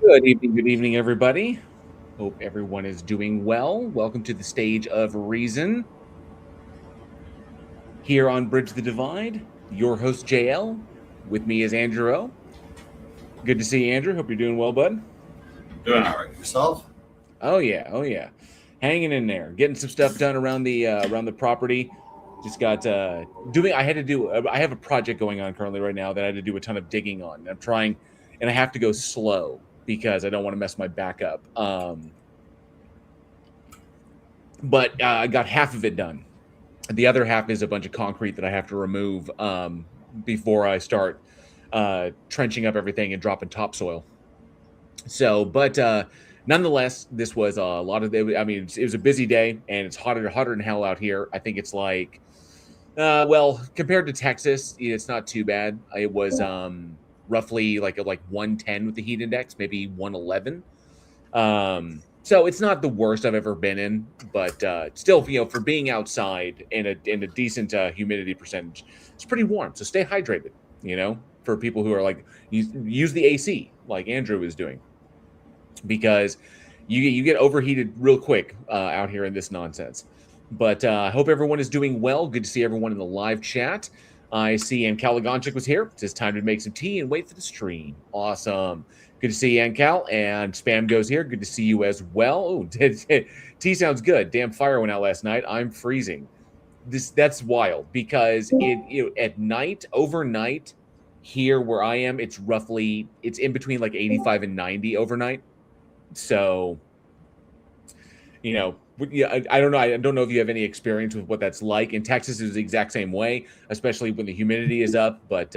Good evening, everybody. Hope everyone is doing well. Welcome to the stage of reason here on Bridge the Divide. Your host, JL. With me is Andrew O. Good to see you, Andrew. Hope you're doing well, bud. Doing all right. Yourself? Oh yeah. Hanging in there, getting some stuff done around the property. Just got doing. I had to do. I have a project going on currently right now that I had to do a ton of digging on. I'm trying, and I have to go slow because I don't want to mess my back up. But I got half of it done. The other half is a bunch of concrete that I have to remove before I start trenching up everything and dropping topsoil. So, but nonetheless, this was a lot of. I mean, it was a busy day, and it's hotter than hell out here. I think it's like, well, compared to Texas, it's not too bad. It was roughly like 110 with the heat index, maybe 111. So it's not the worst I've ever been in, but still, for being outside in a decent humidity percentage, it's pretty warm. So stay hydrated. For people who are like use the AC like Andrew is doing, because you get overheated real quick out here in this nonsense. But I hope everyone is doing well. Good to see everyone in the live chat. I see Ann Caligonchik was here. It's time to make some tea and wait for the stream. Awesome. Good to see you, Cal. And Spam goes here. Good to see you as well. Oh, tea sounds good. Damn fire went out last night. I'm freezing. That's wild because at night, overnight, here where I am, it's in between like 85 and 90 overnight. So, yeah, I don't know. I don't know if you have any experience with what that's like. In Texas, is the exact same way, especially when the humidity is up. But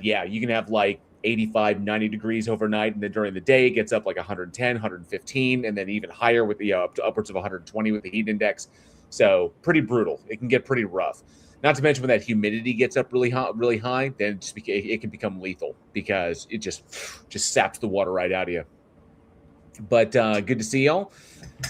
yeah, you can have like 85, 90 degrees overnight, and then during the day it gets up like 110, 115, and then even higher with the up to upwards of 120 with the heat index. So pretty brutal. It can get pretty rough. Not to mention when that humidity gets up really high, then it can become lethal because it just saps the water right out of you. But good to see y'all.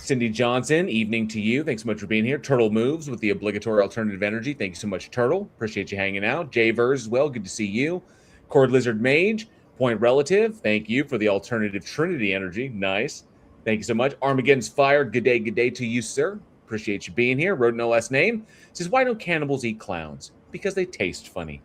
Cindy Johnson, evening to you. Thanks so much for being here. Turtle Moves with the obligatory alternative energy. Thank you so much, Turtle. Appreciate you hanging out. Jay Vers as well. Good to see you. Cord Lizard Mage, Point Relative. Thank you for the alternative Trinity energy. Nice. Thank you so much. Armageddon's Fire. Good day to you, sir. Appreciate you being here. Wrote no last name. Says, why don't cannibals eat clowns? Because they taste funny.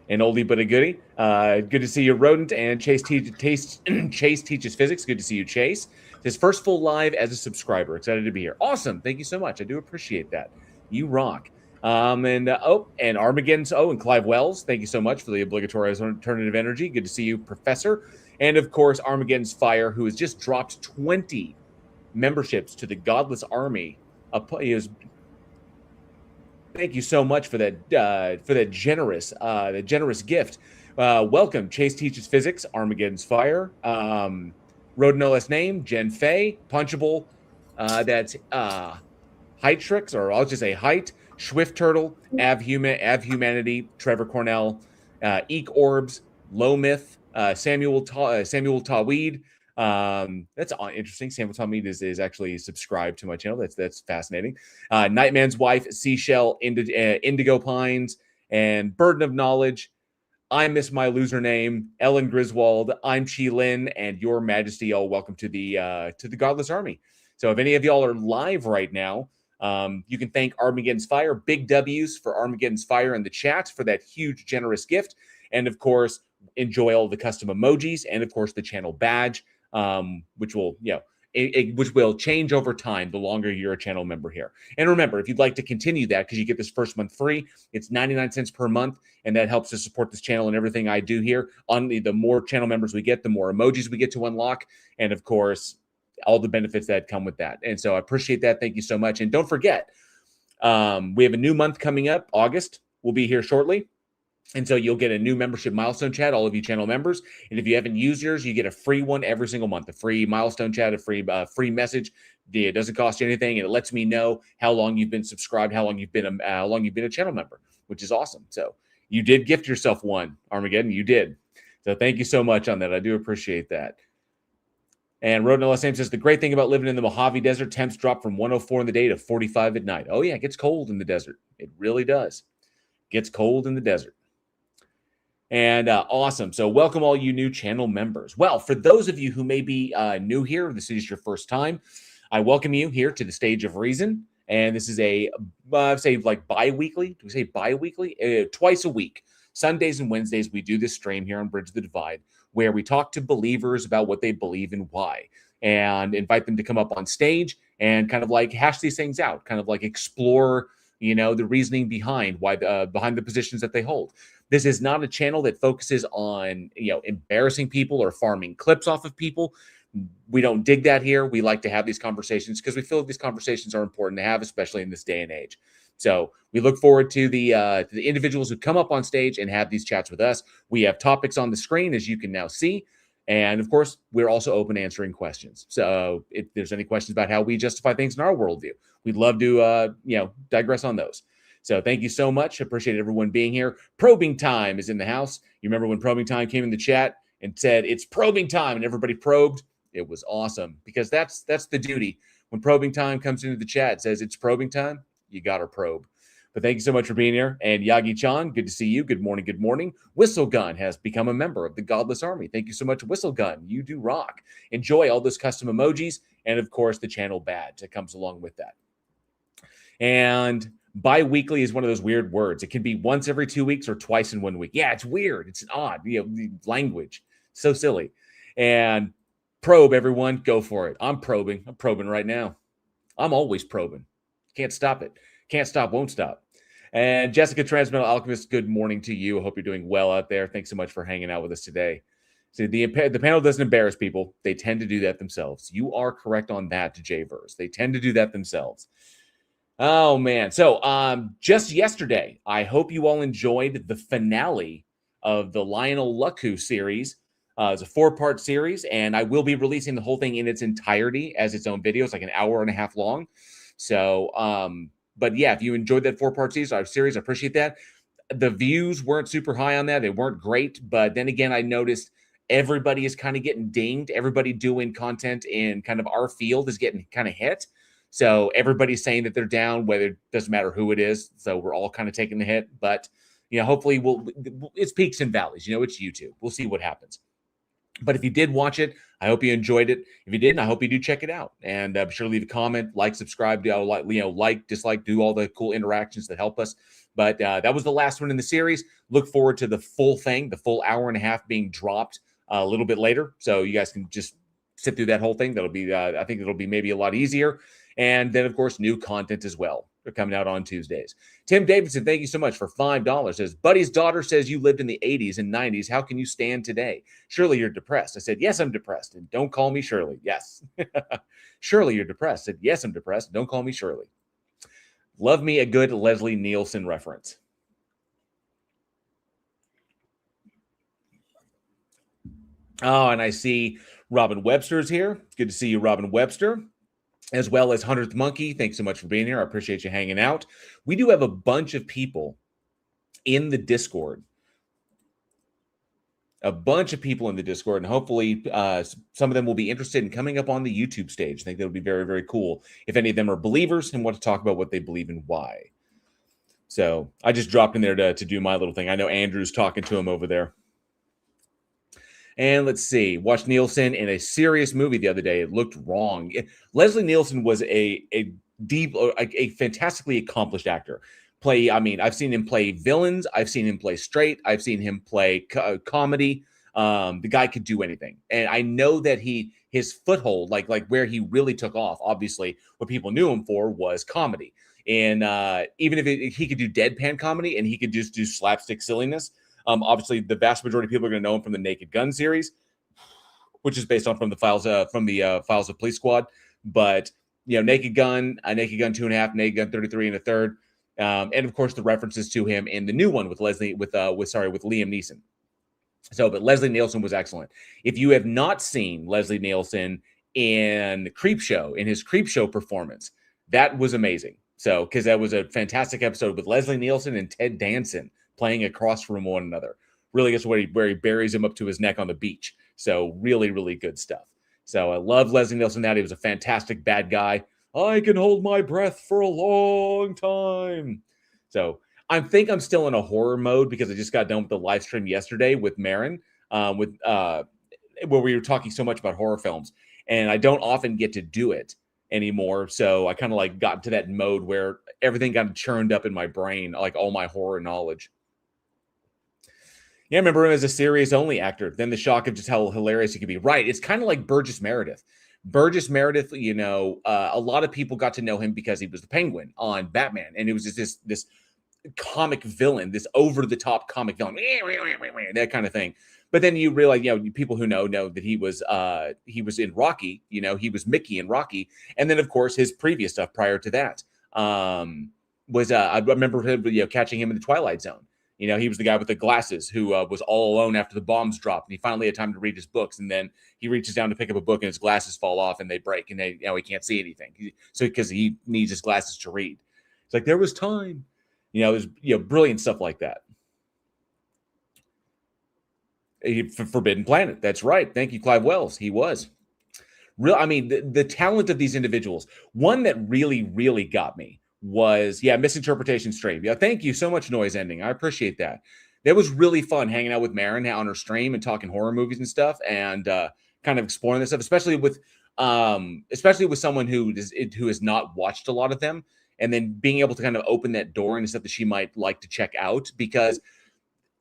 An oldie but a goodie. Good to see you, Rodent, and Chase teaches physics. Good to see you, Chase. His first full live as a subscriber. Excited to be here. Awesome. Thank you so much. I do appreciate that. You rock. And Armageddon's. Oh, and Clive Wells. Thank you so much for the obligatory alternative energy. Good to see you, Professor. And of course, Armageddon's Fire, who has just dropped 20 memberships to the Godless Army. Thank you so much for that generous gift. Welcome, Chase Teaches Physics, Armageddon's Fire, Road No Less Name, Jen Fay, Punchable, that's Height Tricks, or I'll just say Height, Swift Turtle, Av Humanity, Trevor Cornell, Eek Orbs, Low Myth, Samuel Taweed. That's interesting. Samuel Talmeed is actually subscribed to my channel. That's fascinating. Nightman's Wife, Seashell, Indigo Pines, and Burden of Knowledge. I miss my loser name, Ellen Griswold. I'm Chi Lin, and Your Majesty. All welcome to the Godless Army. So if any of y'all are live right now, you can thank Armageddon's Fire. Big W's for Armageddon's Fire in the chat for that huge, generous gift, and of course, enjoy all the custom emojis, and of course, the channel badge. Which will, which will change over time the longer you're a channel member here. And remember, if you'd like to continue that, because you get this first month free, it's 99 cents per month, and that helps to support this channel and everything I do here. The more channel members we get, the more emojis we get to unlock, and of course, all the benefits that come with that. And so I appreciate that. Thank you so much. And don't forget, we have a new month coming up. August will be here shortly. And so you'll get a new membership milestone chat, all of you channel members. And if you haven't used yours, you get a free one every single month, a free milestone chat, a free message. It doesn't cost you anything, and it lets me know how long you've been subscribed, how long you've been a channel member, which is awesome. So you did gift yourself one, Armageddon. You did. So thank you so much on that. I do appreciate that. And Road No Less Name says, the great thing about living in the Mojave Desert, temps drop from 104 in the day to 45 at night. Oh, yeah, it gets cold in the desert. It really does. It gets cold in the desert. And awesome. So welcome all you new channel members. Well, for those of you who may be new here, this is your first time, I welcome you here to the Stage of Reason. And this is a, say like bi-weekly. Do we say bi-weekly? Twice a week. Sundays and Wednesdays, we do this stream here on Bridge the Divide, where we talk to believers about what they believe and why, and invite them to come up on stage and kind of like hash these things out, kind of like explore, the reasoning behind why behind the positions that they hold. This is not a channel that focuses on, embarrassing people or farming clips off of people. We don't dig that here. We like to have these conversations because we feel these conversations are important to have, especially in this day and age. So we look forward to the individuals who come up on stage and have these chats with us. We have topics on the screen, as you can now see. And of course, we're also open to answering questions. So if there's any questions about how we justify things in our worldview, we'd love to, digress on those. So thank you so much. Appreciate everyone being here. Probing Time is in the house. You remember when Probing Time came in the chat and said, it's probing time, and everybody probed? It was awesome, because that's the duty. When Probing Time comes into the chat, says it's probing time, you got to probe. But thank you so much for being here. And Yagi-chan, good to see you. Good morning, good morning. Whistle Gun has become a member of the Godless Army. Thank you so much, Whistle Gun. You do rock. Enjoy all those custom emojis and, of course, the channel badge that comes along with that. And bi-weekly is one of those weird words. It can be once every 2 weeks or twice in 1 week. Yeah, it's weird. It's odd, language. So silly. And probe, everyone. Go for it. I'm probing. I'm probing right now. I'm always probing. Can't stop it. Can't stop, won't stop. And Jessica, Transmetal Alchemist, good morning to you. I hope you're doing well out there. Thanks so much for hanging out with us today. See, the panel doesn't embarrass people. They tend to do that themselves. You are correct on that, J-Verse. They tend to do that themselves. Oh, man. So just yesterday, I hope you all enjoyed the finale of the Lionel Luckhoo series. It's a 4-part series, and I will be releasing the whole thing in its entirety as its own video. It's like an hour and a half long. So, but yeah, if you enjoyed that 4-part series, I appreciate that. The views weren't super high on that. They weren't great. But then again, I noticed everybody is kind of getting dinged. Everybody doing content in kind of our field is getting kind of hit. So everybody's saying that they're down, whether it doesn't matter who it is. So we're all kind of taking the hit. But, hopefully it's peaks and valleys. It's YouTube. We'll see what happens. But if you did watch it, I hope you enjoyed it. If you didn't, I hope you do check it out. And be sure to leave a comment, like, subscribe, like, dislike, do all the cool interactions that help us. But that was the last one in the series. Look forward to the full thing, the full hour and a half being dropped a little bit later. So you guys can just sit through that whole thing. That'll be, I think it'll be maybe a lot easier. And then, of course, new content as well. They're coming out on Tuesdays. Tim Davidson, thank you so much for $5. Says, Buddy's daughter says you lived in the 80s and 90s. How can you stand today? Surely you're depressed. I said, yes, I'm depressed. And don't call me Shirley. Yes. Surely you're depressed. I said, yes, I'm depressed. Don't call me Shirley. Love me a good Leslie Nielsen reference. Oh, and I see Robin Webster's here. Good to see you, Robin Webster. As well as 100th Monkey. Thanks so much for being here. I appreciate you hanging out. We do have a bunch of people in the Discord. And hopefully some of them will be interested in coming up on the YouTube stage. I think that would be very, very cool if any of them are believers and want to talk about what they believe and why. So I just dropped in there to do my little thing. I know Andrew's talking to him over there. And let's see, watched Nielsen in a serious movie the other day. It looked wrong. Leslie Nielsen was a fantastically accomplished actor. I've seen him play villains. I've seen him play straight. I've seen him play comedy. The guy could do anything. And I know that his foothold, like where he really took off, obviously what people knew him for was comedy. And even if he could do deadpan comedy and he could just do slapstick silliness, obviously, the vast majority of people are going to know him from the Naked Gun series, which is based on from the Files of Police Squad. But Naked Gun, Naked Gun 2.5, Naked Gun 33 1/3, and of course the references to him in the new one with Liam Neeson. So, but Leslie Nielsen was excellent. If you have not seen Leslie Nielsen in his Creepshow performance, that was amazing. So, because that was a fantastic episode with Leslie Nielsen and Ted Danson playing across from one another. Really gets where he buries him up to his neck on the beach. So really, really good stuff. So I love Leslie Nielsen. He was a fantastic bad guy. I can hold my breath for a long time. So I think I'm still in a horror mode because I just got done with the live stream yesterday with Marin, where we were talking so much about horror films, and I don't often get to do it anymore. So I kind of like got into that mode where everything got churned up in my brain, like all my horror knowledge. Yeah, I remember him as a serious only actor. Then the shock of just how hilarious he could be. Right. It's kind of like Burgess Meredith. Burgess Meredith, a lot of people got to know him because he was the Penguin on Batman. And it was just this comic villain, this over the top comic villain, that kind of thing. But then you realize, people who know that he was in Rocky, he was Mickey in Rocky. And then of course his previous stuff prior to that was I remember him, catching him in the Twilight Zone. He was the guy with the glasses who was all alone after the bombs dropped, and he finally had time to read his books. And then he reaches down to pick up a book, and his glasses fall off, and they break, and he can't see anything. Because he needs his glasses to read. It's like there was time. There's brilliant stuff like that. Forbidden Planet. That's right. Thank you, Clive Wells. He was real. I mean, the talent of these individuals. One that really, really got me was misinterpretation stream. Thank you so much, Noise Ending. I appreciate that. That was really fun hanging out with Marin on her stream and talking horror movies and stuff, and kind of exploring this stuff, especially with someone who has not watched a lot of them, and then being able to kind of open that door into stuff that she might like to check out, because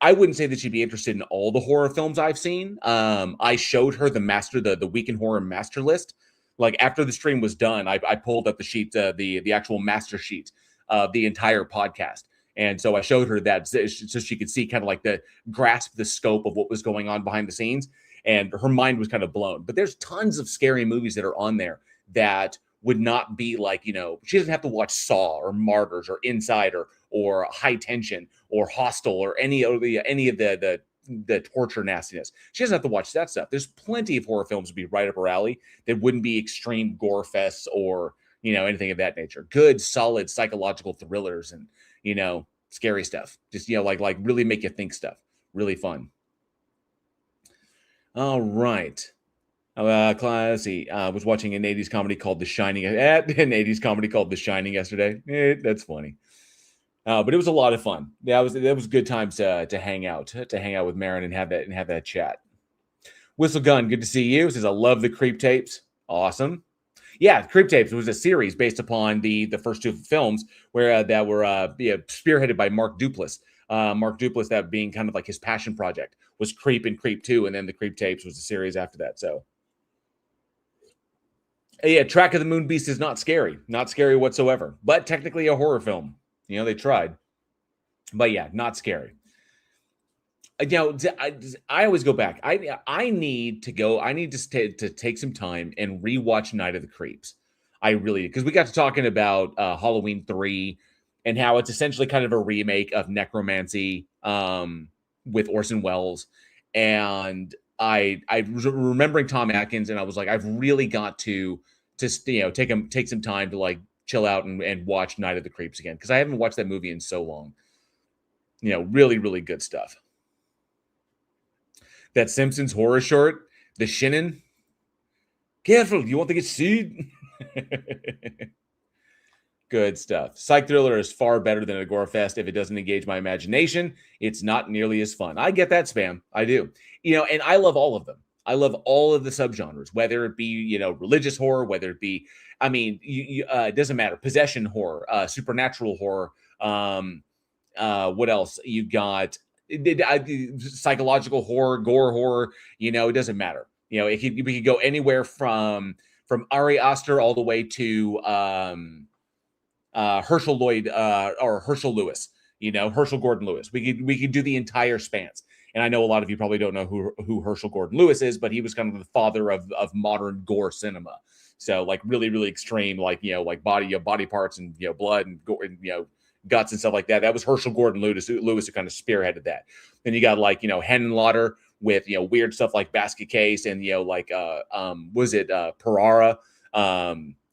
I wouldn't say that she'd be interested in all the horror films I've seen. I showed her the Week in Horror master list. Like after the stream was done, I pulled up the sheet, the actual master sheet of the entire podcast. And so I showed her that so she could see kind of like grasp the scope of what was going on behind the scenes. And her mind was kind of blown. But there's tons of scary movies that are on there that would not be like, she doesn't have to watch Saw or Martyrs or Inside or High Tension or Hostel or any of the torture nastiness. She doesn't have to watch that stuff. There's plenty of horror films to be right up her alley that wouldn't be extreme gore fests or, anything of that nature. Good, solid psychological thrillers and, scary stuff. Just, like really make you think stuff. Really fun. All right. Let's see. I was watching an 80s comedy called The Shining. An 80s comedy called The Shining yesterday. That's funny. But it was a lot of fun. That was good times to hang out with Marin and have that chat. Whistle Gun, good to see you. Says I love the Creep Tapes. Awesome. Yeah, Creep Tapes was a series based upon the first two films where that were spearheaded by Mark Duplass. Mark Duplass, that being kind of like his passion project, was Creep and Creep 2, and then the Creep Tapes was a series after that. So yeah, Track of the Moon Beast is not scary whatsoever, but technically a horror film. They tried, but yeah, not scary. I always go back. I need to take some time and rewatch Night of the Creeps. I really, because we got to talking about Halloween 3 and how it's essentially kind of a remake of Necromancy with Orson Welles. And I was remembering Tom Atkins, and I was like, I've really got to take some time to like chill out and watch Night of the Creeps again, because I haven't watched that movie in so long. Really, really good stuff. That Simpsons horror short, The Shinnin'. Careful, you won't get sued. Good stuff. Psych thriller is far better than a gore fest. If it doesn't engage my imagination, it's not nearly as fun. I get that, Spam. I do. And I love all of them. I love all of the subgenres, whether it be, religious horror, whether it be, it doesn't matter. Possession horror, supernatural horror. What else? You got psychological horror, gore horror. It doesn't matter. We could go anywhere from Ari Aster all the way to Herschel Lloyd or Herschel Lewis. Herschel Gordon Lewis. We could do the entire spans. And I know a lot of you probably don't know who Herschel Gordon Lewis is, but he was kind of the father of modern gore cinema. So like really, really extreme, like body parts and blood and gore and guts and stuff like that. That was Herschel Gordon Lewis who kind of spearheaded that. Then you got like Henenlotter with weird stuff like Basket Case and was it Perara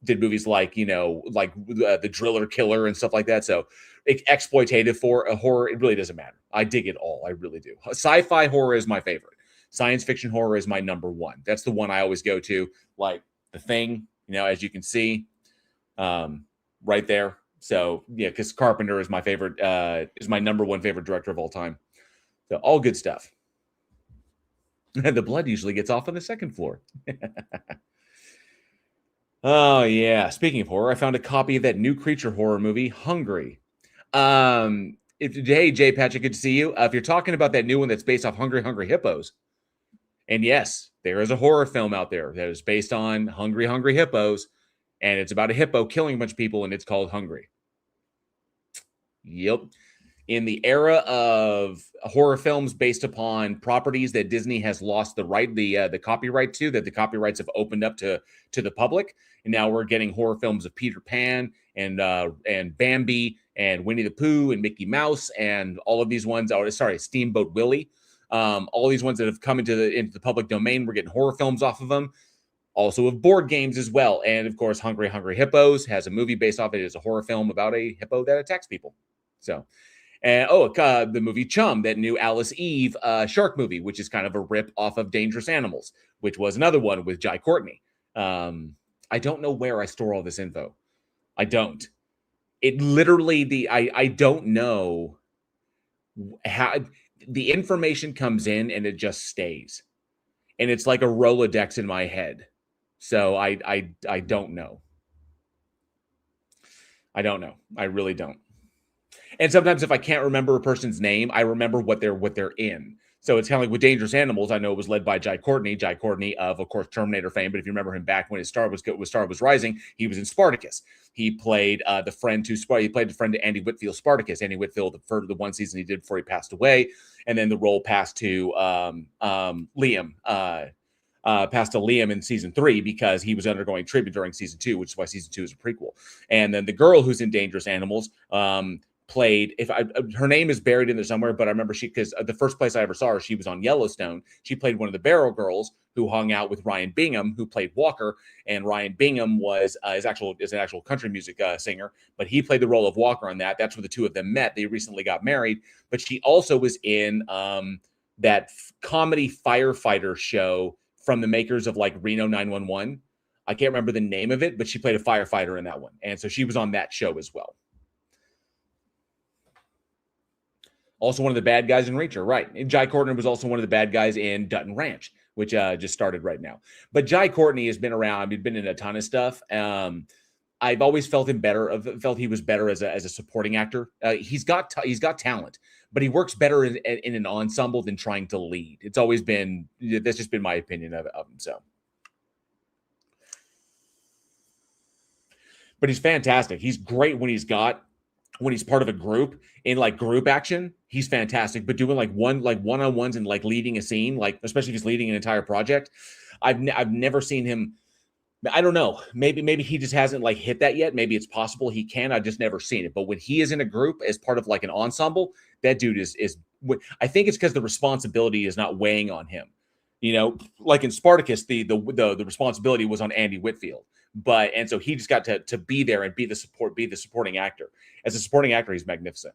did movies like the Driller Killer and stuff like that. So exploitative for a horror, it really doesn't matter. I dig it all. I really do. Sci-fi horror is my favorite. Science fiction horror is my number one. That's the one I always go to. Like The Thing, as you can see right there. So yeah, because Carpenter is my favorite, is my number one favorite director of all time. So all good stuff. The blood usually gets off on the second floor. Oh yeah. Speaking of horror, I found a copy of that new creature horror movie, Hungry. Hey Jay Patrick, good to see you. If you're talking about that new one that's based off Hungry Hungry Hippos, and yes, there is a horror film out there that is based on Hungry Hungry Hippos, and it's about a hippo killing a bunch of people, and it's called Hungry. Yep. In the era of horror films based upon properties that Disney has lost the copyright to, that the copyrights have opened up to the public, and now we're getting horror films of Peter Pan and Bambi and Winnie the Pooh and Mickey Mouse and all of these ones. Oh, sorry, Steamboat Willie. All these ones that have come into the public domain, we're getting horror films off of them. Also of board games as well, and of course, Hungry Hungry Hippos has a movie based off it. It's a horror film about a hippo that attacks people. So. And the movie Chum, that new Alice Eve shark movie, which is kind of a rip off of Dangerous Animals, which was another one with Jai Courtney. I don't know where I store all this info. I don't. It literally I don't know how the information comes in and it just stays, and it's like a Rolodex in my head. So I don't know. I don't know. I really don't. And sometimes if I can't remember a person's name, I remember what they're in. So it's kind of like with Dangerous Animals. I know it was led by Jai Courtney of course, Terminator fame. But if you remember him back when his star was rising, he was in Spartacus. He played the friend to Andy Whitfield Spartacus. Andy Whitfield for the one season he did before he passed away, and then the role passed to Liam. Passed to Liam in season 3 because he was undergoing treatment during season 2, which is why season 2 is a prequel. And then the girl who's in Dangerous Animals played, her name is buried in there somewhere, but I remember because the first place I ever saw her, she was on Yellowstone. She played one of the Barrel Girls who hung out with Ryan Bingham, who played Walker, and Ryan Bingham is an actual country music singer, but he played the role of Walker on that. That's where the two of them met. They recently got married, but she also was in that comedy firefighter show from the makers of like Reno 911. I can't remember the name of it, but she played a firefighter in that one, and so she was on that show as well. Also one of the bad guys in Reacher, right. And Jai Courtney was also one of the bad guys in Dutton Ranch, which just started right now. But Jai Courtney has been around. He's been in a ton of stuff. I've always felt he was better as a supporting actor. He's got talent, but he works better in an ensemble than trying to lead. It's always been, that's just been my opinion of him. So. But he's fantastic. He's great when he's part of a group in like group action. He's fantastic, but doing like one-on-ones and like leading a scene, like especially if he's leading an entire project, I've never seen him. I don't know. Maybe he just hasn't like hit that yet. Maybe it's possible he can. I've just never seen it. But when he is in a group as part of like an ensemble, that dude is. I think it's because the responsibility is not weighing on him. You know, like in Spartacus, the responsibility was on Andy Whitfield. And so he just got to be there and be the supporting actor. As a supporting actor, he's magnificent.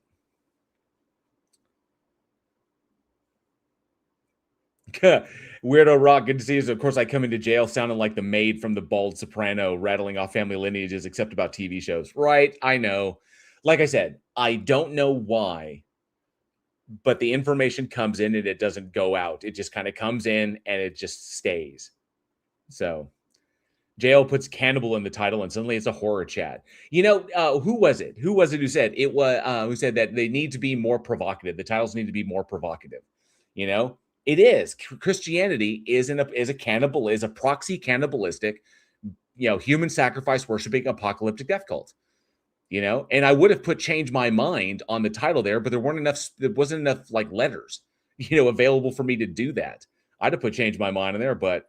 Weirdo Rock, good to see you. So of course, I come into jail sounding like the maid from The Bald Soprano, rattling off family lineages, except about TV shows. Right, I know. Like I said, I don't know why, but the information comes in and it doesn't go out. It just kind of comes in and it just stays. So JL puts cannibal in the title and suddenly it's a horror chat. You know, who was it? Who said it was, who said that they need to be more provocative? The titles need to be more provocative. You know, it is. Christianity is a proxy cannibalistic, human sacrifice worshiping apocalyptic death cult. You know, and I would have put change my mind on the title there, but there wasn't enough like letters, available for me to do that. I'd have put change my mind in there, but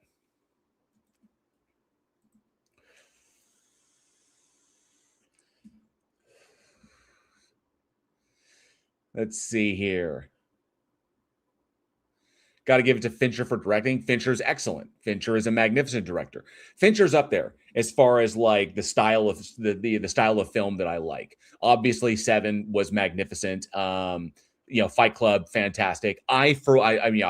let's see here. Got to give it to Fincher for directing. Fincher's excellent. Fincher is a magnificent director. Fincher's up there as far as like the style of the style of film that I like. Obviously, Seven was magnificent. Fight Club, fantastic. I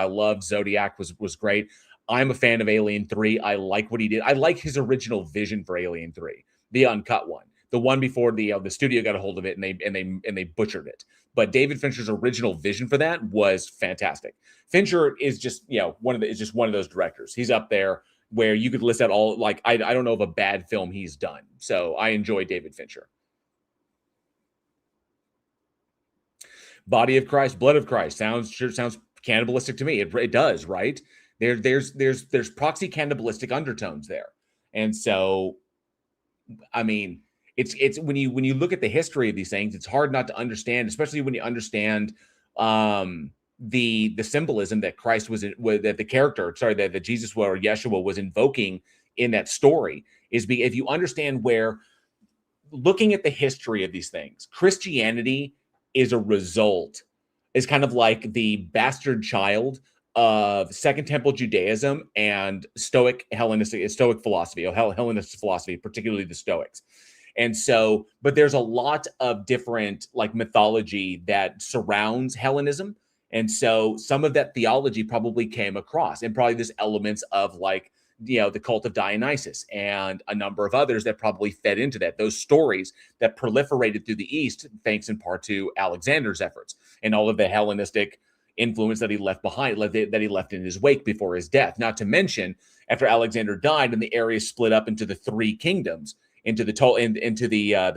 love Zodiac, was great. I'm a fan of Alien 3. I like what he did. I like his original vision for Alien 3, the uncut one. The one before the studio got a hold of it and they butchered it. But David Fincher's original vision for that was fantastic. Fincher is just one of those directors. He's up there where you could list out all, like, I don't know of a bad film he's done. So I enjoy David Fincher. Body of Christ, Blood of Christ sounds cannibalistic to me. It does, right? There's proxy cannibalistic undertones there, and so I mean, it's when you look at the history of these things, it's hard not to understand, especially when you understand the symbolism that Christ that the character, that Jesus or Yeshua was invoking in that story. If you understand where, looking at the history of these things, Christianity is a result, is kind of like the bastard child of Second Temple Judaism and Stoic philosophy, or Hellenistic philosophy, particularly the Stoics. And so, but there's a lot of different like mythology that surrounds Hellenism. And so some of that theology probably came across, and probably there's elements of like, the cult of Dionysus and a number of others that probably fed into that. Those stories that proliferated through the East, thanks in part to Alexander's efforts and all of the Hellenistic influence that he left behind, that he left in his wake before his death. Not to mention, after Alexander died and the area split up into the three kingdoms, into the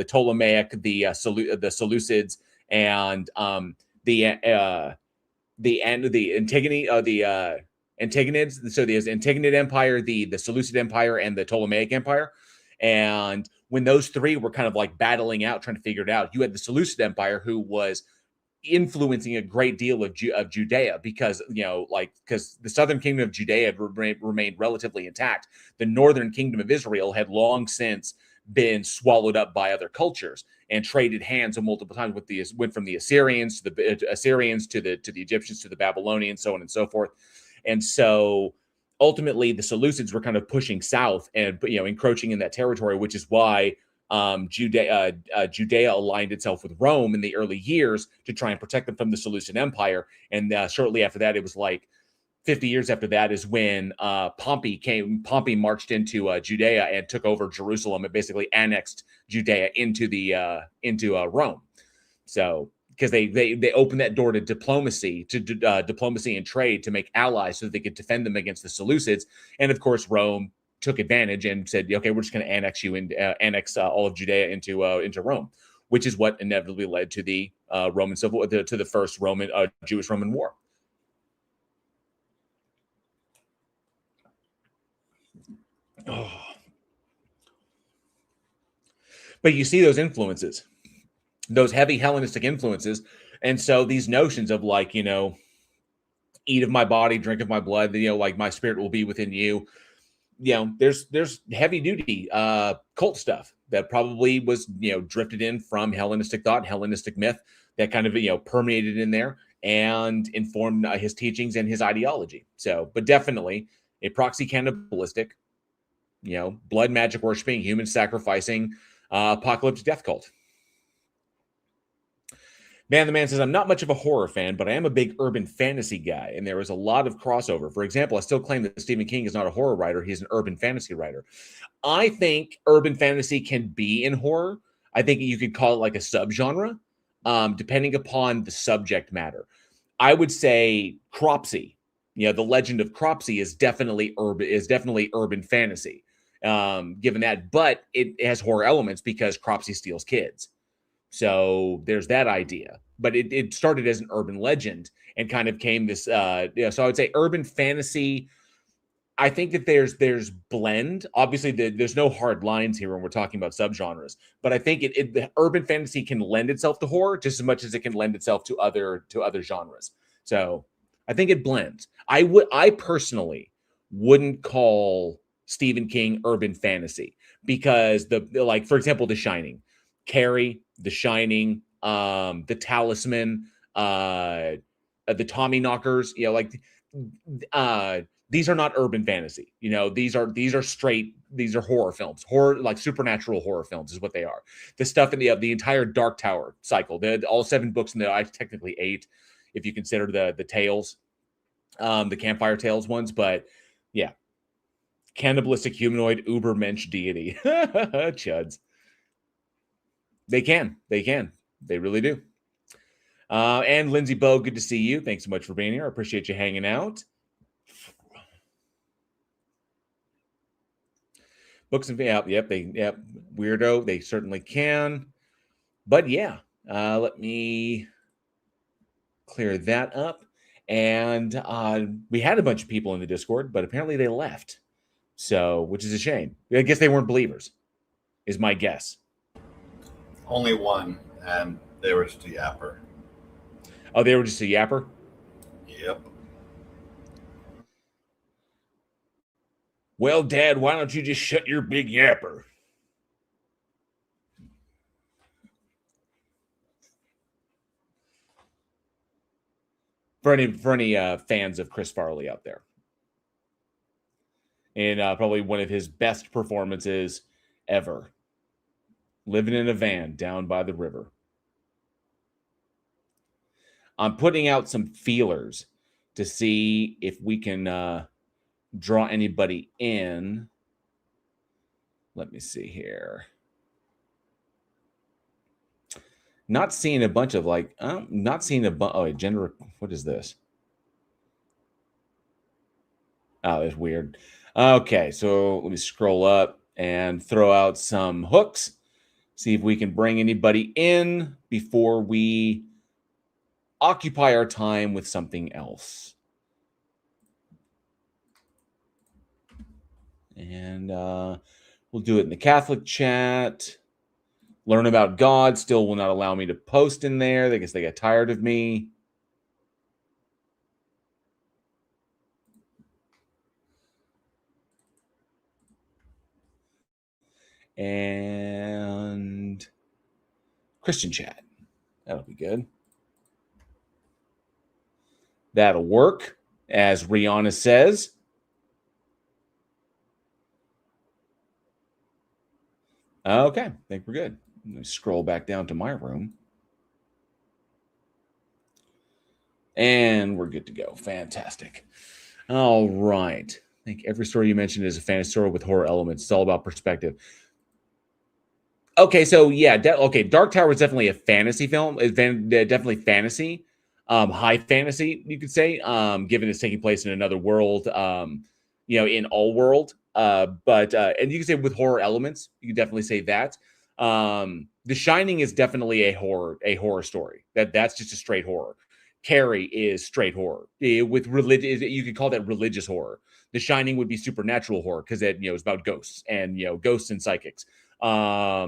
Ptolemaic, the Seleucids, and the Antigonids. So there's Antigonid Empire, the Seleucid Empire, and the Ptolemaic Empire. And when those three were kind of like battling out, trying to figure it out, you had the Seleucid Empire, who was influencing a great deal of Judea, because because the southern kingdom of Judea remained relatively intact. The northern kingdom of Israel had long since been swallowed up by other cultures and traded hands multiple times went from the Assyrians to the Egyptians to the Babylonians, so on and so forth. And so ultimately the Seleucids were kind of pushing south and encroaching in that territory, which is why Judea aligned itself with Rome in the early years to try and protect them from the Seleucid Empire. And shortly after that, it was like 50 years after that is when Pompey marched into Judea and took over Jerusalem and basically annexed Judea into Rome. So because they opened that door to diplomacy, diplomacy and trade, to make allies so that they could defend them against the Seleucids. And of course, Rome took advantage and said, okay, we're just going to annex you and annex all of Judea into Rome, which is what inevitably led to the Roman Civil War, to the first Jewish-Roman War. Oh. But you see those influences, those heavy Hellenistic influences. And so these notions of like, eat of my body, drink of my blood, like my spirit will be within you. There's heavy duty cult stuff that probably was, drifted in from Hellenistic thought, Hellenistic myth, that kind of, permeated in there and informed his teachings and his ideology. So, but definitely a proxy cannibalistic, blood magic worshiping, human sacrificing, apocalyptic death cult. Man, the man says, I'm not much of a horror fan, but I am a big urban fantasy guy, and there is a lot of crossover. For example, I still claim that Stephen King is not a horror writer. He's an urban fantasy writer. I think urban fantasy can be in horror. I think you could call it like a subgenre, depending upon the subject matter. I would say Cropsey, the legend of Cropsey is definitely urban fantasy, given that, but it has horror elements because Cropsey steals kids. So there's that idea, but it started as an urban legend and kind of came this, so I would say urban fantasy. I think that there's blend. Obviously, there's no hard lines here when we're talking about subgenres, but I think the urban fantasy can lend itself to horror just as much as it can lend itself to other genres. So I think it blends. I personally wouldn't call Stephen King urban fantasy because like, for example, The Shining, Carrie, The Shining, The Talisman, the Tommyknockers, these are not urban fantasy. These are horror films. Horror, like supernatural horror films is what they are. The stuff in the entire Dark Tower cycle, all 7 books in there, technically 8 if you consider the tales, the Campfire Tales ones, but yeah. Cannibalistic humanoid ubermensch deity. Chuds. They can. They really do. And Lindsay Bowe, good to see you. Thanks so much for being here. I appreciate you hanging out. Books and weirdo. They certainly can. But yeah, let me clear that up. And we had a bunch of people in the Discord, but apparently they left. So, which is a shame. I guess they weren't believers, is my guess. Only one, and they were just a yapper. Oh, they were just a yapper? Yep. Well, Dad, why don't you just shut your big yapper? For any fans of Chris Farley out there. And probably one of his best performances ever. Living in a van down by the river. I'm putting out some feelers to see if we can draw anybody in. Let me see here. Not seeing a bunch of not seeing a bunch. Oh, gender. What is this? Oh, it's weird. Okay, so let me scroll up and throw out some hooks. See if we can bring anybody in before we occupy our time with something else. And we'll do it in the Catholic chat. Learn about God still will not allow me to post in there. I guess they got tired of me. And Christian chat. That'll be good. That'll work, as Rihanna says. Okay, I think we're good. Let me scroll back down to my room. And we're good to go. Fantastic. All right. I think every story you mentioned is a fantasy story with horror elements. It's all about perspective. Okay, so yeah, Dark Tower is definitely a fantasy film. It's definitely fantasy, high fantasy, you could say, given it's taking place in another world, in all world. But and you can say with horror elements, you can definitely say that. The Shining is definitely a horror story. That's just a straight horror. Carrie is straight horror. With religion, you could call that religious horror. The Shining would be supernatural horror because it's about ghosts and ghosts and psychics. I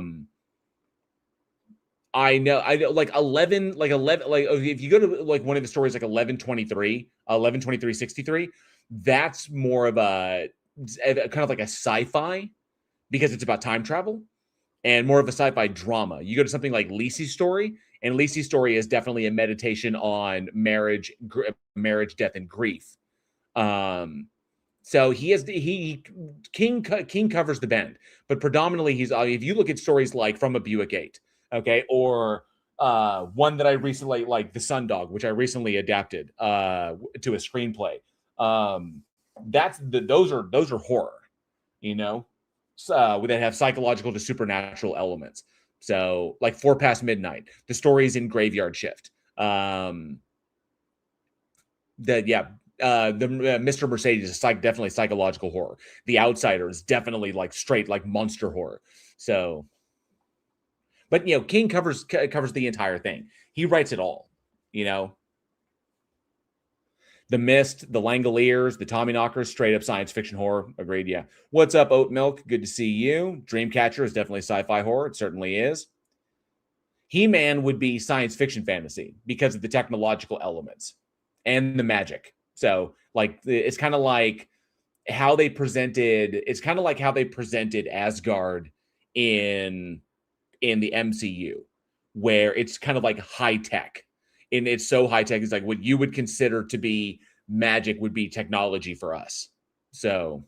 know like 11 if you go to like one of the stories like 11/23/63, that's more of a kind of like a sci-fi because it's about time travel and more of a sci-fi drama. You go to something like Lisi's story, and Lisi's story is definitely a meditation on marriage, death, and grief. So King covers the bend, but predominantly he's if you look at stories like From a Buick 8, okay, or one that I recently like The Sundog, which I recently adapted to a screenplay. Those are horror, that have psychological to supernatural elements. So like 4 Past Midnight, the stories in Graveyard Shift. Mr. Mercedes is definitely psychological horror. The Outsider is definitely like straight like monster horror. So, but King covers the entire thing. He writes it all. The Mist, the Langoliers, the Tommyknockers, straight up science fiction horror. Agreed. Yeah. What's up, Oat Milk? Good to see you. Dreamcatcher is definitely sci-fi horror. It certainly is. He-Man would be science fiction fantasy because of the technological elements and the magic. So like it's kind of like how they presented Asgard in the MCU, where it's kind of like high tech. And it's so high tech, it's like what you would consider to be magic would be technology for us. So,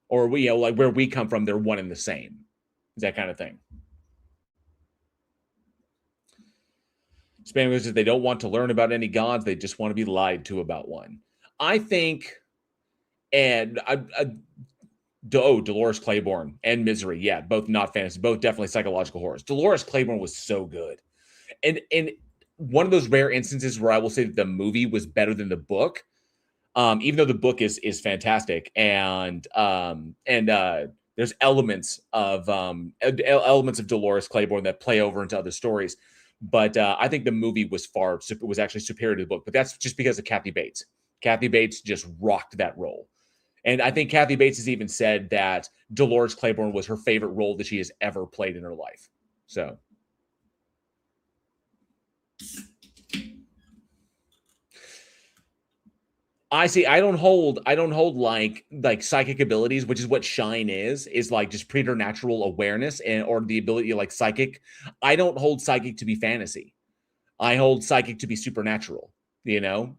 or we like where we come from, they're one and the same. Is that kind of thing. Spam says they don't want to learn about any gods. They just want to be lied to about one. I think, and Dolores Claiborne and Misery. Yeah, both not fantasy, both definitely psychological horrors. Dolores Claiborne was so good. And one of those rare instances where I will say that the movie was better than the book, even though the book is fantastic, and there's elements of Dolores Claiborne that play over into other stories. But I think the movie was actually superior to the book. But that's just because of Kathy Bates. Kathy Bates just rocked that role. And I think Kathy Bates has even said that Dolores Claiborne was her favorite role that she has ever played in her life. So I don't hold like psychic abilities, which is what shine is like just preternatural awareness and or the ability like psychic. I don't hold psychic to be fantasy. I hold psychic to be supernatural,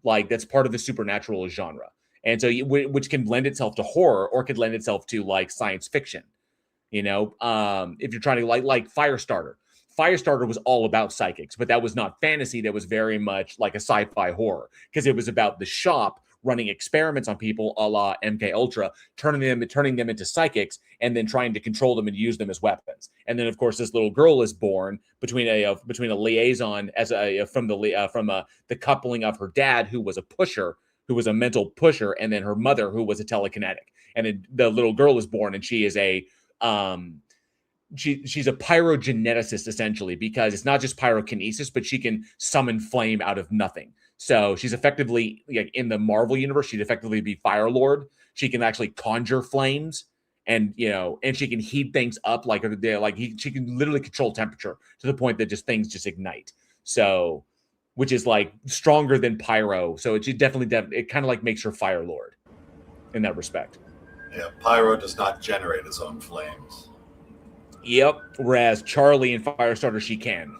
like that's part of the supernatural genre. And so which can lend itself to horror or could lend itself to like science fiction. If you're trying to like Firestarter. Firestarter was all about psychics, but that was not fantasy. That was very much like a sci-fi horror because it was about the shop running experiments on people a la MK Ultra, turning them into psychics, and then trying to control them and use them as weapons. And then, of course, this little girl is born between a liaison from the coupling of her dad, who was a pusher, who was a mental pusher, and then her mother, who was a telekinetic. And then the little girl is born, and she is she's a pyrogeneticist essentially, because it's not just pyrokinesis, but she can summon flame out of nothing. So she's effectively, like in the Marvel universe, she'd effectively be Fire Lord. She can actually conjure flames, and and she can heat things up she can literally control temperature to the point that just things just ignite. So, which is like stronger than pyro. So it kind of like makes her Fire Lord in that respect. Yeah, pyro does not generate its own flames. Yep. Whereas Charlie in Firestarter, she can.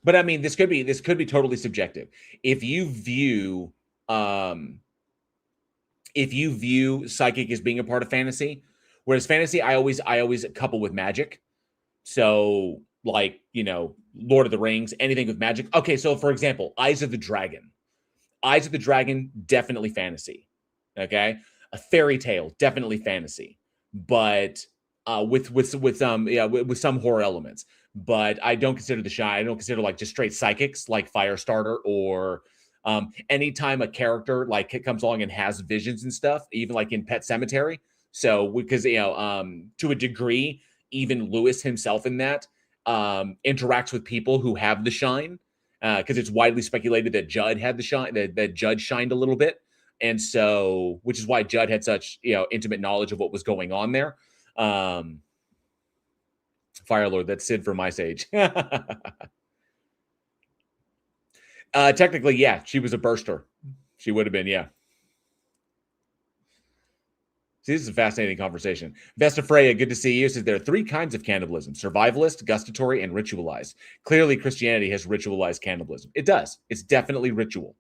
But I mean, this could be totally subjective. If you view psychic as being a part of fantasy, whereas fantasy I always couple with magic. So like, Lord of the Rings, anything with magic. Okay, so for example, Eyes of the Dragon. Eyes of the Dragon, definitely fantasy. Okay? A fairy tale, definitely fantasy. But with some horror elements. But I don't consider I don't consider like just straight psychics like Firestarter, or anytime a character like it comes along and has visions and stuff, even like in Pet Sematary. So because to a degree, even Lewis himself in that interacts with people who have the shine, because it's widely speculated that Judd had the shine, that Judd shined a little bit, and so which is why Judd had such intimate knowledge of what was going on there. Fire Lord, that's Sid from Ice Age. Technically, yeah, she was a burster. She would have been, yeah. See, this is a fascinating conversation. Vesta Freya, good to see you. Says there are three kinds of cannibalism: survivalist, gustatory, and ritualized. Clearly, Christianity has ritualized cannibalism. It does. It's definitely ritual.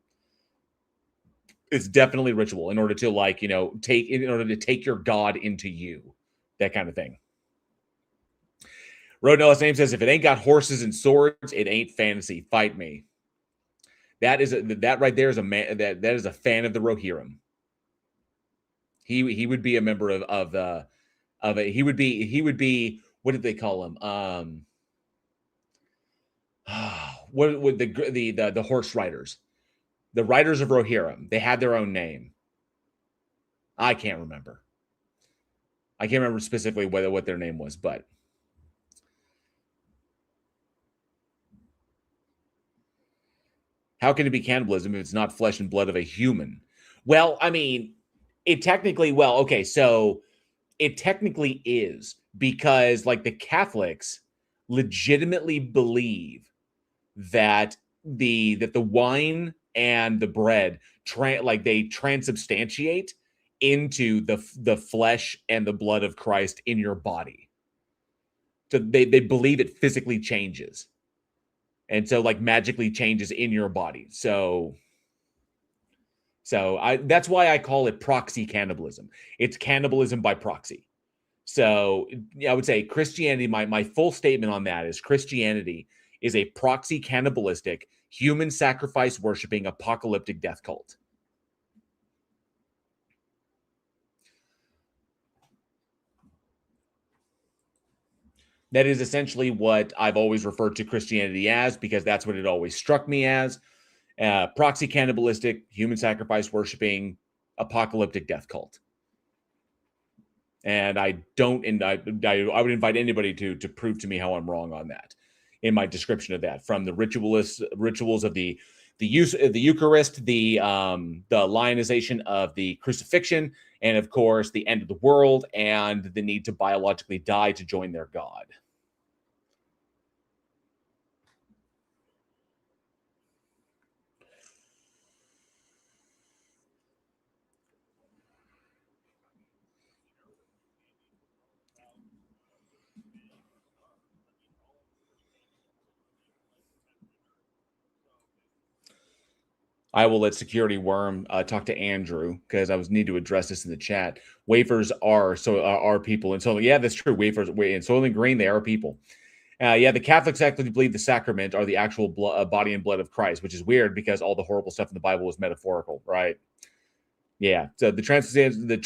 It's definitely ritual in order to in order to take your God into you, that kind of thing. Road Noah's name says, if it ain't got horses and swords, it ain't fantasy. Fight me. That right there is a man that is a fan of the Rohirrim. He would be a member of a he would be what did they call him? What would the horse riders? The Riders of Rohirrim. They had their own name. I can't remember. I can't remember specifically what their name was, but how can it be cannibalism if it's not flesh and blood of a human? Well, I mean, it technically is, because like the Catholics legitimately believe that the wine and the bread they transubstantiate into the flesh and the blood of Christ in your body. So they believe it physically changes. And so like magically changes in your body. So that's why I call it proxy cannibalism. It's cannibalism by proxy. So yeah, I would say Christianity, my full statement on that is Christianity is a proxy cannibalistic, human sacrifice worshiping, apocalyptic death cult. That is essentially what I've always referred to Christianity as, because that's what it always struck me as. Proxy cannibalistic, human sacrifice worshiping, apocalyptic death cult. And I don't, and I would invite anybody to prove to me how I'm wrong on that in my description of that, from the rituals of the use of the Eucharist, the lionization of the crucifixion, and of course the end of the world and the need to biologically die to join their God. I will let Security Worm talk to Andrew, because I was need to address this in the chat. Wafers are people, and so yeah, that's true. Wafers in Soylent Green, they are people. Yeah, the Catholics actually believe the sacrament are the actual body and blood of Christ, which is weird because all the horrible stuff in the Bible was metaphorical, right? Yeah. So Jessica says the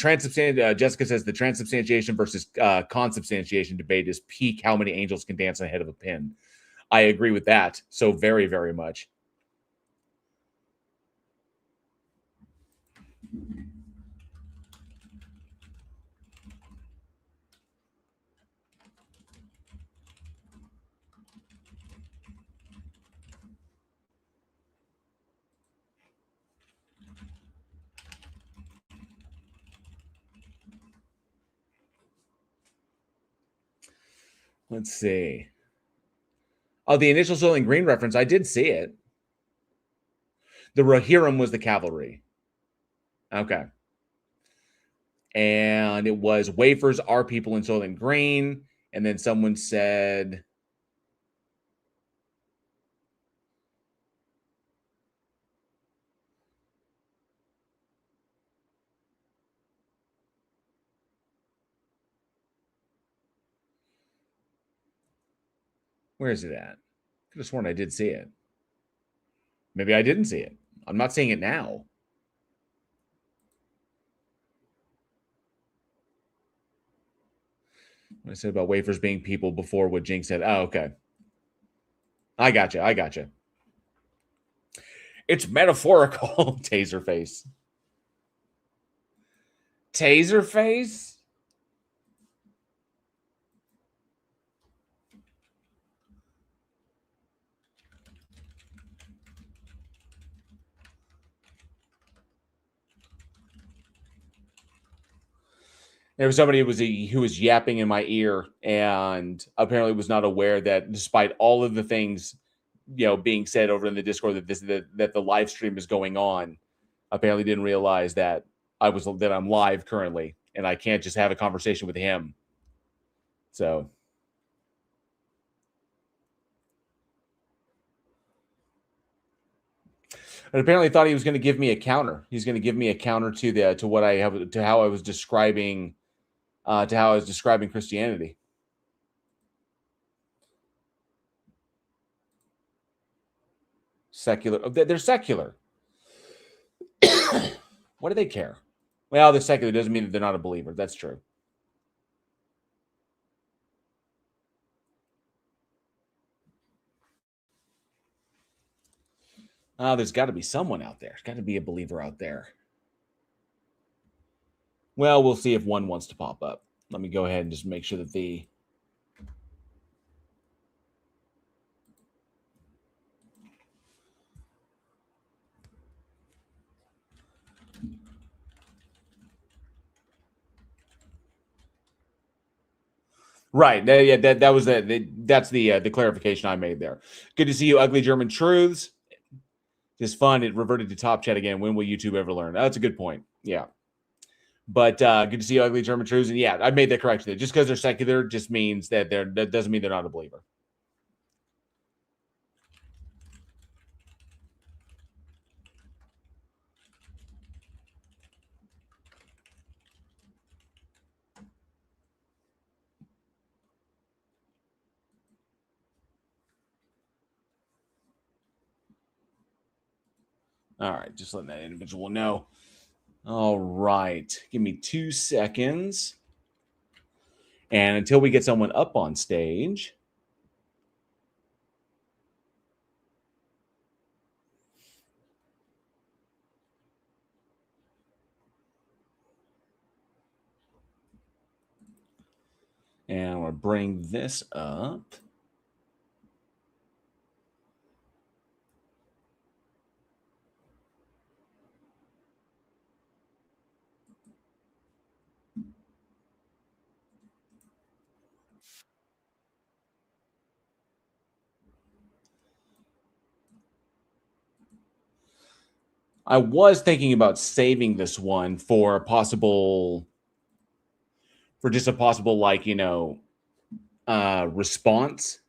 transubstantiation versus consubstantiation debate is peak. How many angels can dance on the head of a pin? I agree with that so very, very much. Let's see. Oh, the initial Soylent Green reference, I did see it. The Rohirrim was the cavalry. Okay. And it was wafers are people in Soylent Green. And then someone said, where is it at? I could have sworn I did see it. Maybe I didn't see it. I'm not seeing it now. What I said about wafers being people before what Jinx said. Oh, okay. I gotcha. I gotcha. It's metaphorical. Taserface. Taserface? There was somebody who was yapping in my ear and apparently was not aware that despite all of the things being said over in the Discord that the live stream is going on, apparently didn't realize that I'm live currently and I can't just have a conversation with him. So and apparently thought he was going to give me a counter. He's going to give me a counter to what I have to how I was describing Christianity. Secular. They're secular. What do they care? Well, they're secular doesn't mean that they're not a believer. That's true. There's got to be someone out there. There's got to be a believer out there. Well, we'll see if one wants to pop up. Let me go ahead and just make sure that the right. Yeah, that was that's the clarification I made there. Good to see you, Ugly German Truths. Just fun. It reverted to top chat again. When will YouTube ever learn? That's a good point. Yeah. But good to see you, Ugly German Truths. And yeah, I made that correction. Just because they're secular just means that that doesn't mean they're not a believer. All right, just letting that individual know. All right, give me 2 seconds. And until we get someone up on stage, and I'm going to bring this up. I was thinking about saving this one for a possible, for just a possible, like, response.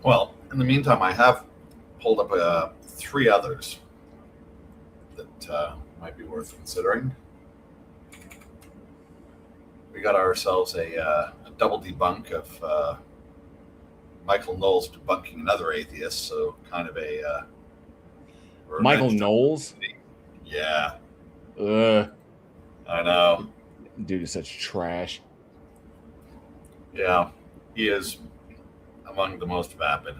Well, in the meantime, I have pulled up 3 others that might be worth considering. We got ourselves a double debunk of Michael Knowles debunking another atheist, so kind of a Michael Knowles? Yeah. Ugh. I know. Dude is such trash. Yeah, he is among the most vapid.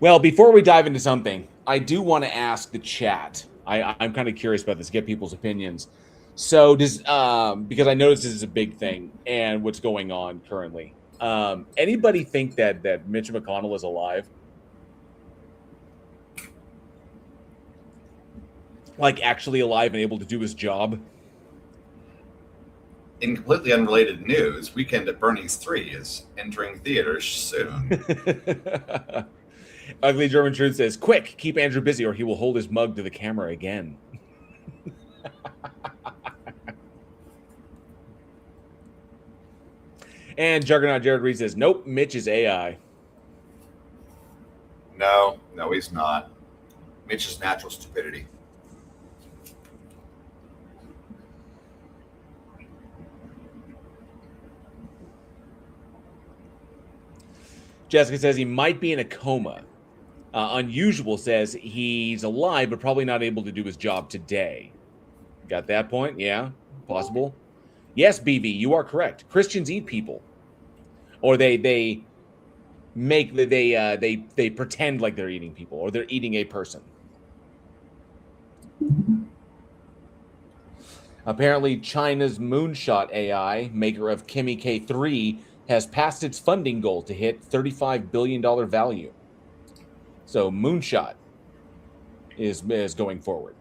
Well, before we dive into something, I do want to ask the chat. I'm kind of curious about this, get people's opinions. So does because I noticed this is a big thing and what's going on currently. Anybody think that Mitch McConnell is alive? Like actually alive and able to do his job? In completely unrelated news, Weekend at Bernie's 3 is entering theaters soon. Ugly German Truth says, quick, keep Andrew busy or he will hold his mug to the camera again. And Juggernaut Jared Reed says, nope, Mitch is AI. No, he's not. Mitch is natural stupidity. Jessica says he might be in a coma. Unusual says he's alive, but probably not able to do his job today. Got that point? Yeah, possible. Yes, BV, you are correct. Christians eat people, or they make they pretend like they're eating people, or they're eating a person. Apparently, China's Moonshot AI, maker of Kimi K3, has passed its funding goal to hit $35 billion value. So Moonshot is going forward.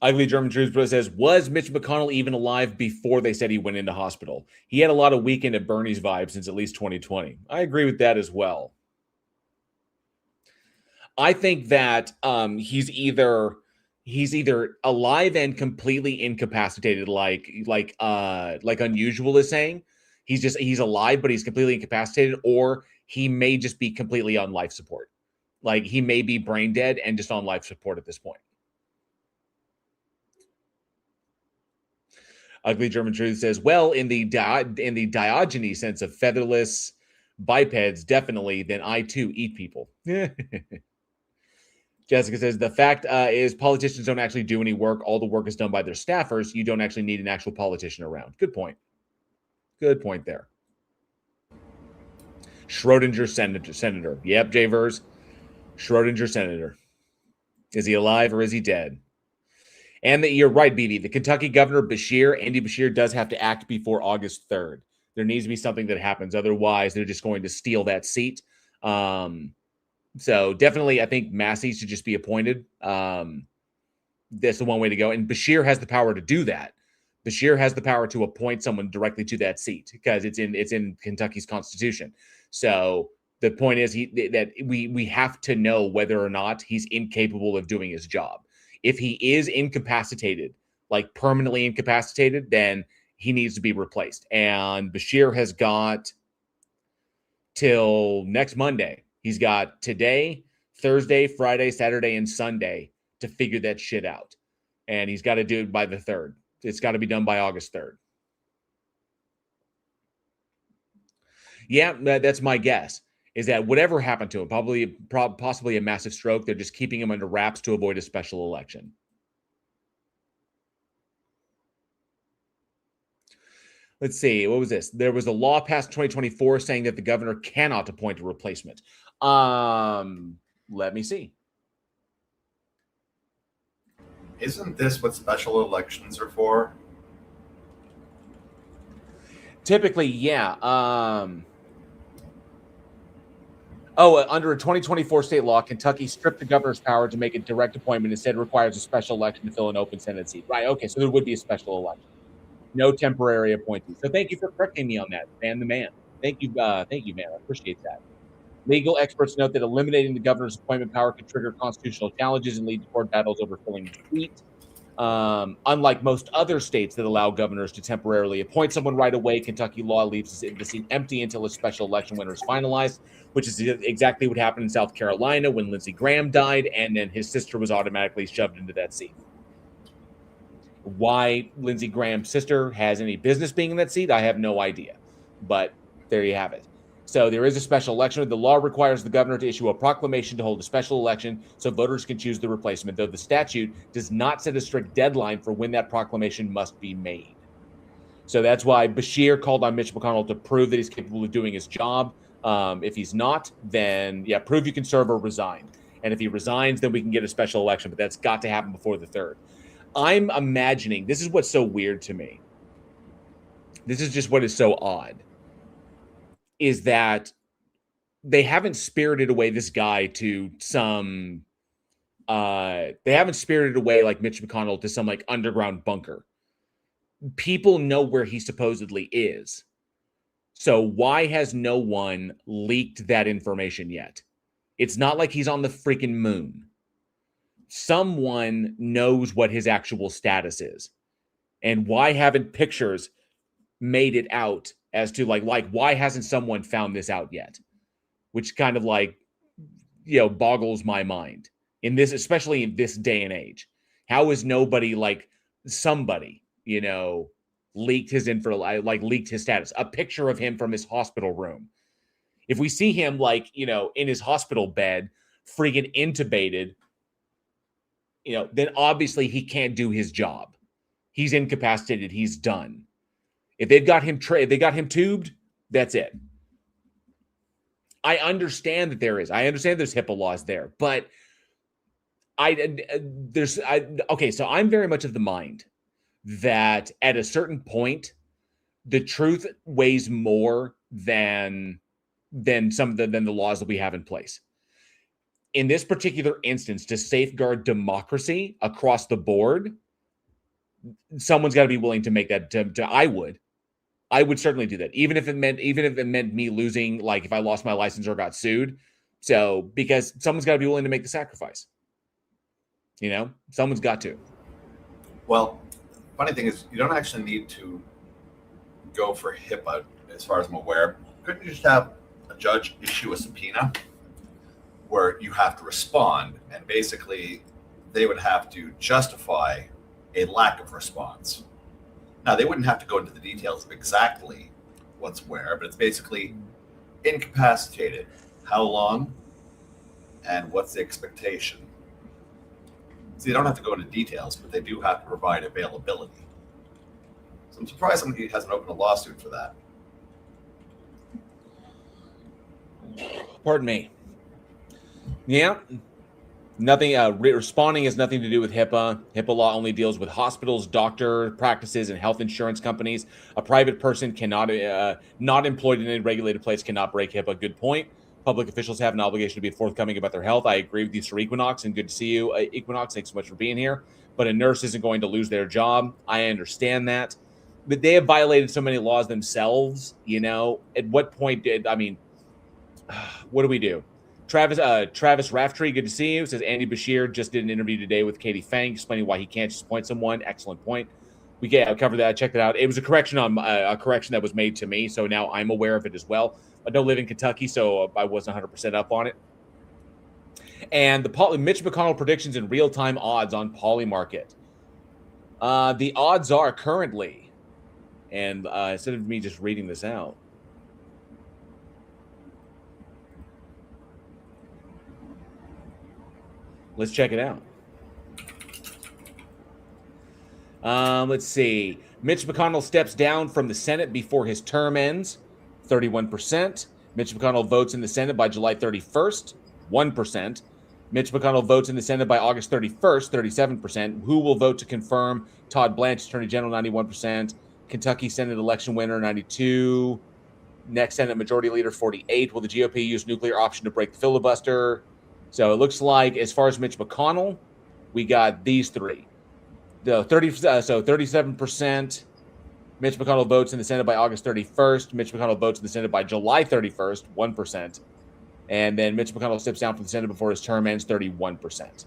Ugly German Truth says, was Mitch McConnell even alive before they said he went into hospital? He had a lot of Weekend at Bernie's vibes since at least 2020. I agree with that as well. I think that he's either alive and completely incapacitated, like Unusual is saying. He's alive, but he's completely incapacitated, or he may just be completely on life support. Like he may be brain dead and just on life support at this point. Ugly German Truth says, well, in the Diogenes sense of featherless bipeds, definitely, then I too eat people. Jessica says, the fact is politicians don't actually do any work. All the work is done by their staffers. You don't actually need an actual politician around. Good point. Good point there. Schrodinger senator. Yep, Jay Vers. Schrodinger senator. Is he alive or is he dead? And you're right, BB. The Kentucky governor, Andy Bashir, does have to act before August 3rd. There needs to be something that happens. Otherwise, they're just going to steal that seat. So definitely, I think Massey should just be appointed. That's the one way to go. And Bashir has the power to do that. Bashir has the power to appoint someone directly to that seat because it's in Kentucky's constitution. So the point is that we have to know whether or not he's incapable of doing his job. If he is incapacitated, like permanently incapacitated, then he needs to be replaced. And Bashir has got till next Monday. He's got today, Thursday, Friday, Saturday, and Sunday to figure that shit out. and he's got to do it by the 3rd. It's got to be done by August 3rd. Yeah, that's my guess. Is that whatever happened to him, possibly a massive stroke, they're just keeping him under wraps to avoid a special election. Let's see. What was this? There was a law passed in 2024 saying that the governor cannot appoint a replacement. Let me see. Isn't this what special elections are for? Typically, yeah. Under a 2024 state law, Kentucky stripped the governor's power to make a direct appointment. Instead, requires a special election to fill an open Senate seat. Right. Okay. So there would be a special election. No temporary appointee. So thank you for correcting me on that, man. The man. Thank you, man. I appreciate that. Legal experts note that eliminating the governor's appointment power could trigger constitutional challenges and lead to court battles over filling the seat. Unlike most other states that allow governors to temporarily appoint someone right away, Kentucky law leaves the seat empty until a special election winner is finalized, which is exactly what happened in South Carolina when Lindsey Graham died, and then his sister was automatically shoved into that seat. Why Lindsey Graham's sister has any business being in that seat, I have no idea. But there you have it. So there is a special election. The law requires the governor to issue a proclamation to hold a special election so voters can choose the replacement, though the statute does not set a strict deadline for when that proclamation must be made. So that's why Beshear called on Mitch McConnell to prove that he's capable of doing his job. If he's not, then, prove you can serve or resign. And if he resigns, then we can get a special election, but that's got to happen before the 3rd. I'm imagining, this is what's so weird to me. This is just what is so odd, is that they haven't spirited away this guy to some, they haven't spirited away like Mitch McConnell to some like underground bunker. People know where he supposedly is. So why has no one leaked that information yet? It's not like he's on the freaking moon. Someone knows what his actual status is. And why haven't pictures made it out as to like why hasn't someone found this out yet? Which kind of boggles my mind in this, especially in this day and age. How is nobody somebody, leaked his info, leaked his status, a picture of him from his hospital room. If we see him in his hospital bed, freaking intubated, then obviously he can't do his job. He's incapacitated. He's done. If they've got him tubed, that's it. I understand that there's HIPAA laws there, but so I'm very much of the mind that at a certain point, the truth weighs more than the laws that we have in place. In this particular instance, to safeguard democracy across the board, someone's got to be willing to make that. I would certainly do that, even if it meant me losing, if I lost my license or got sued. So because someone's got to be willing to make the sacrifice. Someone's got to. Well, funny thing is, you don't actually need to go for HIPAA, as far as I'm aware. Couldn't you just have a judge issue a subpoena where you have to respond, and basically they would have to justify a lack of response? Now, they wouldn't have to go into the details of exactly what's where, but it's basically incapacitated, how long, and what's the expectation. So you don't have to go into details, but they do have to provide availability. So I'm surprised somebody hasn't opened a lawsuit for that. Pardon me. Yeah. Nothing. Responding has nothing to do with HIPAA. HIPAA law only deals with hospitals, doctor practices, and health insurance companies. A private person cannot, not employed in a regulated place, cannot break HIPAA. Good point. Public officials have an obligation to be forthcoming about their health. I agree with you, Sir Equinox, and good to see you, Equinox. Thanks so much for being here. But a nurse isn't going to lose their job. I understand that. But they have violated so many laws themselves, At what point what do we do? Travis Raftree, good to see you. Says Andy Beshear just did an interview today with Katie Fang explaining why he can't just appoint someone. Excellent point. We covered that. Check that out. It was a correction on a correction that was made to me, so now I'm aware of it as well. I don't live in Kentucky, so I wasn't 100% up on it. And the Mitch McConnell predictions in real-time odds on Polymarket. The odds are currently, and instead of me just reading this out, let's check it out. Let's see. Mitch McConnell steps down from the Senate before his term ends, 31%. Mitch McConnell votes in the Senate by July 31st, 1%. Mitch McConnell votes in the Senate by August 31st, 37%. Who will vote to confirm Todd Blanche, Attorney General, 91%. Kentucky Senate election winner, 92%. Next Senate Majority Leader, 48%. Will the GOP use nuclear option to break the filibuster? So it looks like, as far as Mitch McConnell, we got these three. So 37%. Mitch McConnell votes in the Senate by August 31st. Mitch McConnell votes in the Senate by July 31st, 1%. And then Mitch McConnell steps down from the Senate before his term ends, 31%.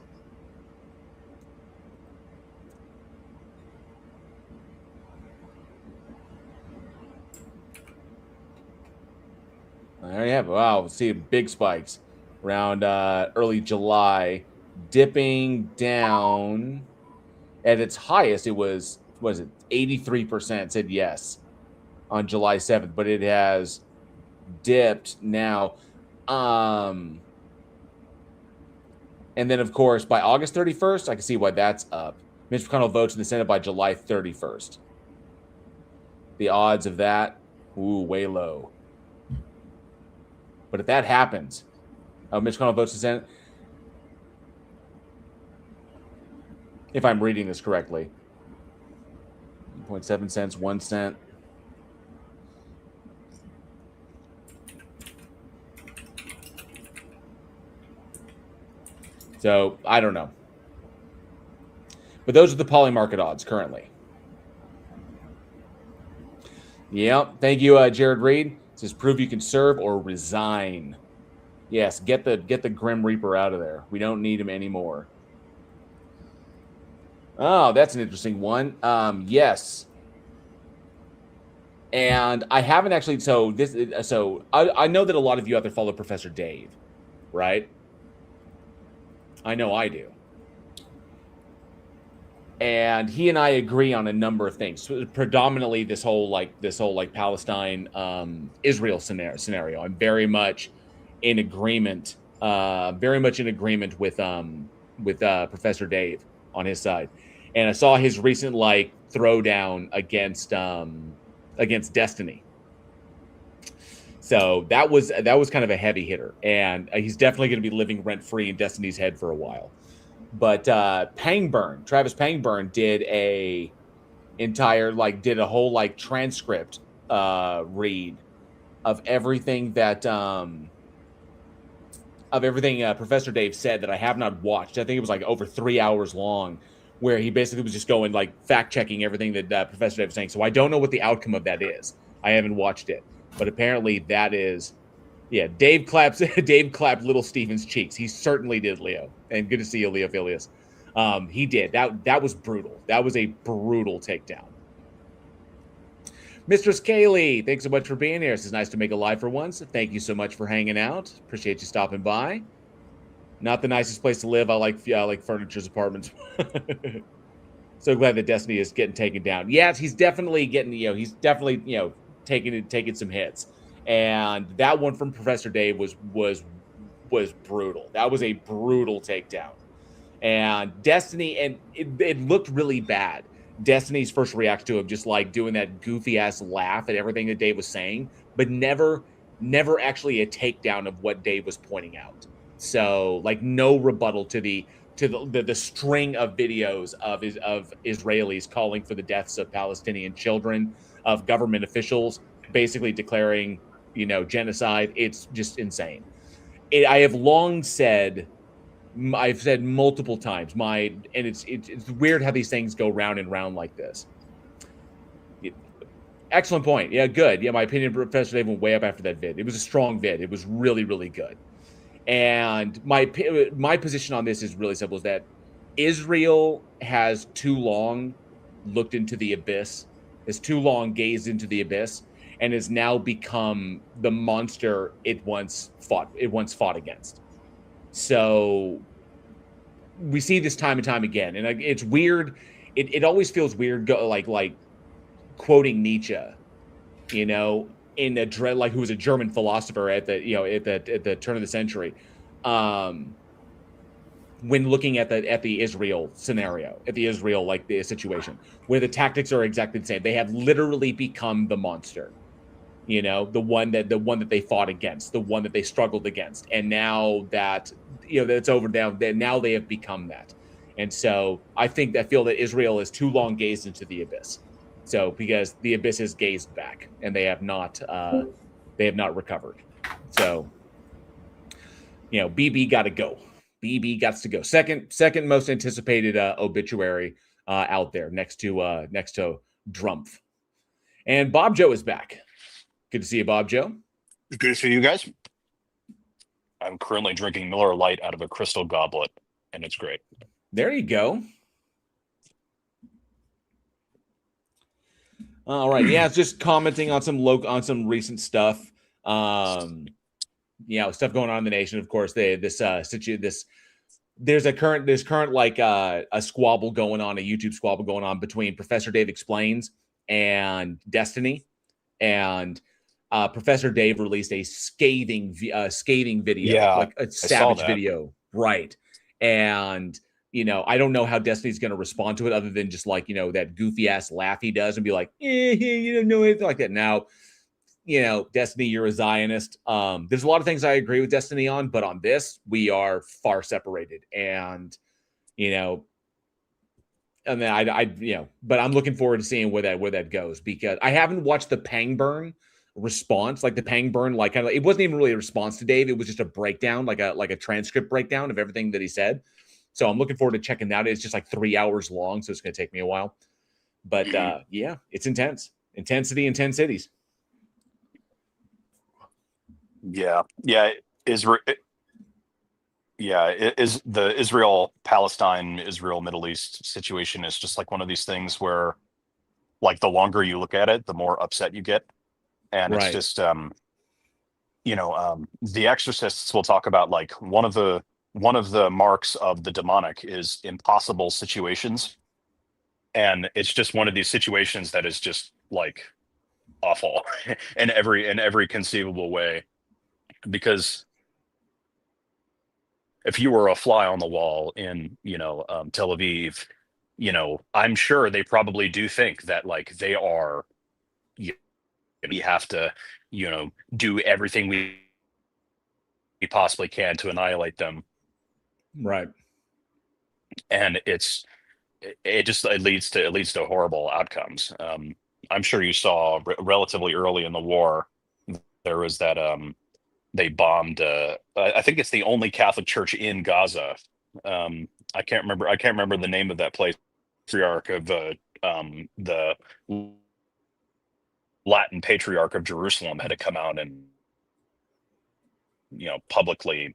There you have it. Wow, see big spikes around early July, dipping down. At its highest, it was 83% said yes on July 7th, but it has dipped now. And then, of course, by August 31st, I can see why that's up. Mitch McConnell votes in the Senate by July 31st. The odds of that, way low. But if that happens, Mitch McConnell votes in the Senate, if I'm reading this correctly, 0.7 cents, 1 cent. So I don't know. But those are the poly market odds currently. Yep. Thank you, Jared Reed. It says prove you can serve or resign. Yes, get the Grim Reaper out of there. We don't need him anymore. Oh, that's an interesting one. Yes. And I haven't actually. So I know that a lot of you out there follow Professor Dave, right? I know I do. And he and I agree on a number of things. Predominantly, this whole Palestine, Israel scenario. I'm very much in agreement. With Professor Dave on his side. And I saw his recent throwdown against Destiny. So that was kind of a heavy hitter, and he's definitely going to be living rent free in Destiny's head for a while. But Travis Pangburn did a whole transcript read of everything that Professor Dave said that I have not watched. I think it was over 3 hours long, where he basically was just going fact checking everything that Professor Dave was saying. So I don't know what the outcome of that is. I haven't watched it, but apparently that is, yeah. Dave clapped little Steven's cheeks. He certainly did, Leo, and good to see you, Leo Filius. He did that was brutal. That was a brutal takedown. Mistress Kaylee, thanks so much for being here. It's nice to make a live for once. Thank you so much for hanging out. Appreciate you stopping by. Not the nicest place to live. I like Furniture's apartments. So glad that Destiny is getting taken down. Yes, he's definitely getting, taking some hits. And that one from Professor Dave was brutal. That was a brutal takedown. And Destiny, and it looked really bad. Destiny's first reaction to him, just doing that goofy ass laugh at everything that Dave was saying, but never actually a takedown of what Dave was pointing out. So no rebuttal to the string of videos of Israelis calling for the deaths of Palestinian children, of government officials basically declaring, genocide. It's just insane. I have long said, I've said multiple times, and it's weird how these things go round and round like this. Excellent point. Yeah, good. Yeah, my opinion, Professor Dave went way up after that vid. It was a strong vid. It was really, really good. And my position on this is really simple: is that Israel has too long looked into the abyss, has too long gazed into the abyss, and has now become the monster it once fought against. So we see this time and time again, and it's weird. it always feels weird, like quoting Nietzsche, in a dread, like, who was a German philosopher at the turn of the century, when looking at the Israel scenario, at the Israel, like, the situation, where the tactics are exactly the same. They have literally become the monster, the one that they fought against, the one that they struggled against, and now that that's over, now they have become that. And so I feel that Israel is too long gazed into the abyss. So, because the abyss has gazed back, and they have not recovered. So, BB got to go. BB got to go. Second most anticipated obituary out there, next to Drumpf. And Bob Joe is back. Good to see you, Bob Joe. Good to see you guys. I'm currently drinking Miller Lite out of a crystal goblet, and it's great. There you go. All right. Yeah, it's just commenting on some recent stuff. Stuff going on in the nation. Of course, there's current like a squabble going on, a YouTube squabble going on between Professor Dave Explains and Destiny, and Professor Dave released a scathing video, like a savage video, right? And I don't know how Destiny's going to respond to it, other than just like that goofy ass laugh he does and be like, you don't know anything like that. Now, Destiny, you're a Zionist. There's a lot of things I agree with Destiny on, but on this, we are far separated. And and then but I'm looking forward to seeing where that goes, because I haven't watched the Pang Burn response, like the Pang Burn, like kind of, it wasn't even really a response to Dave. It was just a breakdown, like a transcript breakdown of everything that he said. So I'm looking forward to checking that. It's just like 3 hours long, so it's going to take me a while. But it's intense. Intensity in 10 cities. Yeah. Israel. Is the Israel-Palestine, Israel-Middle East situation is just like one of these things where, like, the longer you look at it, the more upset you get. And Right. It's just, the exorcists will talk about, like, one of the marks of the demonic is impossible situations. And it's just one of these situations that is just like awful in every conceivable way. Because if you were a fly on the wall in, Tel Aviv, I'm sure they probably do think that, like, they are, we have to, do everything we possibly can to annihilate them. Right. And it leads to horrible outcomes. I'm sure you saw relatively early in the war, there was that, they bombed, I think it's the only Catholic church in Gaza. I can't remember the name of that place. Patriarch of the Latin Patriarch of Jerusalem had to come out and publicly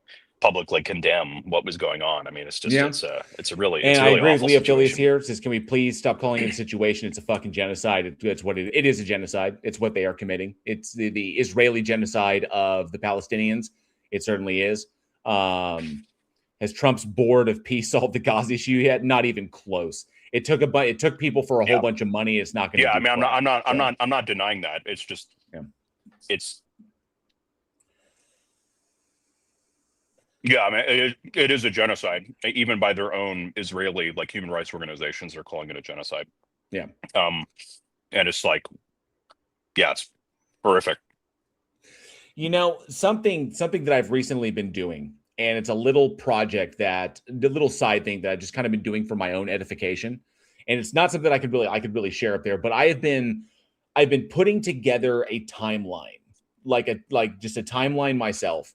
condemn what was going on. I mean, it's just it's a really I agree with Leo Philius here. Says, can we please stop calling it a situation? It's a fucking genocide. It's what it is, a genocide. It's what they are committing. It's the Israeli genocide of the Palestinians. It certainly is. Has Trump's board of peace solved the Gaza issue yet? Not even close. It took people for a whole bunch of money. It's not going to. Yeah, I mean, I'm not denying that. It's just, it's. Yeah, I mean, it is a genocide. Even by their own Israeli, like, human rights organizations are calling it a genocide. Yeah. And it's like, it's horrific. Something that I've recently been doing, and it's a little project the little side thing that I've just kind of been doing for my own edification. And it's not something that I could really share up there, but I've been putting together a timeline, like just a timeline myself,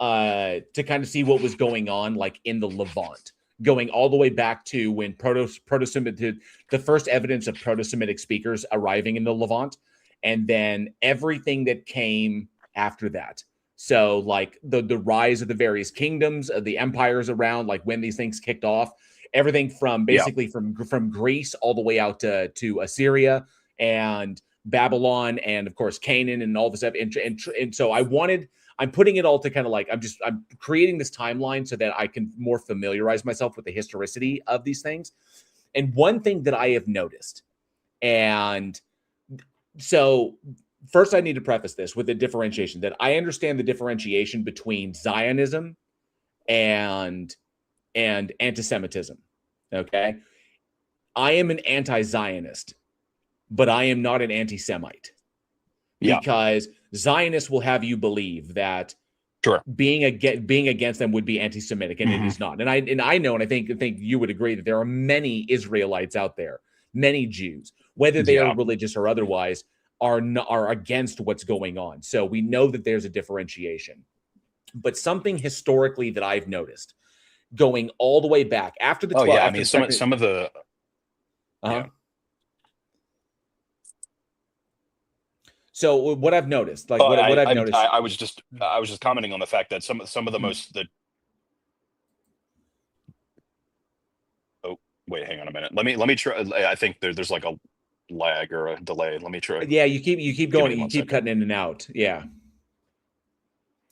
to kind of see what was going on, like, in the Levant, going all the way back to when Proto-Semitic, the first evidence of Proto-Semitic speakers arriving in the Levant, and then everything that came after that. So, like, the rise of the various kingdoms, of the empires around, like, when these things kicked off, everything from basically from Greece all the way out to Assyria and Babylon, and of course Canaan, and all this stuff. And so I'm putting it all to kind of like, I'm creating this timeline so that I can more familiarize myself with the historicity of these things. And one thing that I have noticed, and so first I need to preface this with a differentiation, that I understand the differentiation between Zionism and anti-Semitism. Okay. I am an anti-Zionist, but I am not an anti-Semite. Yeah. Because Zionists will have you believe that Sure. being against them would be anti-Semitic, and it is not. And I know, and I think you would agree that there are many Israelites out there, many Jews, whether they are religious or otherwise, are against what's going on. So we know that there's a differentiation. But something historically that I've noticed, going all the way back after the 12, I mean, some of the So what I've noticed, like what I've noticed, I was just commenting on the fact that some of the most oh, wait, hang on a minute. Let me try. I think there's like a lag or a delay. Let me try. Yeah, you keep going, you keep cutting in and out. Yeah,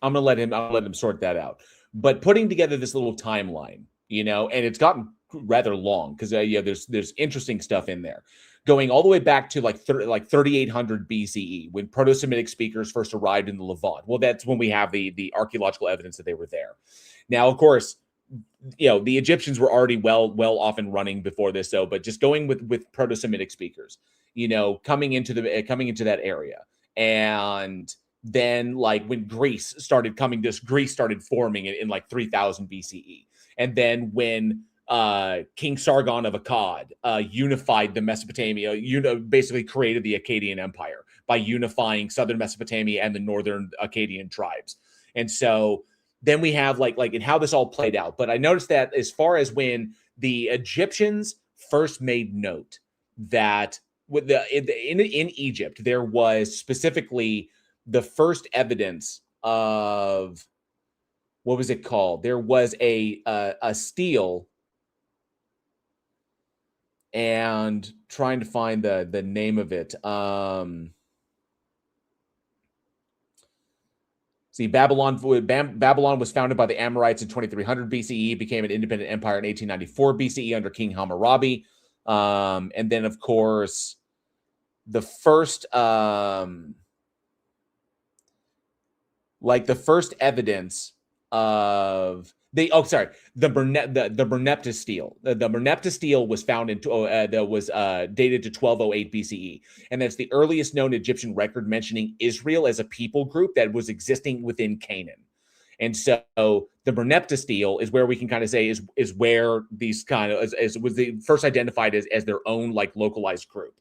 I'm gonna let him sort that out. But putting together this little timeline, and it's gotten rather long because there's interesting stuff in there, going all the way back to like 3800 BCE, when Proto-Semitic speakers first arrived in the Levant. Well, that's when we have the archaeological evidence that they were there. Now, of course, the Egyptians were already well off and running before this, though. But just going with Proto-Semitic speakers, coming into that area, and then like when Greece started forming in like 3000 BCE, and then when King Sargon of Akkad unified the Mesopotamia, basically created the Akkadian Empire by unifying southern Mesopotamia and the northern Akkadian tribes. And so then we have like and how this all played out. But I noticed that as far as when the Egyptians first made note that in Egypt, there was specifically the first evidence of, what was it called? There was a stele, and trying to find the name of it. See, Babylon was founded by the Amorites in 2300 BCE, became an independent empire in 1894 BCE under King Hammurabi. And then, of course, the first evidence of the Merneptah stele. The Merneptah stele was found that was dated to 1208 BCE, and that's the earliest known Egyptian record mentioning Israel as a people group that was existing within Canaan. And so the Merneptah stele is where we can kind of say is where these kind of was the first identified as their own like localized group.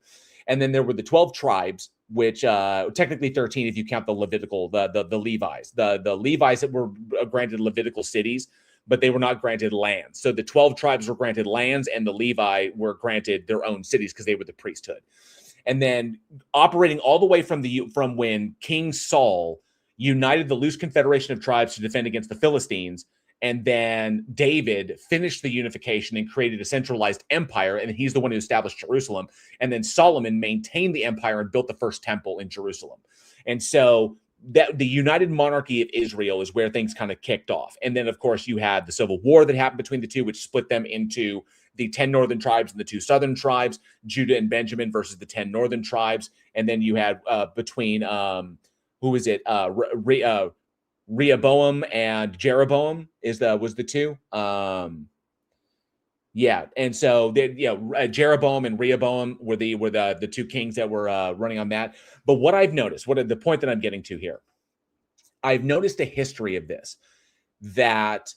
And then there were the 12 tribes, which technically 13 if you count the Levitical, the Levites. The Levites that were granted Levitical cities, but they were not granted lands. So the 12 tribes were granted lands, and the Levi were granted their own cities because they were the priesthood. And then operating all the way from when King Saul united the loose confederation of tribes to defend against the Philistines, and then David finished the unification and created a centralized empire, and he's the one who established Jerusalem. And then Solomon maintained the empire and built the first temple in Jerusalem. And so that the united monarchy of Israel is where things kind of kicked off. And then, of course, you had the civil war that happened between the two, which split them into the 10 northern tribes and the 2 southern tribes, Judah and Benjamin versus the 10 northern tribes. And then you had between Rehoboam and Jeroboam was the two. And so Jeroboam and Rehoboam were the two kings that were running on that. But what I've noticed, the point that I'm getting to here, I've noticed a history of this, that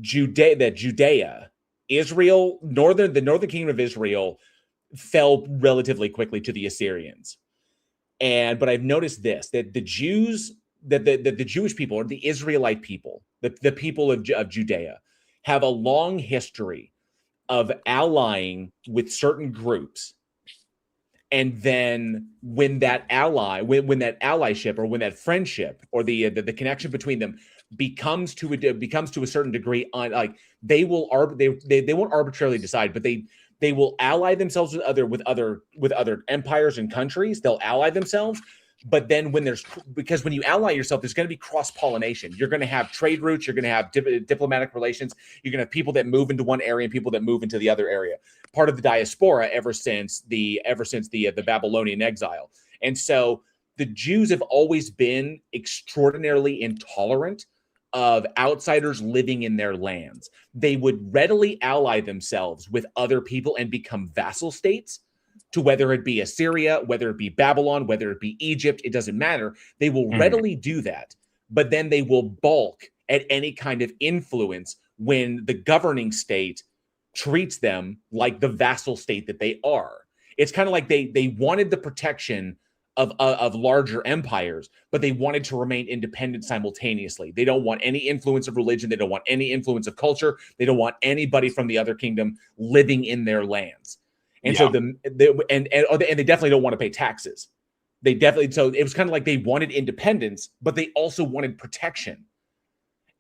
Judea, Israel, the northern kingdom of Israel fell relatively quickly to the Assyrians. But I've noticed this, that the Jews, that the Jewish people, or the Israelite people, the people of Judea, have a long history of allying with certain groups. And then when that allyship, or when that friendship, or the connection between them becomes to a certain degree, on like they won't arbitrarily decide, but they will ally themselves with other empires and countries. They'll ally themselves, But then because when you ally yourself, there's going to be cross-pollination. You're going to have trade routes. You're going to have diplomatic relations. You're going to have people that move into one area and people that move into the other area. Part of the diaspora ever since the Babylonian exile. And so the Jews have always been extraordinarily intolerant of outsiders living in their lands. They would readily ally themselves with other people and become vassal states to whether it be Assyria, whether it be Babylon, whether it be Egypt, it doesn't matter. They will readily do that, but then they will balk at any kind of influence when the governing state treats them like the vassal state that they are. It's kind of like they wanted the protection of larger empires, but they wanted to remain independent simultaneously. They don't want any influence of religion. They don't want any influence of culture. They don't want anybody from the other kingdom living in their lands. And so they definitely don't want to pay taxes. So it was kind of like they wanted independence, but they also wanted protection.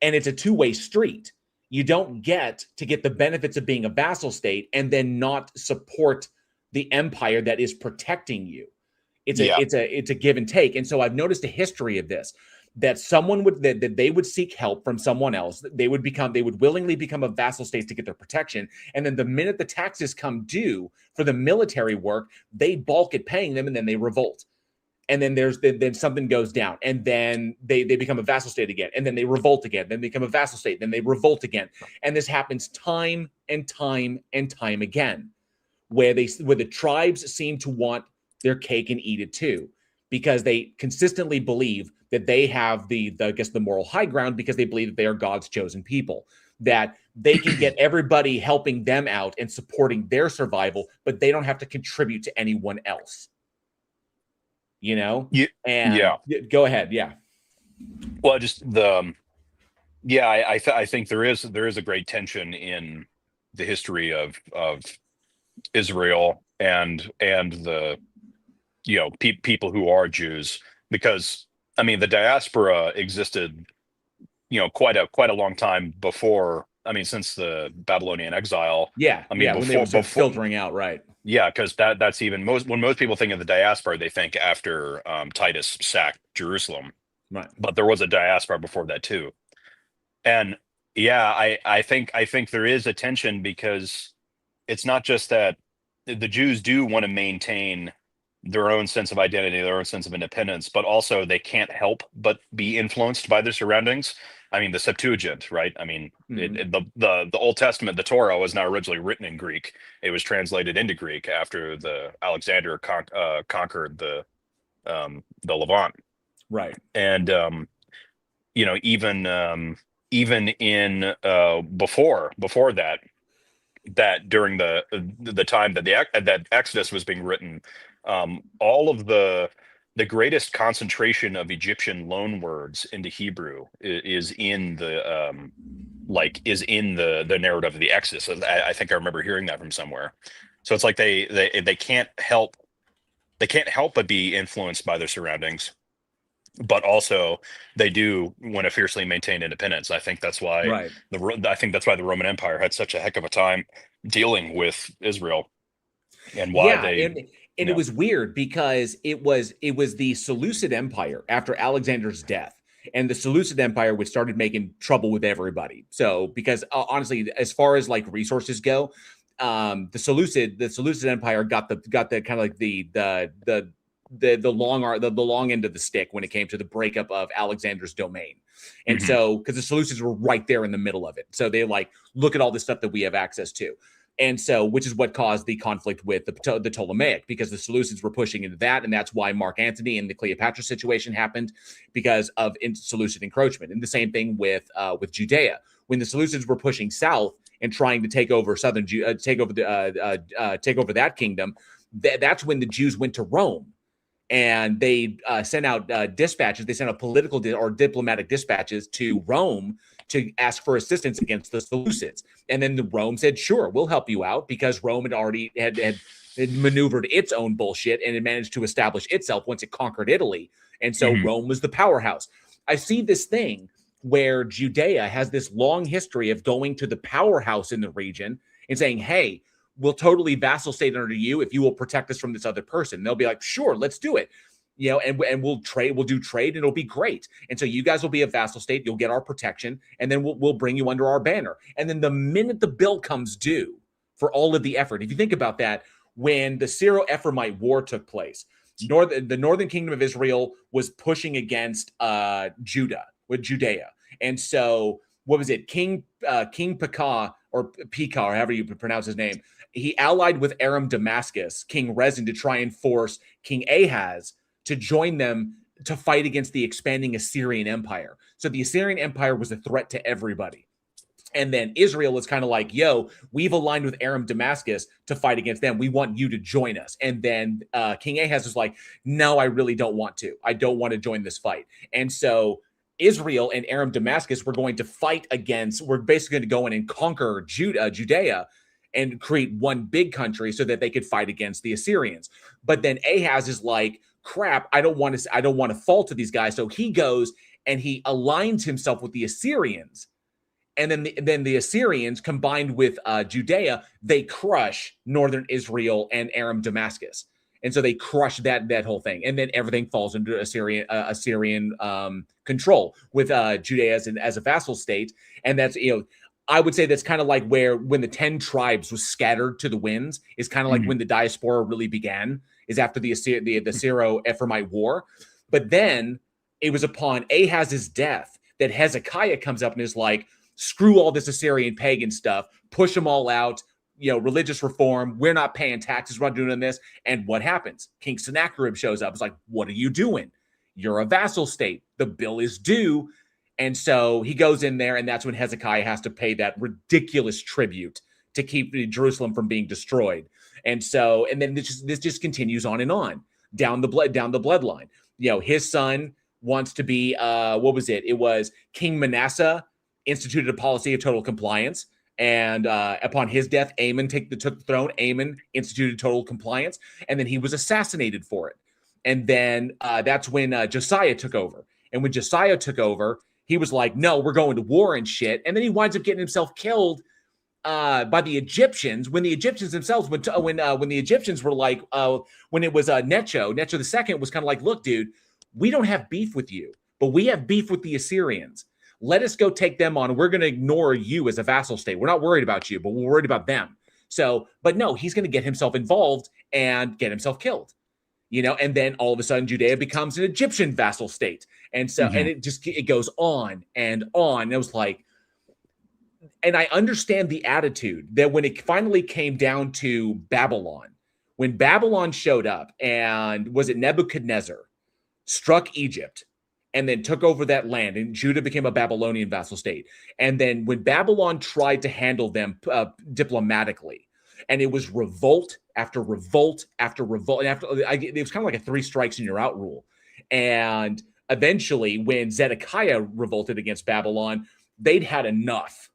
And it's a two-way street. You don't get the benefits of being a vassal state and then not support the empire that is protecting you. It's a give and take. And so I've noticed a history of this, that they would seek help from someone else. They would willingly become a vassal state to get their protection. And then the minute the taxes come due for the military work, they balk at paying them and then they revolt. And then then something goes down, and then they become a vassal state again, and then they revolt again, then they become a vassal state, then they revolt again. And this happens time and time and time again, where the tribes seem to want their cake and eat it too, because they consistently believe that they have the moral high ground, because they believe that they are God's chosen people, that they can get everybody helping them out and supporting their survival, but they don't have to contribute to anyone else. Go ahead. Yeah. Well, just I think there is a great tension in the history of Israel and the people who are Jews, because I mean the diaspora existed quite a long time before. I mean, since the Babylonian exile. Yeah. I mean, when they were filtering out, right? Yeah, because that's even when most people think of the diaspora, they think after Titus sacked Jerusalem, right? But there was a diaspora before that too, and I think there is a tension, because it's not just that the Jews do want to maintain their own sense of identity, their own sense of independence, but also they can't help but be influenced by their surroundings. I mean, the Septuagint, right? I mean, the Old Testament, the Torah, was not originally written in Greek. It was translated into Greek after the Alexander conquered the Levant, right? And even in before that during the time that Exodus was being written, all of the greatest concentration of Egyptian loan words into Hebrew is in the narrative of the Exodus. I think I remember hearing that from somewhere. So it's like they can't help but be influenced by their surroundings, but also they do want to fiercely maintain independence. I think that's why the Roman Empire had such a heck of a time dealing with Israel, and why it was weird, because it was the Seleucid Empire after Alexander's death, and the Seleucid Empire which started making trouble with everybody. So because honestly, as far as like resources go, the Seleucid Empire got the kind of like the long end of the stick when it came to the breakup of Alexander's domain. And so, because the Seleucids were right there in the middle of it, so they look at all this stuff that we have access to. And so, which is what caused the conflict with the Ptolemaic, because the Seleucids were pushing into that, and that's why Mark Antony and the Cleopatra situation happened, because of Seleucid encroachment. And the same thing with Judea, when the Seleucids were pushing south and trying to take over take over that kingdom. That's when the Jews went to Rome, and they sent out dispatches. They sent out political or diplomatic dispatches to Rome to ask for assistance against the Seleucids. And then the Rome said, sure, we'll help you out, because Rome had already had maneuvered its own bullshit, and it managed to establish itself once it conquered Italy. And so Rome was the powerhouse. I see this thing where Judea has this long history of going to the powerhouse in the region and saying, hey, we'll totally vassal state under you if you will protect us from this other person. They'll be like, sure, let's do it. and we'll do trade, and it'll be great. And so you guys will be a vassal state. You'll get our protection, and then we'll bring you under our banner. And then the minute the bill comes due for all of the effort, if you think about that, when the Syro-Ephraimite War took place, the northern kingdom of Israel was pushing against Judea. And so what was it? King Pekah, or however you pronounce his name, he allied with Aram Damascus, King Rezin, to try and force King Ahaz to join them to fight against the expanding Assyrian Empire. So the Assyrian Empire was a threat to everybody. And then Israel was kind of like, yo, we've aligned with Aram Damascus to fight against them. We want you to join us. And then King Ahaz was like, no, I really don't want to. I don't want to join this fight. And so Israel and Aram Damascus were going to fight against, we're basically going to go in and conquer Judea and create one big country so that they could fight against the Assyrians. But then Ahaz is like, crap, I don't want to fall to these guys. So he goes and he aligns himself with the Assyrians. And then the Assyrians, combined with Judea, they crush northern Israel and Aram Damascus. And so they crush that whole thing. And then everything falls into Assyrian control, with Judea as a vassal state. And that's, I would say that's kind of like when the 10 tribes was scattered to the winds, is kind of like when the diaspora really began, is after the Syro-Ephraimite War. But then it was upon Ahaz's death that Hezekiah comes up and is like, screw all this Assyrian pagan stuff, push them all out, religious reform. We're not paying taxes. We're not doing this. And what happens? King Sennacherib shows up. It's like, what are you doing? You're a vassal state. The bill is due. And so he goes in there, and that's when Hezekiah has to pay that ridiculous tribute to keep Jerusalem from being destroyed. And then this just continues on and on down the bloodline. His son wants to be what was it? It was King Manasseh instituted a policy of total compliance. And upon his death, Amon took the throne. Amon instituted total compliance, and then he was assassinated for it. And then that's when Josiah took over. And when Josiah took over, he was like, no, we're going to war and shit. And then he winds up getting himself killed by the Egyptians, when the Egyptians themselves, when the Egyptians were like, when it was Necho II was kind of like, look, dude, we don't have beef with you, but we have beef with the Assyrians. Let us go take them on. We're going to ignore you as a vassal state. We're not worried about you, but we're worried about them. So, but no, he's going to get himself involved and get himself killed, and then all of a sudden Judea becomes an Egyptian vassal state. And so, and it goes on and on. And it was like, and I understand the attitude that when it finally came down to Babylon, when Babylon showed up, and was it Nebuchadnezzar struck Egypt and then took over that land, and Judah became a Babylonian vassal state. And then when Babylon tried to handle them diplomatically, and it was revolt after revolt after revolt, and it was kind of like a 3 strikes and you're out rule. And eventually, when Zedekiah revolted against Babylon, they'd had enough.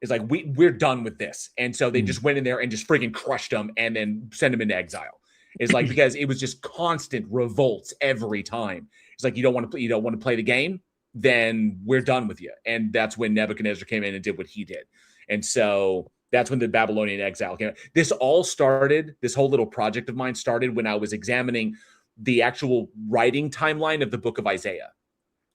It's like, we're done with this. And so they just went in there and just freaking crushed them and then sent them into exile. It's like, because it was just constant revolts every time. It's like, you don't want to play the game, then we're done with you. And that's when Nebuchadnezzar came in and did what he did. And so that's when the Babylonian exile came. This whole little project of mine started when I was examining the actual writing timeline of the book of Isaiah,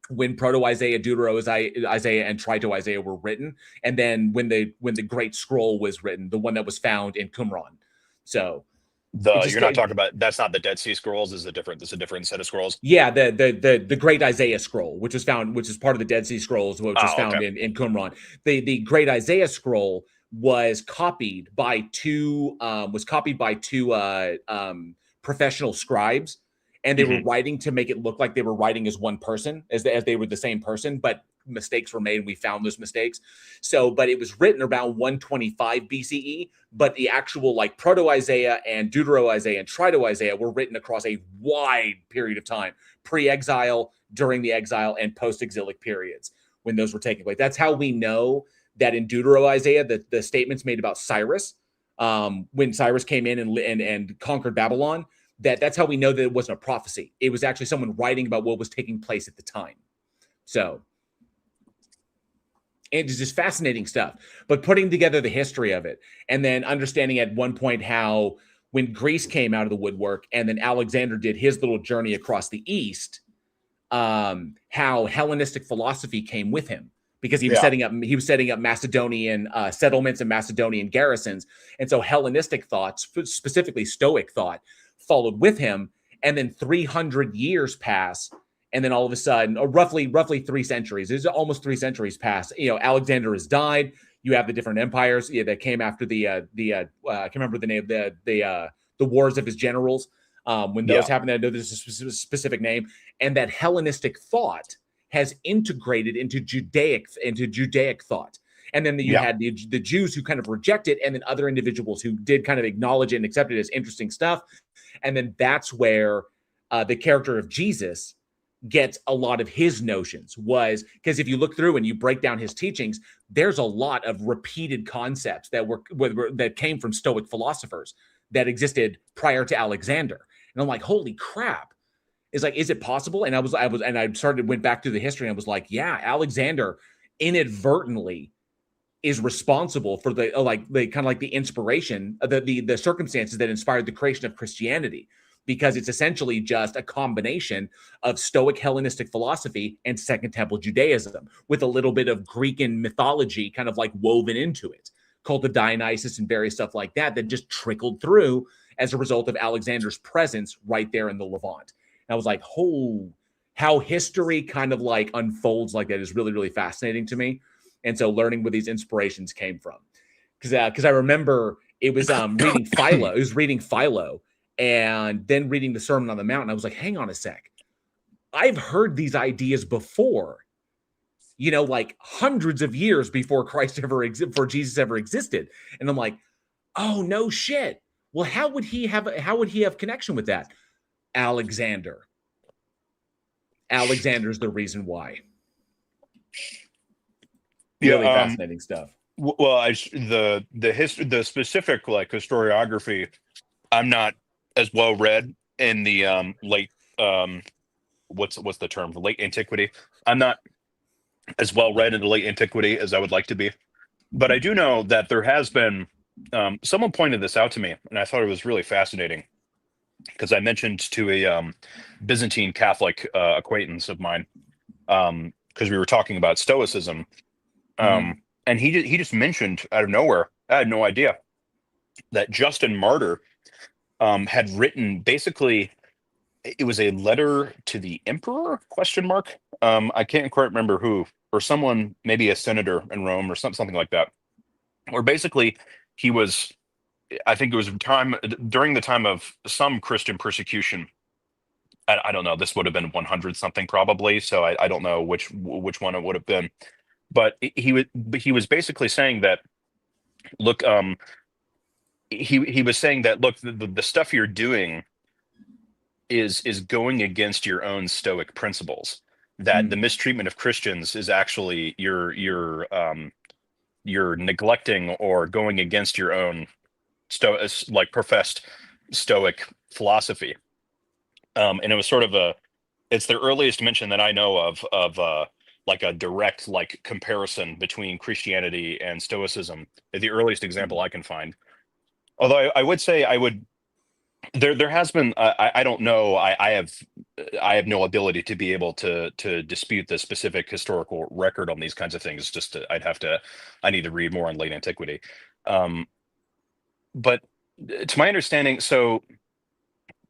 when Proto-Isaiah, Deutero-Isaiah, and Trito-Isaiah were written, and then when the Great Scroll was written, the one that was found in Qumran. So you're not talking about, that's not the Dead Sea Scrolls. This is a different set of scrolls. Yeah, the Great Isaiah Scroll, which is part of the Dead Sea Scrolls, which was found in Qumran. The Great Isaiah Scroll was copied by two professional scribes, and they were writing to make it look like they were writing as one person, as they were the same person, but mistakes were made, and we found those mistakes. So, but it was written around 125 BCE, but the actual like Proto-Isaiah and Deutero-Isaiah and Trito-Isaiah were written across a wide period of time, pre-exile, during the exile, and post-exilic periods when those were taking place. That's how we know that in Deutero-Isaiah, the statements made about Cyrus, when Cyrus came in and conquered Babylon, that's how we know that it wasn't a prophecy. It was actually someone writing about what was taking place at the time. So it's just fascinating stuff. But putting together the history of it, and then understanding at one point how when Greece came out of the woodwork, and then Alexander did his little journey across the East, how Hellenistic philosophy came with him, because he was setting up Macedonian settlements and Macedonian garrisons, and so Hellenistic thought, specifically Stoic thought, followed with him. And then 300 years pass, and then all of a sudden, roughly 3 centuries, it's almost 3 centuries pass. Alexander has died. You have the different empires that came after the I can't remember the name, the wars of his generals. When those happened, I know there's a specific name, and that Hellenistic thought has integrated into Judaic thought. And then you had the Jews who kind of reject it, and then other individuals who did kind of acknowledge it and accept it as interesting stuff. And then that's where the character of Jesus gets a lot of his notions, was because if you look through and you break down his teachings, there's a lot of repeated concepts that came from Stoic philosophers that existed prior to Alexander. And I'm like, holy crap. It's like, is it possible? And I went back through the history, and I was like, yeah, Alexander inadvertently is responsible for the kind of like the inspiration, the circumstances that inspired the creation of Christianity, because it's essentially just a combination of Stoic Hellenistic philosophy and Second Temple Judaism with a little bit of Greek and mythology kind of like woven into it, cult of Dionysus and various stuff like that just trickled through as a result of Alexander's presence right there in the Levant. And I was like, oh, how history kind of like unfolds like that is really, really fascinating to me. And so learning where these inspirations came from, because I remember it was reading Philo. It was reading Philo, and then reading the Sermon on the Mount. And I was like, hang on a sec, I've heard these ideas before, like hundreds of years before before Jesus ever existed. And I'm like, oh no shit. Well, how would he have connection with that? Alexander's the reason why. Really fascinating stuff. Well, the specific like historiography, I'm not as well read in the late what's the term, the late antiquity. I'm not as well read in the late antiquity as I would like to be, but I do know that there has been someone pointed this out to me, and I thought it was really fascinating, because I mentioned to a Byzantine Catholic acquaintance of mine, because we were talking about Stoicism. And he just mentioned out of nowhere, I had no idea, that Justin Martyr had written, basically it was a letter to the emperor, ? I can't quite remember who, or someone, maybe a senator in Rome or something like that, where basically he was, I think it was during the time of some Christian persecution. I don't know, this would have been 100 something probably, so I don't know which one it would have been. But he was basically saying that, look, he was saying that, look, the stuff you're doing is going against your own Stoic principles. That the mistreatment of Christians is actually you're neglecting or going against your own professed Stoic philosophy. And it was sort of it's the earliest mention that I know of like a direct like comparison between Christianity and Stoicism. The earliest example I can find. Although I would say there has been, I don't know, I have no ability to be able to dispute the specific historical record on these kinds of things. I need to read more on late antiquity. But to my understanding,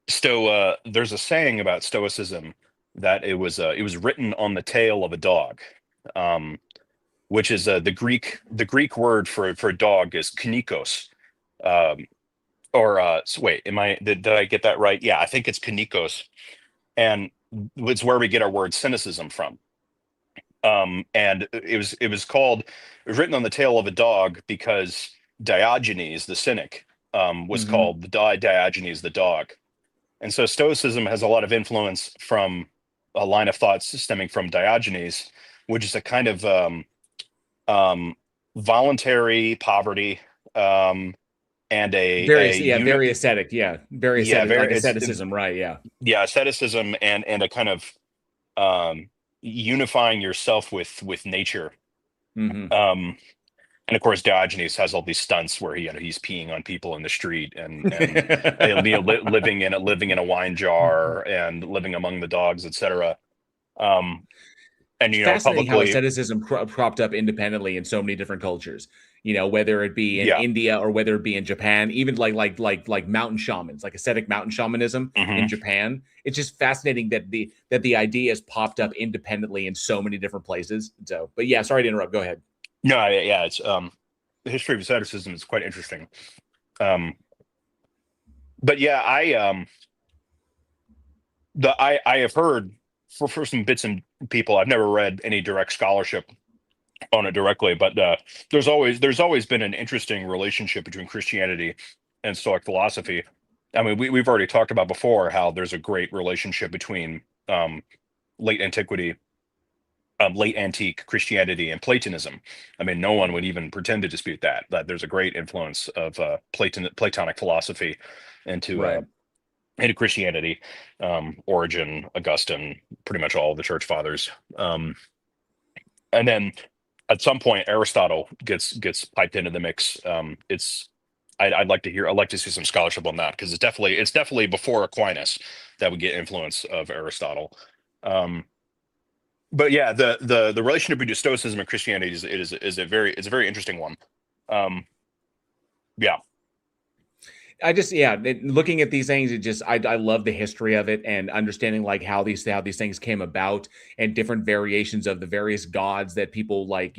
there's a saying about Stoicism that it was written on the tail of a dog, which is the Greek word for dog is kynikos. Wait, did I get that right? Yeah, I think it's kynikos, and it's where we get our word cynicism from. And it was written on the tail of a dog because Diogenes, the cynic, was called Diogenes the dog. And so Stoicism has a lot of influence from a line of thoughts stemming from Diogenes, which is a kind of voluntary poverty, and very ascetic, very ascetic, like asceticism, right? Yeah, asceticism and a kind of unifying yourself with nature. And of course, Diogenes has all these stunts where he's peeing on people in the street and living in a wine jar and living among the dogs, etc. Um, and It's fascinating how publicly, asceticism cropped up independently in so many different cultures. Whether it be in yeah. India or whether it be in Japan, even like mountain shamans, like ascetic mountain shamanism in Hmm. Japan. It's just fascinating that the idea has popped up independently in so many different places. So, but yeah, sorry to interrupt. Go ahead. No, yeah, it's the history of asceticism is quite interesting. Um, but yeah, I have heard for some bits and people. I've never read any direct scholarship on it directly, but there's always been an interesting relationship between Christianity and Stoic philosophy. I mean, we've already talked about before how there's a great relationship between um, late antiquity, late antique Christianity and Platonism. I mean, no one would even pretend to dispute that. That there's a great influence of Platonic philosophy into Right. into Christianity. Origen, Augustine, pretty much all of the church fathers. And then at some point Aristotle gets piped into the mix. I'd like to see some scholarship on that because it's definitely before Aquinas that we get influence of Aristotle. Um, but yeah, the relationship between Stoicism and Christianity is a very interesting one. Um, yeah, looking at these things, I love the history of it and understanding like how these things came about and different variations of the various gods that people like,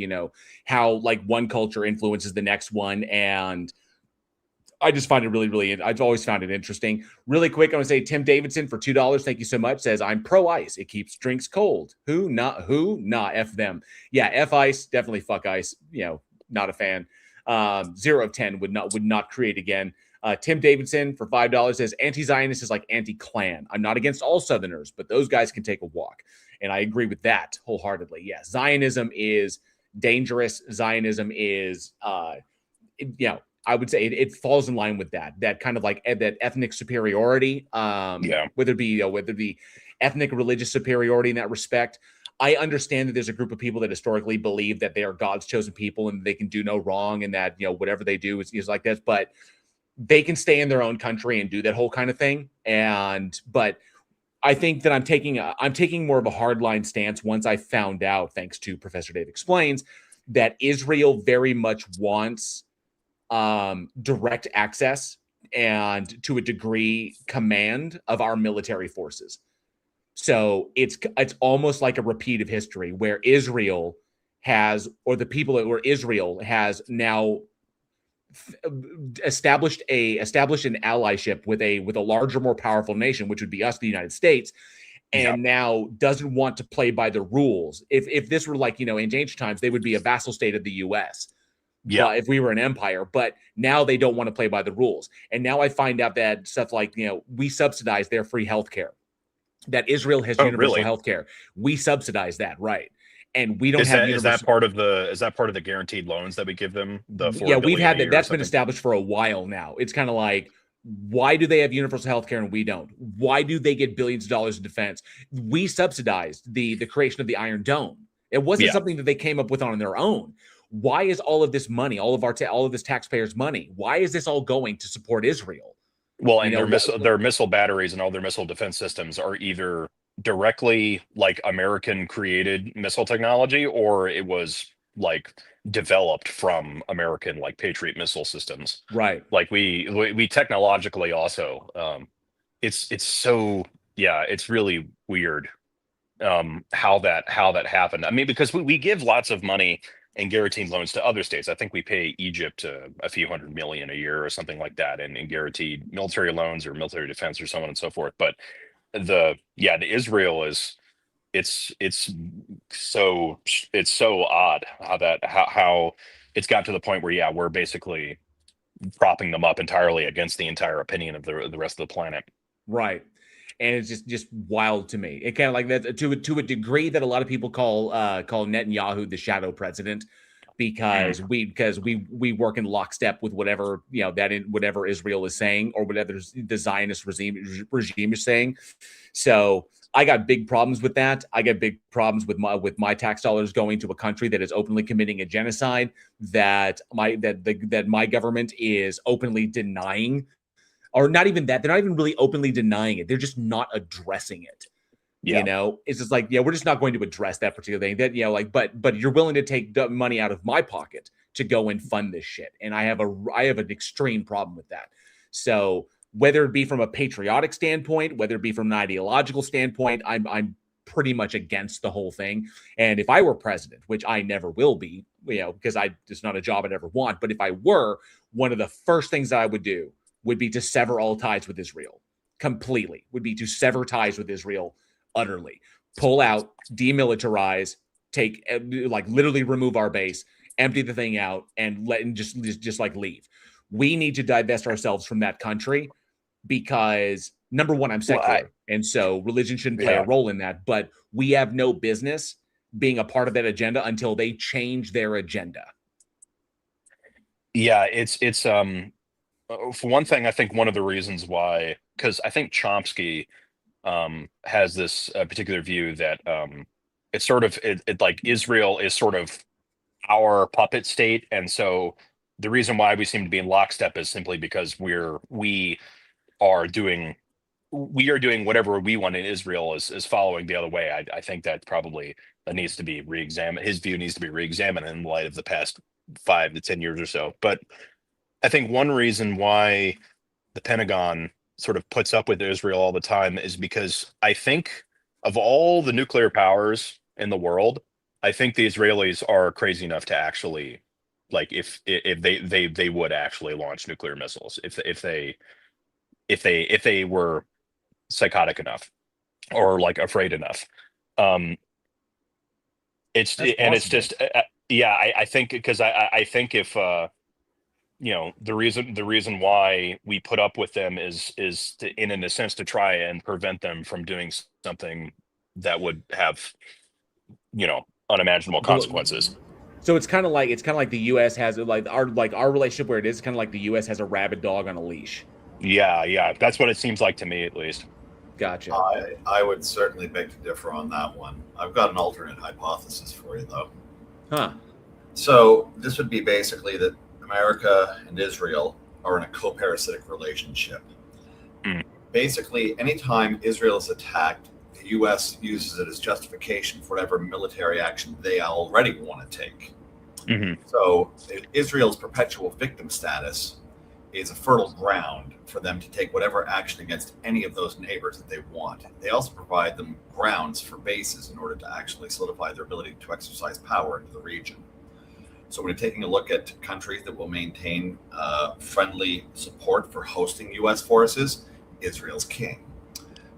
how like one culture influences the next one. And I just find it really, I've always found it interesting. Really quick, I'm gonna say Tim Davidson for $2. Thank you so much. Says I'm pro ice. It keeps drinks cold. Who? Not who? Nah, F them. Yeah, F ice. Definitely fuck ice. Not a fan. 0 of 10 would not create again. Tim Davidson for $5 says anti-Zionist is like anti-Klan. I'm not against all Southerners, but those guys can take a walk, and I agree with that wholeheartedly. Yeah, Zionism is dangerous. Zionism is, I would say it falls in line with that kind of like that ethnic superiority, yeah, whether it be ethnic religious superiority in that respect. I understand that there's a group of people that historically believe that they are God's chosen people and they can do no wrong and that whatever they do is like this, but they can stay in their own country and do that whole kind of thing. But I think that I'm taking more of a hardline stance once I found out, thanks to Professor Dave Explains, that Israel very much wants direct access and to a degree command of our military forces. So it's almost like a repeat of history where Israel has, or the people where Israel has now established an allyship with a larger, more powerful nation, which would be us, the United States, yeah, and now doesn't want to play by the rules. If this were like in ancient times, they would be a vassal state of the U.S. yeah. But if we were an empire, but now they don't want to play by the rules. And now I find out that stuff like, we subsidize their free healthcare, that Israel has Oh, universal really? healthcare. We subsidize that, right? And we don't Is have that is that universal. part of the guaranteed loans that we give them, the Yeah, we've 4 billion a had that. year or That's been something? established for a while now. It's kind of like, why do they have universal health care and we don't? Why do they get billions of dollars in defense? We subsidized the creation of the Iron Dome. It wasn't Yeah. something that they came up with on their own. Why is all of this money, all of this taxpayers' money, why is this all going to support Israel? Well, You and know what? their missile batteries and all their missile defense systems are either directly like American created missile technology, or it was like developed from American like Patriot missile systems. Right. Like we technologically also, it's so, yeah, it's really weird how that happened. I mean, because we give lots of money and guaranteed loans to other states. I think we pay Egypt a few hundred million a year or something like that in guaranteed military loans or military defense or so on and so forth. But the Israel is, it's so it's so odd how it's got to the point where, yeah, we're basically propping them up entirely against the entire opinion of the rest of the planet. Right. And it's just wild to me. It kind of like that to a degree that a lot of people call Netanyahu the shadow president. because we work in lockstep with whatever whatever Israel is saying or whatever the Zionist regime is saying. So I got big problems with that. I get big problems with my tax dollars going to a country that is openly committing a genocide, that my government is openly denying, or not even that. They're not even really openly denying it. They're just not addressing it. Yeah. It's just like, we're just not going to address that particular thing. That, but you're willing to take the money out of my pocket to go and fund this shit. And I have an extreme problem with that. So whether it be from a patriotic standpoint, whether it be from an ideological standpoint, I'm pretty much against the whole thing. And if I were president, which I never will be, because it's not a job I'd ever want. But if I were, one of the first things that I would do would be to sever all ties with Israel completely, would be to sever ties with Israel utterly, pull out, demilitarize, take, like, literally remove our base, empty the thing out, and just like leave. We need to divest ourselves from that country because, number one, I'm secular, and so religion shouldn't play a role in that. But we have no business being a part of that agenda until they change their agenda. Yeah, it's for one thing, I think one of the reasons why, because I think Chomsky has this particular view that it's sort of like Israel is sort of our puppet state, and so the reason why we seem to be in lockstep is simply because we are doing whatever we want, and Israel is following the other way. I think that probably that needs to be re-examined. His view needs to be re-examined in light of the past 5 to 10 years or so. But I think one reason why the Pentagon sort of puts up with Israel all the time is because I think of all the nuclear powers in the world, I think the Israelis are crazy enough to actually, like, if they would actually launch nuclear missiles if they were psychotic enough or like afraid enough. It's just I think because I think if the reason why we put up with them is in a sense to try and prevent them from doing something that would have unimaginable consequences. So it's kind of like the U.S. has our relationship where it is kind of like the U.S. has a rabid dog on a leash. Yeah, that's what it seems like to me, at least. Gotcha. I would certainly beg to differ on that one. I've got an alternate hypothesis for you, though. Huh. So this would be basically that America and Israel are in a co-parasitic relationship. Basically, anytime Israel is attacked, the U.S. uses it as justification for whatever military action they already want to take. So Israel's perpetual victim status is a fertile ground for them to take whatever action against any of those neighbors that they want. They also provide them grounds for bases in order to actually solidify their ability to exercise power into the region. So when you're taking a look at countries that will maintain friendly support for hosting U.S. forces, Israel's king.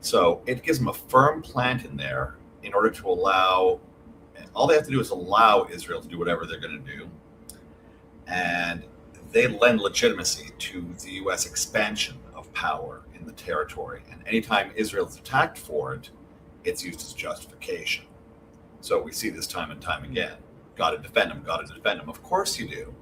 So it gives them a firm plant in there in order to allow, all they have to do is allow Israel to do whatever they're going to do. And they lend legitimacy to the U.S. expansion of power in the territory. And anytime Israel is attacked for it, it's used as justification. So we see this time and time again. Got to defend them. Of course you do.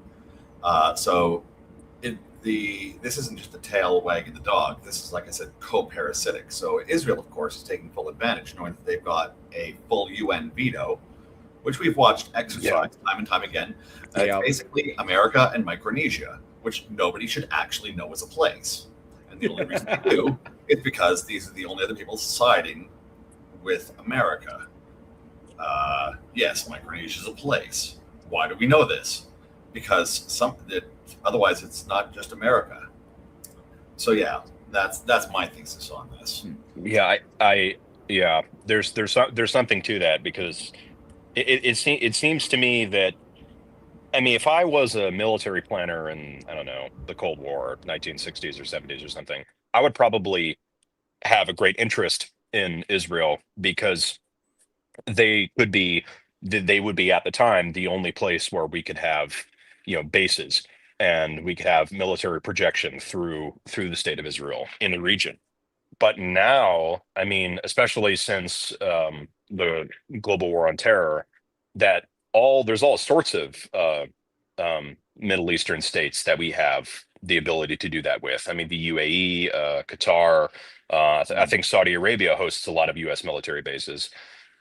This isn't just the tail wagging the dog. This is, like I said, co-parasitic. So Israel, of course, is taking full advantage, knowing that they've got a full UN veto, which we've watched exercise time and time again. Basically America and Micronesia, which nobody should actually know is a place. And the only reason they do is because these are the only other people siding with America. Yes, Micronesia is a place. Why do we know this? Because otherwise it's not just America. So yeah, that's my thesis on this. Yeah, there's something to that, because it seems to me that, I mean, if I was a military planner in, I don't know, the Cold War, 1960s or 70s or something, I would probably have a great interest in Israel, because they would be at the time the only place where we could have bases, and we could have military projection through the state of Israel in the region. But now, I mean, especially since the global war on terror, that there's all sorts of Middle Eastern states that we have the ability to do that with. I mean, the UAE, Qatar, I think Saudi Arabia hosts a lot of U.S. military bases.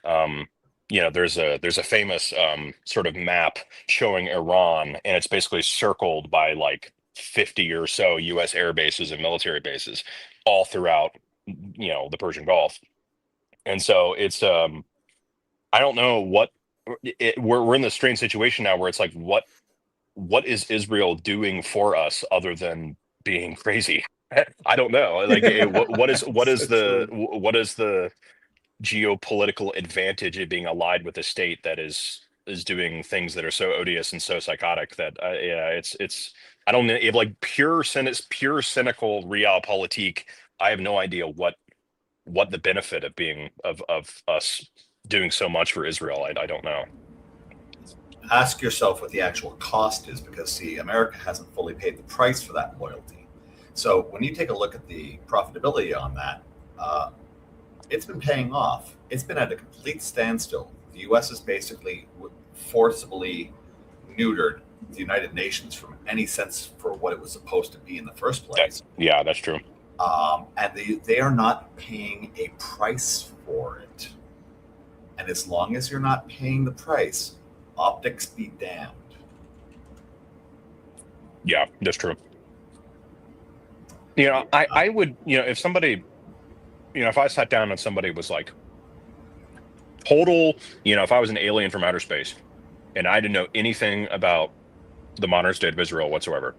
Um, there's a famous sort of map showing Iran, and it's basically circled by like 50 or so U.S. air bases and military bases all throughout, the Persian Gulf. And so I don't know we're in this strange situation now where it's like, what is Israel doing for us other than being crazy? I don't know. Like, So true. what is the geopolitical advantage of being allied with a state that is doing things that are so odious and so psychotic that yeah, it's I don't know, if like pure cynical realpolitik. I have no idea what the benefit of being of us doing so much for Israel. I don't know. Ask yourself what the actual cost is, because see, America hasn't fully paid the price for that loyalty. So when you take a look at the profitability on that, uh, it's been paying off. It's been at a complete standstill. The U.S. has basically forcibly neutered the United Nations from any sense for what it was supposed to be in the first place. Yeah, that's true. And they are not paying a price for it. And as long as you're not paying the price, optics be damned. Yeah, that's true. I would, if somebody, if I sat down and somebody was like total, if I was an alien from outer space and I didn't know anything about the modern state of Israel whatsoever,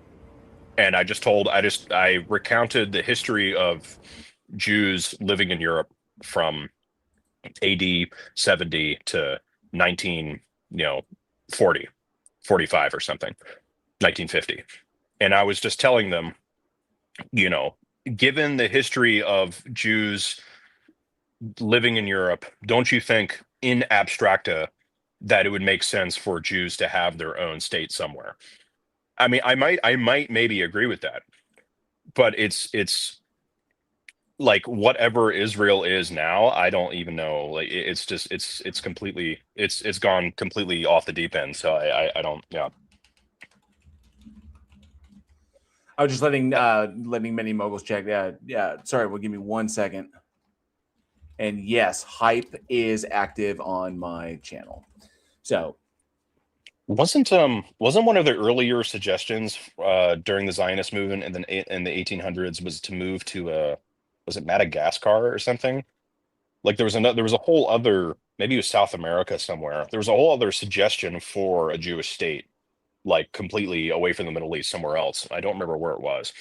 and I recounted the history of Jews living in Europe from AD 70 to 19, 40, 45 or something, 1950. And I was just telling them, you know, given the history of Jews living in Europe, don't you think in abstracta that it would make sense for Jews to have their own state somewhere? I mean, I might maybe agree with that, but it's like whatever Israel is now, I don't even know. Like it's just it's completely it's gone completely off the deep end. So I don't, yeah. I was just letting many moguls check. Yeah. Sorry, well, give me 1 second. And yes, hype is active on my channel. So Wasn't one of the earlier suggestions during the Zionist movement in the 1800s was to move to was it Madagascar or something? Like there was a whole other, maybe it was South America somewhere. There was a whole other suggestion for a Jewish state, like completely away from the Middle East, somewhere else. I don't remember where it was.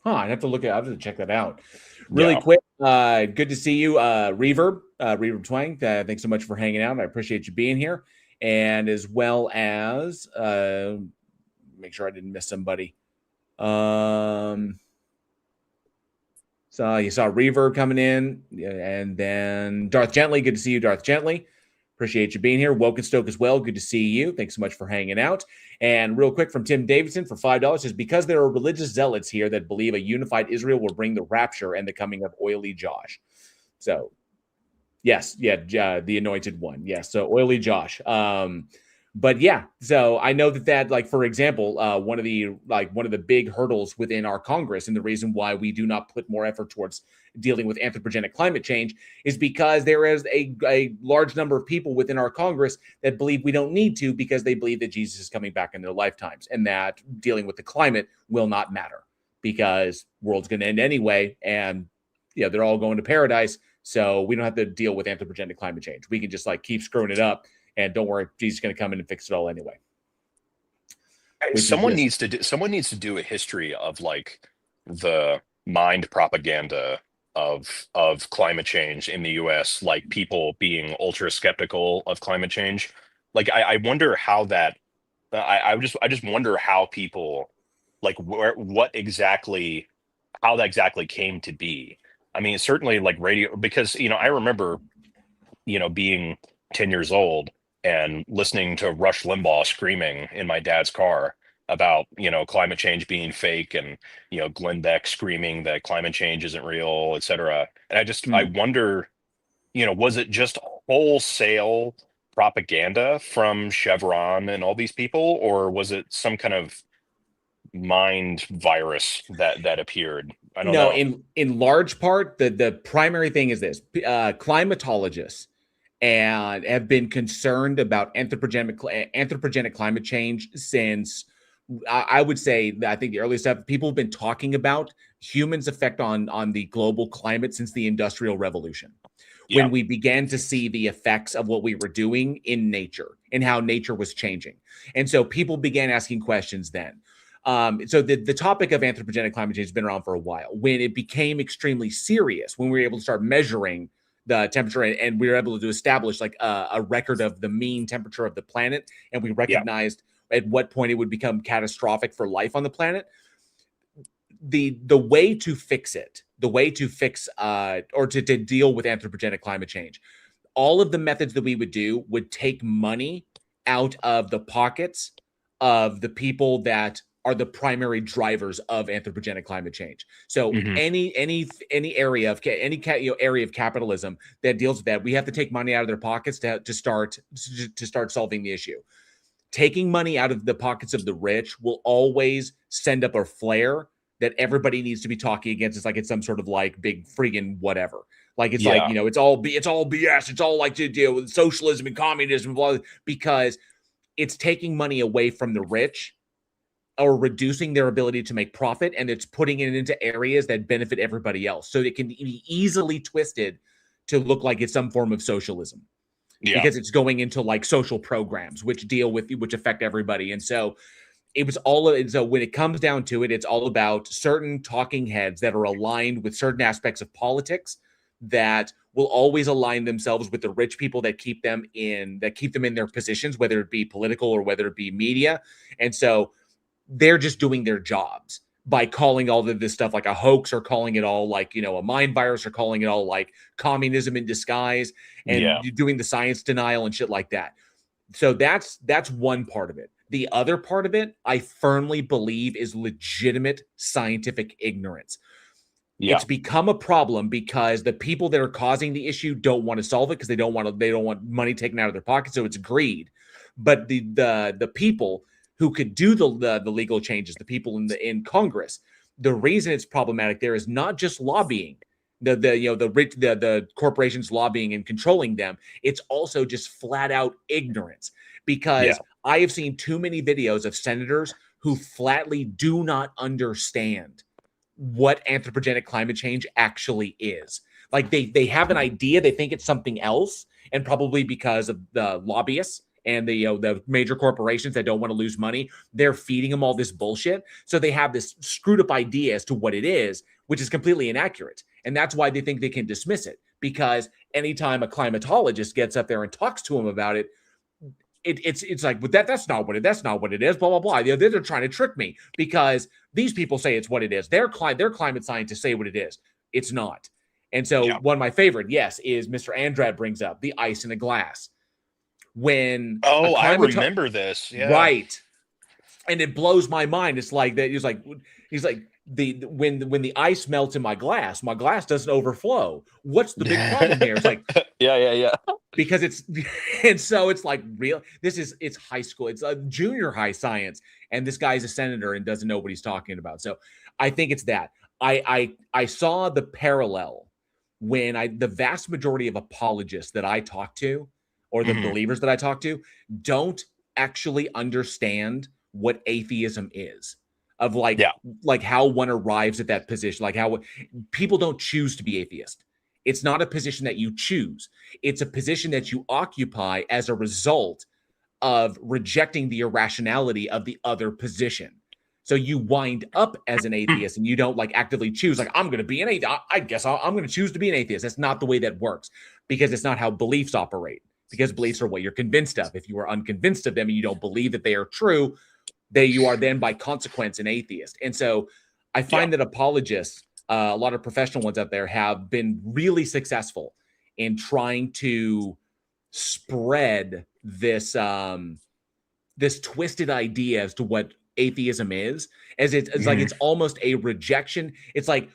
I'd have to I have to check that out. Really Yeah. quick, good to see you, Reverb Twang. Thanks so much for hanging out. I appreciate you being here. And as well as make sure I didn't miss somebody. So you saw Reverb coming in, and then Darth Gently. Good to see you, Darth Gently. Appreciate you being here. Woke and Stoke as well. Good to see you. Thanks so much for hanging out. And real quick from Tim Davidson for $5 says, because there are religious zealots here that believe a unified Israel will bring the rapture and the coming of Oily Josh. So, yes, the anointed one. Yes, so Oily Josh. But yeah, so I know that like, for example, one of the big hurdles within our Congress, and the reason why we do not put more effort towards dealing with anthropogenic climate change is because there is a large number of people within our Congress that believe we don't need to, because they believe that Jesus is coming back in their lifetimes, and that dealing with the climate will not matter because world's going to end anyway, and they're all going to paradise, so we don't have to deal with anthropogenic climate change. We can just like keep screwing it up. And don't worry, Jesus is going to come in and fix it all anyway. Someone needs to do a history of like the mind propaganda of climate change in the US, like people being ultra skeptical of climate change. Like I wonder how that I just wonder how people like how that exactly came to be. I mean, certainly like radio, because I remember being 10 years old and listening to Rush Limbaugh screaming in my dad's car about, climate change being fake, and, Glenn Beck screaming that climate change isn't real, et cetera. And I wonder, was it just wholesale propaganda from Chevron and all these people, or was it some kind of mind virus that appeared? I don't No, know. in large part, the primary thing is this: climatologists and have been concerned about anthropogenic climate change since I would say that I think the earliest stuff people have been talking about humans' effect on the global climate since the Industrial Revolution, Yeah. when we began to see the effects of what we were doing in nature and how nature was changing. And so people began asking questions then. So the topic of anthropogenic climate change has been around for a while. When it became extremely serious, when we were able to start measuring the temperature and we were able to establish like a record of the mean temperature of the planet, and we Yeah. recognized at what point it would become catastrophic for life on the planet, the way to fix it, the way to fix or to deal with anthropogenic climate change, all of the methods that we would do would take money out of the pockets of the people that are the primary drivers of anthropogenic climate change. So Hmm. any area of area of capitalism that deals with that, we have to take money out of their pockets to start solving the issue. Taking money out of the pockets of the rich will always send up a flare that everybody needs to be talking against. It's like it's some sort of like big friggin' whatever. Like it's like, Yeah. it's all BS. It's all like to deal with socialism and communism, blah, because it's taking money away from the rich or reducing their ability to make profit, and it's putting it into areas that benefit everybody else. So it can be easily twisted to look like it's some form of socialism Yeah. because it's going into like social programs which affect everybody. And so it was all. And so when it comes down to it, it's all about certain talking heads that are aligned with certain aspects of politics that will always align themselves with the rich people that keep them in their positions, whether it be political or whether it be media. And so they're just doing their jobs by calling all of this stuff like a hoax, or calling it all like, a mind virus, or calling it all like communism in disguise, and Yeah. doing the science denial and shit like that. So that's one part of it. The other part of it, I firmly believe, is legitimate scientific ignorance. Yeah. It's become a problem because the people that are causing the issue don't want to solve it because they don't want money taken out of their pocket. So it's greed. But the people who could do the legal changes, the people in Congress, the reason it's problematic there is not just lobbying, the corporations lobbying and controlling them. It's also just flat out ignorance, Yeah. because I have seen too many videos of senators who flatly do not understand what anthropogenic climate change actually is. Like they have an idea, they think it's something else, and probably because of the lobbyists and the major corporations that don't want to lose money, they're feeding them all this bullshit. So they have this screwed up idea as to what it is, which is completely inaccurate. And that's why they think they can dismiss it, because anytime a climatologist gets up there and talks to them about it, it's like, but that's not what it is, blah blah blah. They're trying to trick me because these people say it's what it is. Their climate scientists say what it is. It's not. And so Yeah. one of my favorite, yes, is Mr. Andrade brings up the ice in a glass. When a Oh, I climate remember this. Yeah. right, and it blows my mind. It's like that. He's like when the ice melts in my glass doesn't overflow. What's the big problem here? It's like, Yeah. Yeah. Yeah. because it's and so it's like it's high school, it's a junior high science, and this guy's a senator and doesn't know what he's talking about. So I think it's that I saw the parallel when the vast majority of apologists that I talk to, or the Hmm. believers that I talk to, don't actually understand what atheism is, of Yeah. like how one arrives at that position, like how people don't choose to be atheist. It's not a position that you choose. It's a position that you occupy as a result of rejecting the irrationality of the other position. So you wind up as an atheist, and you don't like actively choose, like, I'm going to be an atheist. I guess I'm going to choose to be an atheist. That's not the way that works, because it's not how beliefs operate. Because beliefs are what you're convinced of. If you are unconvinced of them and you don't believe that they are true, you are then by consequence an atheist. And so I Yeah. find that apologists, a lot of professional ones out there, have been really successful in trying to spread this twisted idea as to what atheism is, as it's like Mhm. it's almost a rejection. It's like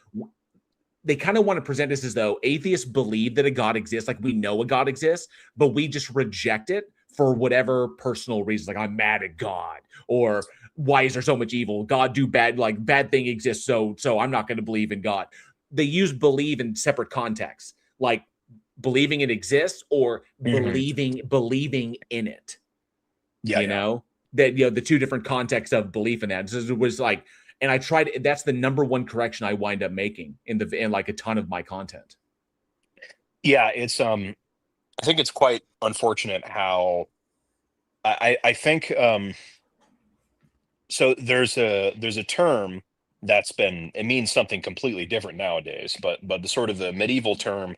they kind of want to present us as though atheists believe that a God exists, like we know a God exists, but we just reject it for whatever personal reasons. Like, I'm mad at God, or why is there so much evil? God do bad, like bad thing exists, so I'm not going to believe in God. They use believe in separate contexts, like believing it exists or believing in it. Yeah, you know that the two different contexts of belief in that. So it was like, and I tried. That's the number one correction I wind up making in like a ton of my content. Yeah, it's I think it's quite unfortunate how I think so there's a term that's been, it means something completely different nowadays, but the sort of the medieval term,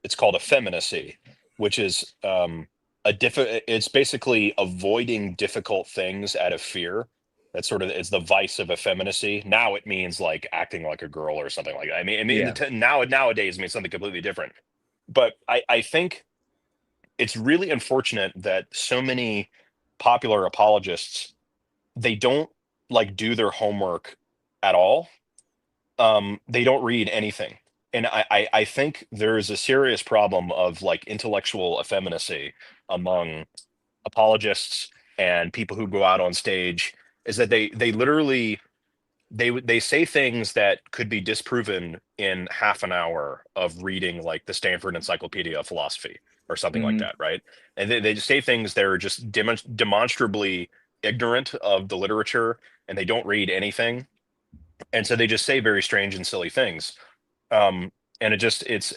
it's called effeminacy, which is it's basically avoiding difficult things out of fear. That's sort of, it's the vice of effeminacy. Now it means like acting like a girl or something like that. Yeah. Nowadays it means something completely different. But I think it's really unfortunate that so many popular apologists, they don't like do their homework at all. They don't read anything. And I think there's a serious problem of like intellectual effeminacy among apologists and people who go out on stage, is that they literally they say things that could be disproven in half an hour of reading like the Stanford Encyclopedia of Philosophy or something like that, right? And they just say things that are just demonstrably ignorant of the literature, and they don't read anything, and so they just say very strange and silly things. And it just it's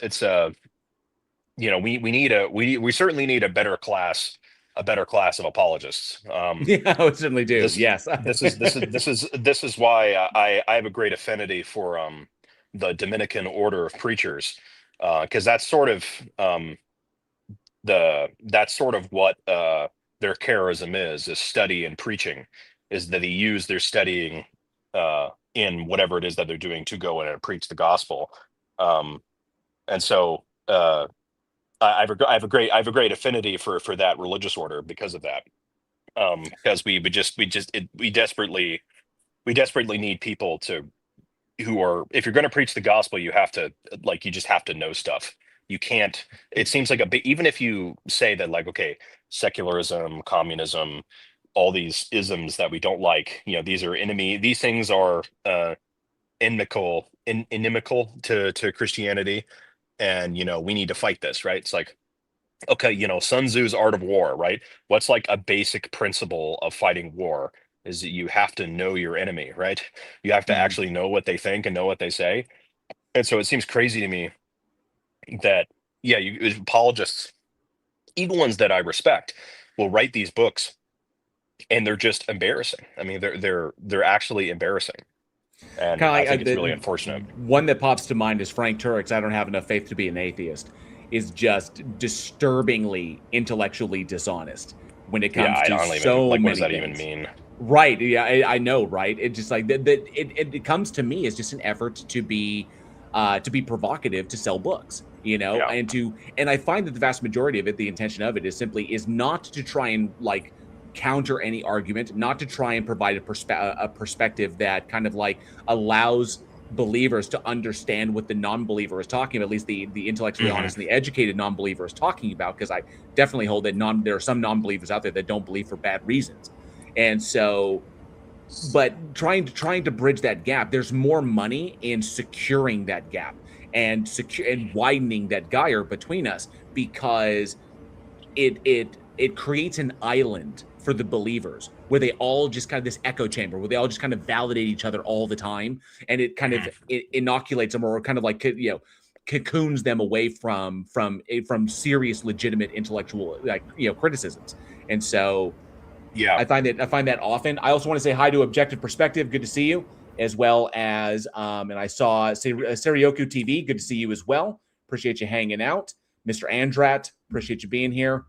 we certainly need a better class of apologists. Yeah, I would certainly do. this Yes. this is why I have a great affinity for the Dominican order of preachers, because that's sort of what their charism is study and preaching, is that they use their studying in whatever it is that they're doing to go in and preach the gospel. And so I have a great affinity for that religious order because of that. Because we desperately need people who are, if you're going to preach the gospel, you have to, like, you just have to know stuff. You can't, it seems like even if you say that, like, okay, secularism, communism, all these isms that we don't like, these things are inimical to Christianity, and we need to fight this, right? It's like, okay, Sun Tzu's Art of War, right? What's like a basic principle of fighting war is that you have to know your enemy, right? You have to actually know what they think and know what they say. And so it seems crazy to me that, yeah, apologists, even ones that I respect, will write these books and they're just embarrassing. I mean, they're actually embarrassing. And Kind of I like think it's really unfortunate. One that pops to mind is Frank Turek's "I don't have enough faith to be an atheist" is just disturbingly intellectually dishonest when it comes to so many what does that things. even mean? Right? Yeah, I know, right? It's just like that. It comes to me as just an effort to be provocative, to sell books, Yeah. and I find that the vast majority of it, the intention of it is not to try and like counter any argument, not to try and provide a perspective that kind of like allows believers to understand what the non-believer is talking about, at least the intellectually honest and the educated non-believer is talking about, because I definitely hold that there are some non-believers out there that don't believe for bad reasons. And so, but trying to bridge that gap, there's more money in securing that gap and widening that gyre between us, because it creates an island for the believers where they all just kind of, this echo chamber where they all just kind of validate each other all the time, and it kind of inoculates them, or kind of like cocoons them away from serious, legitimate intellectual criticisms. And so Yeah. I find that often. I also want to say hi to Objective Perspective. Good to see you, as well as and I saw Serioku TV. Good to see you as well. Appreciate you hanging out, Mr. Andrat. Appreciate you being here.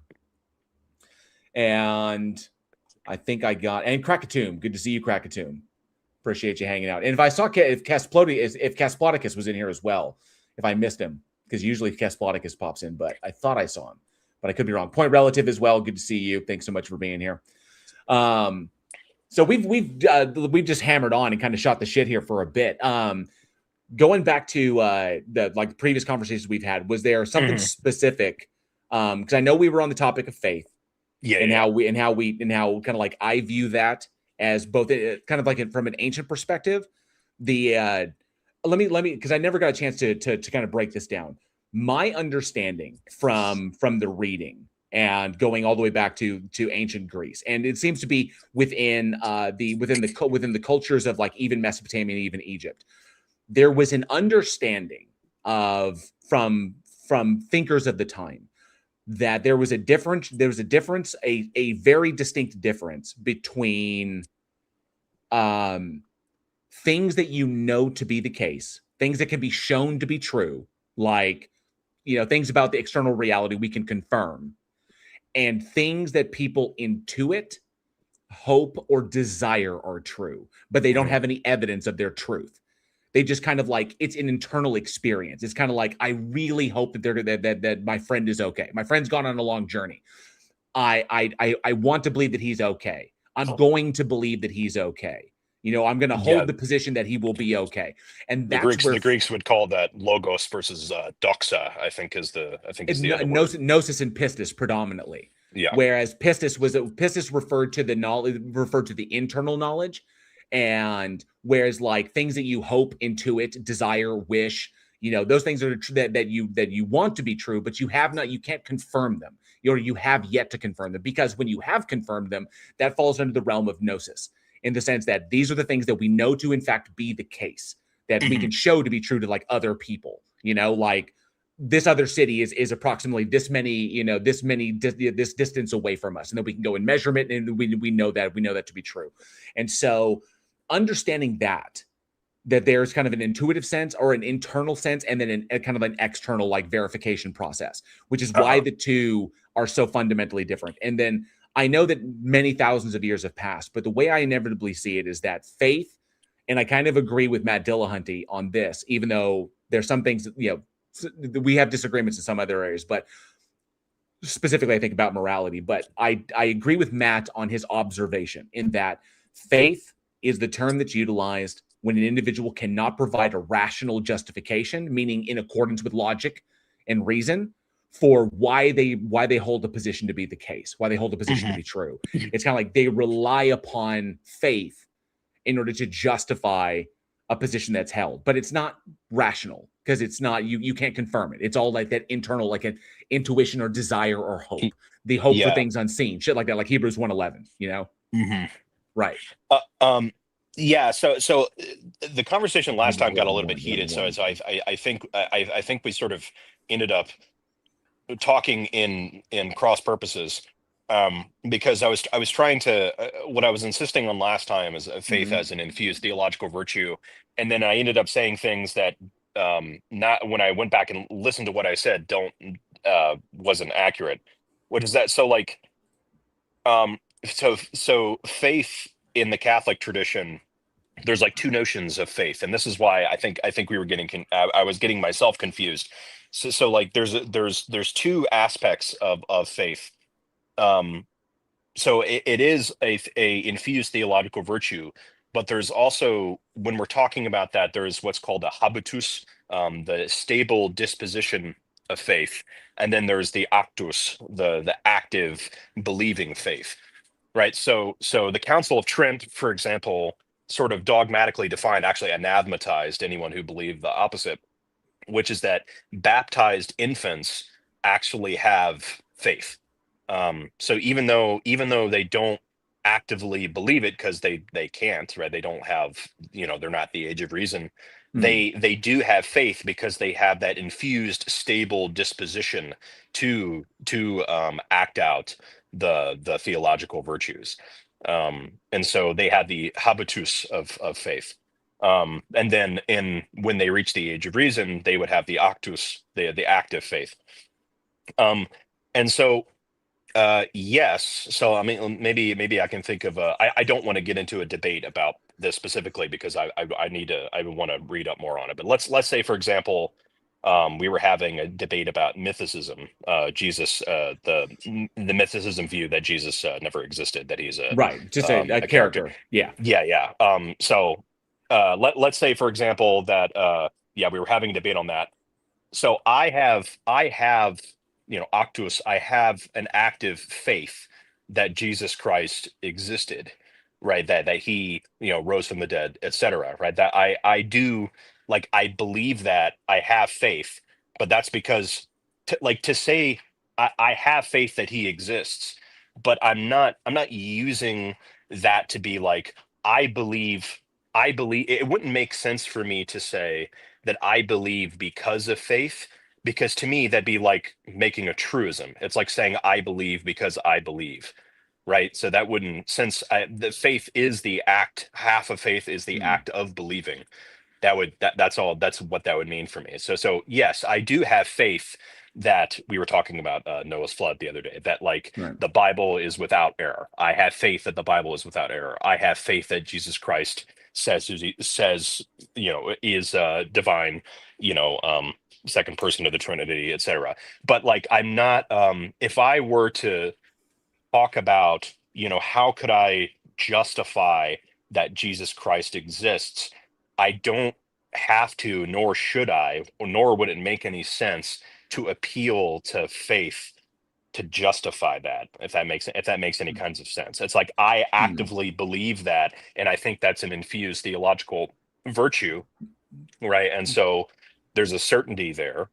And I think and Krakatoon. Good to see you, Krakatoon. Appreciate you hanging out. And if I saw if Casplodicus was in here as well, if I missed him, because usually Casplodicus pops in, but I thought I saw him, but I could be wrong. Point Relative as well. Good to see you. Thanks so much for being here. So we've just hammered on and kind of shot the shit here for a bit. going back to the like previous conversations we've had, was there something Mhm. specific? Because I know we were on the topic of faith Yeah, and yeah, how kind of like I view that as both kind of like from an ancient perspective. The let me because I never got a chance to kind of break this down. My understanding from the reading and going all the way back to ancient Greece, and it seems to be within the cultures of like even Mesopotamia and even Egypt. There was an understanding of from thinkers of the time that there was a difference, a very distinct difference between um things that you know to be the case, things that can be shown to be true, like things about the external reality we can confirm, and things that people intuit, hope, or desire are true, but they don't Mhm. have any evidence of their truth. They just kind of like it's an internal experience. It's kind of like I really hope that that my friend is okay. My friend's gone on a long journey. I want to believe that he's okay. I'm going to believe that he's okay. I'm going to Yeah. hold the position that he will be okay. And The that's Greeks where the Greeks would call that logos versus doxa. I think is the other word. Gnosis and pistis predominantly. Yeah. Whereas pistis referred to the knowledge, referred to the internal knowledge, and whereas like things that you hope, intuit, desire, wish, those things are that you want to be true, but you can't confirm them. You have yet to confirm them, because when you have confirmed them, that falls under the realm of gnosis, in the sense that these are the things that we know to in fact be the case, that we Mhm. can show to be true to like other people. Like this other city is approximately this many, this distance away from us, and then we can go and measure it, and we know that to be true. And so understanding that there's kind of an intuitive sense or an internal sense, and then a kind of an external like verification process, which is why Uh-huh. the two are so fundamentally different. And then I know that many thousands of years have passed, but the way I inevitably see it is that faith, and I kind of agree with Matt Dillahunty on this, even though there's some things we have disagreements in some other areas, but specifically I think about morality. But I agree with Matt on his observation in that faith is the term that's utilized when an individual cannot provide a rational justification, meaning in accordance with logic and reason, for why they hold the position to be the case, why they hold the position to Mhm. be true. It's kind of like they rely upon faith in order to justify a position that's held, but it's not rational, because it's not, you can't confirm it. It's all like that internal, like an intuition or desire or hope, the hope for Yeah. things unseen, shit like that, like Hebrews 1:11. Mhm. Right. Uh, um, yeah. So the conversation last Hebrews time got a 11, little bit 1, heated. So, 1. so I think we sort of ended up talking in cross purposes, because I was trying to what I was insisting on last time is faith Mhm. as an infused theological virtue, and then I ended up saying things that, not when I went back and listened to what I said, don't wasn't accurate. What is that? So like, so faith in the Catholic tradition, there's like two notions of faith, and this is why I think we were I was getting myself confused. So like there's two aspects of faith. Um, so it is a infused theological virtue, but there's also, when we're talking about that, there's what's called a habitus, the stable disposition of faith, and then there's the actus, the active believing faith. Right. So the Council of Trent, for example, sort of dogmatically defined, actually anathematized anyone who believed the opposite, which is that baptized infants actually have faith. So even though they don't actively believe it, because they can't, right? They don't have, they're not the age of reason. Hmm. They do have faith because they have that infused, stable disposition to act out the theological virtues. And so they had the habitus of faith. And then when they reach the age of reason, they would have the actus, the active faith. Um, and so yes. So I mean, maybe I can think of I don't want to get into a debate about this specifically, because I want to read up more on it. But let's say, for example, we were having a debate about mythicism. Jesus, the mythicism view that Jesus never existed, that he's Right. Just a a character. character. Yeah. Yeah, yeah. So let's say, for example, that yeah, we were having a debate on that. So I have Octus, I have an active faith that Jesus Christ existed, right? That he rose from the dead, etc. Right? That I do, like, I believe that, I have faith, but that's because to say I have faith that he exists, but I'm not using that to be like, I believe I believe. It wouldn't make sense for me to say that I believe because of faith, because to me that'd be like making a truism. It's like saying I believe because I believe, right? So that wouldn't, since the faith is the act, half of faith is the Hmm. act of believing. That's all. That's what that would mean for me. So yes, I do have faith that we were talking about Noah's flood the other day, that like Right. the Bible is without error. I have faith that the Bible is without error. I have faith that Jesus Christ says is divine, you know um second person of the Trinity, etc. But like, I'm not, if I were to talk about, how could I justify that Jesus Christ exists, I don't have to, nor should I, nor would it make any sense to appeal to faith to justify that, if that makes any kinds of sense. It's like, I Hmm. actively believe that, and I think that's an infused theological virtue, right? And so there's a certainty there.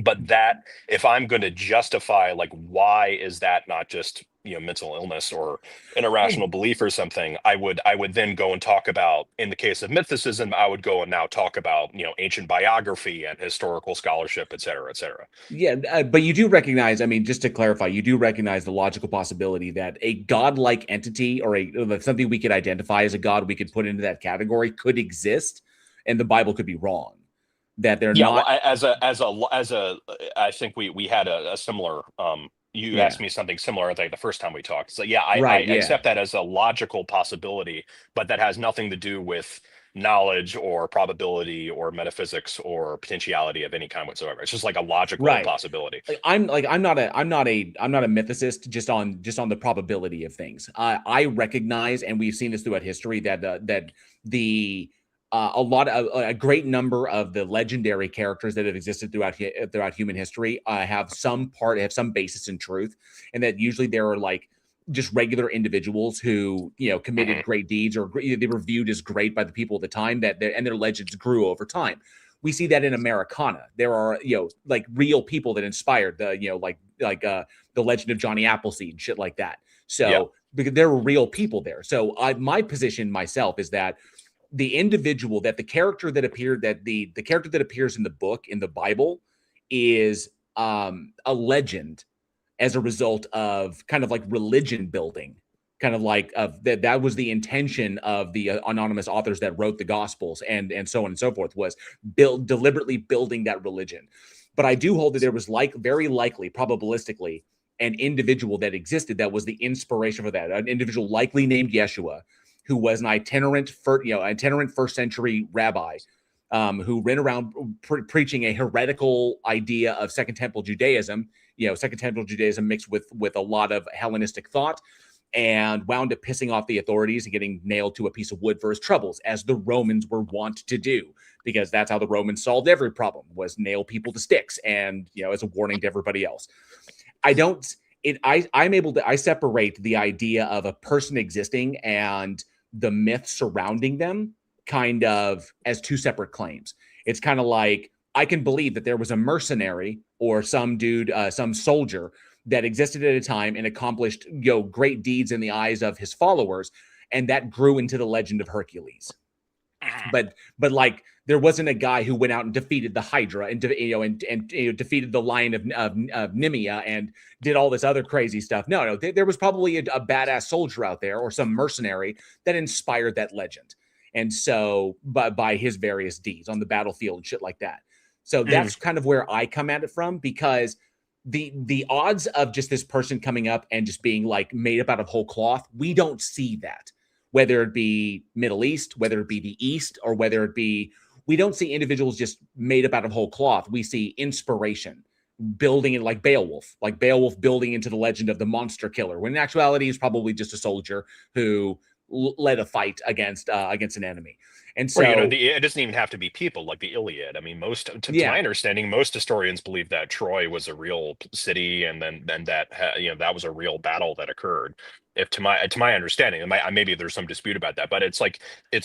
But that, if I'm going to justify, like, why is that not just mental illness or an Well, irrational belief or something, I would then go and talk about, in the case of mythicism, I would go and now talk about ancient biography and historical scholarship, et cetera, et cetera. yeah, but you do recognize, I mean, just to clarify, you do recognize the logical possibility that a godlike entity, or something we could identify as a god, we could put into that category, could exist, and the Bible could be wrong. That they're Yeah, well, not. I think we had a similar, you Yeah. asked me something similar, I think, the first time we talked. So yeah, I Right. Yeah. accept that as a logical possibility, but that has nothing to do with knowledge or probability or metaphysics or potentiality of any kind whatsoever. It's just like a logical Right. possibility. I'm not a mythicist, just on the probability of things. I recognize, and we've seen this throughout history, that the a great number of the legendary characters that have existed throughout human history have some basis in truth, and that usually there are like just regular individuals who committed Mhm. great deeds, or they were viewed as great by the people of the time, and their legends grew over time. We see that in Americana. There are like real people that inspired the the legend of Johnny Appleseed and shit like that. Yeah. So because there were real people there. So my position myself is that the individual, that the character that appeared, that the character that appears in the book, in the Bible, is a legend as a result of kind of like religion building, kind of like of that was the intention of the anonymous authors that wrote the gospels, and so on and so forth, was deliberately building that religion. But I do hold that there was, like, very likely, probabilistically, an individual that existed that was the inspiration for that, an individual likely named Yeshua, who was an itinerant first century rabbi, who ran around preaching a heretical idea of Second Temple Judaism, Second Temple Judaism mixed with a lot of Hellenistic thought, and wound up pissing off the authorities and getting nailed to a piece of wood for his troubles, as the Romans were wont to do, because that's how the Romans solved every problem, was nail people to sticks, and as a warning to everybody else. I don't. I'm able to. I separate the idea of a person existing and the myth surrounding them kind of as two separate claims. It's kind of like, I can believe that there was a mercenary or some dude, some soldier that existed at a time and accomplished great deeds in the eyes of his followers, and that grew into the legend of Hercules. Mhm. But like, there wasn't a guy who went out and defeated the Hydra, and defeated the Lion of Nemea, and did all this other crazy stuff. No, there was probably a badass soldier out there, or some mercenary, that inspired that legend, and so by his various deeds on the battlefield and shit like that. So Mhm. that's kind of where I come at it from, because the odds of just this person coming up and just being like made up out of whole cloth, we don't see that, whether it be Middle East, whether it be the East, or whether it be, we don't see individuals just made up out of whole cloth. We see inspiration building in, like Beowulf building into the legend of the monster killer, when in actuality he's probably just a soldier who led a fight against an enemy. And Or, so, it doesn't even have to be people like the Iliad. I mean, to my yeah, understanding, most historians believe that Troy was a real city, and then that that was a real battle that occurred. If to my understanding, maybe there's some dispute about that, but it's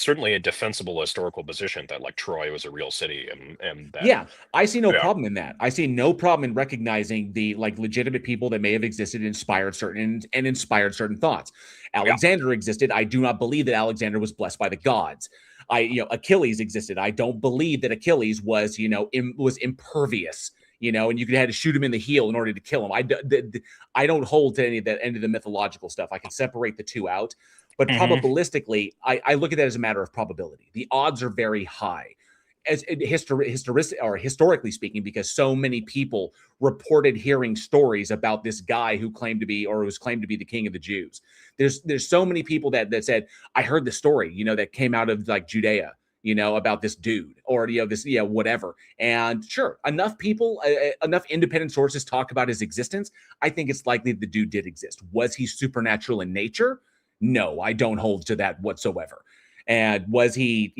certainly a defensible historical position that like Troy was a real city, and that yeah, I see no yeah problem in that. I see no problem in recognizing the like legitimate people that may have existed, and inspired certain thoughts. yeah Alexander existed. I do not believe that Alexander was blessed by the gods. Achilles existed. I don't believe that Achilles was, was impervious, and you could have to shoot him in the heel in order to kill him. I don't hold to any of the mythological stuff. I can separate the two out, but hmm probabilistically, I look at that as a matter of probability. The odds are very high as historically speaking, because so many people reported hearing stories about this guy who claimed to be, or was claimed to be, the king of the Jews. There's so many people that said, I heard the story, that came out of like Judea, about this dude, or this, whatever. And sure, enough people, enough independent sources talk about his existence. I think it's likely the dude did exist. Was he supernatural in nature? No, I don't hold to that whatsoever. And was he,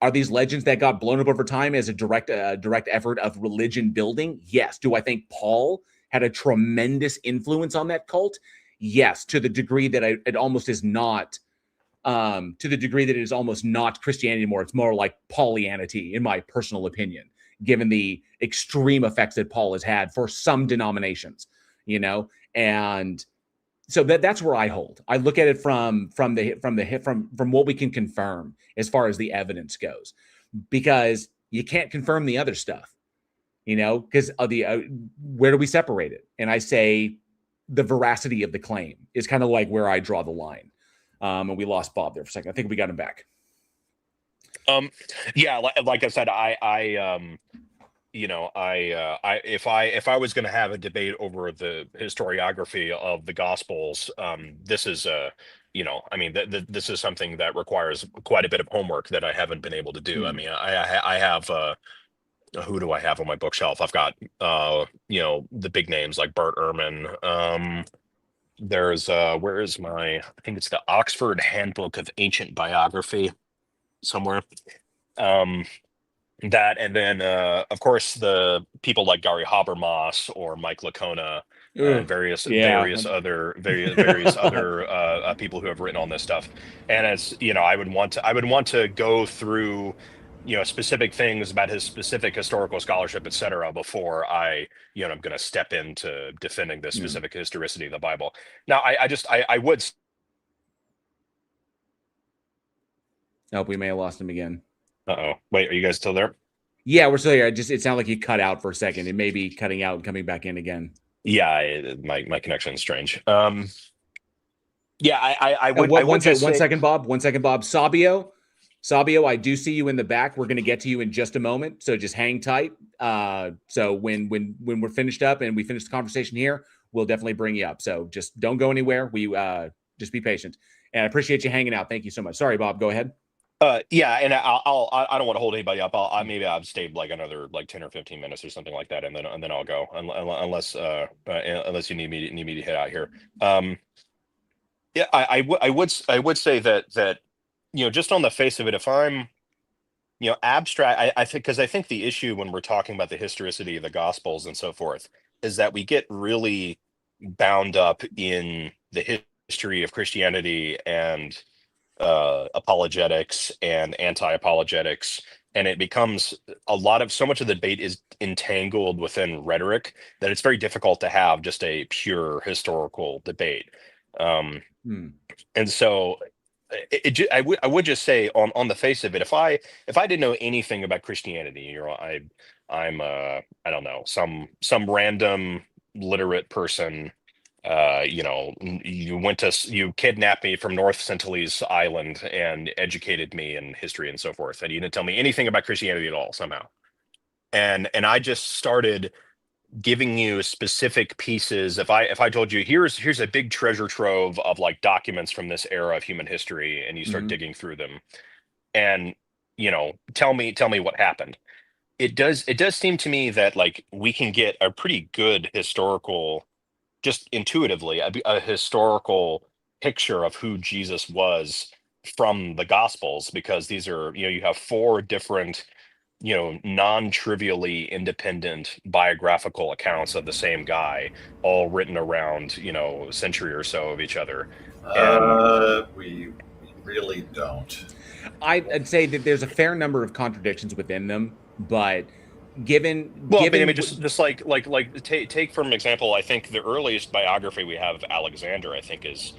are these legends that got blown up over time as a direct effort of religion building? Yes. Do I think Paul had a tremendous influence on that cult? Yes, to the degree that it almost is not. To the degree that it is almost not Christianity anymore. It's more like Paulianity, in my personal opinion, given the extreme effects that Paul has had for some denominations, and so that's where I hold. I look at it from what we can confirm as far as the evidence goes, because you can't confirm the other stuff, because of the where do we separate it? And I say the veracity of the claim is kind of like where I draw the line. And we lost Bob there for a second. I think we got him back. um yeah, like I said, if I was going to have a debate over the historiography of the Gospels, this is I mean, this is something that requires quite a bit of homework that I haven't been able to do. I Hmm. mean, I have who do I have on my bookshelf? I've got the big names like Bart Ehrman. There's where is my? I think it's the Oxford Handbook of Ancient Biography somewhere. Um, that, and then of course the people like Gary Habermas or Mike Lacona and Ugh, yeah. various other people who have written on this stuff. And it's I would want to go through specific things about his specific historical scholarship, etc., before I'm going to step into defending the Hmm. specific historicity of the Bible. Now I would. Oh, we may have lost him again. Uh-oh, wait, are you guys still there? Yeah, we're still here. It sounded like you cut out for a second. It may be cutting out and coming back in again. Yeah, my connection is strange. Yeah, I What would just one say, second, Bob. 1 second, Bob. Sabio, I do see you in the back. We're going to get to you in just a moment, so just hang tight. So when we're finished up and we finish the conversation here, we'll definitely bring you up. So just don't go anywhere. We just be patient, and I appreciate you hanging out. Thank you so much. Sorry, Bob. Go ahead. yeah, and I don't want to hold anybody up. Maybe I'll stay like another like 10 or 15 minutes or something like that, and then I'll go unless you need me to head out here. Yeah, I would say that just on the face of it, if I'm abstract, I think, because I think the issue when we're talking about the historicity of the Gospels and so forth is that we get really bound up in the history of Christianity and apologetics and anti-apologetics, and it becomes so much of the debate is entangled within rhetoric that it's very difficult to have just a pure historical debate. Um, Hmm. and so I would just say on the face of it, if I didn't know anything about Christianity, I don't know, some random literate person, you kidnapped me from North Sentinelese Island and educated me in history and so forth, and you didn't tell me anything about Christianity at all somehow. And I just started giving you specific pieces. If I told you, here's a big treasure trove of like documents from this era of human history, and you start Hmm. digging through them, and tell me what happened. It does seem to me that like we can get a pretty good historical, just intuitively, a historical picture of who Jesus was from the Gospels, because these are, you have four different, non-trivially independent biographical accounts of the same guy, all written around, a century or so of each other. And We really don't. I'd say that there's a fair number of contradictions within them, but well, I given mean, just like take from example, I think the earliest biography we have of Alexander, I think, is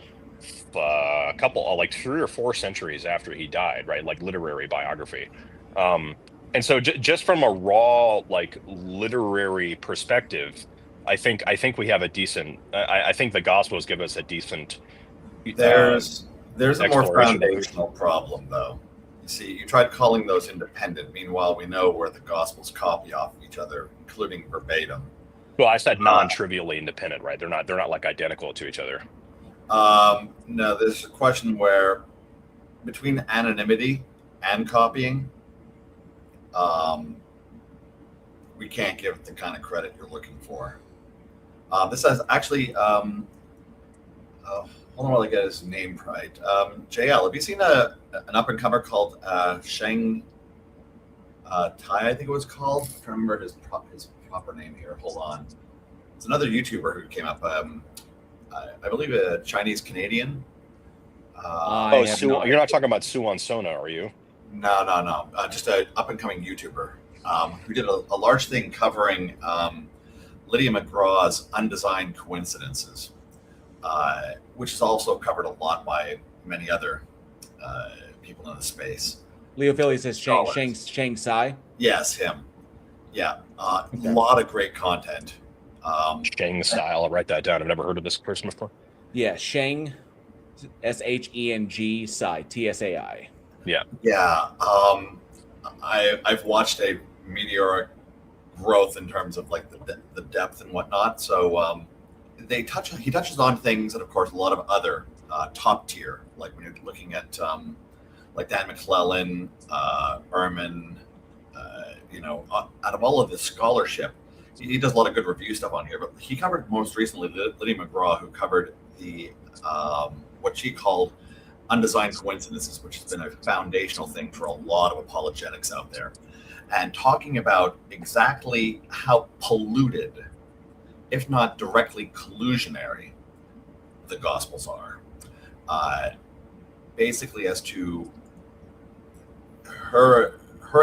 a couple, like 3 or 4 centuries after he died, right? Like literary biography. Um, and so just from a raw, like literary perspective, I think we have a decent. I think the Gospels give us a decent uh, There's a more exploration of. foundational problem, though. You see, you tried calling those independent. Meanwhile, we know where the Gospels copy off of each other, including verbatim. Well, I said non-trivially independent, right? They're not like identical to each other. No, there's a question where between anonymity and copying, we can't give it the kind of credit you're looking for. This has actually, hold on while I get his name right. JL, have you seen an up and comer called Sheng Tai? I think it was called. I'm trying to remember his proper name here. Hold on. It's another YouTuber who came up. I believe a Chinese Canadian. You're not talking about Suwon Sona, are you? No. Just an up and coming YouTuber who did a large thing covering Lydia McGraw's Undesigned Coincidences, which is also covered a lot by many other people in the space. Leo Philly says Shang Tsai. Yes, him. Yeah, a lot of great content. Shang style. I'll write that down. I've never heard of this person before. Yeah, Sheng, Sheng Tsai, Tsai. Yeah. Yeah. I've watched a meteoric growth in terms of like the depth and whatnot. So he touches on things that, of course, a lot of other top tier, like when you're looking at like Dan McClellan, Ehrman, out of all of this scholarship, he does a lot of good review stuff on here. But he covered most recently Lydia McGraw, who covered the what she called undesigned coincidences, which has been a foundational thing for a lot of apologetics out there, and talking about exactly how polluted, if not directly collusionary, the Gospels are. Basically, as to her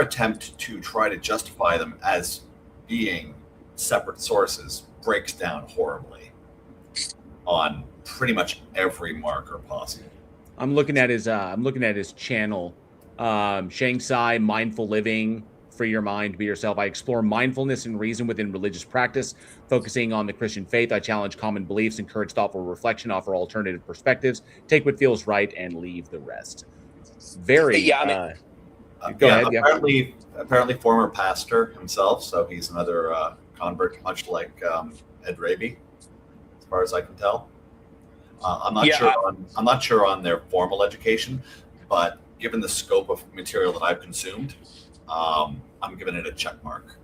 attempt to try to justify them as being separate sources breaks down horribly on pretty much every marker possible. I'm looking at his channel, Shang Tsai Mindful Living, Free Your Mind, Be Yourself. I explore mindfulness and reason within religious practice, focusing on the Christian faith. I challenge common beliefs, encourage thoughtful reflection, offer alternative perspectives, take what feels right, and leave the rest. Go ahead. Apparently former pastor himself, so he's another convert, much like Ed Raby, as far as I can tell. I'm not sure on their formal education, but given the scope of material that I've consumed, I'm giving it a check mark.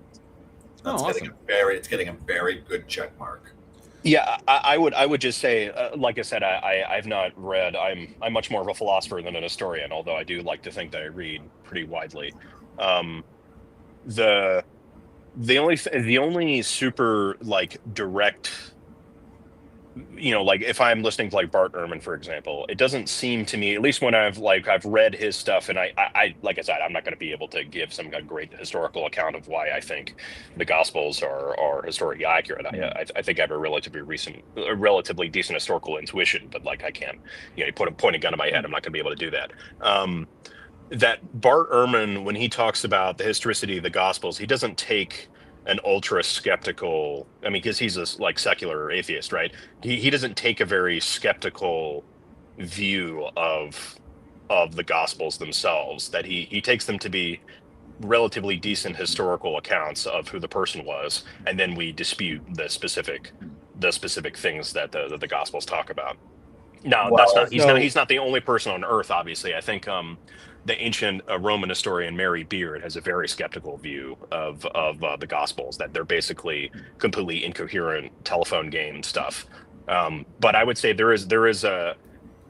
Awesome. It's getting a very good check mark. Yeah, I would just say, like I said, I've not read. I'm much more of a philosopher than an historian, although I do like to think that I read pretty widely. The only super like direct, like if I'm listening to like Bart Ehrman, for example, it doesn't seem to me, at least when I've read his stuff, and I like I said, I'm not going to be able to give some great historical account of why I think the Gospels are historically accurate. I think I have a relatively decent historical intuition, but like I can't, you point a gun to my head, I'm not going to be able to do that. That Bart Ehrman, when he talks about the historicity of the Gospels, he doesn't take an ultra skeptical, I mean, because he's a like secular atheist, right? He doesn't take a very skeptical view of the Gospels themselves, that he takes them to be relatively decent historical accounts of who the person was, and then we dispute the specific things that the Gospels talk about. Now, he's not the only person on earth, obviously. I think the ancient Roman historian Mary Beard has a very skeptical view of the Gospels, that they're basically completely incoherent telephone game stuff. But I would say there is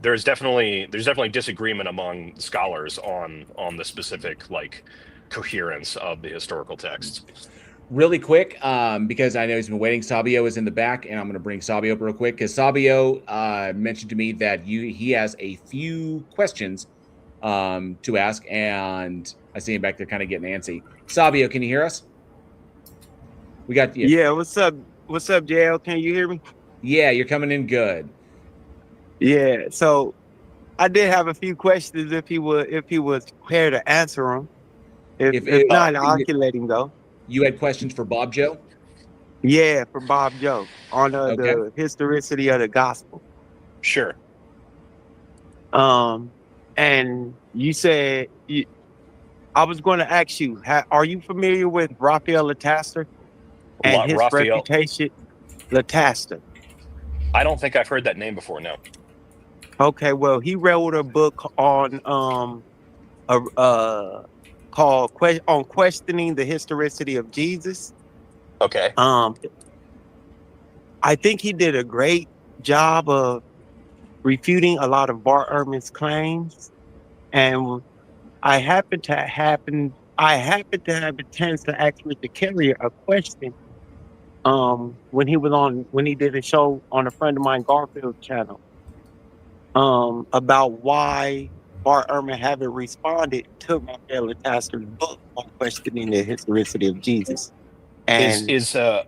there's definitely disagreement among scholars on the specific like coherence of the historical texts. Really quick, because I know he's been waiting. Sabio is in the back, and I'm going to bring Sabio up real quick because Sabio mentioned to me that he has a few questions to ask, and I see him back there kind of getting antsy. Sabio, can you hear us? We got you. Yeah, what's up? What's up, JL? Can you hear me? Yeah, you're coming in good. Yeah, so I did have a few questions if he was prepared to answer them. If not, I'll let him go. You had questions for Bob Joe? Yeah, for Bob Joe on Okay. the historicity of the gospel. Sure. And you said I was going to ask you, are you familiar with Raphael Lataster and his reputation? Lataster. I don't think I've heard that name before. No. Okay, well, he wrote a book on called on questioning the historicity of Jesus. Okay. I think he did a great job of refuting a lot of Bart Ehrman's claims, and I happen to have a chance to ask Mr. Kelly a question when he did a show on a friend of mine Garfield's channel about why Bart Ehrman haven't responded to Raphael Lataster's book on questioning the historicity of Jesus. And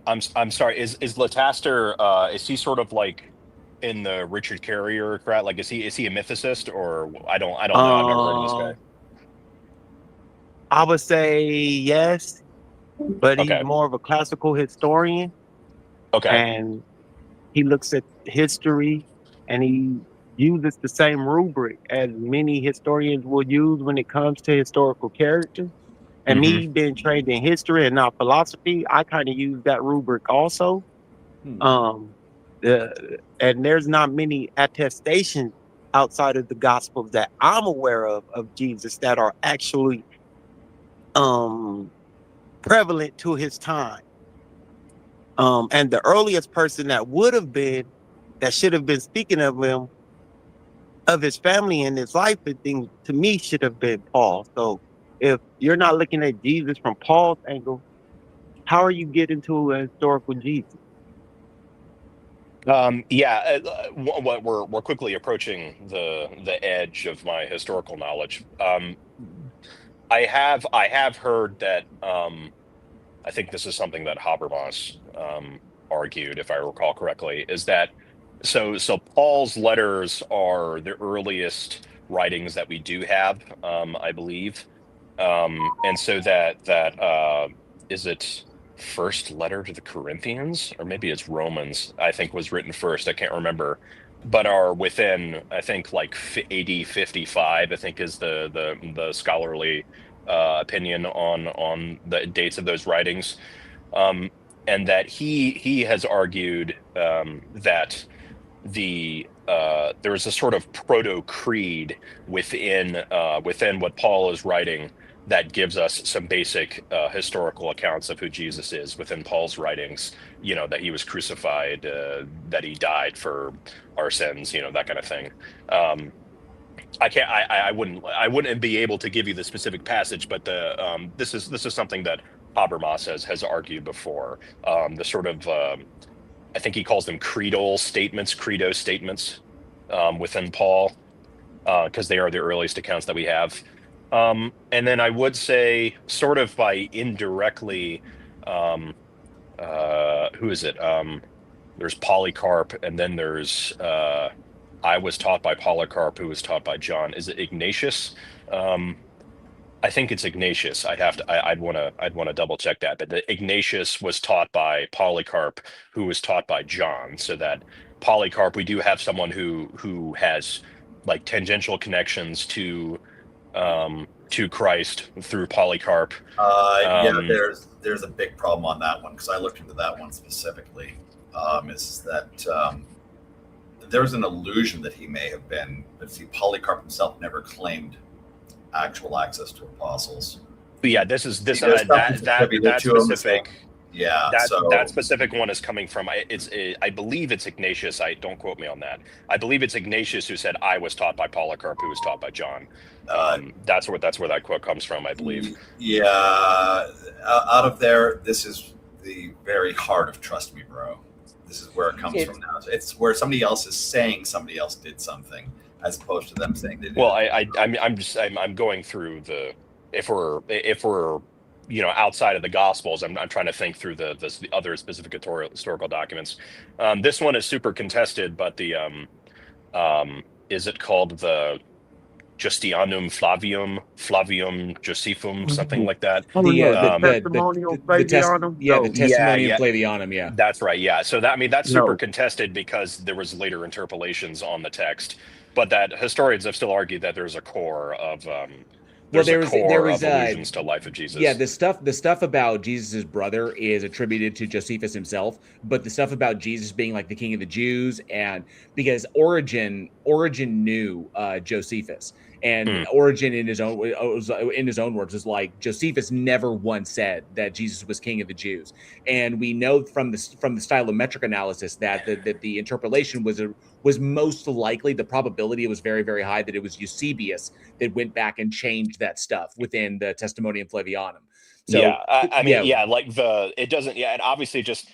I'm sorry, is Lataster is he sort of like in the Richard Carrier crowd? Like is he a mythicist, or I don't know. I've never heard of this guy. I would say yes, but Okay. he's more of a classical historian. Okay. And he looks at history and he uses the same rubric as many historians will use when it comes to historical characters. And me being trained in history and not philosophy, I kind of use that rubric also. And there's not many attestations outside of the Gospels that I'm aware of Jesus that are actually prevalent to his time. And the earliest person that should have been speaking of him, of his family and his life and things, to me should have been Paul. So if you're not looking at Jesus from Paul's angle, how are you getting to a historical Jesus? What we're quickly approaching the edge of my historical knowledge. I have heard that I think this is something that Habermas argued, if I recall correctly, is that so Paul's letters are the earliest writings that we do have, I believe, and so that is it. First letter to the Corinthians, or maybe it's Romans, I think was written first. I can't remember, but are within, I think, like AD 55, I think is the scholarly opinion on the dates of those writings. And that he has argued that there is a sort of proto creed within what Paul is writing that gives us some basic historical accounts of who Jesus is within Paul's writings. That he was crucified, that he died for our sins, that kind of thing. I wouldn't be able to give you the specific passage, but this is something that Habermas has argued before. The sort of I think he calls them credo statements within Paul, because they are the earliest accounts that we have. And then I would say, sort of by indirectly, who is it? There's Polycarp, and then there's I was taught by Polycarp, who was taught by John. Is it Ignatius? I think it's Ignatius. I'd want to double check that. But Ignatius was taught by Polycarp, who was taught by John. So that Polycarp, we do have someone who has like tangential connections to Christ through Polycarp. There's a big problem on that one, because I looked into that one specifically. Is that there's an illusion that he may have been, but see, Polycarp himself never claimed actual access to apostles. But yeah, that's specific. Yeah. That specific one is coming from I believe it's Ignatius. I don't quote me on that. I believe it's Ignatius who said I was taught by Polycarp, who was taught by John. That's where that quote comes from, I believe. Yeah. Out of there, this is the very heart of Trust Me, Bro. This is where it comes from now. It's where somebody else is saying somebody else did something, as opposed to them saying they did. Well, I'm going through the if we're outside of the Gospels, I'm trying to think through the other specific historical documents. This one is super contested, but the is it called the Justianum Flavium Josephum, something like that? The testimonial Flavianum. The testimonium yeah. Flavianum. Yeah, that's right. Yeah, so that's super contested because there was later interpolations on the text, but that historians have still argued that there's a core of there was allusions to life of Jesus. Yeah, the stuff about Jesus's brother is attributed to Josephus himself, but the stuff about Jesus being like the king of the Jews, and because Origen knew Josephus, and Origen in his own words is like, Josephus never once said that Jesus was king of the Jews, and we know from the stylometric analysis that the interpolation was most likely, the probability was very, very high that it was Eusebius that went back and changed that stuff within the Testimonium Flavianum. So it doesn't. Yeah, and obviously just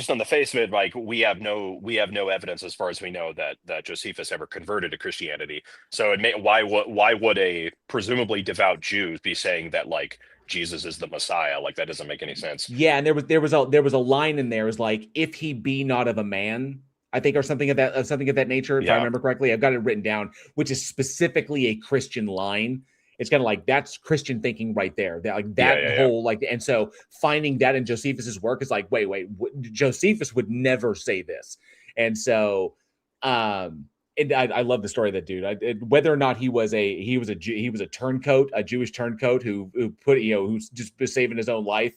on the face of it, like we have no evidence as far as we know that Josephus ever converted to Christianity. So why would a presumably devout Jew be saying that like Jesus is the Messiah? Like that doesn't make any sense. Yeah, and there was a line in there is like, if he be not of a man, I think, or something of that nature, if I remember correctly. I've got it written down, which is specifically a Christian line. It's kind of like, that's Christian thinking right there. And so finding that in Josephus's work is like, wait, Josephus would never say this. And so, and I love the story of that dude. Whether or not he was a turncoat, a Jewish turncoat who who's just saving his own life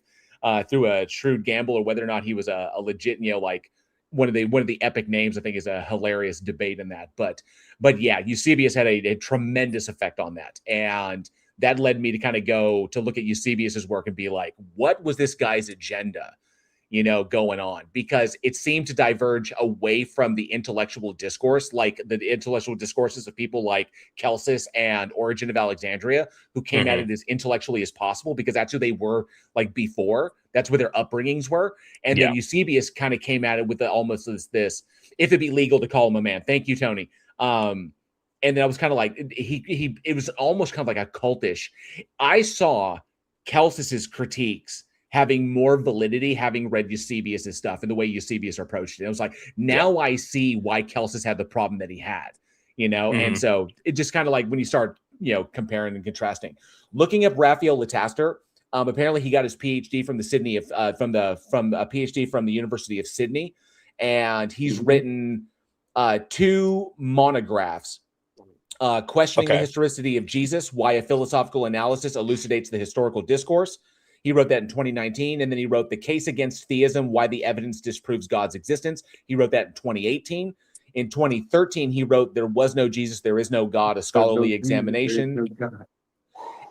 through a shrewd gamble, or whether or not he was a legit, like one of the epic names, I think, is a hilarious debate in that. But yeah, Eusebius had a tremendous effect on that. And that led me to kind of go to look at Eusebius's work and be like, what was this guy's agenda, going on? Because it seemed to diverge away from the intellectual discourse, like the intellectual discourses of people like Celsus and Origen of Alexandria, who came at it as intellectually as possible, because that's who they were like before. That's where their upbringings were. And then Eusebius kind of came at it with almost this, if it be legal to call him a man. Thank you, Tony. And then I was kind of like, it was almost kind of like a cultish. I saw Celsus's critiques having more validity, having read Eusebius's stuff and the way Eusebius approached it. I was like, now I see why Celsus had the problem that he had, And so it just kind of like, when you start, comparing and contrasting, looking up Raphael Lataster, apparently he got his PhD from a PhD from the University of Sydney, and he's written 2 monographs questioning the historicity of Jesus, why a philosophical analysis elucidates the historical discourse. He wrote that in 2019, and then he wrote The Case Against Theism, Why the Evidence Disproves God's Existence. He wrote that in 2018. In 2013, he wrote There Was No Jesus, There Is No God, A Scholarly Examination.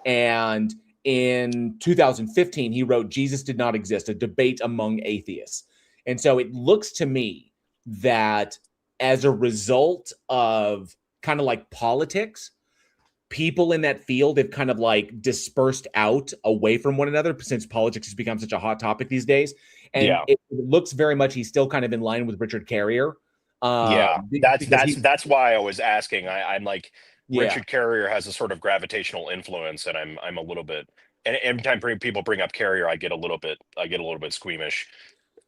And in 2015, he wrote Jesus Did Not Exist, A Debate Among Atheists. And so it looks to me that as a result of kind of like politics, people in that field have kind of like dispersed out away from one another, since politics has become such a hot topic these days. And it looks very much he's still kind of in line with Richard Carrier. That's why I was asking. I'm like, Richard Carrier has a sort of gravitational influence, and I'm a little bit. And every time people bring up Carrier, I get a little bit squeamish.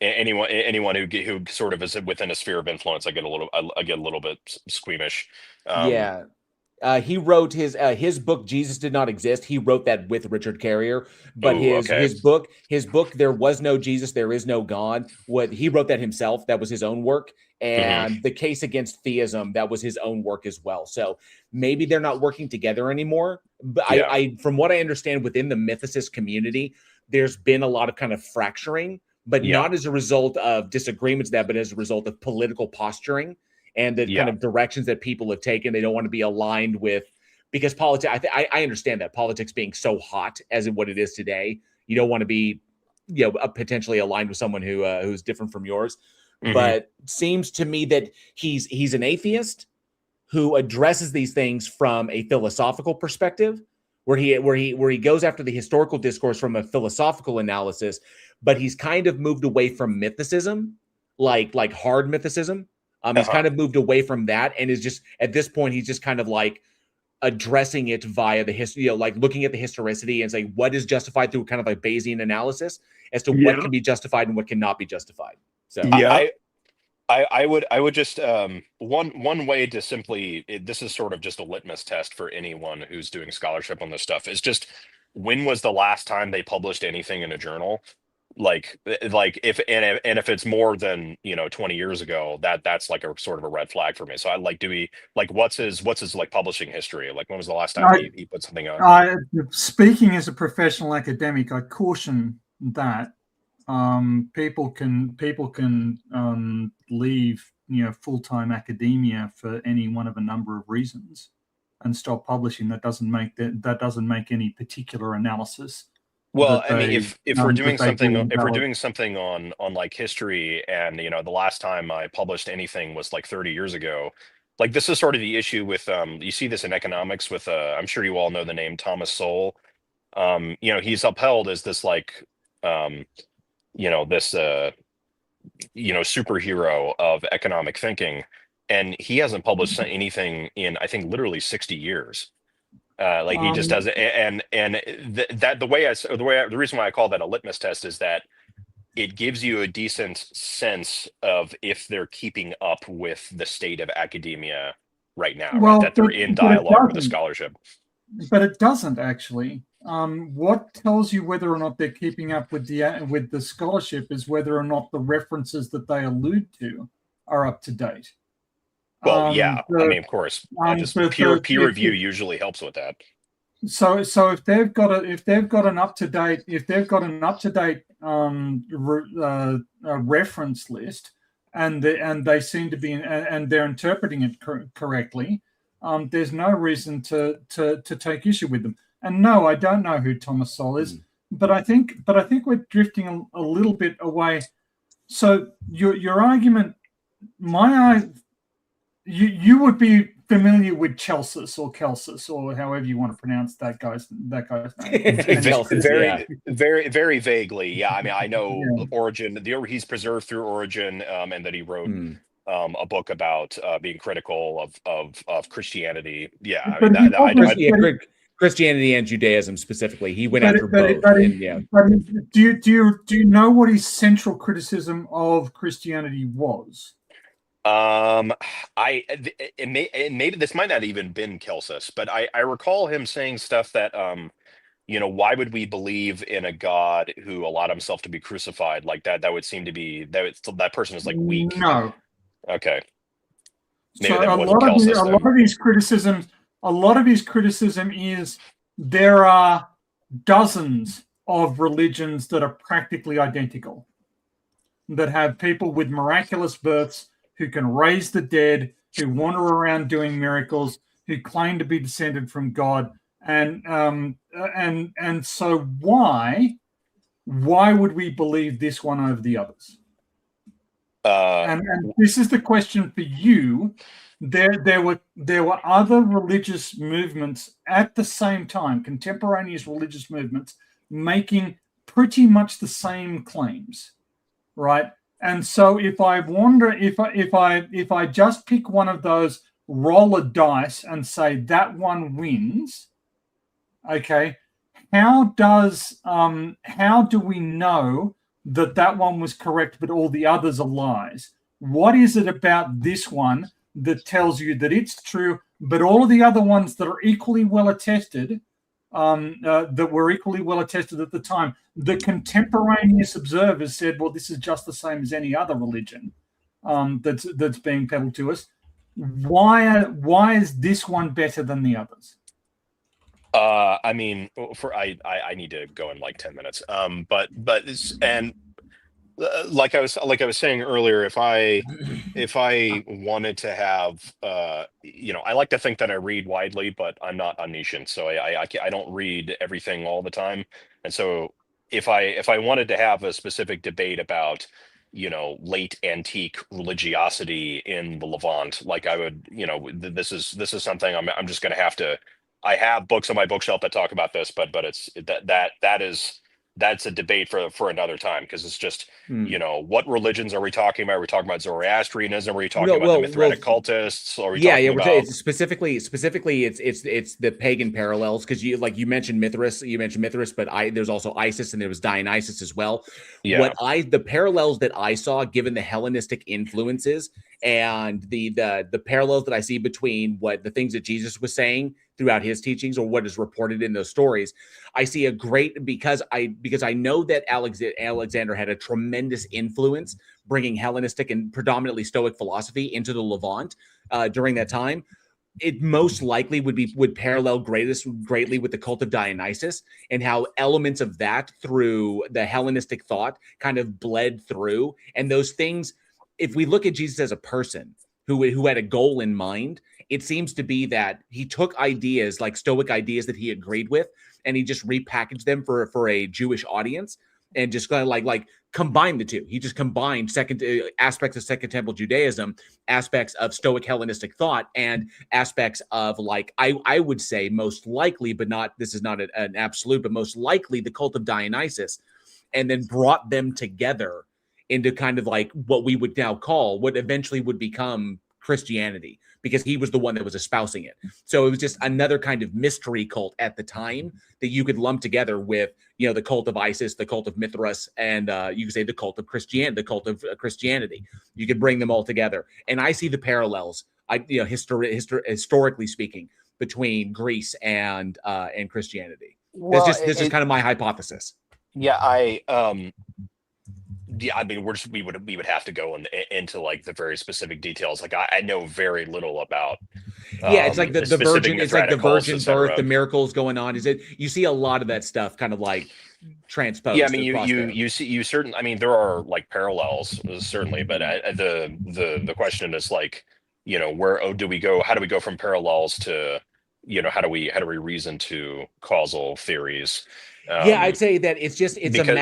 Anyone who sort of is within a sphere of influence, I get a little bit squeamish. He wrote his book Jesus Did Not Exist. He wrote that with Richard Carrier, but his book There Was No Jesus, There Is No God, he wrote that himself. That was his own work. And The Case Against Theism, that was his own work as well. So maybe they're not working together anymore. But I from what I understand, within the mythicist community, there's been a lot of kind of fracturing, but not as a result of disagreements but as a result of political posturing and the kind of directions that people have taken. They don't want to be aligned with, because politics, I understand that politics being so hot as in what it is today, you don't want to be potentially aligned with someone who's different from yours, Mhm. but seems to me that he's an atheist who addresses these things from a philosophical perspective, where he goes after the historical discourse from a philosophical analysis, but he's kind of moved away from mythicism, like hard mythicism. He's Uh-huh. kind of moved away from that, and is just at this point he's just kind of like addressing it via the history, like looking at the historicity and saying what is justified through kind of a Bayesian analysis as to what can be justified and what cannot be justified. So I would just one way to simply this is sort of just a litmus test for anyone who's doing scholarship on this stuff is just when was the last time they published anything in a journal? Like if it's more than 20 years ago, that's like a sort of a red flag for me. So I like, do we like what's his like publishing history? Like when was the last time he put something on? Speaking as a professional academic, I caution that people can leave full-time academia for any one of a number of reasons and stop publishing. That doesn't make any particular analysis. Well, I mean, if we're doing something on like history, and the last time I published anything was like 30 years ago, like this is sort of the issue with you see this in economics with I'm sure you all know the name Thomas Sowell. He's upheld as this like this superhero of economic thinking, and he hasn't published anything in I think literally 60 years. Like he just doesn't, and the reason why I call that a litmus test is that it gives you a decent sense of if they're keeping up with the state of academia right now, right? That they're in dialogue with the scholarship. But it doesn't actually. What tells you whether or not they're keeping up with the scholarship is whether or not the references that they allude to are up to date. Well, I mean, of course, just peer review usually helps with that. So if they've got an up to date reference list, and they seem to be and they're interpreting it correctly, there's no reason to take issue with them. And no, I don't know who Thomas Sowell is, but I think we're drifting a little bit away. So your argument, you would be familiar with Celsus or however you want to pronounce that guy's name. Very vaguely. Yeah, I mean, I know Origin. He's preserved through Origin, and that he wrote a book about being critical of Christianity. Yeah, I mean, Christianity and Judaism specifically. He went after both. Do you know what his central criticism of Christianity was? Maybe this might not even been Celsus, but I recall him saying stuff that why would we believe in a God who allowed himself to be crucified like that? That would seem to be that person is like weak. No. Okay. Maybe so a lot of his criticism is there are dozens of religions that are practically identical, that have people with miraculous births who can raise the dead, who wander around doing miracles, who claim to be descended from God, and so why would we believe this one over the others? And this is the question for you. There were other religious movements at the same time, contemporaneous religious movements, making pretty much the same claims, right? And so if I just pick one of those, roll a dice and say that one wins, okay, how do we know that one was correct but all the others are lies? What is it about this one that tells you that it's true, but all of the other ones that are equally well attested, that were equally well attested at the time, the contemporaneous observers said, well, this is just the same as any other religion that's being peddled to us. Why is this one better than the others? I mean, I need to go in like 10 minutes. But like I was saying earlier, if I wanted to have, I like to think that I read widely, but I'm not omniscient, so I don't read everything all the time, and so if I wanted to have a specific debate about, late antique religiosity in the Levant, like I would, this is something I'm just going to have to. I have books on my bookshelf that talk about this, but it's that's a debate for another time, because it's just, what religions are we talking about? Are we talking about Zoroastrianism? Are we talking about the Mithritic cultists? Or are we talking about it's specifically it's the pagan parallels, because you mentioned Mithras, but there's also Isis, and there was Dionysus as well. Yeah. The parallels that I saw, given the Hellenistic influences and the parallels that I see between what the things that Jesus was saying throughout his teachings, or what is reported in those stories, I see a great, because I know that Alexander had a tremendous influence bringing Hellenistic and predominantly Stoic philosophy into the Levant during that time. It most likely would parallel greatly with the cult of Dionysus, and how elements of that through the Hellenistic thought kind of bled through. And those things, if we look at Jesus as a person who had a goal in mind, it seems to be that he took ideas, like Stoic ideas that he agreed with, and he just repackaged them for a Jewish audience, and just kind of like combined the two. He just combined aspects of Second Temple Judaism, aspects of Stoic Hellenistic thought, and aspects of, like, I would say most likely, but this is not an absolute, but most likely the cult of Dionysus, and then brought them together into kind of like what we would now call, what eventually would become Christianity, because he was the one that was espousing it. So it was just another kind of mystery cult at the time that you could lump together with, the cult of Isis, the cult of Mithras, and you could say the cult of Christianity. You could bring them all together. And I see the parallels, historically speaking, between Greece and Christianity. Well, this is kind of my hypothesis. Yeah, yeah, I mean, we would have to go into like the very specific details. Like I know very little about. It's like the virgin. It's like the virgin birth, the miracles going on. You see a lot of that stuff kind of like transposed. Yeah, I mean, you see certain. I mean, there are like parallels certainly, but the question is like, where do we go? How do we go from parallels to, how do we reason to causal theories? I'd say that it's a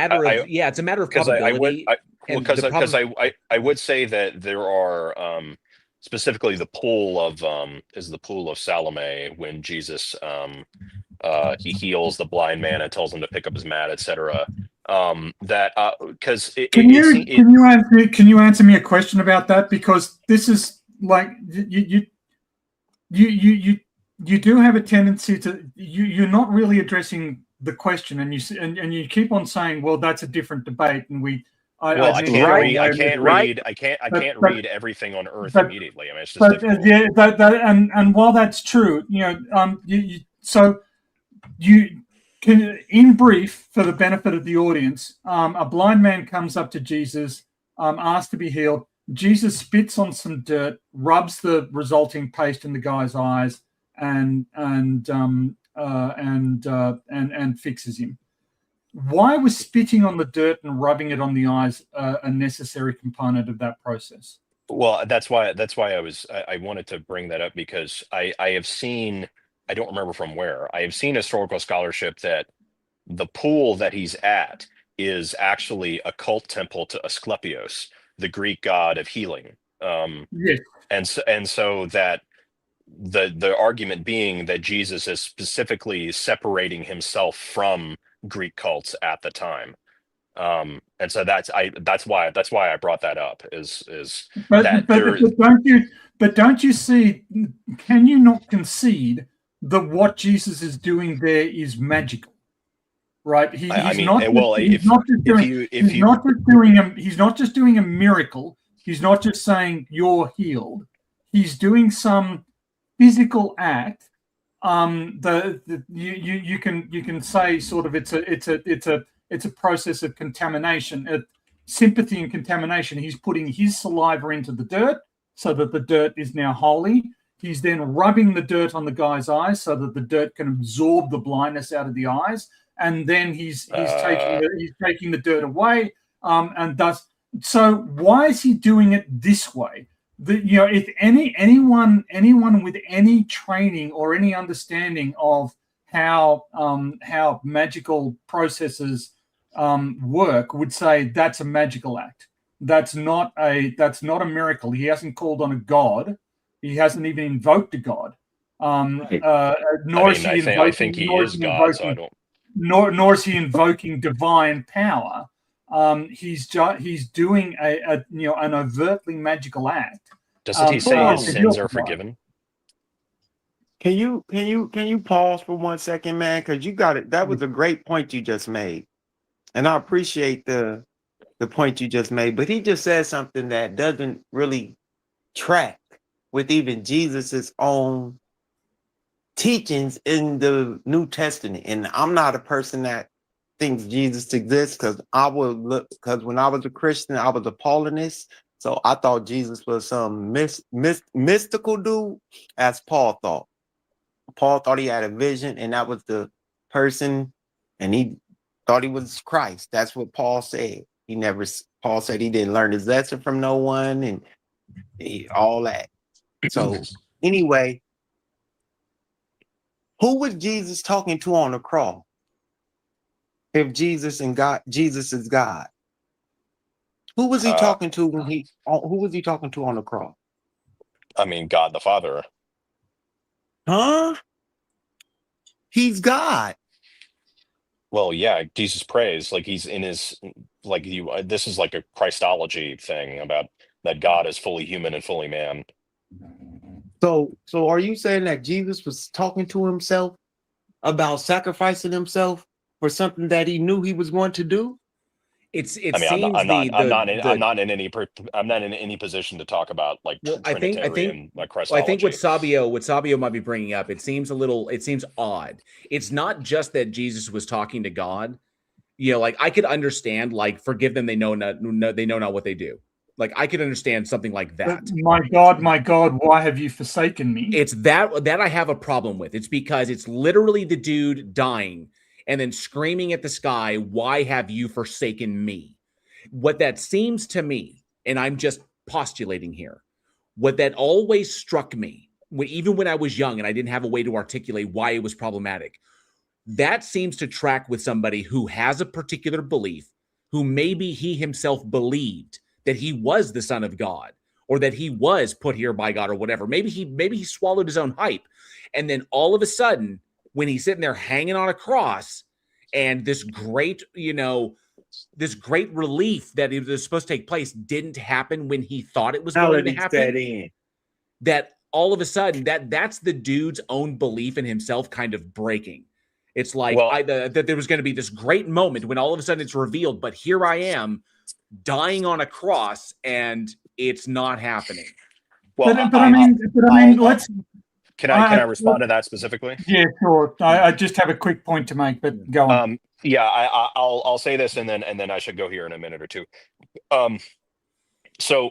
matter of probability. Because I would say that there are specifically the pool of Salome, when Jesus he heals the blind man and tells him to pick up his mat, etc. Because can you answer me a question about that? Because this is like you do have a tendency to you're not really addressing the question, and you keep on saying, well, that's a different debate, and I can't read everything on Earth immediately. I mean, it's just difficult. And while that's true, so you can, in brief, for the benefit of the audience, a blind man comes up to Jesus, asked to be healed. Jesus spits on some dirt, rubs the resulting paste in the guy's eyes, and fixes him. Why was spitting on the dirt and rubbing it on the eyes a necessary component of that process? Well, that's why I wanted to bring that up, because I have seen, I don't remember from where, I have seen historical scholarship that the pool that he's at is actually a cult temple to Asclepios, the Greek god of healing. Yes. And so that the argument being that Jesus is specifically separating himself from Greek cults at the time. And so that's why I brought that up but don't you see, can you not concede that what Jesus is doing there is magical? Right? He's not just doing a miracle. He's not just saying you're healed. He's doing some physical act. You can say sort of it's a process of contamination, sympathy and contamination. He's putting his saliva into the dirt so that the dirt is now holy. He's then rubbing the dirt on the guy's eyes so that the dirt can absorb the blindness out of the eyes, and then he's taking the dirt away. And thus, so why is he doing it this way? If anyone with any training or any understanding of how magical processes work would say that's a magical act. That's not a miracle. He hasn't called on a god. He hasn't even invoked a god. Nor is he I think he is God, so I don't. Nor is he invoking divine power. He's doing an overtly magical act. Doesn't he say his sins are forgiven? Can you pause for 1 second, man? Because you got it. That was a great point you just made, and I appreciate the point you just made. But he just said something that doesn't really track with even Jesus's own teachings in the New Testament. And I'm not a person that thinks Jesus exists, because when I was a Christian, I was a Paulinist. So I thought Jesus was some mystical dude, as Paul thought. Paul thought he had a vision, and that was the person, and he thought he was Christ. That's what Paul said. Paul said he didn't learn his lesson from no one, and all that. So anyway, who was Jesus talking to on the cross? If Jesus is God, who was he talking to who was he talking to on the cross? I mean, God the Father. Huh? He's God. Well, yeah, Jesus prays like he's in his, like you. This is like a Christology thing about that God is fully human and fully man. So are you saying that Jesus was talking to himself about sacrificing himself for something that he knew he was going to do? I'm not in any position to talk about like Trinitarian, like Christology. I think what Sabio might be bringing up, it seems odd. It's not just that Jesus was talking to God. Like I could understand, like, forgive them, they know not what they do. Like I could understand something like that. But my God, why have you forsaken me? It's that I have a problem with. It's because it's literally the dude dying and then screaming at the sky, why have you forsaken me? What that seems to me, and I'm just postulating here, what that always struck me, even when I was young and I didn't have a way to articulate why it was problematic, that seems to track with somebody who has a particular belief, who maybe he himself believed that he was the Son of God, or that he was put here by God, or whatever. Maybe he swallowed his own hype. And then all of a sudden, when he's sitting there hanging on a cross, and this great relief that it was supposed to take place didn't happen when he thought it was going to happen. That all of a sudden, that's the dude's own belief in himself kind of breaking. It's like that there was going to be this great moment when all of a sudden it's revealed, but here I am dying on a cross and it's not happening. Well, but I mean, let's. Can I respond to that specifically? Yeah, sure. I just have a quick point to make, but go on. I'll say this and then I should go here in a minute or two. So,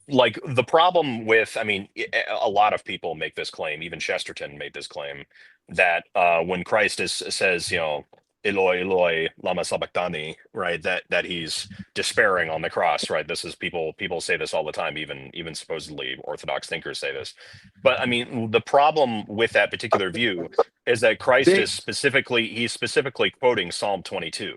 like, the problem with, I mean, a lot of people make this claim. Even Chesterton made this claim that when Christ says, Eloi, Eloi, lama sabachthani, right? That he's despairing on the cross, right? This is people say this all the time, even supposedly Orthodox thinkers say this. But I mean, the problem with that particular view is that Christ is specifically quoting Psalm 22.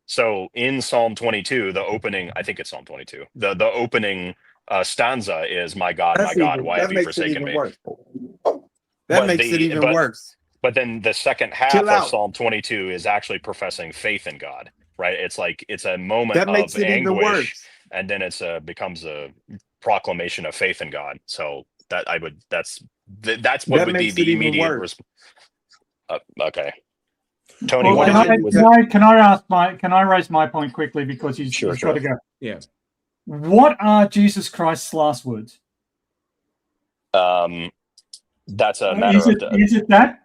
So in Psalm 22, the opening, I think it's Psalm 22, the opening stanza is, my God, why have you forsaken me? That makes it even worse. But then the second half of Psalm 22 is actually professing faith in God, right? It's like it's a moment of anguish, and then it's becomes a proclamation of faith in God. So that's what would be the immediate response. Okay, Tony, can I raise my point quickly, because he's got to go. Yeah. What are Jesus Christ's last words? That's a matter of is it that?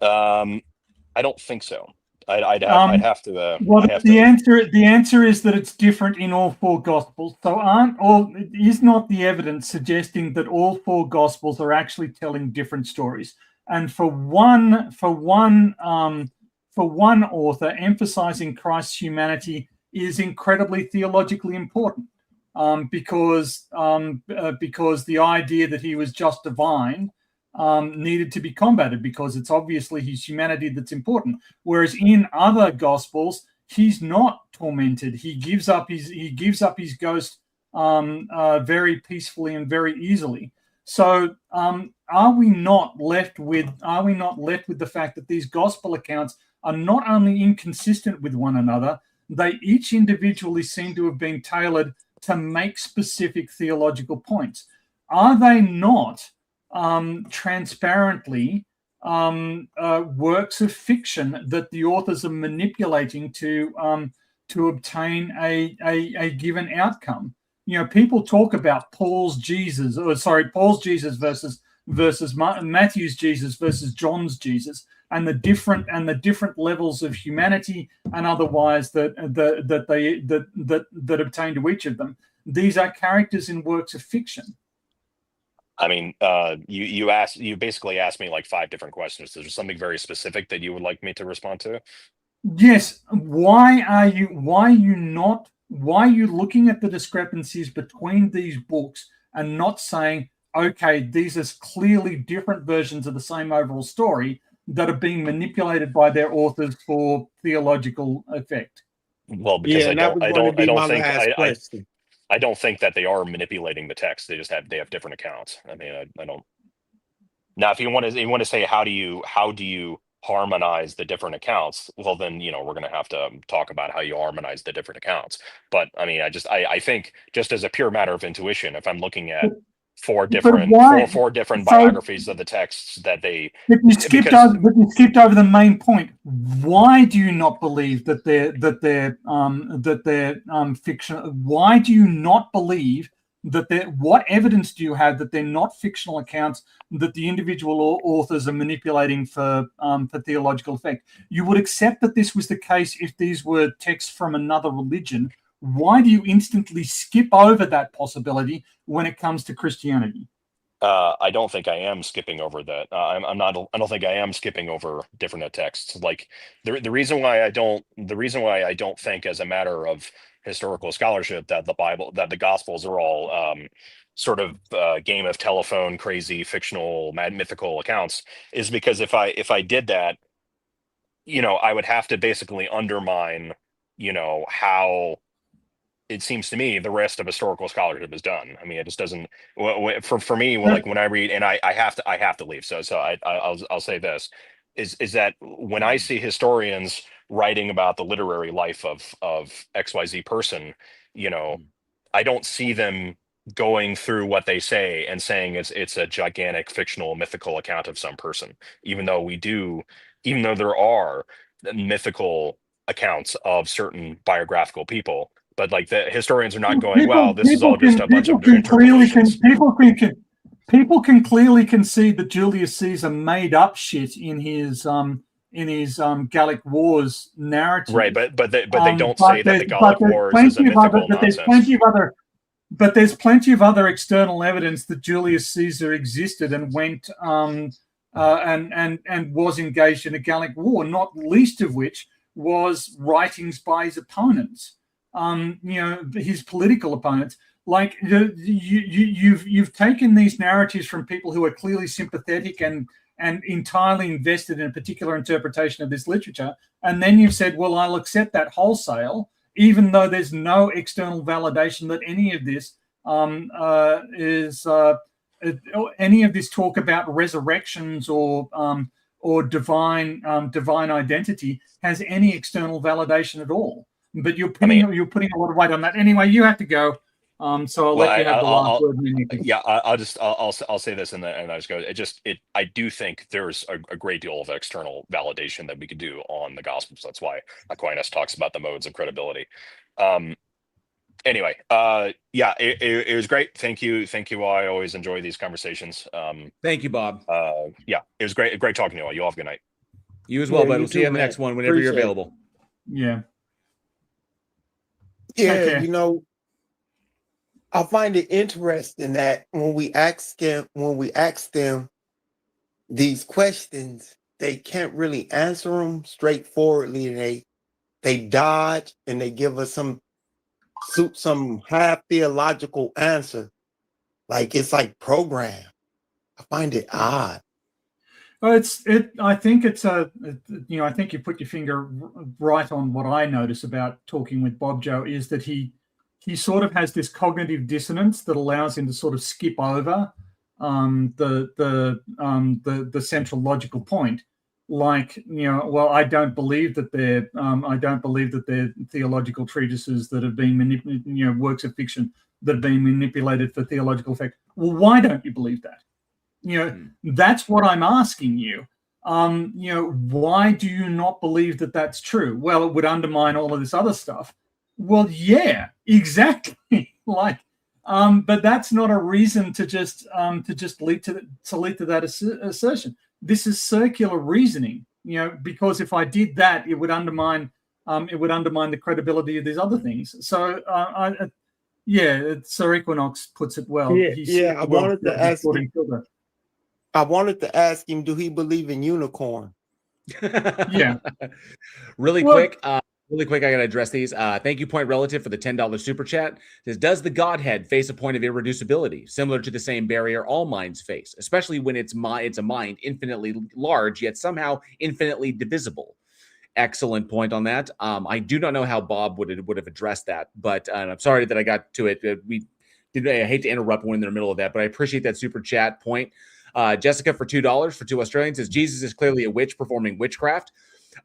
I don't think so. I'd have to. The answer is that it's different in all four Gospels. So is not the evidence suggesting that all four Gospels are actually telling different stories? And for one author, emphasizing Christ's humanity is incredibly theologically important, because the idea that he was just divine needed to be combated because it's obviously his humanity that's important. Whereas in other gospels, he's not tormented. He gives up his ghost very peacefully and very easily. So are we not left with the fact that these gospel accounts are not only inconsistent with one another, they each individually seem to have been tailored to make specific theological points? Are they not transparently works of fiction that the authors are manipulating to obtain a given outcome? You know, people talk about Paul's Jesus versus Matthew's Jesus versus John's Jesus, and the different levels of humanity and otherwise that obtain to each of them. These are characters in works of fiction. I mean, you basically asked me like 5 different questions. Is there something very specific that you would like me to respond to? Yes. Why are you looking at the discrepancies between these books and not saying, okay, these are clearly different versions of the same overall story that are being manipulated by their authors for theological effect? Well, because I don't think that they are manipulating the text. They have different accounts. I mean, I don't. Now, if you want to say how do you harmonize the different accounts, well, then we're going to have to talk about how you harmonize the different accounts. But I mean, I think just as a pure matter of intuition, if I'm looking at four different biographies of the texts that they, but you skipped over the main point. Why do you not believe that they're fictional? Why do you not believe that what evidence do you have that they're not fictional accounts that the individual authors are manipulating for theological effect? You would accept that this was the case if these were texts from another religion. Why do you instantly skip over that possibility when it comes to Christianity? I don't think I am skipping over that. I don't think I am skipping over different texts. Like the reason why I don't think, as a matter of historical scholarship, that the Gospels are all sort of game of telephone, crazy, fictional, mythical accounts, is because if I did that, I would have to basically undermine, how it seems to me the rest of historical scholarship is done. I mean, it just doesn't. For me, like when I read, and I have to leave. So I'll say this is that when I see historians writing about the literary life of XYZ person, I don't see them going through what they say and saying it's a gigantic fictional mythical account of some person, even though there are mythical accounts of certain biographical people. But like the historians are not going, well, this is all just a bunch of interpolations. People can clearly concede that Julius Caesar made up shit in his Gallic Wars narrative. Right, but they don't say that the Gallic Wars is a mythical nonsense. But there's plenty of other external evidence that Julius Caesar existed and went and was engaged in a Gallic War, not least of which was writings by his opponents. His political opponents. Like you've taken these narratives from people who are clearly sympathetic and entirely invested in a particular interpretation of this literature, and then you've said, well, I'll accept that wholesale, even though there's no external validation that any of this any of this talk about resurrections or divine identity has any external validation at all. But you're putting a lot of weight on that. Anyway, you have to go. So I'll let you have the last word. Yeah, I'll say this and I just go. I do think there's a great deal of external validation that we could do on the Gospels. That's why Aquinas talks about the modes of credibility. Anyway, it was great. Thank you. I always enjoy these conversations. Thank you, Bob. Yeah, it was great talking to you all. You all have a good night. You as well, but we'll see you in the next one whenever you're available. Yeah. Yeah, I find it interesting that when we ask them these questions, they can't really answer them straightforwardly. They dodge and they give us some half theological answer, like it's like programmed. I find it odd. Well, I think it's I think you put your finger right on what I notice about talking with Bob Joe is that he sort of has this cognitive dissonance that allows him to sort of skip over the central logical point. Like, well, I don't believe that they're theological treatises that have been manipulated, works of fiction that have been manipulated for theological effect. Well, why don't you believe that? That's what I'm asking you. Why do you not believe that that's true? Well, it would undermine all of this other stuff. Well, yeah, exactly. But that's not a reason to just lead to that assertion. This is circular reasoning, because if I did that, it would undermine the credibility of these other things. So, Sir Equinox puts it well. I wanted to ask him, do he believe in unicorn? Yeah. Really quick, I gotta address these. Thank you, Point Relative, for the $10 super chat. It says, does the Godhead face a point of irreducibility, similar to the same barrier all minds face, especially when it's a mind infinitely large, yet somehow infinitely divisible? Excellent point on that. I do not know how Bob would have addressed that, but I'm sorry that I got to it. I hate to interrupt when in the middle of that, but I appreciate that super chat point. Jessica for $2 for 2 Australians says, Jesus is clearly a witch performing witchcraft.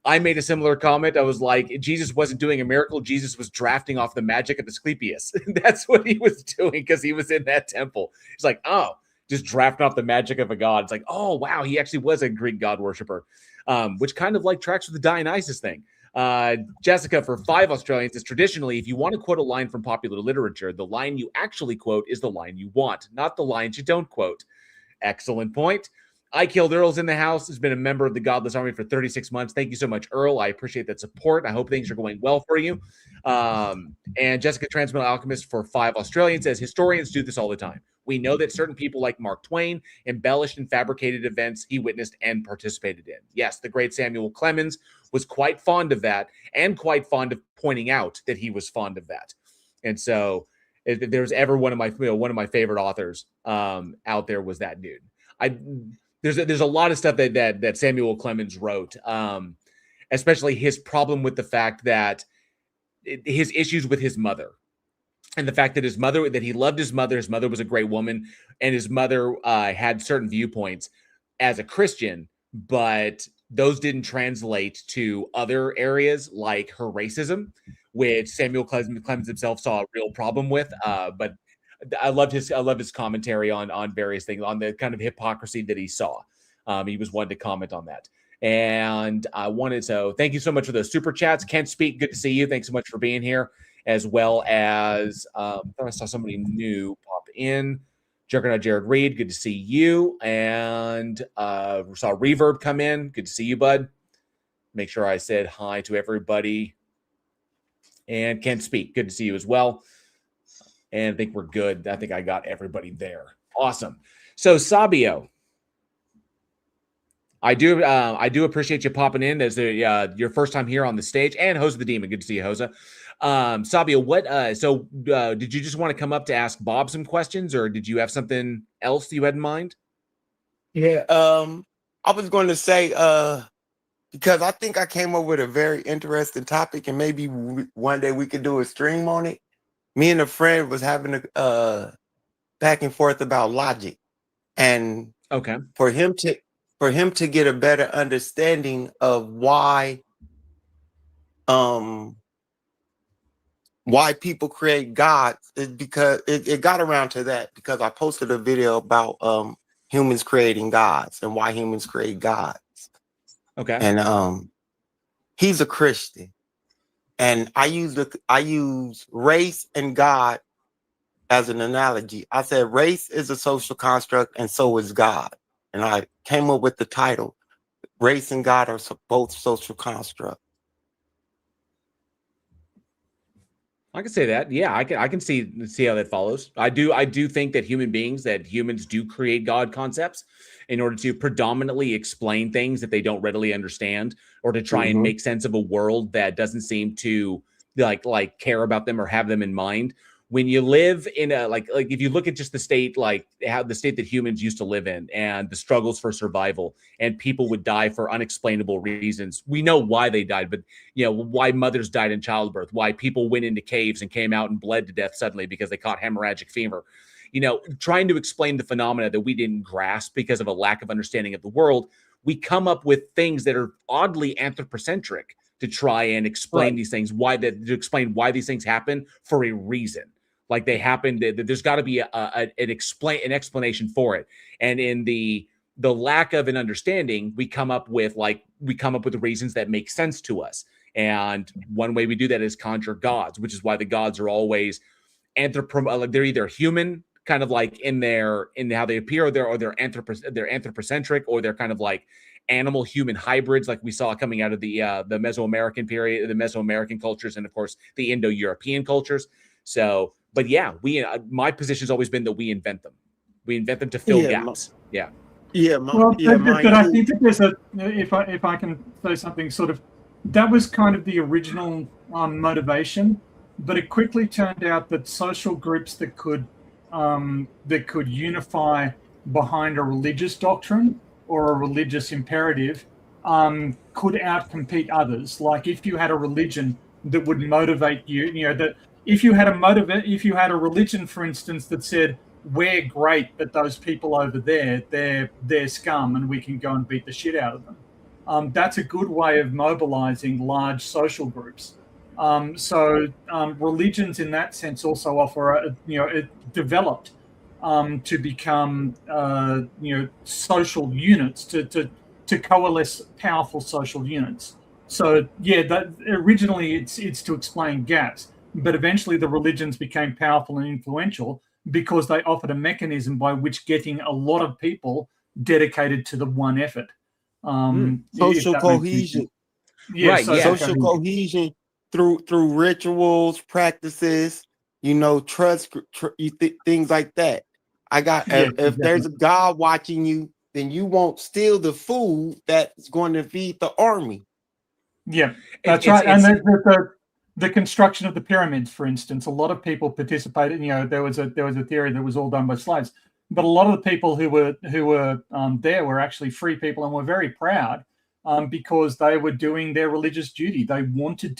I made a similar comment. I was like, Jesus wasn't doing a miracle. Jesus was drafting off the magic of Asclepius. That's what he was doing because he was in that temple. He's like, oh, just drafting off the magic of a god. It's like, oh, wow, he actually was a Greek god worshiper, which kind of like tracks with the Dionysus thing. Jessica for 5 Australians says, traditionally, if you want to quote a line from popular literature, the line you actually quote is the line you want, not the lines you don't quote. Excellent point. I Killed Earl's in the house, has been a member of the Godless Army for 36 months. Thank you so much, Earl. I appreciate that support. I hope things are going well for you. And Jessica Transmetal Alchemist for 5 Australians says, historians do this all the time. We know that certain people like Mark Twain embellished and fabricated events he witnessed and participated in. Yes, the great Samuel Clemens was quite fond of that and quite fond of pointing out that he was fond of that. And so if there's ever one of my favorite authors out there was that dude. There's a lot of stuff that Samuel Clemens wrote, especially his problem with the fact that his issues with his mother, and the fact that he loved his mother was a great woman, and his mother had certain viewpoints as a Christian, but those didn't translate to other areas like her racism, which Samuel Clemens himself saw a real problem with. But I love his commentary on various things, on the kind of hypocrisy that he saw. He was one to comment on that. And thank you so much for those super chats. Kent Speak, good to see you. Thanks so much for being here, as well as I thought I saw somebody new pop in. Juggernaut Jared Reed, good to see you. And saw Reverb come in. Good to see you, bud. Make sure I said hi to everybody. And Kent Speak, good to see you as well. And I think we're good. I think I got everybody there. Awesome. So Sabio, I do appreciate you popping in as your first time here on the stage. And Hosa the Demon, good to see you, Hosa. Sabio, did you just want to come up to ask Bob some questions, or did you have something else you had in mind? Yeah, I was going to say because I think I came up with a very interesting topic, and maybe one day we could do a stream on it. Me and a friend was having a back and forth about logic, and for him to get a better understanding of why people create gods, is because it got around to that because I posted a video about humans creating gods and why humans create gods. Okay. And he's a Christian. And I use race and God as an analogy. I said race is a social construct and so is God. And I came up with the title, Race and God are both social constructs. I can say that. Yeah, I can see how that follows. I do think that humans do create God concepts in order to predominantly explain things that they don't readily understand, or to try and make sense of a world that doesn't seem to like care about them or have them in mind. when you live in a like if you look at just the state, like how the state that humans used to live in and the struggles for survival, and people would die for unexplainable reasons. We know why they died, but why mothers died in childbirth, why people went into caves and came out and bled to death suddenly because they caught hemorrhagic fever. Trying to explain the phenomena that we didn't grasp because of a lack of understanding of the world, we come up with things that are oddly anthropocentric to try and explain these things, to explain why these things happen for a reason. Like they happen, there's got to be an explanation for it. And in the lack of an understanding, we come up with the reasons that make sense to us. And one way we do that is conjure gods, which is why the gods are always they're either human, kind of like in how they appear, or they're anthropocentric, or they're kind of like animal human hybrids, like we saw coming out of the Mesoamerican period, the Mesoamerican cultures, and of course the Indo-European cultures. So, but yeah, my position has always been that we invent them. We invent them to fill gaps. But I think that there's if I can say something, sort of, that was kind of the original motivation, but it quickly turned out that social groups that could unify behind a religious doctrine or a religious imperative could outcompete others. Like if you had a religion that would motivate you, that if you had a religion, for instance, that said, we're great, but those people over there, they're scum and we can go and beat the shit out of them. That's a good way of mobilizing large social groups. So religions in that sense also offer, developed to become, social units, to coalesce powerful social units. So yeah, that originally it's to explain gaps, but eventually the religions became powerful and influential because they offered a mechanism by which getting a lot of people dedicated to the one effort. Social cohesion. Yeah, right. Social cohesion through rituals, practices, trust, things like that. If there's a God watching you, then you won't steal the food that's going to feed the army. Yeah, that's right. And the construction of the pyramids, for instance, a lot of people participated. There was a theory that was all done by slaves, but a lot of the people who were there were actually free people and were very proud because they were doing their religious duty. They wanted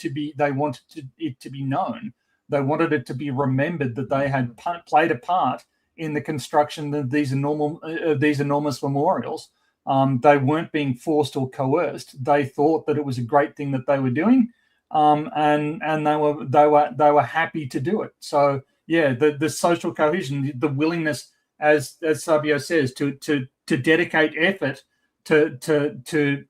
it to be known. They wanted it to be remembered that they had played a part in the construction of these enormous memorials. They weren't being forced or coerced. They thought that it was a great thing that they were doing, and they were happy to do it. So yeah, the social cohesion, the willingness, as Sabio says, to dedicate effort, to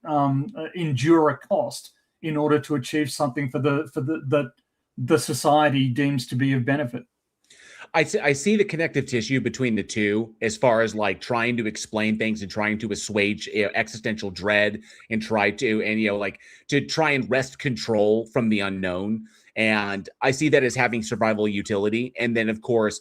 endure a cost in order to achieve something for the society deems to be of benefit. I see the connective tissue between the two as far as like trying to explain things and trying to assuage existential dread and try and wrest control from the unknown. And I see that as having survival utility. And then, of course,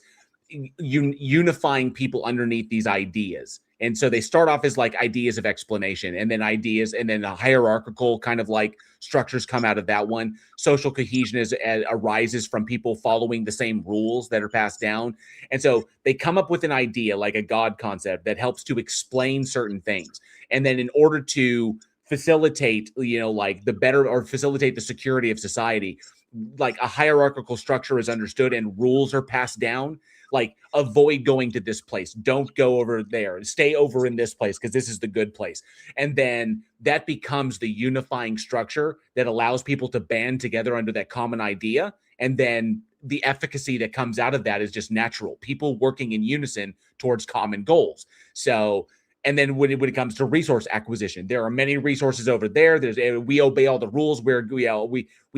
unifying people underneath these ideas. And so they start off as like ideas of explanation, and then a hierarchical kind of like structures come out of that one. Social cohesion arises from people following the same rules that are passed down. And so they come up with an idea, like a God concept, that helps to explain certain things. And then in order to facilitate, facilitate the security of society, like a hierarchical structure is understood and rules are passed down. Like, avoid going to this place. Don't go over there. Stay over in this place because this is the good place. And then that becomes the unifying structure that allows people to band together under that common idea. And then the efficacy that comes out of that is just natural. People working in unison towards common goals. So, and then when it comes to resource acquisition, there are many resources over there. We obey all the rules. We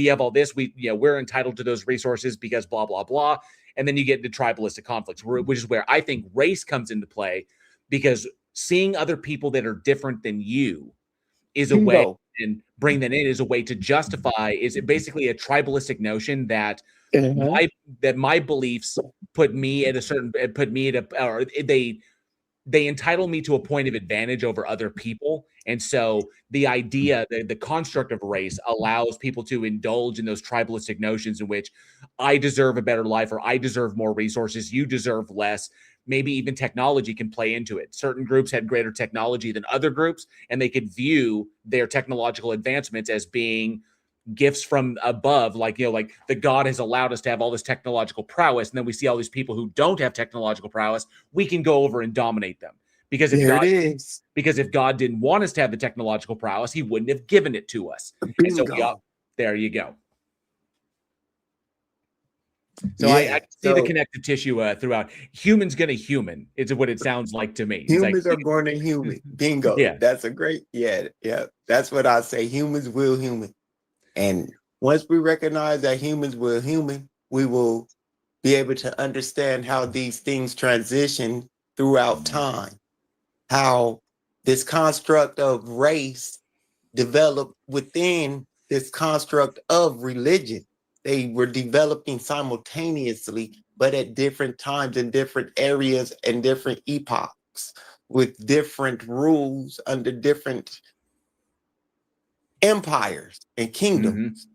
have all this. We're entitled to those resources because blah blah blah. And then you get into tribalistic conflicts, which is where I think race comes into play, because seeing other people that are different than you is a way, and bring that in is a way to justify. Is it basically a tribalistic notion that my beliefs they they entitle me to a point of advantage over other people. And so the idea, the construct of race allows people to indulge in those tribalistic notions in which I deserve a better life, or I deserve more resources, you deserve less. Maybe even technology can play into it. Certain groups had greater technology than other groups, and they could view their technological advancements as being gifts from above, like, you know, like the God has allowed us to have all this technological prowess, and then we see all these people who don't have technological prowess, we can go over and dominate them. Because if God didn't want us to have the technological prowess, he wouldn't have given it to us. And so there you go. So I see the connective tissue throughout. Human's gonna human. It's what it sounds like to me. Humans are going to human. Bingo. Yeah. That's a great, yeah. That's what I say. Humans will human. And once we recognize that humans will human, we will be able to understand how these things transition throughout time, how this construct of race developed within this construct of religion. They were developing simultaneously, but at different times in different areas and different epochs with different rules under different empires and kingdoms.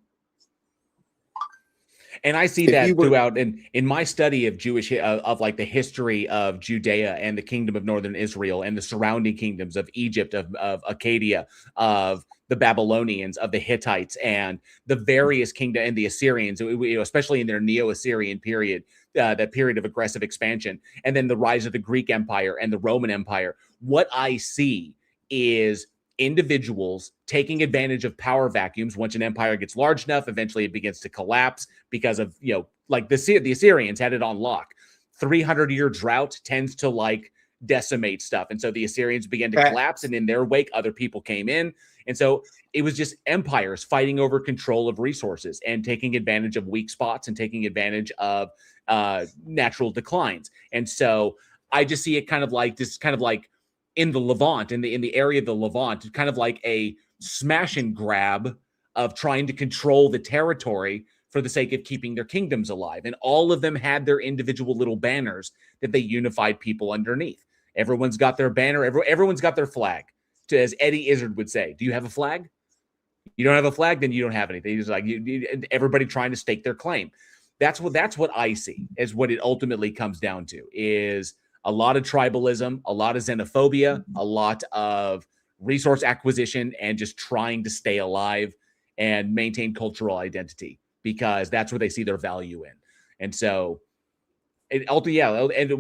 And I see that throughout in my study of Jewish of like the history of Judea and the kingdom of northern Israel and the surrounding kingdoms of Egypt, of Acadia, of the Babylonians, of the Hittites, and the various kingdom and the Assyrians, especially in their Neo-Assyrian period, that period of aggressive expansion, and then the rise of the Greek Empire and the Roman Empire. What I see is individuals taking advantage of power vacuums. Once an empire gets large enough, eventually it begins to collapse because of, you know, like the Assyrians had it on lock. 300-year drought tends to like decimate stuff. And so the Assyrians began to collapse, and in their wake, other people came in. And so it was just empires fighting over control of resources and taking advantage of weak spots and taking advantage of natural declines. And so I just see it kind of like in the Levant, in the area of the Levant, kind of like a smash and grab of trying to control the territory for the sake of keeping their kingdoms alive. And all of them had their individual little banners that they unified people underneath. Everyone's got their banner. Everyone's got their flag. As Eddie Izzard would say, do you have a flag? You don't have a flag, then you don't have anything. It's like everybody trying to stake their claim. That's what I see as what it ultimately comes down to, is a lot of tribalism, a lot of xenophobia, a lot of resource acquisition, and just trying to stay alive and maintain cultural identity, because that's where they see their value in. And so and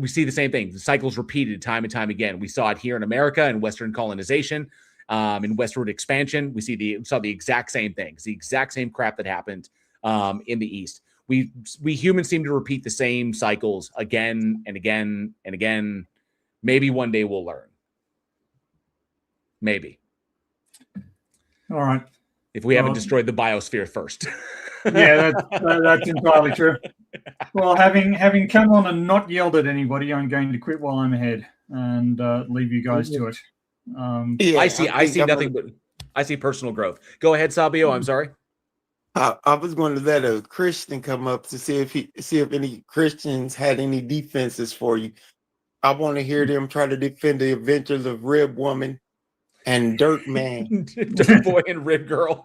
we see the same thing. The cycle's repeated time and time again. We saw it here in America in Western colonization, in westward expansion. We saw the exact same things, the exact same crap that happened in the East. We humans seem to repeat the same cycles again and again and again. Maybe one day we'll learn. Maybe. All right. If we haven't destroyed the biosphere first. Yeah, that's entirely true. Well, having come on and not yelled at anybody, I'm going to quit while I'm ahead and leave you guys to it. I see nothing but I see personal growth. Go ahead, Sabio. I'm sorry. I was going to let a Christian come up to see if any Christians had any defenses for you. I want to hear them try to defend the adventures of Rib Woman and Dirt Man. Dirt Boy and Rib Girl.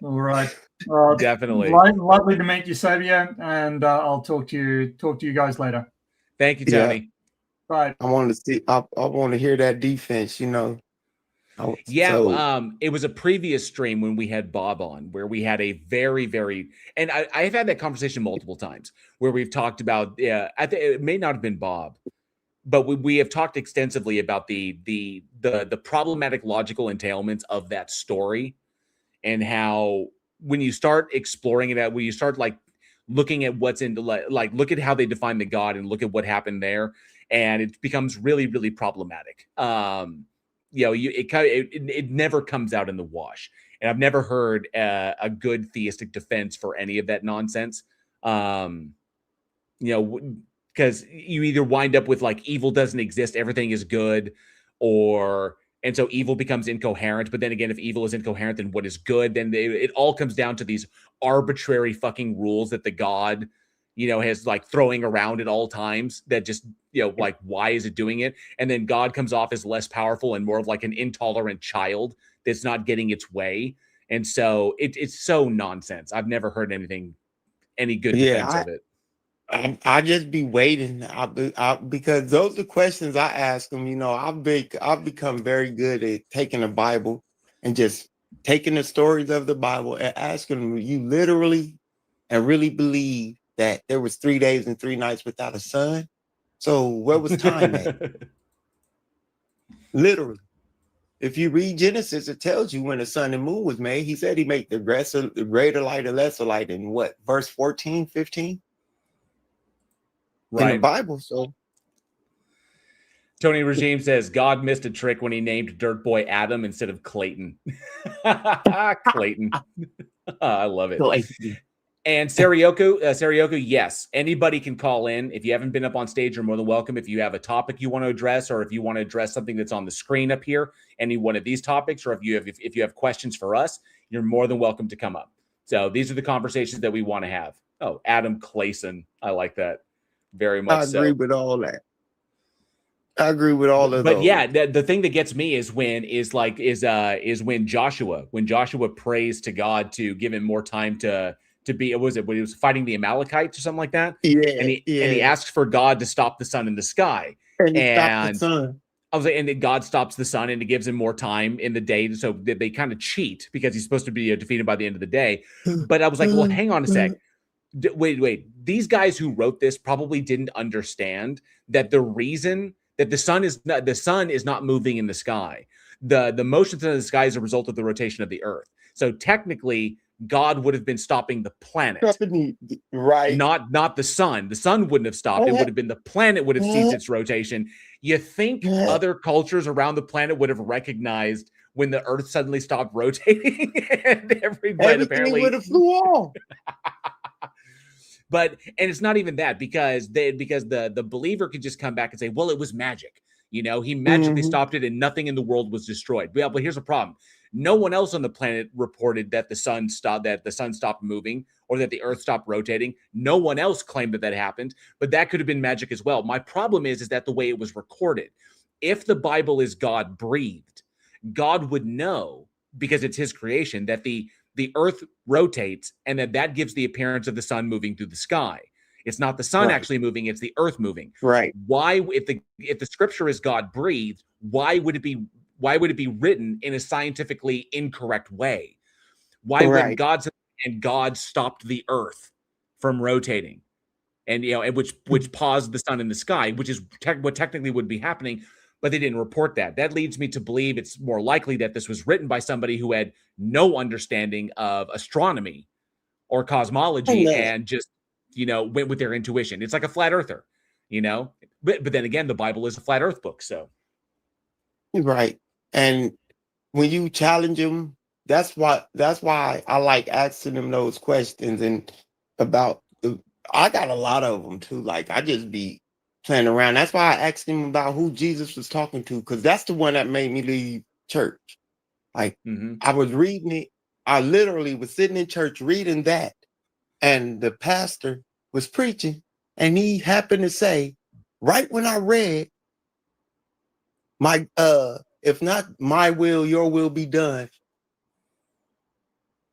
All right. Definitely. Lovely to meet you, Sabia, and I'll talk to you guys later. Thank you, Tony. Yeah. Bye. I want to see. I want to hear that defense. You know. It was a previous stream when we had Bob on, where we had a very, very, and I've had that conversation multiple times where we've talked about. It may not have been Bob, but we have talked extensively about the problematic logical entailments of that story, and how when you start exploring it out, when you start like looking at what's in look at how they define the God and look at what happened there, and it becomes really, really problematic. It never comes out in the wash, and I've never heard a good theistic defense for any of that nonsense. Because you either wind up with like evil doesn't exist, everything is good, and so evil becomes incoherent. But then again, if evil is incoherent, then what is good? Then it all comes down to these arbitrary fucking rules that the God has like throwing around at all times that just, like, why is it doing it? And then God comes off as less powerful and more of like an intolerant child that's not getting its way. And so it's so nonsense. I've never heard any good defense of it. I just be waiting. Because those are questions I ask them. I've become very good at taking the Bible and just taking the stories of the Bible and asking them, you literally and really believe that there was 3 days and 3 nights without a sun? So where was time at? Literally. If you read Genesis, it tells you when the sun and moon was made. He said he made the greater light and lesser light in what? Verse 14, 15? Right. In the Bible. So Tony Regime says God missed a trick when he named Dirt Boy Adam instead of Clayton. Clayton. I love it. Clayton. And Sarioku, yes, anybody can call in. If you haven't been up on stage, you're more than welcome. If you have a topic you want to address, or if you want to address something that's on the screen up here, any one of these topics, or if you have questions for us, you're more than welcome to come up. So these are the conversations that we want to have. Oh, Adam Clayson. I like that very much. I agree with all that. I agree with all of those. But yeah, the thing that gets me is when Joshua prays to God to give him more time to be, was it when he was fighting the Amalekites or something like that? Yeah. And he asks for God to stop the sun in the sky. And he stopped the sun. I was like, and then God stops the sun and it gives him more time in the day. So they kind of cheat because he's supposed to be defeated by the end of the day. But I was like, well, hang on a sec. Wait. These guys who wrote this probably didn't understand that the reason that the sun is not moving in the sky. The motion in the sky is a result of the rotation of the earth. So technically, God would have been stopping the planet, right? Not the sun. The sun wouldn't have stopped. It would have been the planet would have ceased its rotation. You think other cultures around the planet would have recognized when the Earth suddenly stopped rotating, and everybody apparently would have flew off. And it's not even that, because the believer could just come back and say, well, it was magic. He magically stopped it and nothing in the world was destroyed. Yeah, but here's the problem. No one else on the planet reported that the sun stopped moving or that the earth stopped rotating. No one else claimed that happened, but that could have been magic as well. My problem is that the way it was recorded. If the Bible is God breathed, God would know, because it's his creation, that the earth rotates and that gives the appearance of the sun moving through the sky. It's not the sun actually moving, it's the earth moving. Right. Why, if the scripture is God breathed, why would it be written in a scientifically incorrect way? Why would God stopped the earth from rotating, and which paused the sun in the sky, which is what technically would be happening, but they didn't report that. That leads me to believe it's more likely that this was written by somebody who had no understanding of astronomy or cosmology and just went with their intuition. It's like a flat earther, but then again, the Bible is a flat earth book, so right. And when you challenge them, that's why I like asking them those questions. And I got a lot of them too. Like, I just be playing around. That's why I asked him about who Jesus was talking to, because that's the one that made me leave church. Like, I was reading it. I literally was sitting in church reading that, and the pastor was preaching, and he happened to say, right when I read, if not my will, your will be done.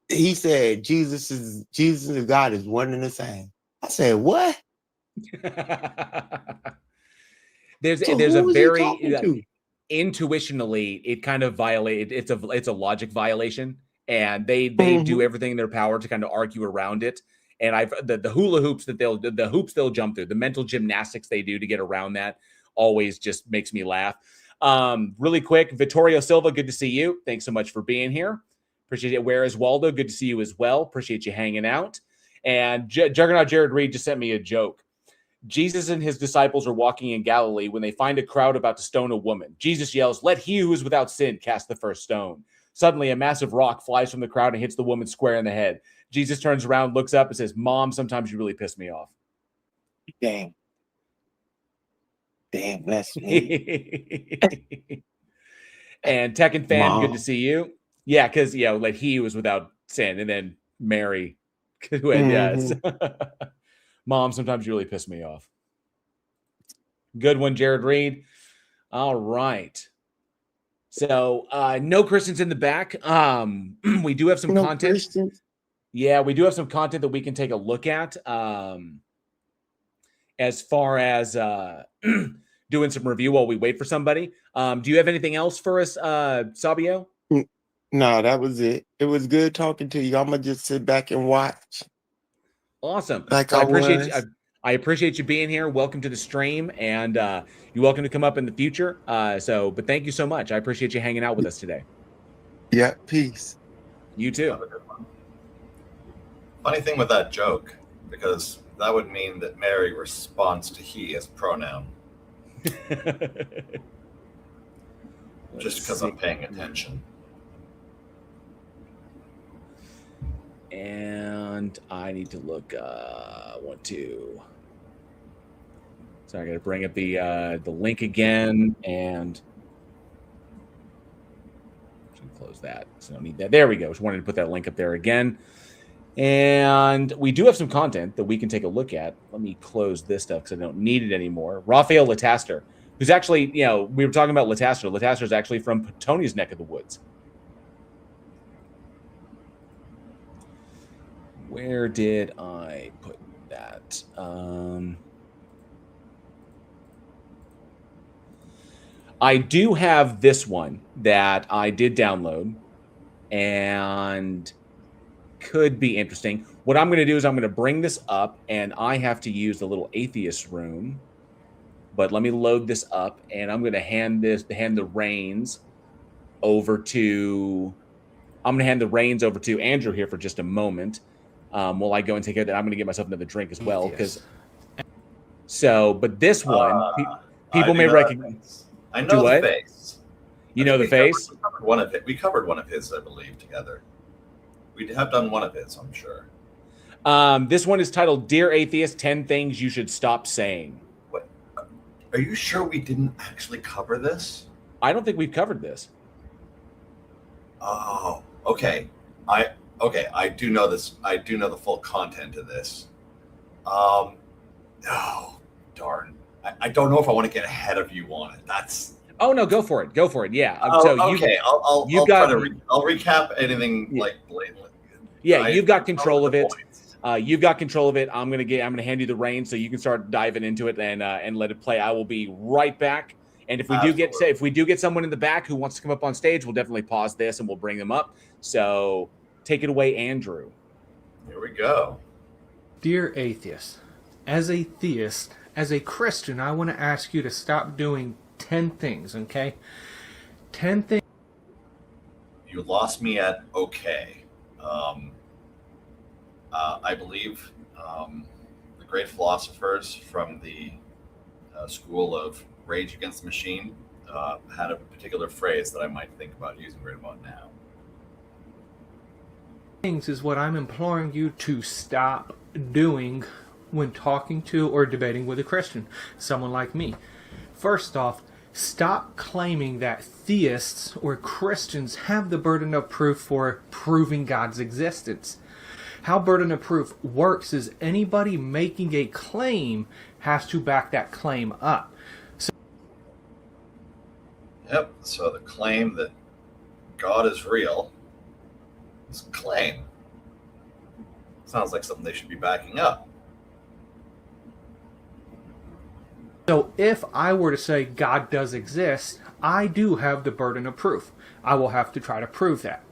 He said, Jesus and God is one and the same. I said, what? There's a very intuitionally, it kind of violates. It's a logic violation, and they do everything in their power to kind of argue around it. And the hula hoops they'll jump through, the mental gymnastics they do to get around that always just makes me laugh. Really quick, Vittorio Silva, good to see you. Thanks so much for being here. Appreciate it. Where is Waldo? Good to see you as well. Appreciate you hanging out. And Juggernaut Jared Reed just sent me a joke. Jesus and his disciples are walking in Galilee when they find a crowd about to stone a woman. Jesus yells, "Let he who is without sin cast the first stone." Suddenly, a massive rock flies from the crowd and hits the woman square in the head. Jesus turns around, looks up, and says, "Mom, sometimes you really piss me off." Damn, that's me. And Tekken fan, Mom. Good to see you. Yeah, because let he who was without sin, and then Mary, who had yes. Mom, sometimes you really piss me off. Good one, Jared Reed. All right. So no Christians in the back. We do have some No content. Christians. Yeah, we do have some content that we can take a look at. As far as doing some review while we wait for somebody. Do you have anything else for us, Sabio? No, that was it. It was good talking to you. I'm gonna just sit back and watch. Awesome. Like Well, I I appreciate was. I appreciate you being here. Welcome to the stream, and you're welcome to come up in the future. But thank you so much. I appreciate you hanging out with us today. Yeah, peace. You too. Have a good one. Funny thing with that joke, because that would mean that Mary responds to he as pronoun, just because I'm paying attention. And I need to look. 1, 2. So I got to bring up the link again, and close that. So I don't need that. There we go. Just wanted to put that link up there again. And we do have some content that we can take a look at. Let me close this stuff because I don't need it anymore. Raphael Lataster, who's actually, we were talking about Lataster. Lataster is actually from Tony's neck of the woods. Where did I put that? I do have this one that I did download and could be interesting. What I'm going to do is I'm going to bring this up, and I have to use the little atheist room. But let me load this up, and I'm going to hand the reins over to. I'm going to hand the reins over to Andrew here for just a moment. While I go and take care of that, I'm going to get myself another drink as well. But this one, people may recognize. I know the face. You know the face? We covered one of his, I believe, together. We have done one of his, I'm sure. This one is titled "Dear Atheist: 10 Things You Should Stop Saying." What? Are you sure we didn't actually cover this? I don't think we've covered this. Oh, okay. I do know this. I do know the full content of this. Oh, darn. I don't know if I want to get ahead of you on it. That's. Oh no, go for it. Go for it. Yeah. Okay. I'll recap anything like blatantly. Yeah, you've got control of it. You've got control of it. I'm gonna hand you the reins so you can start diving into it and let it play. I will be right back. And if we do get someone in the back who wants to come up on stage, we'll definitely pause this and we'll bring them up. So take it away, Andrew. Here we go. Dear atheist, as a theist, as a Christian, I want to ask you to stop doing 10 things, okay? 10 things. You lost me at okay. I believe the great philosophers from the school of Rage Against the Machine had a particular phrase that I might think about using right about now. Things is what I'm imploring you to stop doing when talking to or debating with a Christian, someone like me. First off, stop claiming that theists or Christians have the burden of proof for proving God's existence. How burden of proof works is anybody making a claim has to back that claim up. Yep, so the claim that God is real is a claim. Sounds like something they should be backing up. So if I were to say God does exist, I do have the burden of proof. I will have to try to prove that.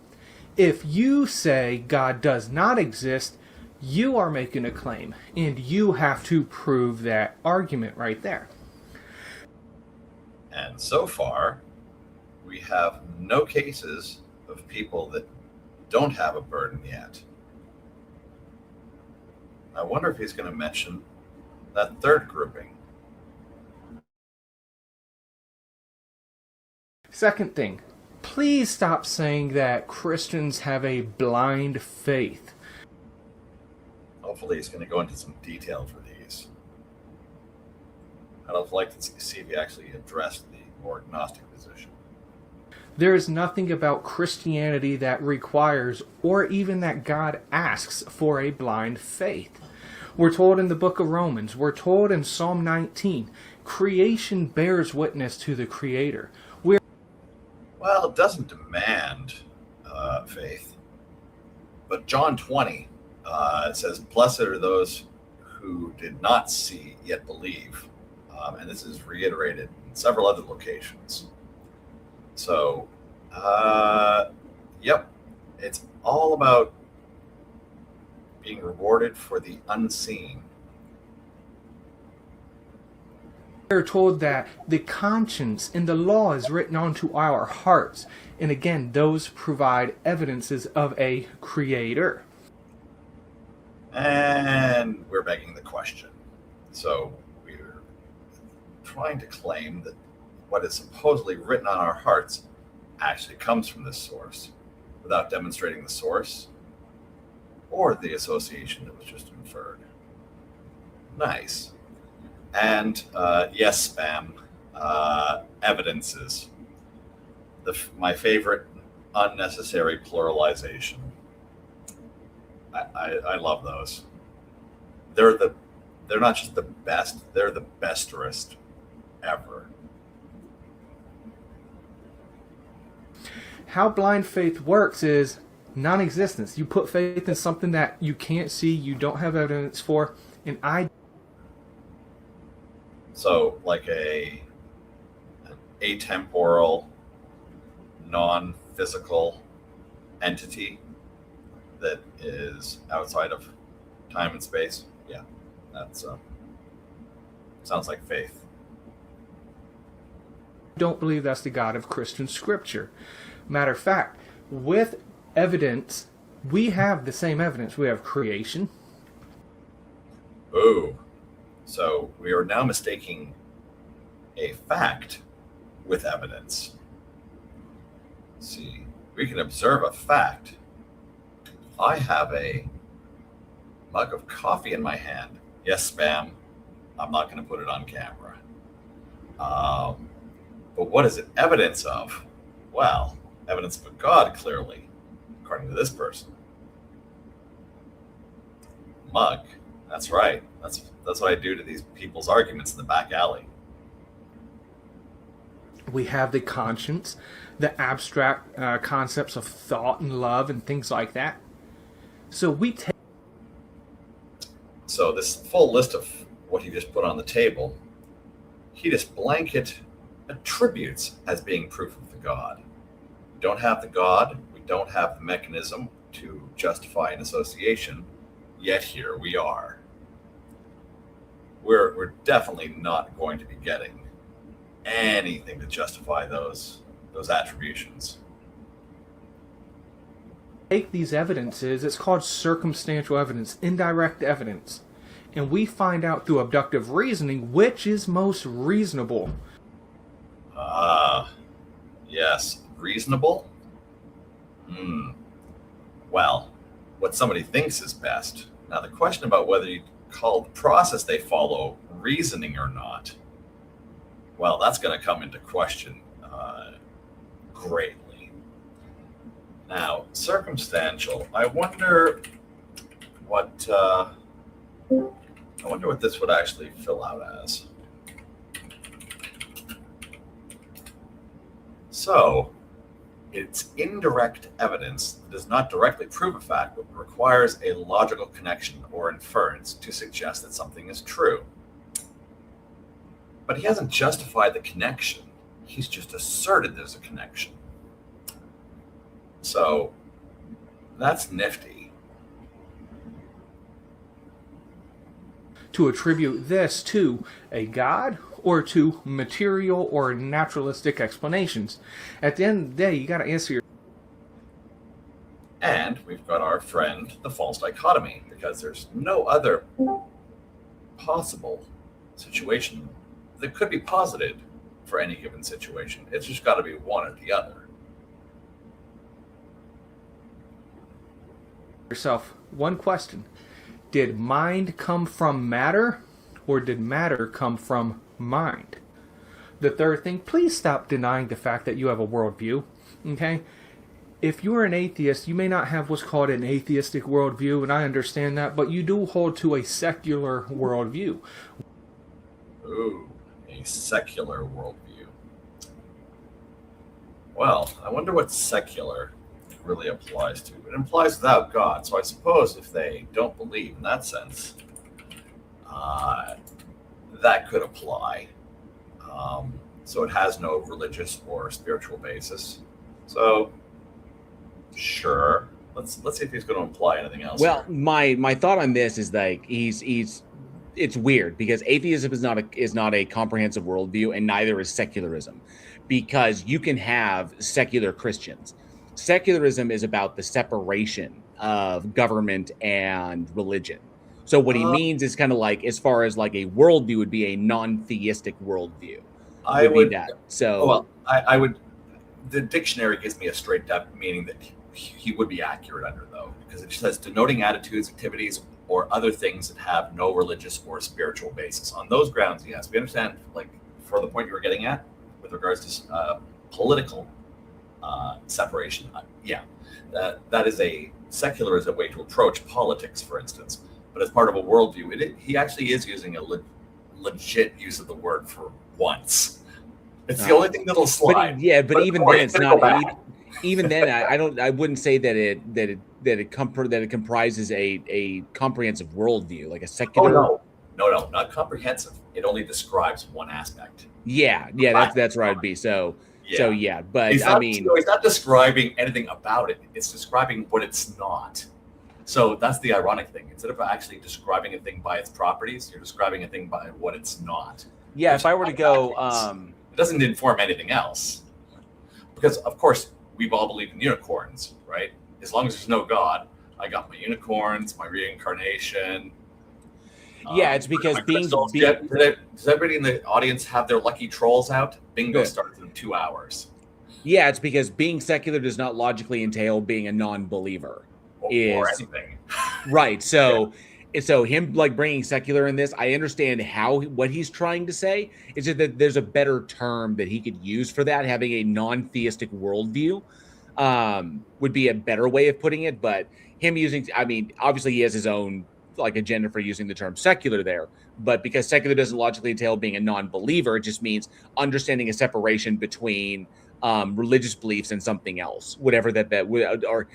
If you say God does not exist, you are making a claim, and you have to prove that argument right there. And so far, we have no cases of people that don't have a burden yet. I wonder if he's going to mention that third grouping. Second thing, please stop saying that Christians have a blind faith. Hopefully he's going to go into some detail for these. I'd like to see if he actually addressed the more agnostic position. There is nothing about Christianity that requires, or even that God asks, for a blind faith. We're told in the book of Romans, we're told in Psalm 19, creation bears witness to the Creator. Well, it doesn't demand faith. But John 20 says, "Blessed are those who did not see yet believe." And this is reiterated in several other locations. So, yep, it's all about being rewarded for the unseen. We're told that the conscience and the law is written onto our hearts. And again, those provide evidences of a creator. And we're begging the question. So we're trying to claim that what is supposedly written on our hearts actually comes from this source without demonstrating the source or the association that was just inferred. Nice. And yes, spam, evidences. My favorite unnecessary pluralization. I love those. They're not just the best, they're the besterest ever. How blind faith works is non-existence. You put faith in something that you can't see, you don't have evidence for, and So like an atemporal, non-physical entity that is outside of time and space. Yeah, that's sounds like faith. don't believe that's the God of Christian scripture. Matter of fact, with evidence, we have the same evidence. We have creation. Oh, so we are now mistaking a fact with evidence. Let's see, we can observe a fact. I have a mug of coffee in my hand. Yes, spam. I'm not going to put it on camera. But what is it evidence of? Well, evidence of a God, clearly, according to this person. Mug. That's right. That's what I do to these people's arguments in the back alley. We have the conscience, the abstract concepts of thought and love and things like that. So we take. So this full list of what he just put on the table, he just blanket attributes as being proof of the God. We don't have the God. We don't have the mechanism to justify an association. Yet here we are. We're definitely not going to be getting anything to justify those attributions. Take these evidences, it's called circumstantial evidence, indirect evidence, and we find out through abductive reasoning which is most reasonable. Yes, reasonable? Well, what somebody thinks is best. Now, the question about whether you call the process they follow reasoning or not, well, that's going to come into question greatly. Now, circumstantial, I wonder what this would actually fill out as. So, it's indirect evidence that does not directly prove a fact, but requires a logical connection or inference to suggest that something is true. But he hasn't justified the connection. He's just asserted there's a connection. So, that's nifty. To attribute this to a God or to material or naturalistic explanations. At the end of the day, you got to answer your. And we've got our friend, the false dichotomy, because there's no other possible situation that could be posited for any given situation. It's just got to be one or the other. Yourself one question. Did mind come from matter or did matter come from mind? The third thing, please stop denying the fact that you have a worldview. Okay? if you're an atheist, you may not have what's called an atheistic worldview, and I understand that, but you do hold to a secular worldview. Ooh, a secular worldview. Well, I wonder what secular really applies to. It implies without God, so I suppose if they don't believe in that sense, that could apply. So it has no religious or spiritual basis. So, sure. Let's see if he's going to imply anything else. Well, here. my thought on this is like it's weird because atheism is not a comprehensive worldview, and neither is secularism, because you can have secular Christians. Secularism is about the separation of government and religion. So what he means is kind of like, as far as like a worldview would be a non-theistic worldview. I would be that. So well, I would. The dictionary gives me a straight up meaning that he would be accurate under, though, because it says denoting attitudes, activities, or other things that have no religious or spiritual basis. On those grounds, yes, we understand. Like for the point you were getting at with regards to political separation, yeah, that is a secular is a way to approach politics, for instance. But as part of a worldview, he actually is using a legit use of the word for once. It's the only thing that'll slide. But even then, it's not. Even then, I wouldn't say that it comprises a comprehensive worldview, like a secular. Oh, no, not comprehensive. It only describes one aspect. Yeah, that's where I'd be. So yeah, but he's not describing anything about it. It's describing what it's not. So that's the ironic thing. Instead of actually describing a thing by its properties, you're describing a thing by what it's not. Yeah, if I were to go, it doesn't inform anything else. Because of course we've all believed in unicorns, right? As long as there's no God, I got my unicorns, my reincarnation. Yeah, it's because does everybody in the audience have their lucky trolls out? Bingo starts in 2 hours. Yeah, it's because being secular does not logically entail being a non-believer. Or anything. Right. So him like bringing secular in this, I understand what he's trying to say. It's just that there's a better term that he could use for that. Having a non-theistic worldview would be a better way of putting it. But him using, I mean, obviously he has his own like agenda for using the term secular there. But because secular doesn't logically entail being a non-believer, it just means understanding a separation between religious beliefs and something else, whatever that or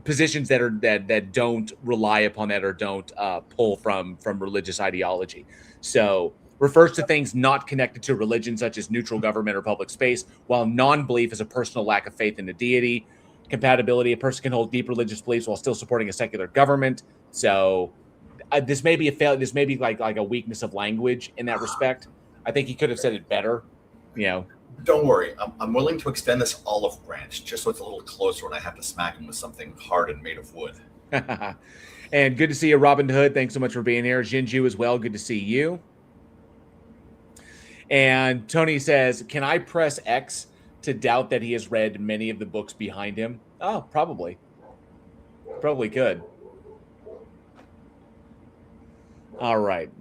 positions that don't rely upon that or don't pull from religious ideology. So refers to things not connected to religion, such as neutral government or public space, while non-belief is a personal lack of faith in a deity. Compatibility, a person can hold deep religious beliefs while still supporting a secular government. So this may be a fail. This may be like a weakness of language in that respect. I think he could have said it better, Don't worry, I'm willing to extend this olive branch just so it's a little closer when I have to smack him with something hard and made of wood. And good to see you, Robin Hood. Thanks so much for being here. Jinju as well. Good to see you. And Tony says, can I press X to doubt that he has read many of the books behind him? Oh, probably. Probably could. All right.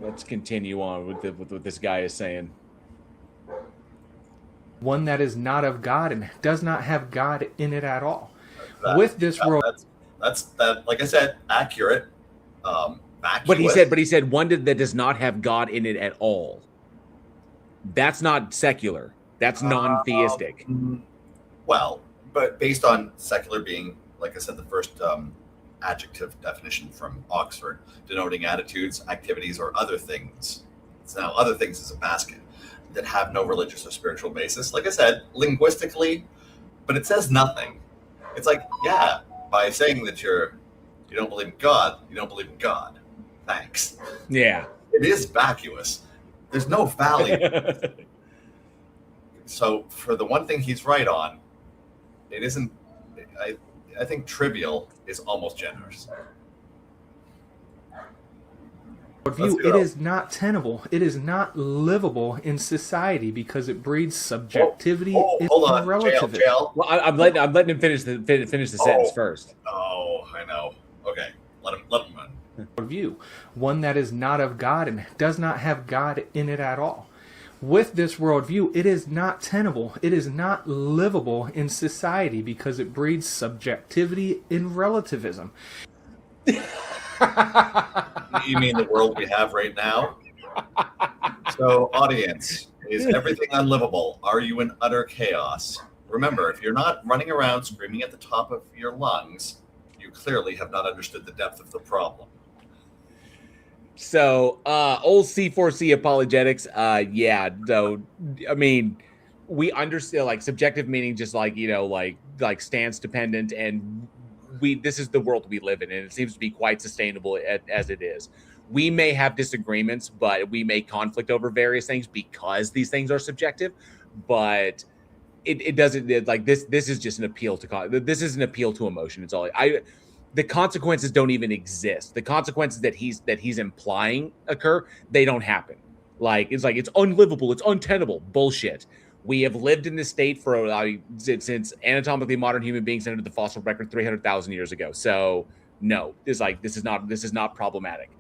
Let's continue on with what this guy is saying. One that is not of God and does not have God in it at all. With this world, that's like I said, accurate. But he said one that does not have God in it at all. That's not secular. That's non-theistic. Well, but based on secular being, like I said, the first adjective definition from Oxford, denoting attitudes, activities, or other things. So now, other things is a basket that have no religious or spiritual basis. Like I said, linguistically, but it says nothing. It's like, yeah, by saying that you don't believe in God, you don't believe in God. Thanks. Yeah. It is vacuous. There's no value. So for the one thing he's right on, it isn't, I think trivial is almost generous. view, it is not tenable. It is not livable in society because it breeds subjectivity and relativism. Jail. Well, I'm letting him finish the sentence first. Oh, I know. Okay, let him run. View, one that is not of God and does not have God in it at all. with this worldview, it is not tenable. It is not livable in society because it breeds subjectivity and relativism. You mean the world we have right now? So, audience, is everything unlivable? Are you in utter chaos? Remember, if you're not running around screaming at the top of your lungs, you clearly have not understood the depth of the problem. So, old C4C apologetics, yeah. So, I mean, we understand like subjective meaning, just like like stance dependent, and this is the world we live in, and it seems to be quite sustainable as it is. We may have disagreements, but we may conflict over various things because these things are subjective. But it doesn't like this. This is just an appeal to this is an appeal to emotion. It's all the consequences don't even exist. The consequences that he's implying occur, they don't happen. It's unlivable, it's untenable. Bullshit. We have lived in this state for since anatomically modern human beings entered the fossil record 300,000 years ago. So no, this is not problematic.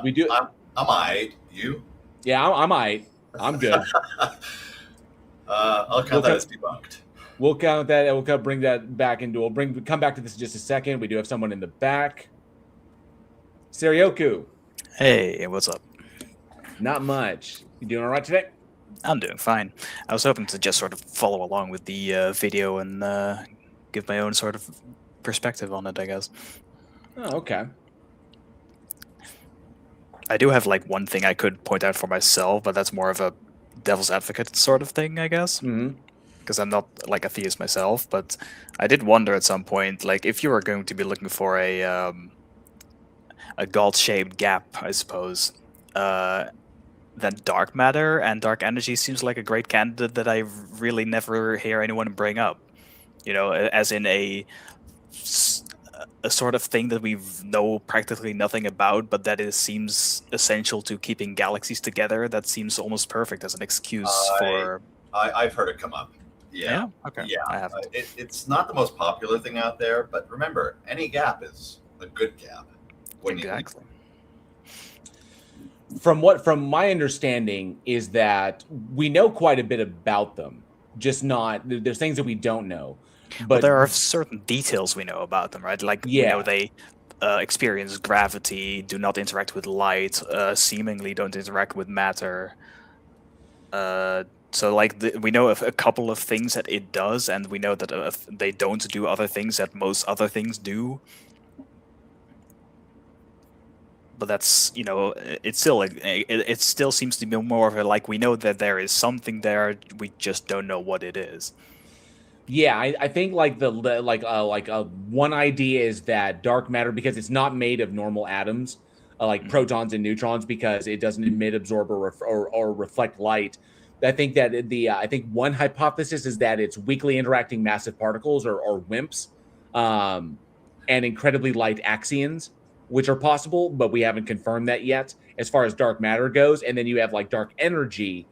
We do. I'm alright. You? Yeah, I'm alright. I'm good. I'll count that as debunked. We'll count that, and we'll bring that back into. Come back to this in just a second. We do have someone in the back. Serioku. Hey, what's up? Not much. You doing all right today? I'm doing fine. I was hoping to just sort of follow along with the video and give my own sort of perspective on it, I guess. Oh, okay. I do have like one thing I could point out for myself, but that's more of a devil's advocate sort of thing, I guess. Mm-hmm. Because I'm not like a theist myself, but I did wonder at some point, like if you were going to be looking for a God-shaped gap, I suppose, then dark matter and dark energy seems like a great candidate that I really never hear anyone bring up. You know, as in a sort of thing that we know practically nothing about, but that seems essential to keeping galaxies together. That seems almost perfect as an excuse for. I've heard it come up. Yeah. Okay. Yeah. I haven't. It's not the most popular thing out there, but remember, any gap is a good gap. Exactly. From my understanding is that we know quite a bit about them, just not there's things that we don't know. But there are certain details we know about them, right? Like we know they experience gravity, do not interact with light, seemingly don't interact with matter. So like we know of a couple of things that it does, and we know that they don't do other things that most other things do. But that's, you know, it's still it still seems to be more of a like we know that there is something there, we just don't know what it is. Yeah, I think like one idea is that dark matter, because it's not made of normal atoms, like protons and neutrons, because it doesn't emit, absorb, or reflect light. I think that I think one hypothesis is that it's weakly interacting massive particles or WIMPs, and incredibly light axions, which are possible, but we haven't confirmed that yet as far as dark matter goes. And then you have like dark energy,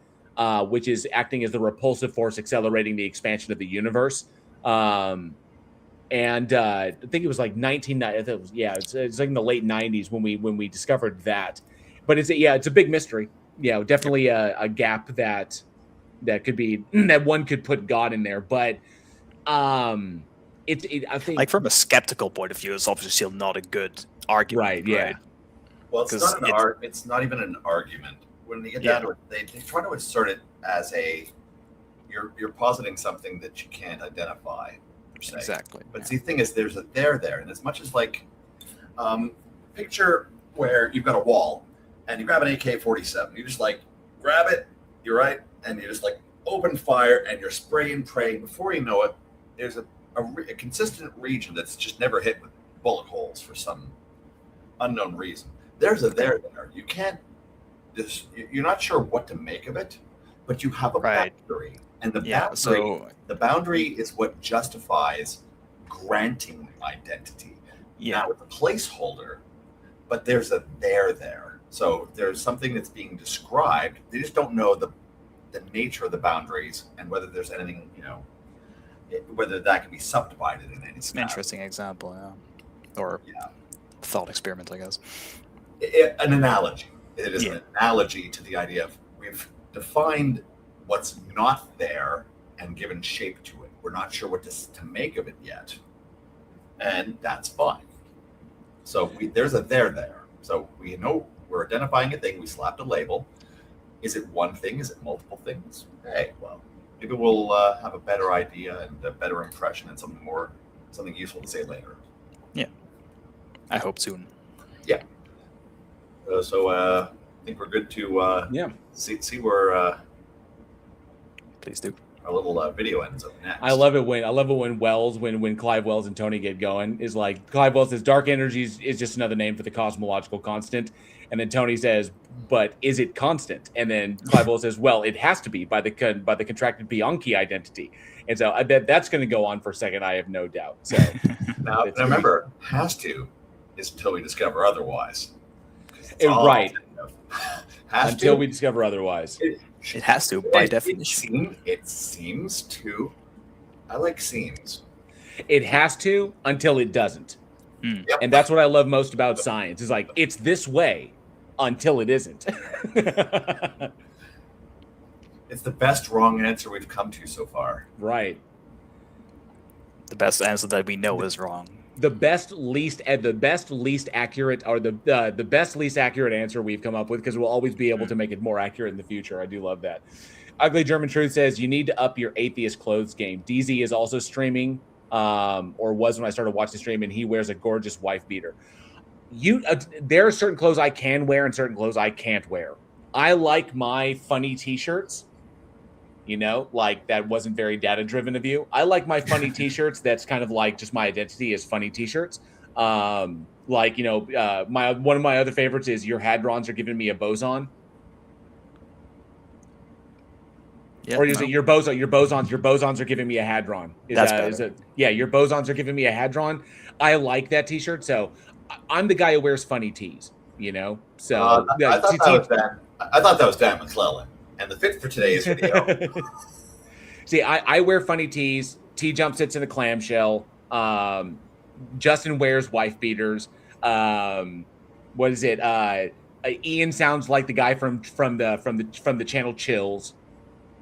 which is acting as the repulsive force accelerating the expansion of the universe. And I think it was like 1990. It's like in the late 90s when we discovered that. But it's a big mystery. Yeah, definitely a gap that could be that one could put God in there. But I think like from a skeptical point of view, it's obviously still not a good argument. Right. Yeah. Right? Well, it's not even an argument. When you get down to it, they try to assert it as you're positing something that you can't identify per se. Exactly. But the thing is, there's a there, and as much as like picture where you've got a wall and you grab an AK-47, you just like grab it, you're right, and you just like open fire and you're spraying, praying. Before you know it, there's a consistent region that's just never hit with bullet holes for some unknown reason. There's a there. You can't. You're not sure what to make of it, but you have a boundary, and the boundary is what justifies granting identity. Yeah, now it's a placeholder, but there's a there. So there's something that's being described. They just don't know the nature of the boundaries and whether there's anything, whether that can be subdivided in any. It's an interesting example, or thought experiment, I guess. An analogy. It is an analogy to the idea of we've defined what's not there and given shape to it. We're not sure what to make of it yet, and that's fine. So there's a there. So we know we're identifying a thing. We slapped a label. Is it one thing? Is it multiple things? Hey, well, maybe we'll have a better idea and a better impression and something useful to say later. Yeah, I hope soon. Yeah. So I think we're good to see where Please do. our little video ends up next. I love it when when Clive Wells and Tony get going, is like, Clive Wells says dark energies is just another name for the cosmological constant, and then Tony says, but is it constant? And then Clive Wells says, well, it has to be by the contracted Bianchi identity. And so I bet that's going to go on for a second. I have no doubt. So now remember, has to is until we discover otherwise. Right. Has until to. we discover otherwise. It has to, by definition. It seems to. I like seems. It has to until it doesn't. Yep. And that's what I love most about science. Is like, it's this way until it isn't. It's the best wrong answer we've come to so far. Right. The best answer that we know is wrong. The best least accurate answer we've come up with, because we'll always be able to make it more accurate in the future. I do love that. Ugly German Truth says you need to up your atheist clothes game. DZ is also streaming, or was when I started watching the stream, and he wears a gorgeous wife beater. There are certain clothes I can wear and certain clothes I can't wear. I like my funny t-shirts, like that wasn't very data driven of you. I like my funny t-shirts. That's kind of like just my identity is funny t-shirts. One of my other favorites is your hadrons are giving me a boson. Yep, or is it your bosons are giving me a hadron? Your bosons are giving me a hadron. I like that t-shirt. So I'm the guy who wears funny tees, So I thought that was Dan McClellan. And the fit for today's video. See, I wear funny tees. T-Jump sits in a clamshell. Justin wears wife beaters. What is it? Ian sounds like the guy from the channel Chills.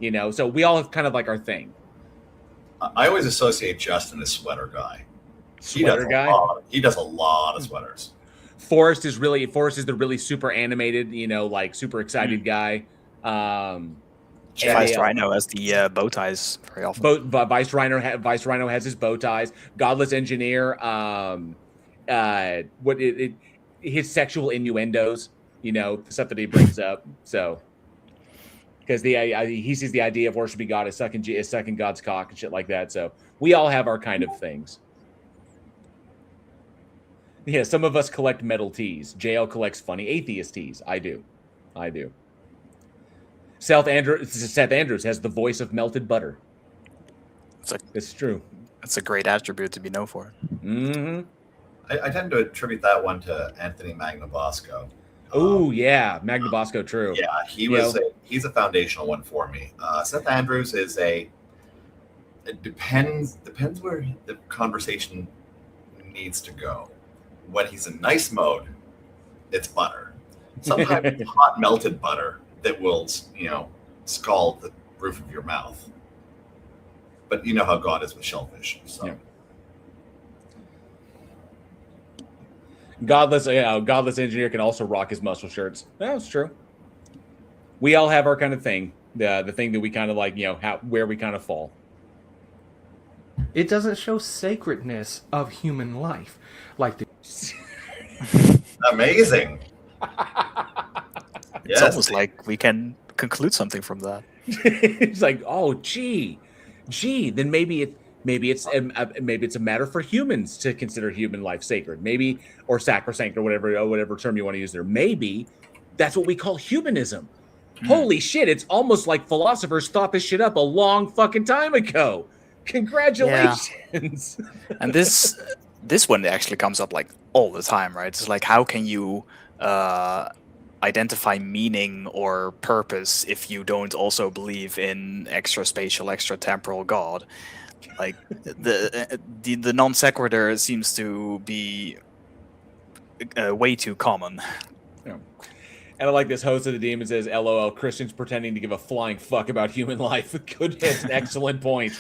So we all have kind of like our thing. I always associate Justin as sweater guy. He does a lot of sweaters. Forrest is the really super animated, like super excited guy. Vice Rhino has the bow ties very often. Vice Rhino has his bow ties. Godless Engineer, his sexual innuendos, the stuff that he brings up. So, because he sees the idea of worshiping God as sucking God's cock and shit like that. So we all have our kind of things. Yeah, some of us collect metal teas. JL collects funny atheist teas. I do. Seth Andrews has the voice of melted butter. It's true. That's a great attribute to be known for. Mm-hmm. I tend to attribute that one to Anthony Magnabosco. Oh yeah, Magnabosco, true. Yeah, he's a foundational one for me. Seth Andrews is it depends where the conversation needs to go. When he's in nice mode, it's butter. Sometimes it's hot melted butter that will, scald the roof of your mouth. But you know how God is with shellfish. So. Yeah. Godless Engineer can also rock his muscle shirts. That's true. We all have our kind of thing. The thing that we kind of like, where we kind of fall. It doesn't show sacredness of human life. Like the amazing. It's almost like we can conclude something from that. It's like, oh, gee, then maybe it's a matter for humans to consider human life sacred, maybe, or sacrosanct, or whatever term you want to use there. Maybe that's what we call humanism. Holy shit! It's almost like philosophers thought this shit up a long fucking time ago. Congratulations. Yeah. And this one actually comes up like all the time, right? It's like, how can you identify meaning or purpose if you don't also believe in extra-spatial, extra-temporal God? Like the non sequitur seems to be way too common. Yeah. And I like this host of the demon says, LOL, Christians pretending to give a flying fuck about human life. Good, that's an excellent point.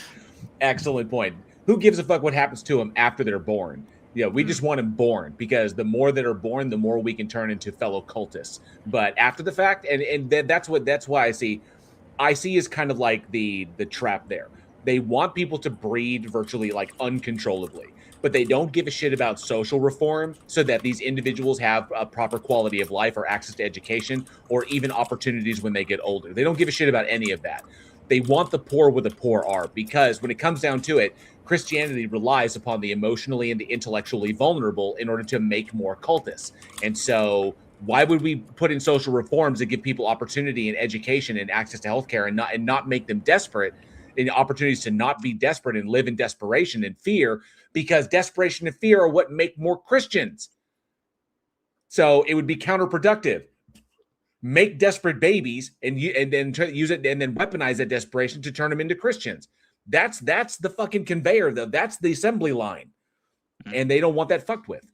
Excellent point. Who gives a fuck what happens to them after they're born? Yeah, we just want them born, because the more that are born, the more we can turn into fellow cultists. But after the fact, and that's why I see is kind of like the trap there. They want people to breed virtually like uncontrollably, but they don't give a shit about social reform so that these individuals have a proper quality of life or access to education or even opportunities when they get older. They don't give a shit about any of that. They want the poor where the poor are, because when it comes down to it, Christianity relies upon the emotionally and the intellectually vulnerable in order to make more cultists. And so why would we put in social reforms that give people opportunity and education and access to healthcare and not make them desperate, and opportunities to not be desperate and live in desperation and fear, because desperation and fear are what make more Christians. So it would be counterproductive. Make desperate babies and then use it and then weaponize that desperation to turn them into Christians. That's the fucking conveyor, though. That's the assembly line. And they don't want that fucked with.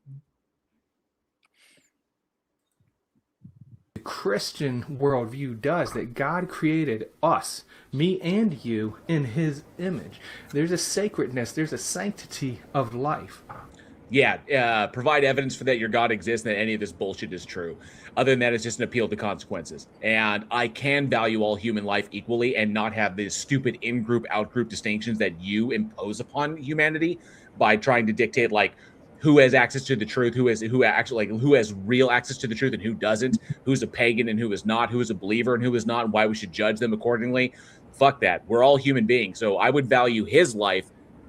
The Christian worldview does that God created us, me and you, in his image. There's a sacredness, there's a sanctity of life. Yeah, provide evidence for that your God exists and that any of this bullshit is true. Other than that, it's just an appeal to consequences. And I can value all human life equally and not have these stupid in-group, out-group distinctions that you impose upon humanity by trying to dictate like who has access to the truth, who has real access to the truth and who doesn't, who's a pagan and who is not, who is a believer and who is not, and why we should judge them accordingly. Fuck that. We're all human beings. So I would value his life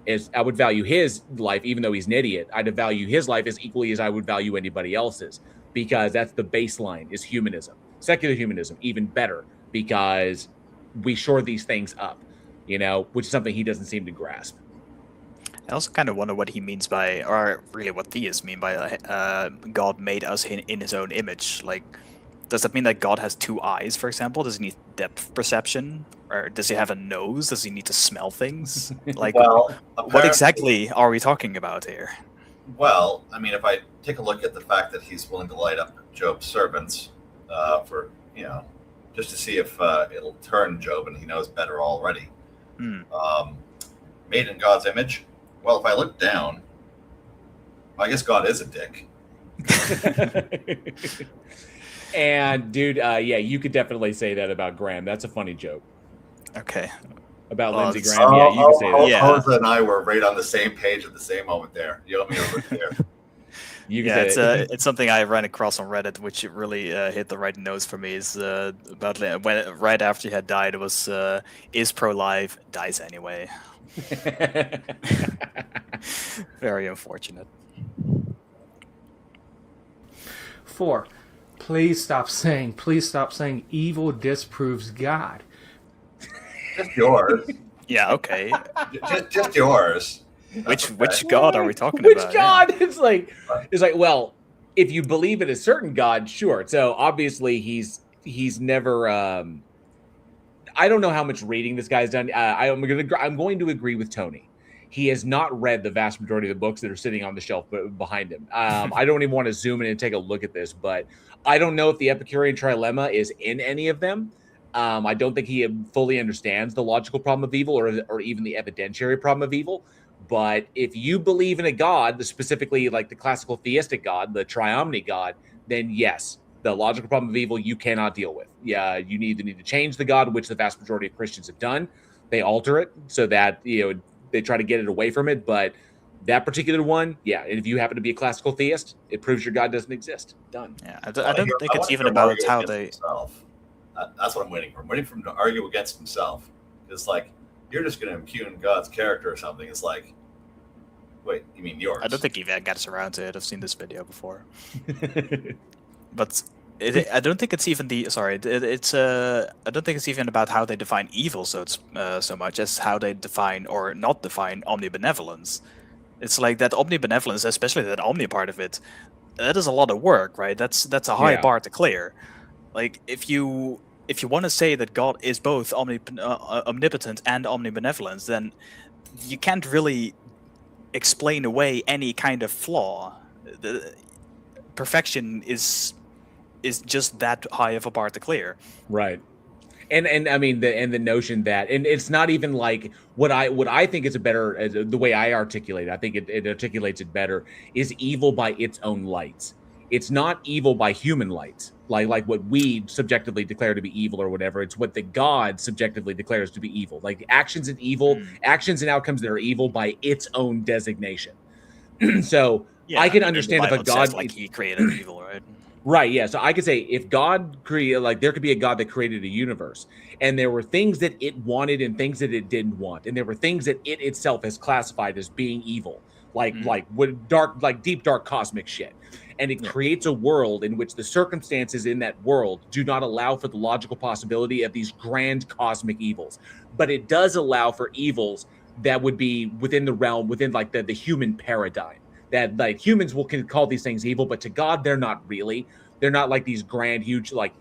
even though he's an idiot. I'd value his life as equally as I would value anybody else's, because that's the baseline, is humanism. Secular humanism, even better, because we shore these things up, which is something he doesn't seem to grasp. I also kind of wonder what he means by, or really what theists mean by, God made us in his own image. Like, does that mean that God has two eyes, for example? Does he need depth perception? Or does he have a nose? Does he need to smell things? Like, Well, what exactly are we talking about here? Well, I mean, if I take a look at the fact that he's willing to light up Job's servants for, just to see if it'll turn Job, and he knows better already. Made in God's image. Well, if I look down, I guess God is a dick. And dude, you could definitely say that about Graham. That's a funny joke. Okay. About Lindsey Graham. Yeah, you can say that. Yeah. Jose and I were right on the same page at the same moment there. You want me to look there? You can say it's something I ran across on Reddit, which really hit the right notes for me. Is about when right after he had died, it was is pro-life, dies anyway. Very unfortunate. 4. Please stop saying evil disproves God. Just yours. Yeah, okay. just yours. Which God are we talking Which about? Which God? Yeah. It's like, well, if you believe in a certain God, sure. So obviously he's never. I don't know how much reading this guy's done. I'm going to agree with Tony. He has not read the vast majority of the books that are sitting on the shelf behind him. I don't even want to zoom in and take a look at this, but I don't know if the Epicurean trilemma is in any of them. I don't think he fully understands the logical problem of evil or even the evidentiary problem of evil. But if you believe in a God, specifically like the classical theistic God, the triomni God, then yes, the logical problem of evil you cannot deal with. Yeah, you need to change the God, which the vast majority of Christians have done. They alter it so that they try to get it away from it. But that particular one, yeah, and if you happen to be a classical theist, it proves your God doesn't exist. Done. Yeah, I don't think it's even about how they. Himself. That's what I'm waiting for. I'm waiting for him to argue against himself. It's like, you're just going to impugn God's character or something. It's like, wait, you mean yours? I don't think he gets around to it. I've seen this video before. But I don't think it's even the. Sorry, it's. I don't think it's even about how they define evil so much as how they define or not define omnibenevolence. It's like that omnibenevolence, especially that omni part of it. That is a lot of work, right? That's a high bar to clear. Like if you want to say that God is both omnipotent and omnibenevolence, then you can't really explain away any kind of flaw. The perfection is is just that high of a bar to clear. Right. And I mean the notion that, and it's not even like what I think is a better, the way I articulate it, I think it articulates it better, is evil by its own lights. It's not evil by human lights, like what we subjectively declare to be evil or whatever. It's what the God subjectively declares to be evil. Like actions and outcomes that are evil by its own designation. So I can understand if a God says, like, he created evil, right? Right, yeah. So I could say if God created, like, there could be a God that created a universe, and there were things that it wanted and things that it didn't want, and there were things that it itself has classified as being evil, like deep dark cosmic shit. And it creates a world in which the circumstances in that world do not allow for the logical possibility of these grand cosmic evils, but it does allow for evils that would be within the realm, within like the human paradigm. That like humans can call these things evil, but to God, they're not really. They're not like these grand, huge, like,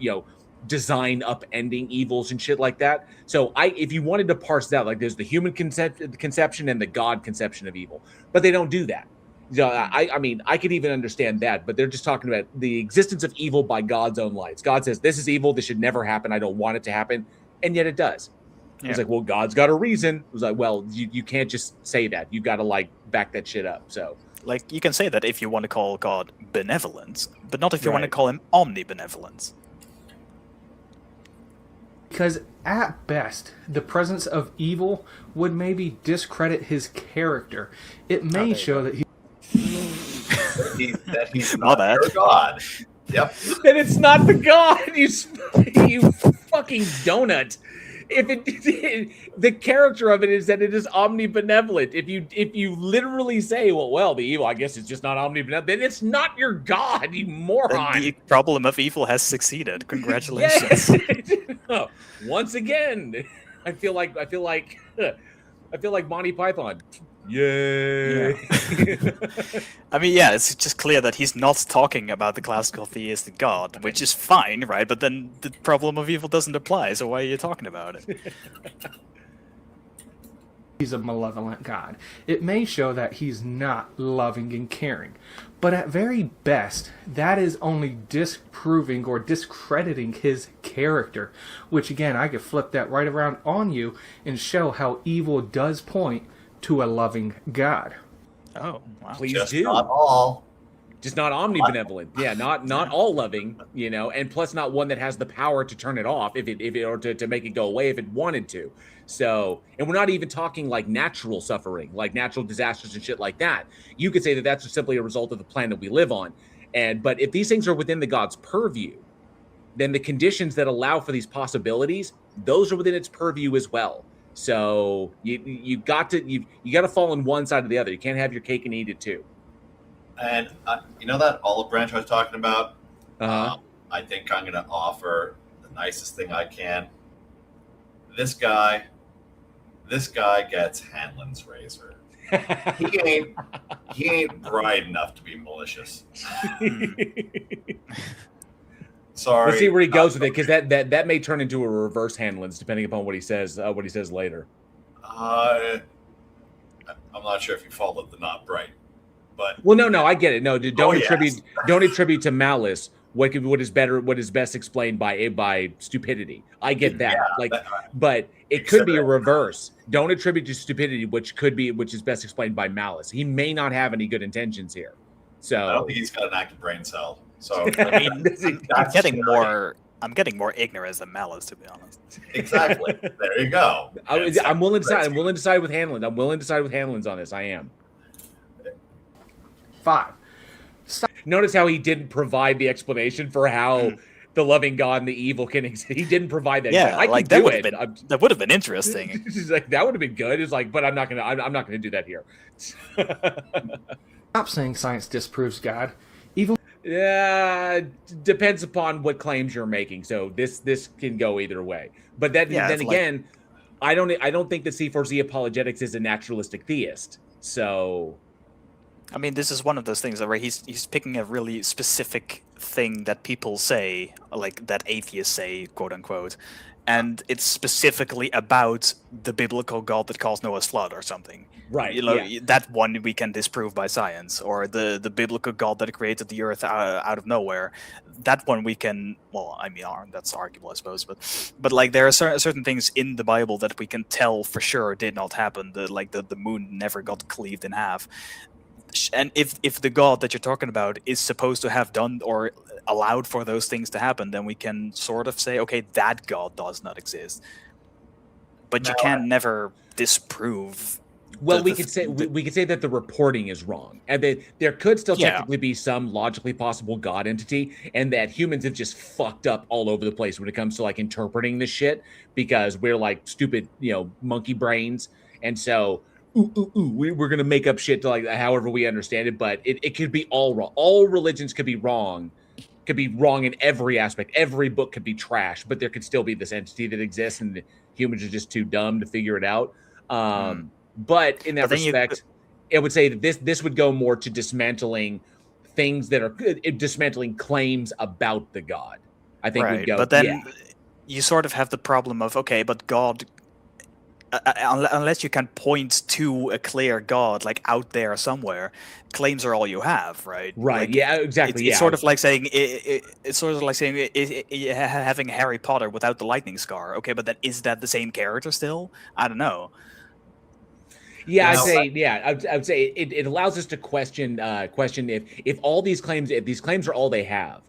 design upending evils and shit like that. So if you wanted to parse it out, like there's the human conception and the God conception of evil, but they don't do that. So I mean, I could even understand that, but they're just talking about the existence of evil by God's own lights. God says, this is evil. This should never happen. I don't want it to happen. And yet it does. Yeah. It's like, well, God's got a reason. It was like, well, you can't just say that. You got to like back that shit up. So. Like, you can say that if you want to call God benevolent, but not if you want to call him omnibenevolent. Because at best, the presence of evil would maybe discredit his character. It may show that he's not your God. Yep. That it's not the God. You fucking donut. The character of it is that it is omnibenevolent. If you literally say, well, the evil, I guess it's just not omnibenevolent, then it's not your God, you moron. Then the problem of evil has succeeded. Congratulations. Yes. Once again, I feel like Monty Python. Yay. Yeah. I mean, yeah, it's just clear that he's not talking about the classical theistic God, which is fine, right? But then the problem of evil doesn't apply, so why are you talking about it? He's a malevolent God. It may show that he's not loving and caring. But at very best, that is only disproving or discrediting his character, which again, I could flip that right around on you and show how evil does point to a loving God. Oh, wow. Please just do. Not all. Just not omnibenevolent. Yeah, not all loving, and plus not one that has the power to turn it off if it or to make it go away if it wanted to. So, and we're not even talking like natural suffering, like natural disasters and shit like that. You could say that that's simply a result of the planet we live on. But if these things are within the God's purview, then the conditions that allow for these possibilities, those are within its purview as well. So you got to fall on one side or the other. You can't have your cake and eat it too. And you know that olive branch I was talking about? Uh-huh. I think I'm going to offer the nicest thing I can. This guy gets Hanlon's razor. He ain't bright enough to be malicious. Sorry. Let's see where he goes with it, because that may turn into a reverse Hanlon's depending upon what he says later. I'm not sure if you followed the not bright, but no, I get it. No, don't attribute to malice what is best explained by stupidity. I get that. But it could be a reverse. Don't attribute to stupidity, which is best explained by malice. He may not have any good intentions here. So I don't think he's got an active brain cell. So I mean, I'm getting more ignorance than malice, to be honest. Exactly. There you go. I'm willing to side with Hanlon. I'm willing to side with Hanlon's on this. I am. 5. Notice how he didn't provide the explanation for how the loving God and the evil can exist. He didn't provide that. Yeah, that would have been interesting. He's like, that would have been good. It's like, but I'm not gonna do that here. Stop saying science disproves God. Evil. Yeah, depends upon what claims you're making. So this can go either way. But then again, I don't think that C4Z Apologetics is a naturalistic theist. So, I mean, this is one of those things where he's picking a really specific thing that people say, like that atheists say, quote unquote, and it's specifically about the biblical God that caused Noah's flood or something. Right. You know, yeah. that one we can disprove by science, or the biblical God that created the earth out of nowhere. That one we can. Well, I mean, that's arguable, I suppose, but like there are certain things in the Bible that we can tell for sure did not happen. The moon never got cleaved in half. And if the God that you're talking about is supposed to have done or allowed for those things to happen, then we can sort of say, okay, that God does not exist. But you can never disprove. Well, we could say that the reporting is wrong, and that there could still technically be some logically possible God entity, and that humans have just fucked up all over the place when it comes to like interpreting this shit, because we're like stupid, monkey brains, and so we're gonna make up shit to like however we understand it, but it could be all wrong. All religions could be wrong in every aspect. Every book could be trash, but there could still be this entity that exists, and humans are just too dumb to figure it out. But in that respect, I would say that this would go more to dismantling things that are dismantling claims about the God. I think would go. But then you sort of have the problem of, okay, but God, unless you can point to a clear God like out there somewhere, claims are all you have, right? Right. Like, yeah. Exactly. It's sort of like saying it's sort of like saying having Harry Potter without the lightning scar. Okay, but then is that the same character still? I don't know. Yeah, I'd say it allows us to question if all these claims are all they have,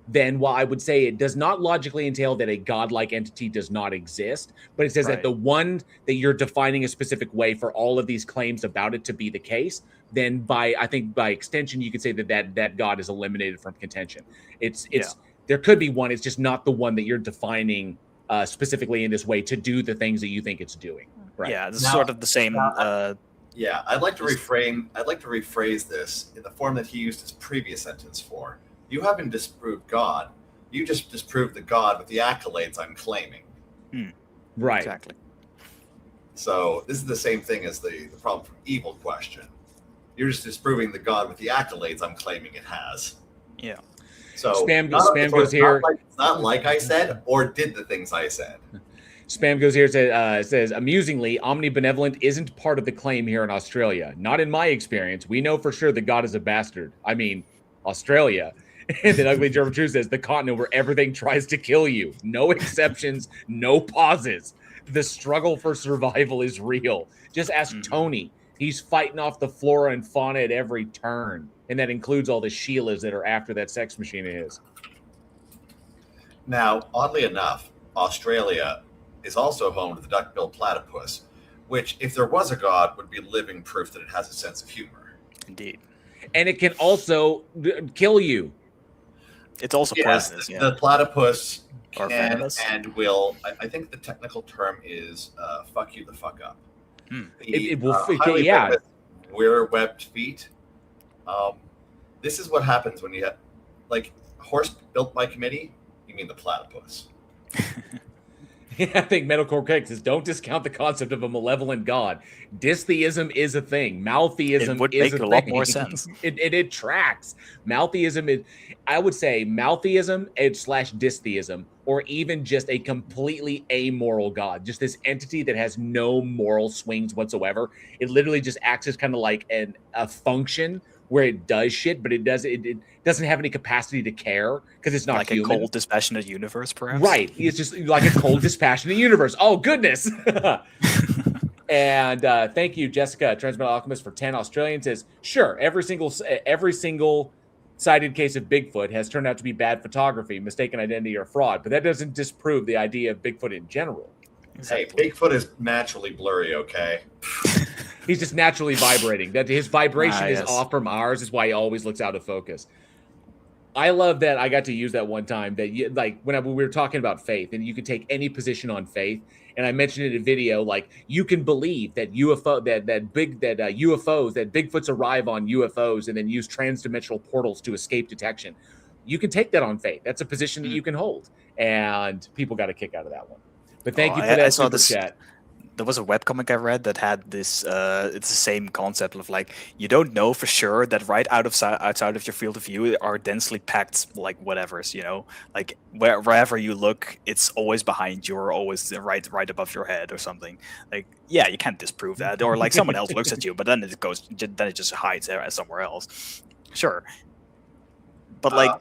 then while I would say it does not logically entail that a godlike entity does not exist, but it says that the one that you're defining a specific way for all of these claims about it to be the case, then by extension you could say that God is eliminated from contention. There could be one, it's just not the one that you're defining specifically in this way to do the things that you think it's doing. Right. Yeah, it's sort of the same. I'd like to rephrase this in the form that he used his previous sentence for. You haven't disproved God. You just disproved the God with the accolades I'm claiming. Right. Exactly. So this is the same thing as the problem from evil question. You're just disproving the God with the accolades I'm claiming it has. Yeah. So spam goes here. It's not like I said or did the things I said. Spam goes here, says, amusingly, omnibenevolent isn't part of the claim here in Australia. Not in my experience. We know for sure that God is a bastard. I mean, Australia. And then Ugly German Truth says, the continent where everything tries to kill you. No exceptions, no pauses. The struggle for survival is real. Just ask Tony. He's fighting off the flora and fauna at every turn. And that includes all the Sheilas that are after that sex machine of his. Now, oddly enough, Australia is also home to the duck-billed platypus, which, if there was a god, would be living proof that it has a sense of humor. Indeed. And it can also kill you. It's also poisonous. The platypus or can venomous. And will. I think the technical term is "fuck you the fuck up." It will. We're webbed feet. This is what happens when you have, like, horse built by committee. You mean the platypus? I think Metalcore Cake says, don't discount the concept of a malevolent god. Distheism is a thing. Maltheism it would is make a a lot thing. more sense. It tracks. Maltheism is, I would say, maltheism / distheism, or even just a completely amoral god. Just this entity that has no moral swings whatsoever. It literally just acts as kind of like a function where it does shit, but it doesn't have any capacity to care because it's not like human. A cold, dispassionate universe, perhaps. Right. It's just like a cold, dispassionate universe. Oh, goodness. And thank you, Jessica, Transmetal Alchemist, for 10 Australian. Says, sure, every single cited case of Bigfoot has turned out to be bad photography, mistaken identity, or fraud, but that doesn't disprove the idea of Bigfoot in general. Exactly. Hey, Bigfoot is naturally blurry, okay? He's just naturally vibrating. That his vibration is off from ours is why he always looks out of focus. I love that I got to use that one time that when we were talking about faith, and you could take any position on faith. And I mentioned in a video, like, you can believe that UFOs, that Bigfoots arrive on UFOs and then use transdimensional portals to escape detection. You can take that on faith. That's a position that you can hold. And people got a kick out of that one. But thank you for that super chat. there was a webcomic I read that had this. It's the same concept of like you don't know for sure that right outside of your field of view are densely packed like whatevers. Like wherever you look, it's always behind you or always right above your head or something. Like yeah, you can't disprove that. Or like someone else looks at you, but then it just hides somewhere else. Sure, but like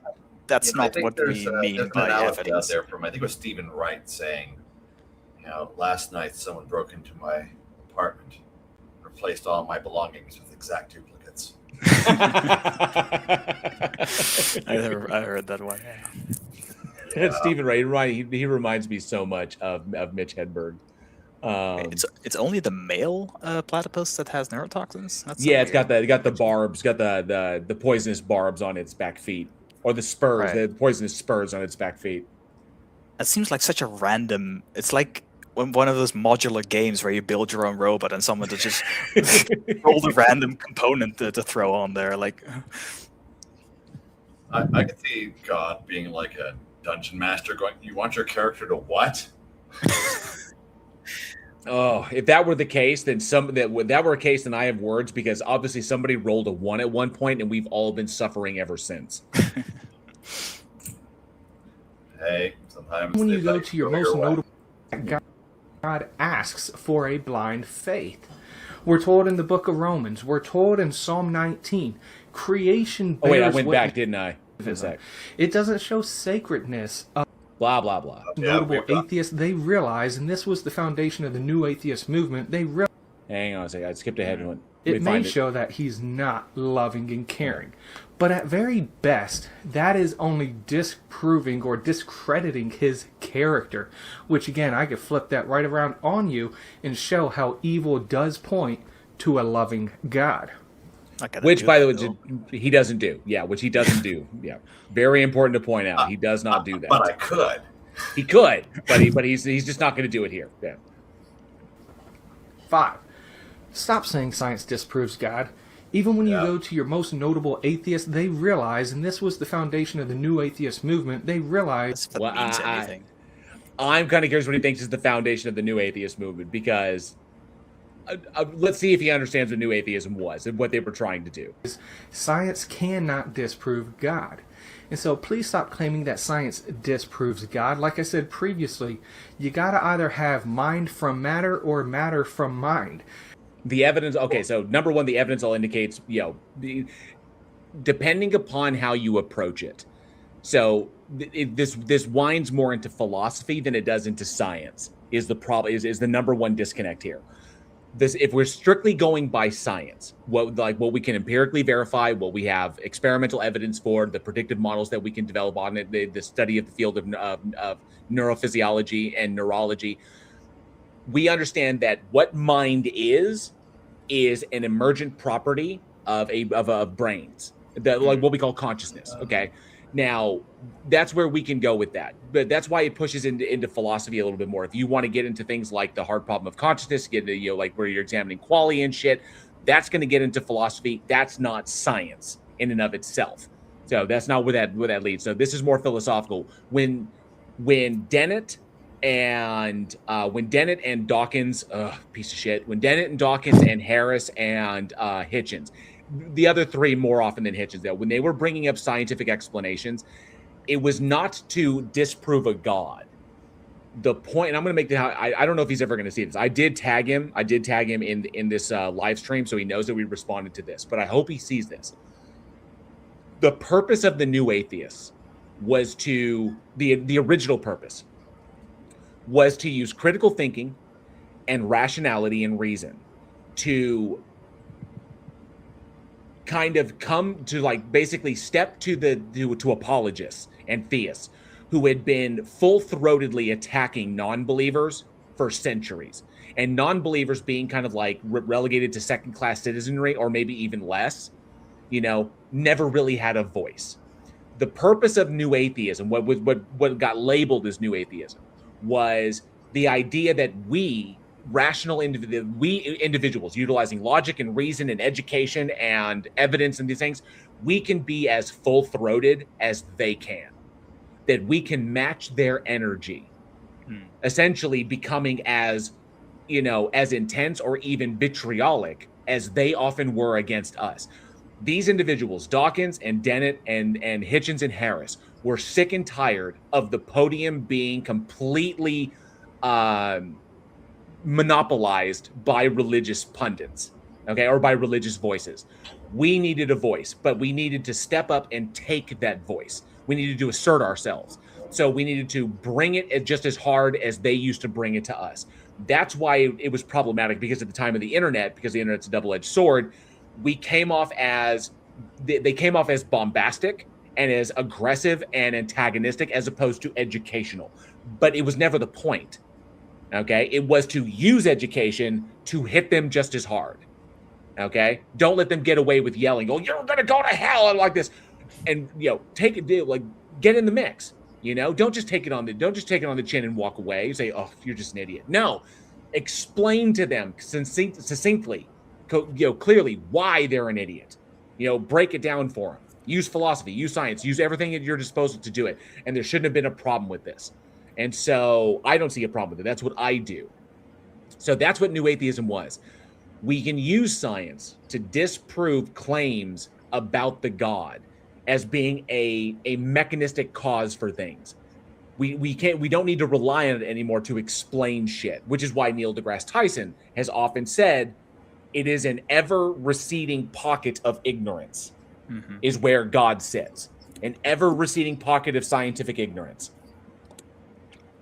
that's I not think what there's, we mean there's an by analogy out evidence. there from, I think it was Stephen Wright saying, last night someone broke into my apartment, replaced all my belongings with exact duplicates. I heard that one. And Stephen Wright, he reminds me so much of Mitch Hedberg. It's only the male platypus that has neurotoxins. That's so Yeah, it's got weird. the barbs, got the poisonous barbs on its back feet, or the spurs, Right. the poisonous spurs on its back feet. That seems like such a random. It's like one of those modular games where you build your own robot and someone to just roll a random component to throw on there. Like, I could see God being like a dungeon master going, "You want your character to what?" Oh, if that were the case, then that were a case, then I have words, because obviously somebody rolled a 1 at one point, and we've all been suffering ever since. Hey, sometimes When they you go let to your go most way. notable, God asks for a blind faith. We're told in the book of Romans, we're told in Psalm 19, creation Oh wait, I bears went witness. back, didn't I? For a sec. It doesn't show sacredness. Blah blah blah. Yeah, Notable we've got- atheists, they realize, and this was the foundation of the new atheist movement, they realize Hang on a second, I skipped ahead one. it may show that he's not loving and caring. But at very best, that is only disproving or discrediting his character. Which again, I could flip that right around on you and show how evil does point to a loving God. Which, by the way, he doesn't do. Yeah, which he doesn't do. Yeah, very important to point out. He does not do that. But I could. He could, but he's just not going to do it here. Yeah. 5. Stop saying science disproves God. Even when you Yeah. go to your most notable atheists, they realize, and this was the foundation of the new atheist movement, they realize... if that Well, means anything. I'm kind of curious what he thinks is the foundation of the new atheist movement, because let's see if he understands what new atheism was and what they were trying to do. Science cannot disprove God. And so please stop claiming that science disproves God. Like I said previously, you gotta either have mind from matter or matter from mind. The evidence, okay, so number one, the evidence all indicates, depending upon how you approach it. So this winds more into philosophy than it does into science, is the problem, is the number one disconnect here. If we're strictly going by science, what we can empirically verify, what we have experimental evidence for, the predictive models that we can develop on it, the study of the field of neurophysiology and neurology, we understand that what mind is an emergent property of brains, like what we call consciousness. Okay. Now, that's where we can go with that. But that's why it pushes into philosophy a little bit more. If you want to get into things like the hard problem of consciousness, get into, like where you're examining qualia and shit, that's going to get into philosophy. That's not science in and of itself. So that's not where that leads. So this is more philosophical. When Dennett and Dawkins, piece of shit. When Dennett and Dawkins and Harris and Hitchens, the other three more often than Hitchens, though, when they were bringing up scientific explanations, it was not to disprove a god. The point, and I'm going to make I don't know if he's ever going to see this. I did tag him in this live stream, so he knows that we responded to this. But I hope he sees this. The purpose of the new atheists was the original purpose was to use critical thinking and rationality and reason to kind of come to, like, basically step to apologists and theists who had been full-throatedly attacking non-believers for centuries, and non-believers being kind of like relegated to second-class citizenry, or maybe even less, never really had a voice. The purpose of new atheism, what got labeled as new atheism, was the idea that we individuals utilizing logic and reason and education and evidence and these things, we can be as full-throated as they can, that we can match their energy, essentially becoming as as intense or even vitriolic as they often were against us. These individuals, Dawkins and Dennett and Hitchens and Harris, were sick and tired of the podium being completely monopolized by religious pundits, okay, or by religious voices. We needed a voice, but we needed to step up and take that voice. We needed to assert ourselves. So we needed to bring it just as hard as they used to bring it to us. That's why it was problematic, because at the time of the internet, because the internet's a double-edged sword, they came off as bombastic and as aggressive and antagonistic as opposed to educational. But it was never the point. Okay, it was to use education to hit them just as hard. Okay, don't let them get away with yelling, "Oh, you're gonna go to hell," like this, and take it, like get in the mix. Don't just take it on the chin and walk away. Say, "Oh, you're just an idiot." No, explain to them succinctly, clearly why they're an idiot. Break it down for them. Use philosophy, use science, use everything at your disposal to do it. And there shouldn't have been a problem with this. And so I don't see a problem with it. That's what I do. So that's what New Atheism was. We can use science to disprove claims about the God as being a mechanistic cause for things. We don't need to rely on it anymore to explain shit, which is why Neil deGrasse Tyson has often said it is an ever receding pocket of ignorance is where God sits. An ever receding pocket of scientific ignorance.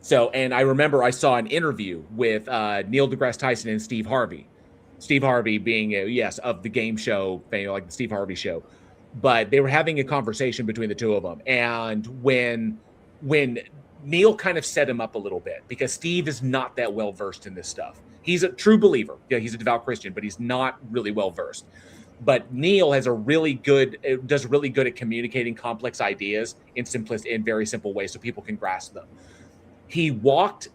So, and I remember I saw an interview with Neil deGrasse Tyson and Steve Harvey. Steve Harvey being, of the game show, like the Steve Harvey show. But they were having a conversation between the two of them. And when Neil kind of set him up a little bit, because Steve is not that well versed in this stuff. He's a true believer. Yeah, he's a devout Christian, but he's not really well versed. But Neil does really good at communicating complex ideas in very simple ways so people can grasp them. He walked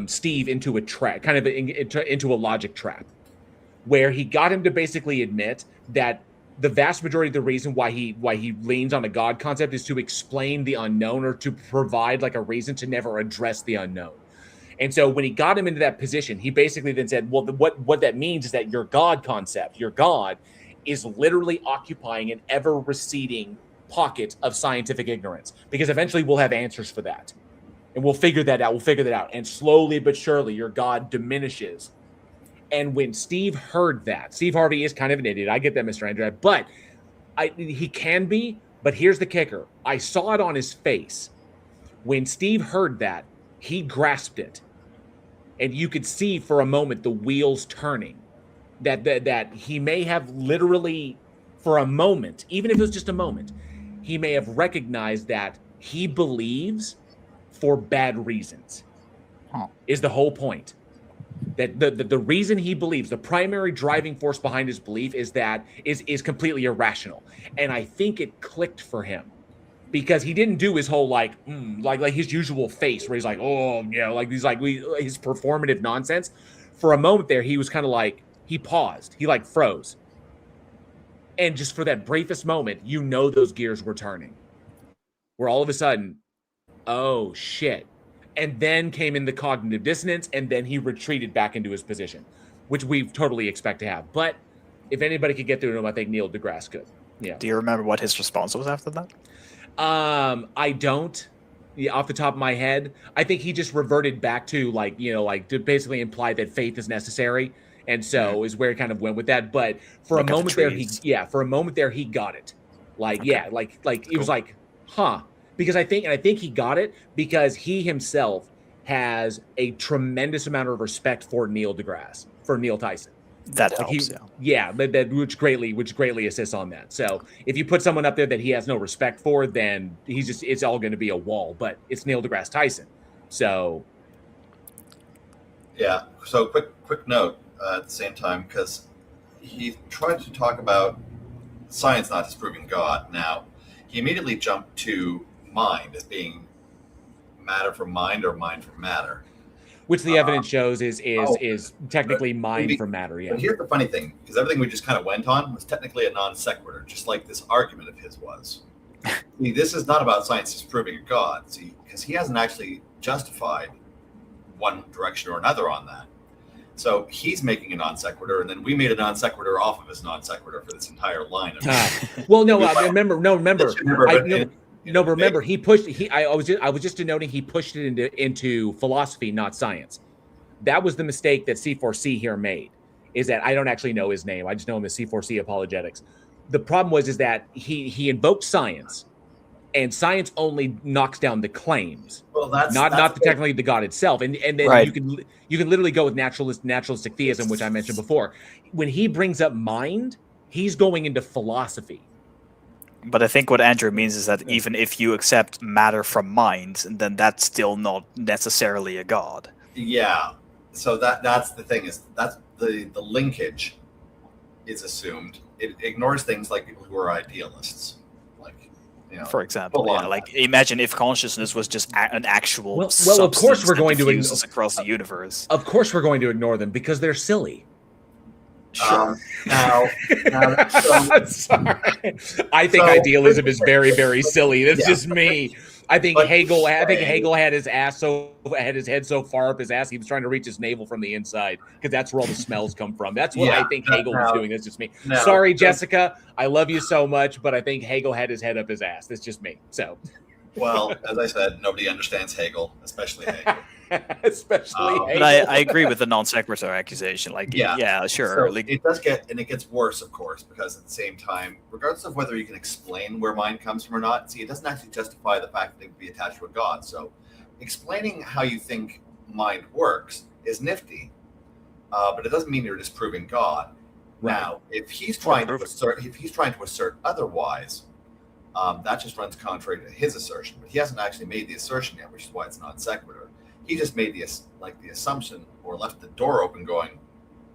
Steve into a trap, kind of into a logic trap, where he got him to basically admit that the vast majority of the reason why he leans on a God concept is to explain the unknown, or to provide like a reason to never address the unknown. And so when he got him into that position, he basically then said, well, what that means is that your God concept, your God, is literally occupying an ever receding pocket of scientific ignorance, because eventually we'll have answers for that. And we'll figure that out. And slowly but surely, your God diminishes. And when Steve heard that, Steve Harvey is kind of an idiot. I get that, Mr. Andrew. But he can be. But here's the kicker. I saw it on his face. When Steve heard that, he grasped it. And you could see for a moment the wheels turning. That he may have literally, for a moment, even if it was just a moment, he may have recognized that he believes for bad reasons. Is the whole point. That the reason he believes, the primary driving force behind his belief is completely irrational. And I think it clicked for him, because he didn't do his whole like his usual face where he's like, oh yeah, like he's like his performative nonsense. For a moment there, he was kind of like, he paused, he like froze. And just for that briefest moment, those gears were turning, where all of a sudden, oh shit. And then came in the cognitive dissonance, and then he retreated back into his position, which we totally expect to have. But if anybody could get through to him, I think Neil deGrasse could. Yeah. Do you remember what his response was after that? I don't. Yeah, off the top of my head, I think he just reverted back to to basically imply that faith is necessary, and so is where he kind of went with that. But for a moment there, he got it. It was like, huh. Because I think he got it because he himself has a tremendous amount of respect for Neil Tyson. That helps, which greatly assists on that. So if you put someone up there that he has no respect for, then it's all going to be a wall. But it's Neil deGrasse Tyson, so yeah. So quick note at the same time, because he tried to talk about science not disproving God. Now he immediately jumped to mind as being matter from mind or mind from matter, which the evidence shows is technically mind from matter. Yeah. But here's the funny thing, because everything we just kind of went on was technically a non sequitur, just like this argument of his was. See, this is not about science disproving a God, because he hasn't actually justified one direction or another on that. So he's making a non sequitur, and then we made a non sequitur off of his non sequitur for this entire line. Well, no, remember. He pushed. I was just denoting he pushed it into philosophy, not science. That was the mistake that C4C here made. Is that I don't actually know his name. I just know him as C4C Apologetics. The problem is that he invoked science, and science only knocks down the claims, well, that's not technically the God itself. And then Right. you can literally go with naturalistic theism, which I mentioned before. When he brings up mind, he's going into philosophy. But I think what Andrew means is that even if you accept matter from mind, then that's still not necessarily a god. Yeah. So that's the thing, is that's the linkage is assumed. It ignores things like people who are idealists, like, you know, For example, full yeah, on. like imagine if consciousness was just an actual Well, of substance course we're that going to diffuses across the universe. Of course, we're going to ignore them because they're silly. Now, so, I'm sorry. I think idealism is very, very silly. That's just me. I think But Hegel. I think saying- Hegel had his head so far up his ass he was trying to reach his navel from the inside because that's where all the smells come from. That's what I think Hegel was doing. That's just me. Sorry, Jessica. I love you so much, but I think Hegel had his head up his ass. That's just me. So, well, as I said, nobody understands Hegel, especially Hegel. especially But Hegel. But I agree with the non sequitur accusation. Like, Yeah. yeah, sure. So like, it does get, and it gets worse, of course, because at the same time, regardless of whether you can explain where mind comes from or not, see, it doesn't actually justify the fact that it can be attached to a god. So, explaining how you think mind works is nifty, but it doesn't mean you're disproving God. Right. Now, if he's trying to assert otherwise, that just runs contrary to his assertion. But he hasn't actually made the assertion yet, which is why it's non sequitur. He just made the assumption or left the door open, going,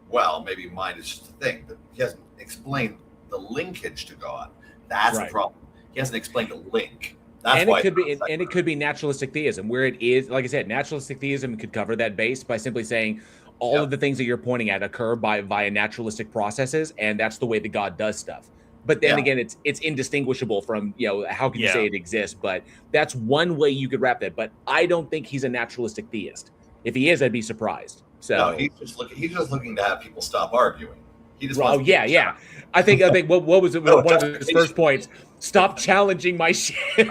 well, maybe mind is just a thing, but he hasn't explained the linkage to God. That's the problem. He hasn't explained the link. That's and why it could be naturalistic theism, where it is, like I said, naturalistic theism could cover that base by simply saying all of the things that you're pointing at occur via naturalistic processes, and that's the way that God does stuff. But then again, it's indistinguishable from, how can you say it exists? But that's one way you could wrap that. But I don't think he's a naturalistic theist. If he is, I'd be surprised. So no, he's just looking to have people stop arguing. He just I think what was it? One of his first points? Stop challenging my shit.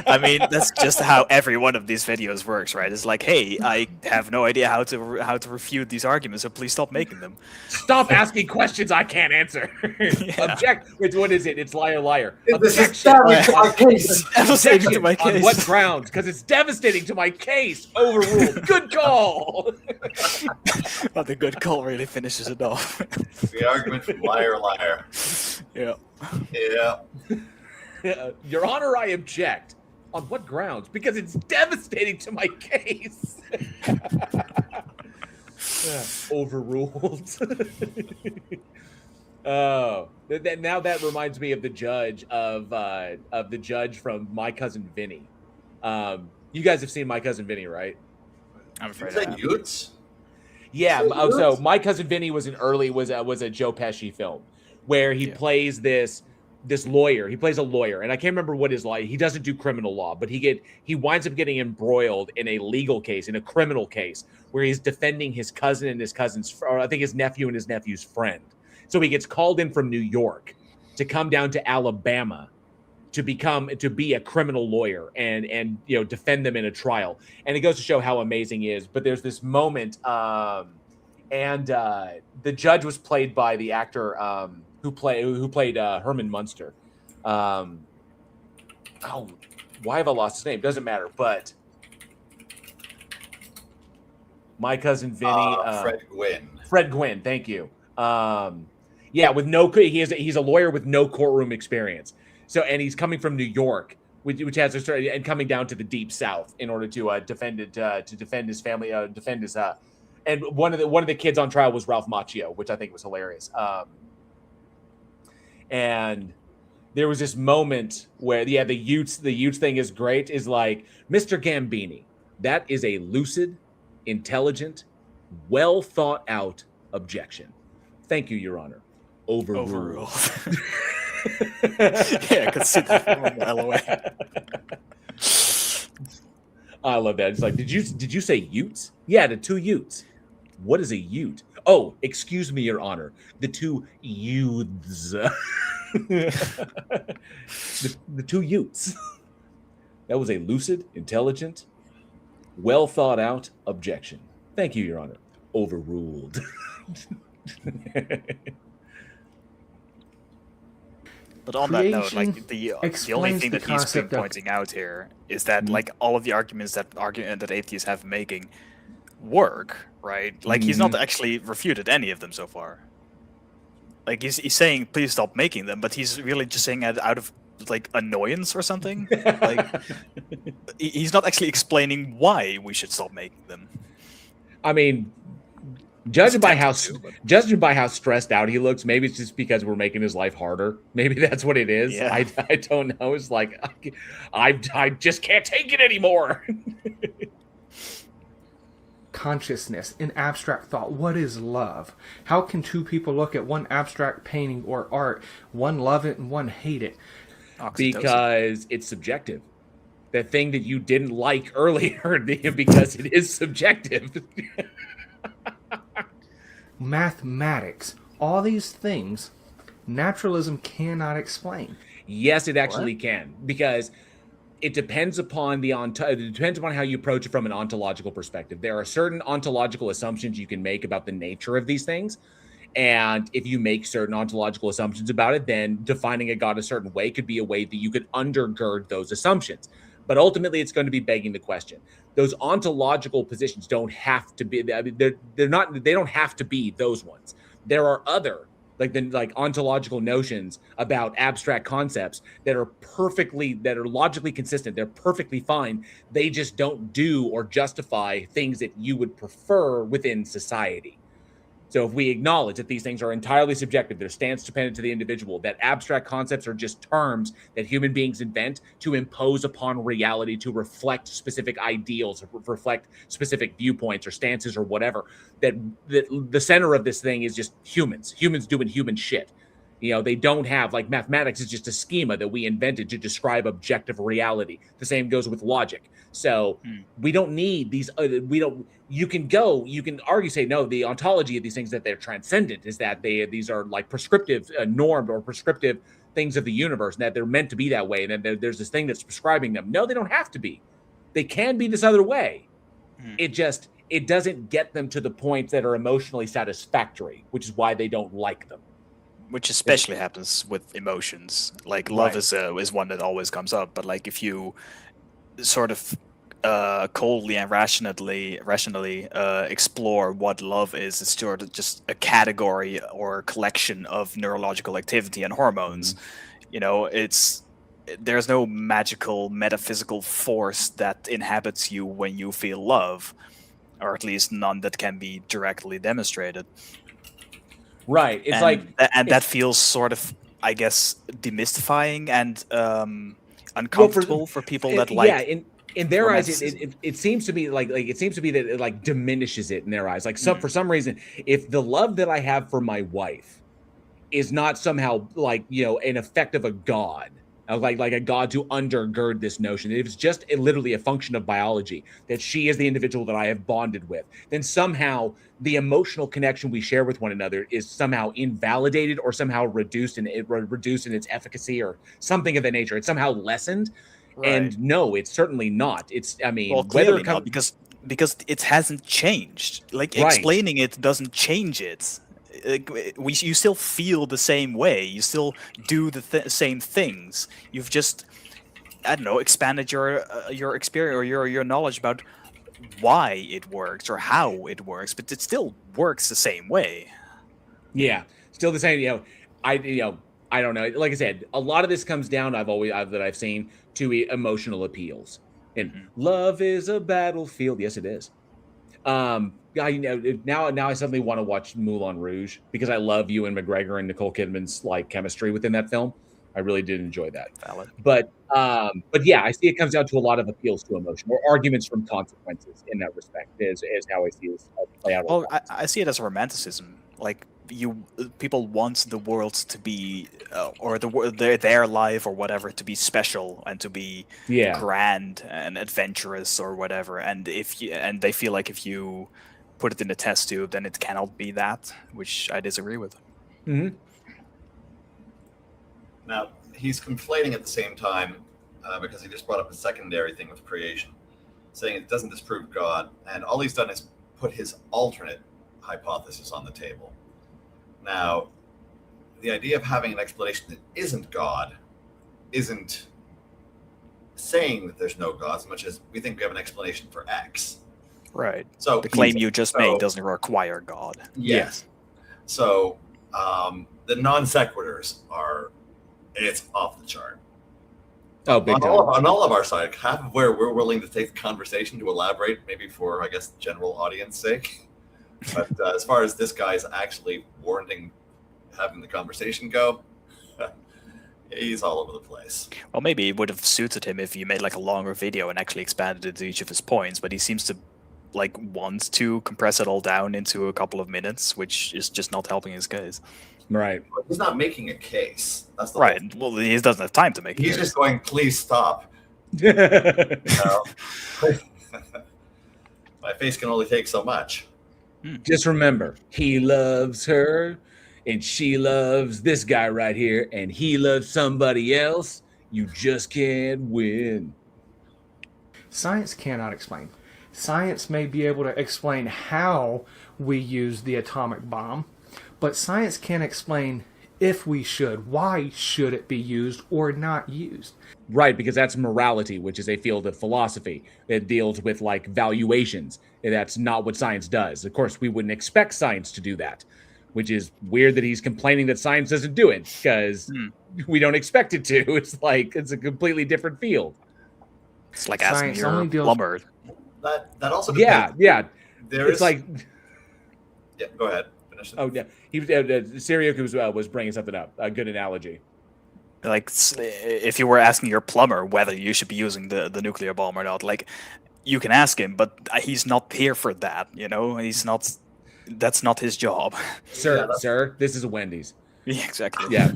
I mean, that's just how every one of these videos works, right? It's like, hey, I have no idea how to refute these arguments, so please stop making them. Stop asking questions I can't answer. Object. What is it? It's liar, liar. This is Objection. devastating to my case. Devastating to my On case. what grounds? Because it's devastating to my case. Overruled. Good call. But the good call really finishes it off. The argument from liar, liar. Yeah. Yeah. Your Honor, I object. On what grounds? Because it's devastating to my case. Overruled. Oh, now that reminds me of the judge from My Cousin Vinny. You guys have seen My Cousin Vinny, right? I'm afraid Is that Utes? Yeah. So My Cousin Vinny was a Joe Pesci film where he plays this lawyer. He plays a lawyer, and I can't remember what his law. He doesn't do criminal law, but he winds up getting embroiled in a legal case, in a criminal case, where he's defending his cousin and his cousin's, or I think his nephew and his nephew's friend. So he gets called in from New York to come down to Alabama to be a criminal lawyer and defend them in a trial. And it goes to show how amazing he is. But there's this moment, and the judge was played by the actor who played Herman Munster. Why have I lost his name? Doesn't matter. But My Cousin Vinny, Fred Gwynn. Fred Gwynn, thank you. He's a lawyer with no courtroom experience. So, and he's coming from New York, which has and coming down to the deep South in order to defend his family, and one of the kids on trial was Ralph Macchio, which I think was hilarious. And there was this moment where the Utes thing is great. Is like, Mr. Gambini, that is a lucid, intelligent, well thought out objection. Thank you, Your Honor. Overruled. Yeah, I could see that from a mile away. I love that. It's like, did you say Utes? Yeah, the two Utes. What is a Ute? Oh, excuse me, Your Honor. The two Utes. the two Utes. That was a lucid, intelligent, well thought out objection. Thank you, Your Honor. Overruled. But on that note, like Creation the only explains thing the that he's been concept of- pointing out here is that Mhm. like all of the arguments that atheists have making work, right? Like he's not actually refuted any of them so far. Like he's saying please stop making them, but he's really just saying it out of like annoyance or something. Like he's not actually explaining why we should stop making them. I mean, judging by how attempted stressed out he looks, maybe it's just because we're making his life harder. Maybe that's what it is. Yeah. I don't know. It's like I just can't take it anymore. Consciousness in abstract thought. What is love? How can two people look at one abstract painting or art, one love it and one hate it? Oxytocin. Because it's subjective. The thing that you didn't like earlier, because it is subjective. Mathematics. All these things, naturalism cannot explain. Yes, it actually can, because it depends upon it depends upon how you approach it from an ontological perspective. There are certain ontological assumptions you can make about the nature of these things. And if you make certain ontological assumptions about it, then defining a God a certain way could be a way that you could undergird those assumptions. But ultimately, it's going to be begging the question. Those ontological positions don't have to be. I mean, they're not. They don't have to be those ones. There are other like ontological notions about abstract concepts that are logically consistent. They're perfectly fine. They just don't do or justify things that you would prefer within society. So if we acknowledge that these things are entirely subjective, they're stance dependent to the individual, that abstract concepts are just terms that human beings invent to impose upon reality to reflect specific ideals, reflect specific viewpoints or stances or whatever, that the center of this thing is just humans doing human shit. You know, they don't have, like, mathematics is just a schema that we invented to describe objective reality. The same goes with logic. So we don't need these. You can argue, say, no, the ontology of these things, that they're transcendent, is that these are like prescriptive normed or prescriptive things of the universe, and that they're meant to be that way. And then there's this thing that's prescribing them. No, they don't have to be. They can be this other way. It doesn't get them to the points that are emotionally satisfactory, which is why they don't like them. Which especially happens with emotions. Like love is one that always comes up, but like if you sort of coldly and rationally explore what love is, it's sort of just a category or collection of neurological activity and hormones. You know, there's no magical metaphysical force that inhabits you when you feel love, or at least none that can be directly demonstrated. Right. That feels sort of, I guess, demystifying and uncomfortable for people that like. Yeah, in their eyes, it seems to be like it seems to be that it like diminishes it in their eyes. Like for some reason, if the love that I have for my wife is not somehow like, you know, an effect of a god, like a god to undergird this notion, if it's just literally a function of biology, that she is the individual that I have bonded with, then somehow the emotional connection we share with one another is somehow invalidated or somehow reduced in its efficacy or something of that nature. It's somehow lessened. Right. And no, it's certainly not. Well, clearly not, because it hasn't changed. Like explaining it doesn't change it. You still feel the same way. You still do the same things. You've just, I don't know, expanded your experience or your knowledge about why it works or how it works, but it still works the same way. Yeah, still the same. I don't know. Like I said, a lot of this comes down. I've seen to emotional appeals. And love is a battlefield. Yes, it is. Now I suddenly want to watch Moulin Rouge because I love Ewan McGregor and Nicole Kidman's like chemistry within that film. I really did enjoy that. Valid. But yeah, I see it comes down to a lot of appeals to emotion or arguments from consequences in that respect is how I see this play out. Well, I see it as a romanticism. Like people want the world to be or their life or whatever to be special and to be Yeah. grand and adventurous or whatever, and they feel like if you put it in a test tube, then it cannot be that, which I disagree with. Mm-hmm. Now, he's conflating at the same time because he just brought up a secondary thing with creation, saying it doesn't disprove God, and all he's done is put his alternate hypothesis on the table. Now, the idea of having an explanation that isn't God isn't saying that there's no God as much as we think we have an explanation for X. Right. So the claim you just made doesn't require God. Yes. So the non sequiturs it's off the chart. Oh, big time. On all of our side, half of where we're willing to take the conversation to elaborate, maybe for, I guess, general audience sake. But as far as this guy's actually warranting having the conversation go, he's all over the place. Well, maybe it would have suited him if you made like a longer video and actually expanded into each of his points, but he seems to like want to compress it all down into a couple of minutes, which is just not helping his case. Right. But he's not making a case. That's the right. Well, he doesn't have time to make a case. He's just going, please stop. My face can only take so much. Just remember, he loves her, and she loves this guy right here, and he loves somebody else. You just can't win. Science cannot explain. Science may be able to explain how we use the atomic bomb, but science can't explain if we should. Why should it be used or not used? Right, because that's morality, which is a field of philosophy that deals with like valuations. And that's not what science does. Of course, we wouldn't expect science to do that, which is weird that he's complaining that science doesn't do it because we don't expect it to. It's like it's a completely different field. It's like asking your plumber. That also depends. Yeah. It's like go ahead. Finish it. Oh yeah, he was Sirioku was bringing something up. A good analogy. Like if you were asking your plumber whether you should be using the nuclear bomb or not, like you can ask him, but he's not here for that. You know, he's not. That's not his job. Sir, this is a Wendy's. Yeah, exactly. Yeah.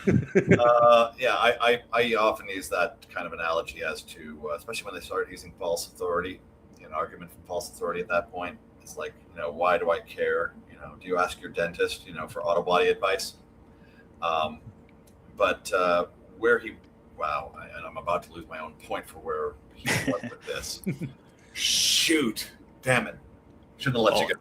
I often use that kind of analogy as to, especially when they start using false authority, an argument from false authority at that point. It's like, why do I care? Do you ask your dentist, for auto body advice? But where he, and I'm about to lose my own point for where he was with this. Shoot, damn it! Shouldn't have let you go.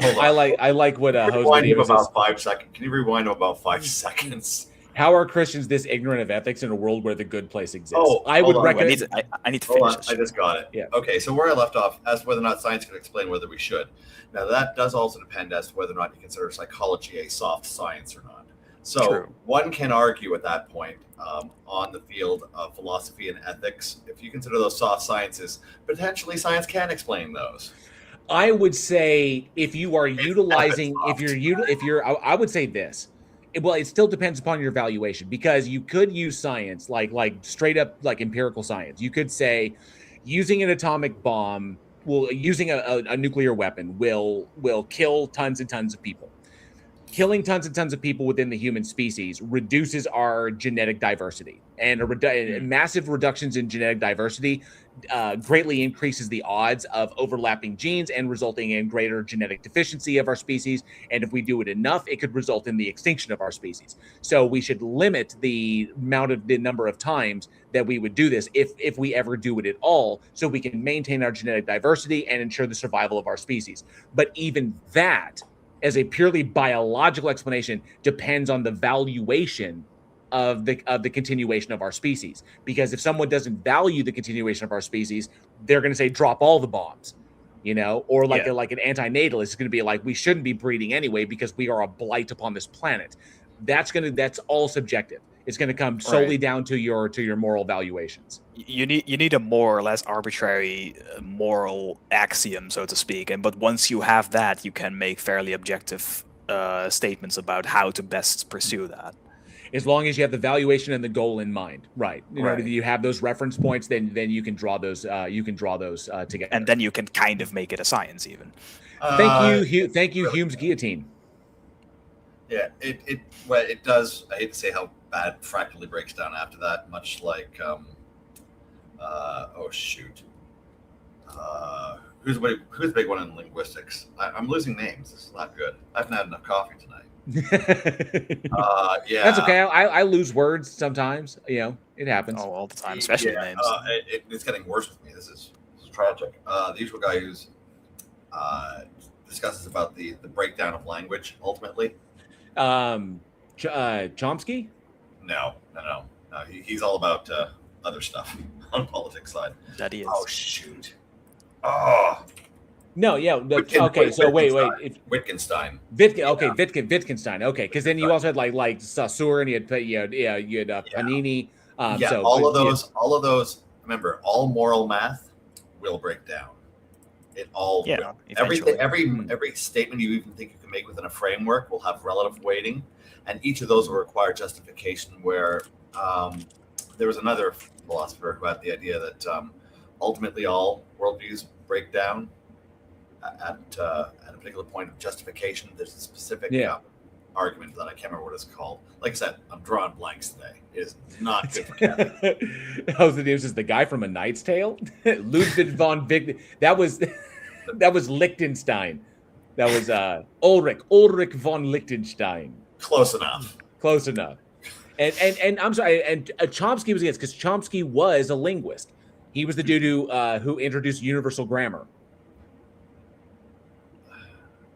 Hold on. I like what rewind him about 5 seconds. Can you rewind him about 5 seconds? How are Christians this ignorant of ethics in a world where the good place exists? Oh, I would recommend. I need to finish this. I just got it. Yeah. Okay, so where I left off, as to whether or not science can explain whether we should. Now that does also depend as to whether or not you consider psychology a soft science or not. So True. One can argue at that point on the field of philosophy and ethics, if you consider those soft sciences, potentially science can explain those. I would say if you are utilizing, I would say this. Well, it still depends upon your valuation, because you could use science like straight up like empirical science. You could say using an atomic bomb, using a nuclear weapon will kill tons and tons of people. Killing tons and tons of people within the human species reduces our genetic diversity, and massive reductions in genetic diversity greatly increases the odds of overlapping genes and resulting in greater genetic deficiency of our species. And if we do it enough, it could result in the extinction of our species. So we should limit the number of times that we would do this, if we ever do it at all, so we can maintain our genetic diversity and ensure the survival of our species. But even that, as a purely biological explanation, depends on the valuation of the continuation of our species. Because if someone doesn't value the continuation of our species, they're going to say drop all the bombs, or like an antinatalist is going to be like, we shouldn't be breeding anyway because we are a blight upon this planet. That's all subjective. It's going to come solely down to your moral valuations. You need a more or less arbitrary moral axiom, so to speak. But once you have that, you can make fairly objective statements about how to best pursue that. As long as you have the valuation and the goal in mind, right? You have those reference points, then you can draw those. Together, and then you can kind of make it a science, even. Thank you, Hume's guillotine. Yeah, well, it does. I hate to say how bad fractally breaks down after that. Much like, oh shoot, who's the big one in linguistics? I'm losing names. This is not good. I haven't had enough coffee tonight. Yeah, That's okay. I lose words sometimes. You know, it happens. Oh, all the time, especially yeah, names. It's getting worse with me. This is tragic. The usual guy who's discusses about the breakdown of language ultimately. Chomsky? No. He's all about other stuff on politics side. That he is. Oh shoot. Oh. No, yeah. Okay, so wait. Wittgenstein. Wittgenstein. Okay, because then you also had like Saussure, and you had Panini. So all of those. Remember, all moral math will break down. It all will. Eventually. Every statement you even think you can make within a framework will have relative weighting, and each of those will require justification. Where there was another philosopher who had the idea that ultimately all worldviews break down at a particular point of justification. There's a specific argument that I can't remember what it's called. Like I said, I'm drawing blanks today. It is not good for Kevin. How's the news? Is the guy from A Knight's Tale? Ludwig von Wittgenstein. That was Liechtenstein. That was Ulrich von Liechtenstein. Close enough. And I'm sorry. And Chomsky was against, because Chomsky was a linguist. He was the dude who introduced universal grammar.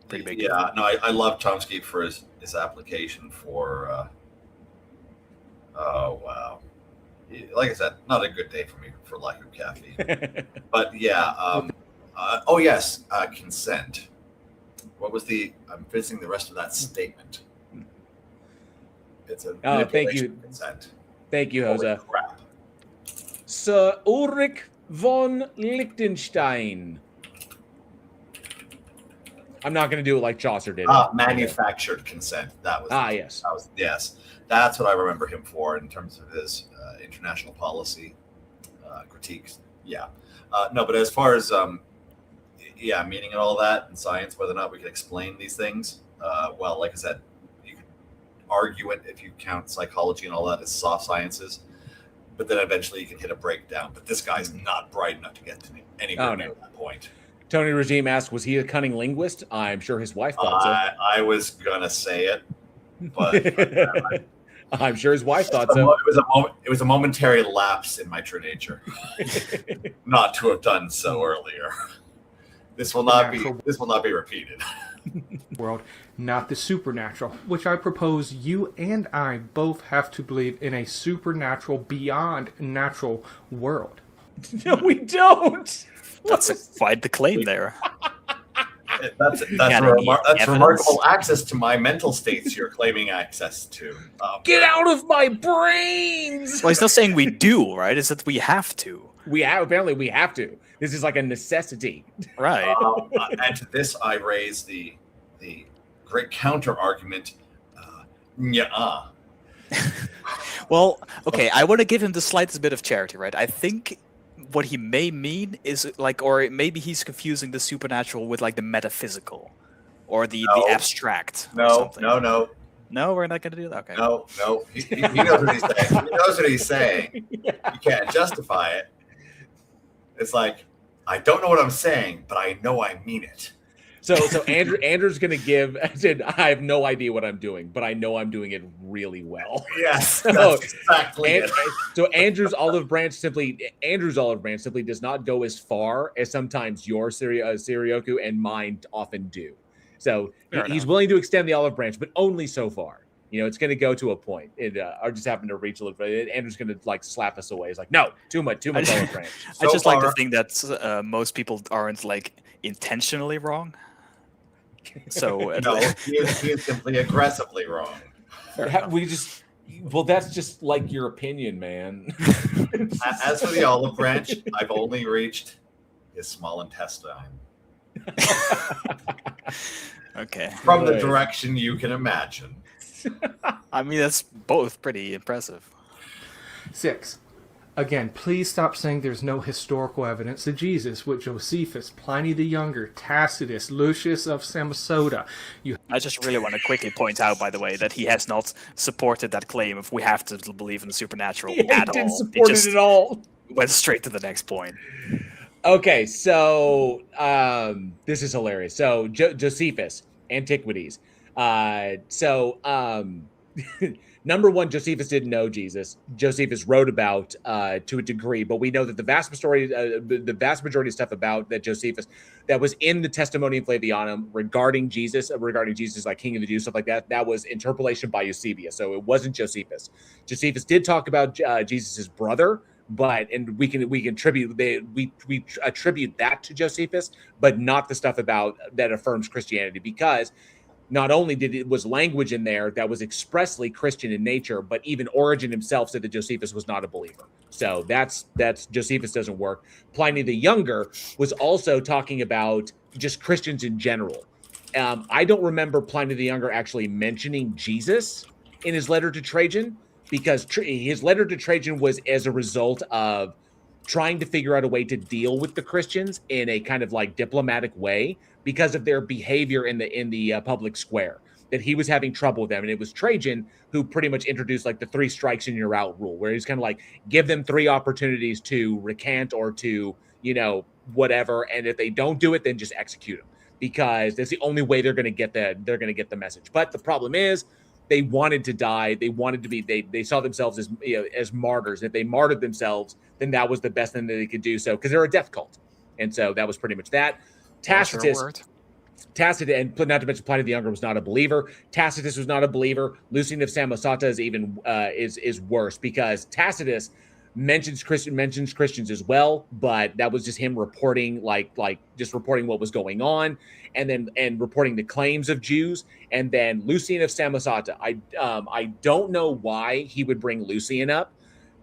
Pretty big. Yeah, no, I love Chomsky for his application for. Oh wow, like I said, not a good day for me for lack of caffeine. But yeah, oh yes, consent. What was I'm finishing the rest of that statement. It's a thank you. Consent. Thank you, Jose. Crap. Sir Ulrich von Liechtenstein. I'm not going to do it like Chaucer did. Manufactured consent. That was yes. Yes. That's what I remember him for in terms of his international policy critiques. Yeah. No, but as far as meaning and all that and science, whether or not we can explain these things, well, like I said, you could argue it if you count psychology and all that as soft sciences, but then eventually you can hit a breakdown. But this guy's not bright enough to get to anywhere near that point. Tony Regime asked, was he a cunning linguist? I'm sure his wife thought so. I was gonna say it, but I'm sure his wife thought so. It was a momentary lapse in my true nature, not to have done so earlier. This will not be repeated. World, not the supernatural, which I propose you and I both have to believe in a supernatural, beyond natural world. No, we don't. That's quite the claim there. That's remarkable access to my mental states you're claiming access to. Get out of my brains! Well, he's not saying we do, right? It's that we have to. Apparently we have to. This is like a necessity. Right. And to this I raise the great counter argument. Well, okay, I want to give him the slightest bit of charity, right? I think what he may mean is or maybe he's confusing the supernatural with like the metaphysical or the abstract. No. No, we're not going to do that. Okay. No. He knows what he's saying. He knows what he's saying. You can't justify it. It's like, I don't know what I'm saying, but I know I mean it. So Andrew's going to give. I said, I have no idea what I'm doing, but I know I'm doing it really well. Yes, that's exactly it. So Andrew's olive branch simply does not go as far as sometimes your Sirioku and mine often do. So he's willing to extend the olive branch, but only so far. You know, it's going to go to a point. I just happen to reach a little bit. Andrew's going to like slap us away. He's like, no, too much olive branch. I just like to think that most people aren't like intentionally wrong. So no, he is simply aggressively wrong. That's just like your opinion, man. As for the olive branch, I've only reached his small intestine. Okay. From the direction you can imagine. I mean, that's both pretty impressive. 6. Again, please stop saying there's no historical evidence of Jesus with Josephus, Pliny the Younger, Tacitus, Lucius of Samosata. I just really want to quickly point out, by the way, that he has not supported that claim if we have to believe in the supernatural at all. Didn't support it at all. Went straight to the next point. Okay, so this is hilarious. So Josephus, Antiquities. Number one, Josephus didn't know Jesus. Josephus wrote about to a degree, but we know that the vast majority of stuff about that Josephus that was in the Testimonium Flavianum regarding Jesus like King of the Jews, stuff like that, that was interpolation by Eusebius. So it wasn't Josephus. Josephus did talk about Jesus's brother, and we attribute that to Josephus, but not the stuff about that affirms Christianity, because not only was language in there that was expressly Christian in nature, but even Origen himself said that Josephus was not a believer. So that's Josephus doesn't work. Pliny the Younger was also talking about just Christians in general. I don't remember Pliny the Younger actually mentioning Jesus in his letter to Trajan, because his letter to Trajan was as a result of trying to figure out a way to deal with the Christians in a kind of like diplomatic way because of their behavior in the public square, that he was having trouble with them. And it was Trajan who pretty much introduced like the 3 strikes and you're out rule, where he's kind of like, give them 3 opportunities to recant or to, whatever. And if they don't do it, then just execute them, because that's the only way they're going to get the message. But the problem is, they wanted to die. They wanted to be. They saw themselves as martyrs. If they martyred themselves, then that was the best thing that they could do. So, because they're a death cult, and so that was pretty much that. Tacitus, and not to mention Pliny the Younger was not a believer. Tacitus was not a believer. Lucian of Samosata is even is worse, because Tacitus mentions Christians as well, but that was just him reporting just reporting what was going on, and reporting the claims of Jews. And then Lucian of Samosata, I don't know why he would bring Lucian up,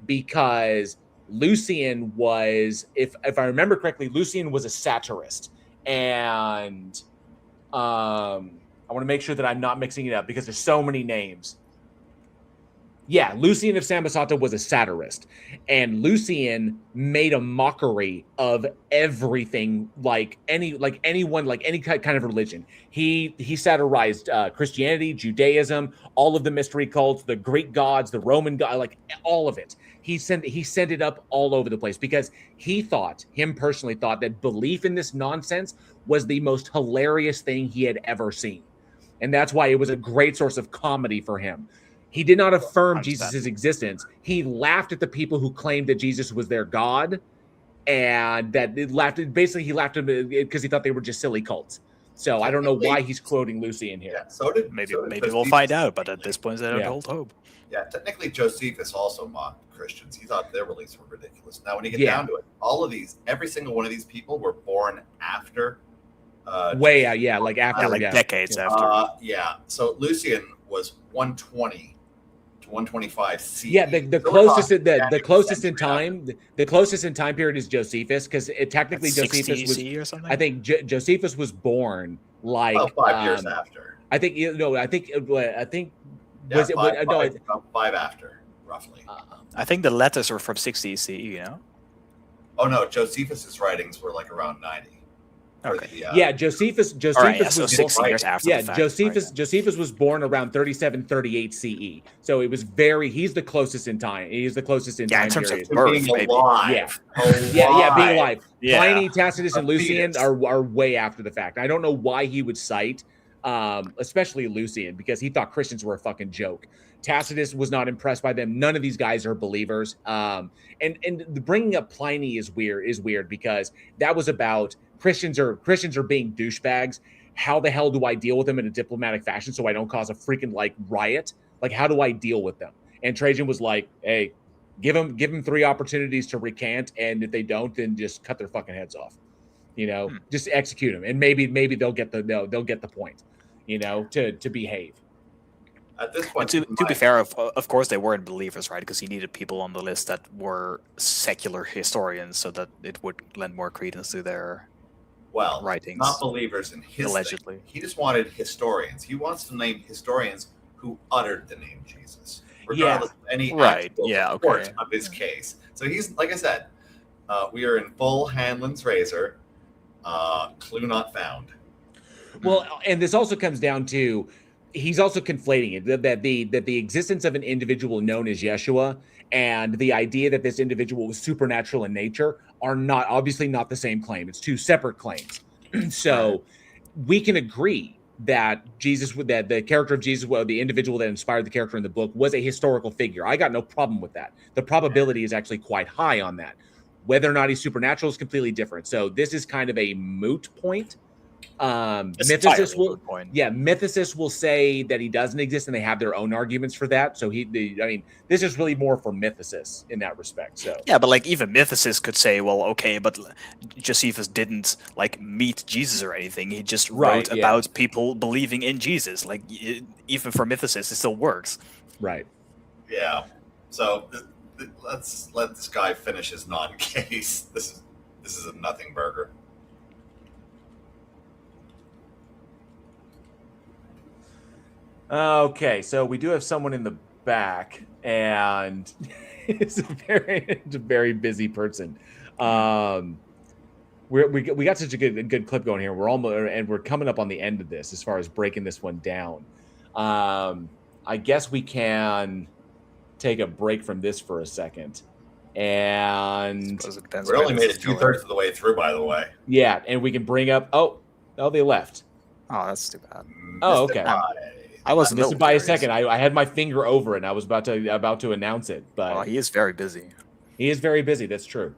because Lucian was, if I remember correctly, Lucian was a satirist, and I want to make sure that I'm not mixing it up because there's so many names. Yeah, Lucian of Samosata was a satirist, and Lucian made a mockery of everything, like any kind of religion. He satirized Christianity, Judaism, all of the mystery cults, the Greek gods, the Roman god, like all of it. He sent it up all over the place, because he personally thought that belief in this nonsense was the most hilarious thing he had ever seen, and that's why it was a great source of comedy for him. He did not affirm Jesus' existence. He laughed at the people who claimed that Jesus was their God, and that he laughed because he thought they were just silly cults. So I don't know why he's quoting Lucian here. Yeah, maybe we'll find out, but at this point, they don't hold hope. Yeah, technically Josephus also mocked Christians. He thought their beliefs were ridiculous. Now, when you get down to it, every single one of these people were born after. Decades after. So Lucian was 120 to 125 CE. Yeah, the closest in time period is Josephus, because technically Josephus was or something? I think Josephus was born like 5 years after. I think five after, roughly. I think the letters were from 60 CE, Oh no, Josephus's writings were like around 90. Okay. Josephus was 6 years after the fact. Josephus was born around 37-38 CE. So it was he's the closest in time. He's the closest in time in terms period. of birth, being alive. Being alive. Yeah. Pliny, Tacitus, and Lucian are way after the fact. I don't know why he would cite especially Lucian, because he thought Christians were a fucking joke. Tacitus was not impressed by them. None of these guys are believers. And bringing up Pliny is weird because that was about Christians are being douchebags. How the hell do I deal with them in a diplomatic fashion so I don't cause a freaking riot? Like, how do I deal with them? And Trajan was like, hey, give them 3 opportunities to recant, and if they don't, then just cut their fucking heads off. Just execute them, and maybe they'll get the point. To behave. At this point, to be fair, of course they weren't believers, right? Because he needed people on the list that were secular historians, so that it would lend more credence to their writings. Not believers in his allegedly. Thing. He just wanted historians. He wants to name historians who uttered the name Jesus, regardless of any support of his case. So he's, like I said, we are in full Hanlon's razor, clue not found. Well, and this also comes down to he's also conflating it that the existence of an individual known as Yeshua and the idea that this individual was supernatural in nature are not obviously not the same claim. It's two separate claims. So we can agree that that the character of Jesus, well, the individual that inspired the character in the book, was a historical figure. I got no problem with that. The probability is actually quite high on that. Whether or not he's supernatural is completely different. So this is kind of a moot point. Mythicists will say that he doesn't exist, and they have their own arguments for that. So this is really more for mythicists in that respect. So yeah, but like even mythicists could say, well, okay, but Josephus didn't like meet Jesus or anything. He just wrote about people believing in Jesus. Like even for mythicists, it still works. Right. Yeah. So let's let this guy finish his non-case. This is a nothing burger. Okay, so we do have someone in the back, and it's a very busy person. We got such a good clip going here. We're coming up on the end of this as far as breaking this one down. I guess we can take a break from this for a second, and we only made it 2/3 of the way through, by the way. Yeah, and we can bring up. Oh, they left. Oh, that's too bad. Oh, okay. I wasn't missed it by a second. I had my finger over it, and I was about to announce it, but he is very busy. He is very busy. That's true.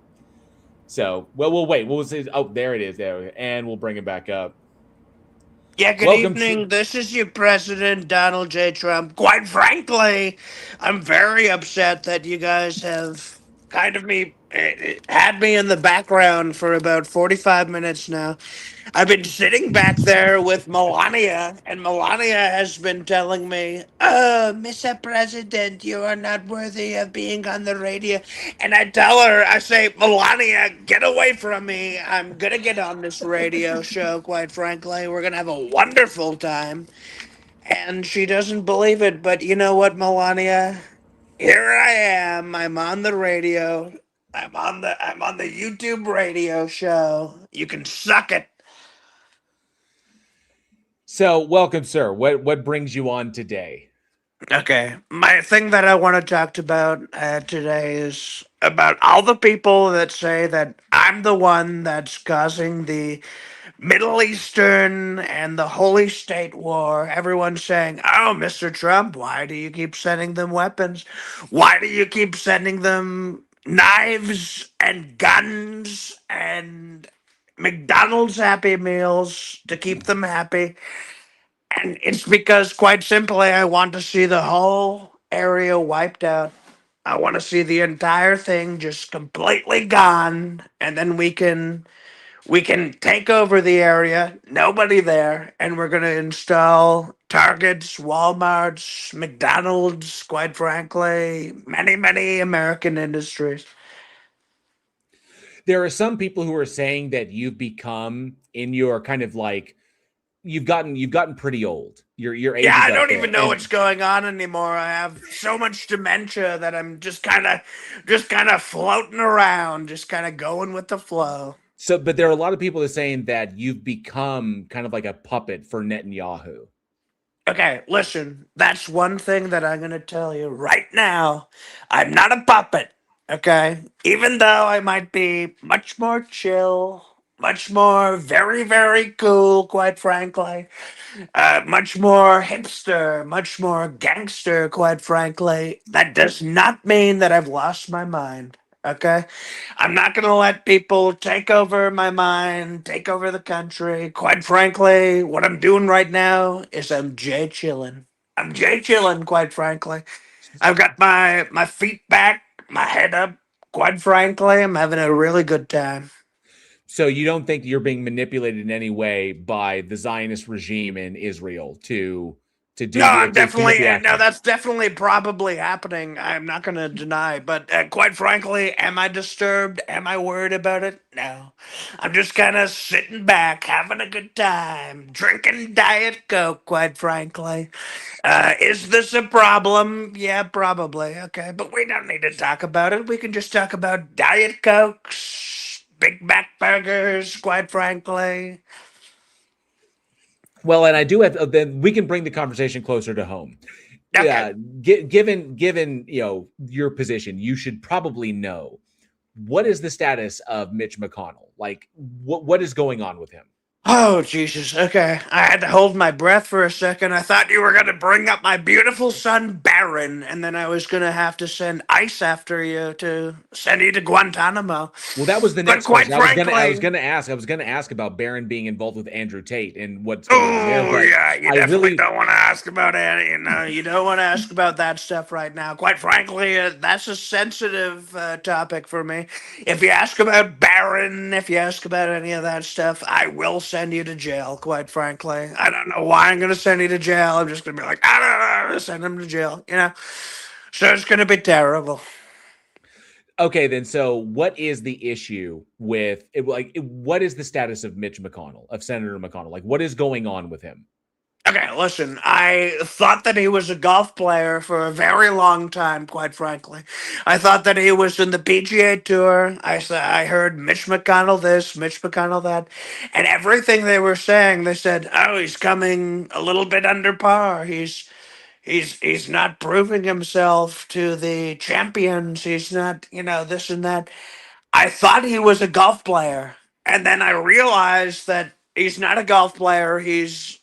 So, we'll wait. We'll see. Oh, there it is. There, and we'll bring it back up. Yeah, good evening. This is your president, Donald J. Trump. Quite frankly, I'm very upset that you guys have had me in the background for about 45 minutes now. I've been sitting back there with Melania, and Melania has been telling me, Mr. President, you are not worthy of being on the radio. And I tell her, I say, Melania, get away from me. I'm going to get on this radio show, quite frankly. We're going to have a wonderful time. And she doesn't believe it, but you know what, Melania? Here I am. I'm on the radio. I'm on the YouTube radio show. You can suck it. So, welcome, sir. What brings you on today? Okay, my thing that I want to talk about today is about all the people that say that I'm the one that's causing the Middle Eastern and the Holy State War. Everyone's saying, oh, Mr. Trump, why do you keep sending them weapons? Why do you keep sending them knives and guns and McDonald's Happy Meals to keep them happy? And it's because, quite simply, I want to see the whole area wiped out. I want to see the entire thing just completely gone, and then we can take over the area, nobody there, and we're going to install Targets, Walmarts, McDonald's, quite frankly, many American industries. There are some people who are saying that you've become, in your kind of like, you've gotten pretty old. Your age. Yeah, I don't even know what's going on anymore. I have so much dementia that I'm just kind of floating around, just kind of going with the flow. So, but there are a lot of people that are saying that you've become kind of like a puppet for Netanyahu. Okay, listen, that's one thing that I'm going to tell you right now. I'm not a puppet, okay? Even though I might be much more chill, much more very cool, quite frankly, much more hipster, much more gangster, quite frankly, that does not mean that I've lost my mind. Okay, I'm not going to let people take over my mind, take over the country. Quite frankly, what I'm doing right now is I'm Jay chilling. I'm Jay chilling, quite frankly. I've got my feet back, my head up. Quite frankly, I'm having a really good time. So you don't think you're being manipulated in any way by the Zionist regime in Israel to to do No, the, I'm to commit definitely the no. action. That's definitely probably happening. I'm not going to deny, but quite frankly, am I disturbed? Am I worried about it? No, I'm just kind of sitting back, having a good time, drinking Diet Coke. Quite frankly, is this a problem? Yeah, probably. Okay, but we don't need to talk about it. We can just talk about Diet Cokes, Big Mac burgers. Quite frankly. Well, and I do have, then we can bring the conversation closer to home. Okay. Given your position, you should probably know, what is the status of Mitch McConnell? Like, what is going on with him? Oh, Jesus. Okay. I had to hold my breath for a second. I thought you were going to bring up my beautiful son, Baron, and then I was going to have to send ice after you to send you to Guantanamo. Well, that was the But next quite question. I was frankly, gonna ask about Barron being involved with Andrew Tate and what's going on there. oh, But yeah, you I definitely really, don't want to ask about any, you don't want to ask about that stuff right now. Quite frankly, that's a sensitive topic for me. If you ask about Baron, if you ask about any of that stuff, I will send you to jail, quite frankly. I don't know why I'm going to send you to jail. I'm just going to be like, I don't know, I'm going to send him to jail, So it's going to be terrible. okay, then. So, what is the issue with it? What is the status of Mitch McConnell, of Senator McConnell? Like, what is going on with him? Okay, listen, I thought that he was a golf player for a very long time, quite frankly. I thought that he was in the PGA Tour. I heard Mitch McConnell this, Mitch McConnell that, and everything they were saying, they said, oh, he's coming a little bit under par. He's not proving himself to the champions. He's not, this and that. I thought he was a golf player, and then I realized that he's not a golf player. He's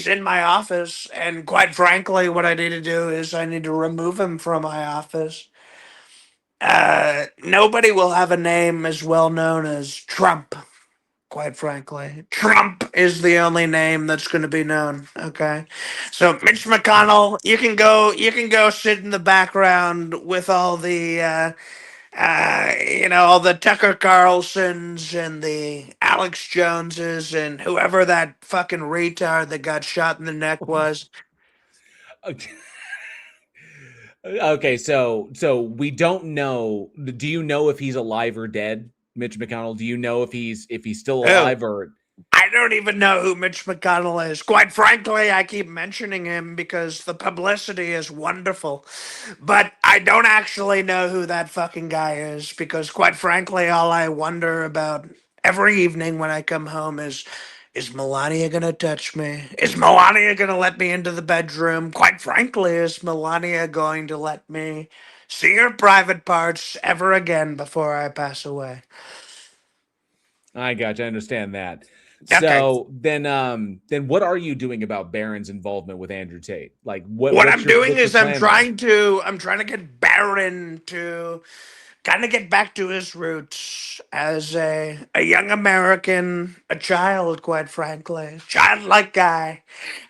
in my office, and quite frankly, what I need to do is I need to remove him from my office. Nobody will have a name as well known as Trump. Quite frankly, Trump is the only name that's going to be known. Okay, so Mitch McConnell, you can go sit in the background with all the all the Tucker Carlsons and the Alex Joneses and whoever that fucking retard that got shot in the neck was. Okay, so we don't know. Do you know if he's alive or dead, Mitch McConnell? Do you know if he's still alive or? I don't even know who Mitch McConnell is. Quite frankly, I keep mentioning him because the publicity is wonderful. But I don't actually know who that fucking guy is because, quite frankly, all I wonder about every evening when I come home is Melania going to touch me? Is Melania going to let me into the bedroom? Quite frankly, is Melania going to let me see her private parts ever again before I pass away? I got you. I understand that. Okay. So then what are you doing about Barron's involvement with Andrew Tate? Like, What I'm doing is I'm plan trying to get Barron to kind of get back to his roots as a young American, a child, quite frankly, childlike guy,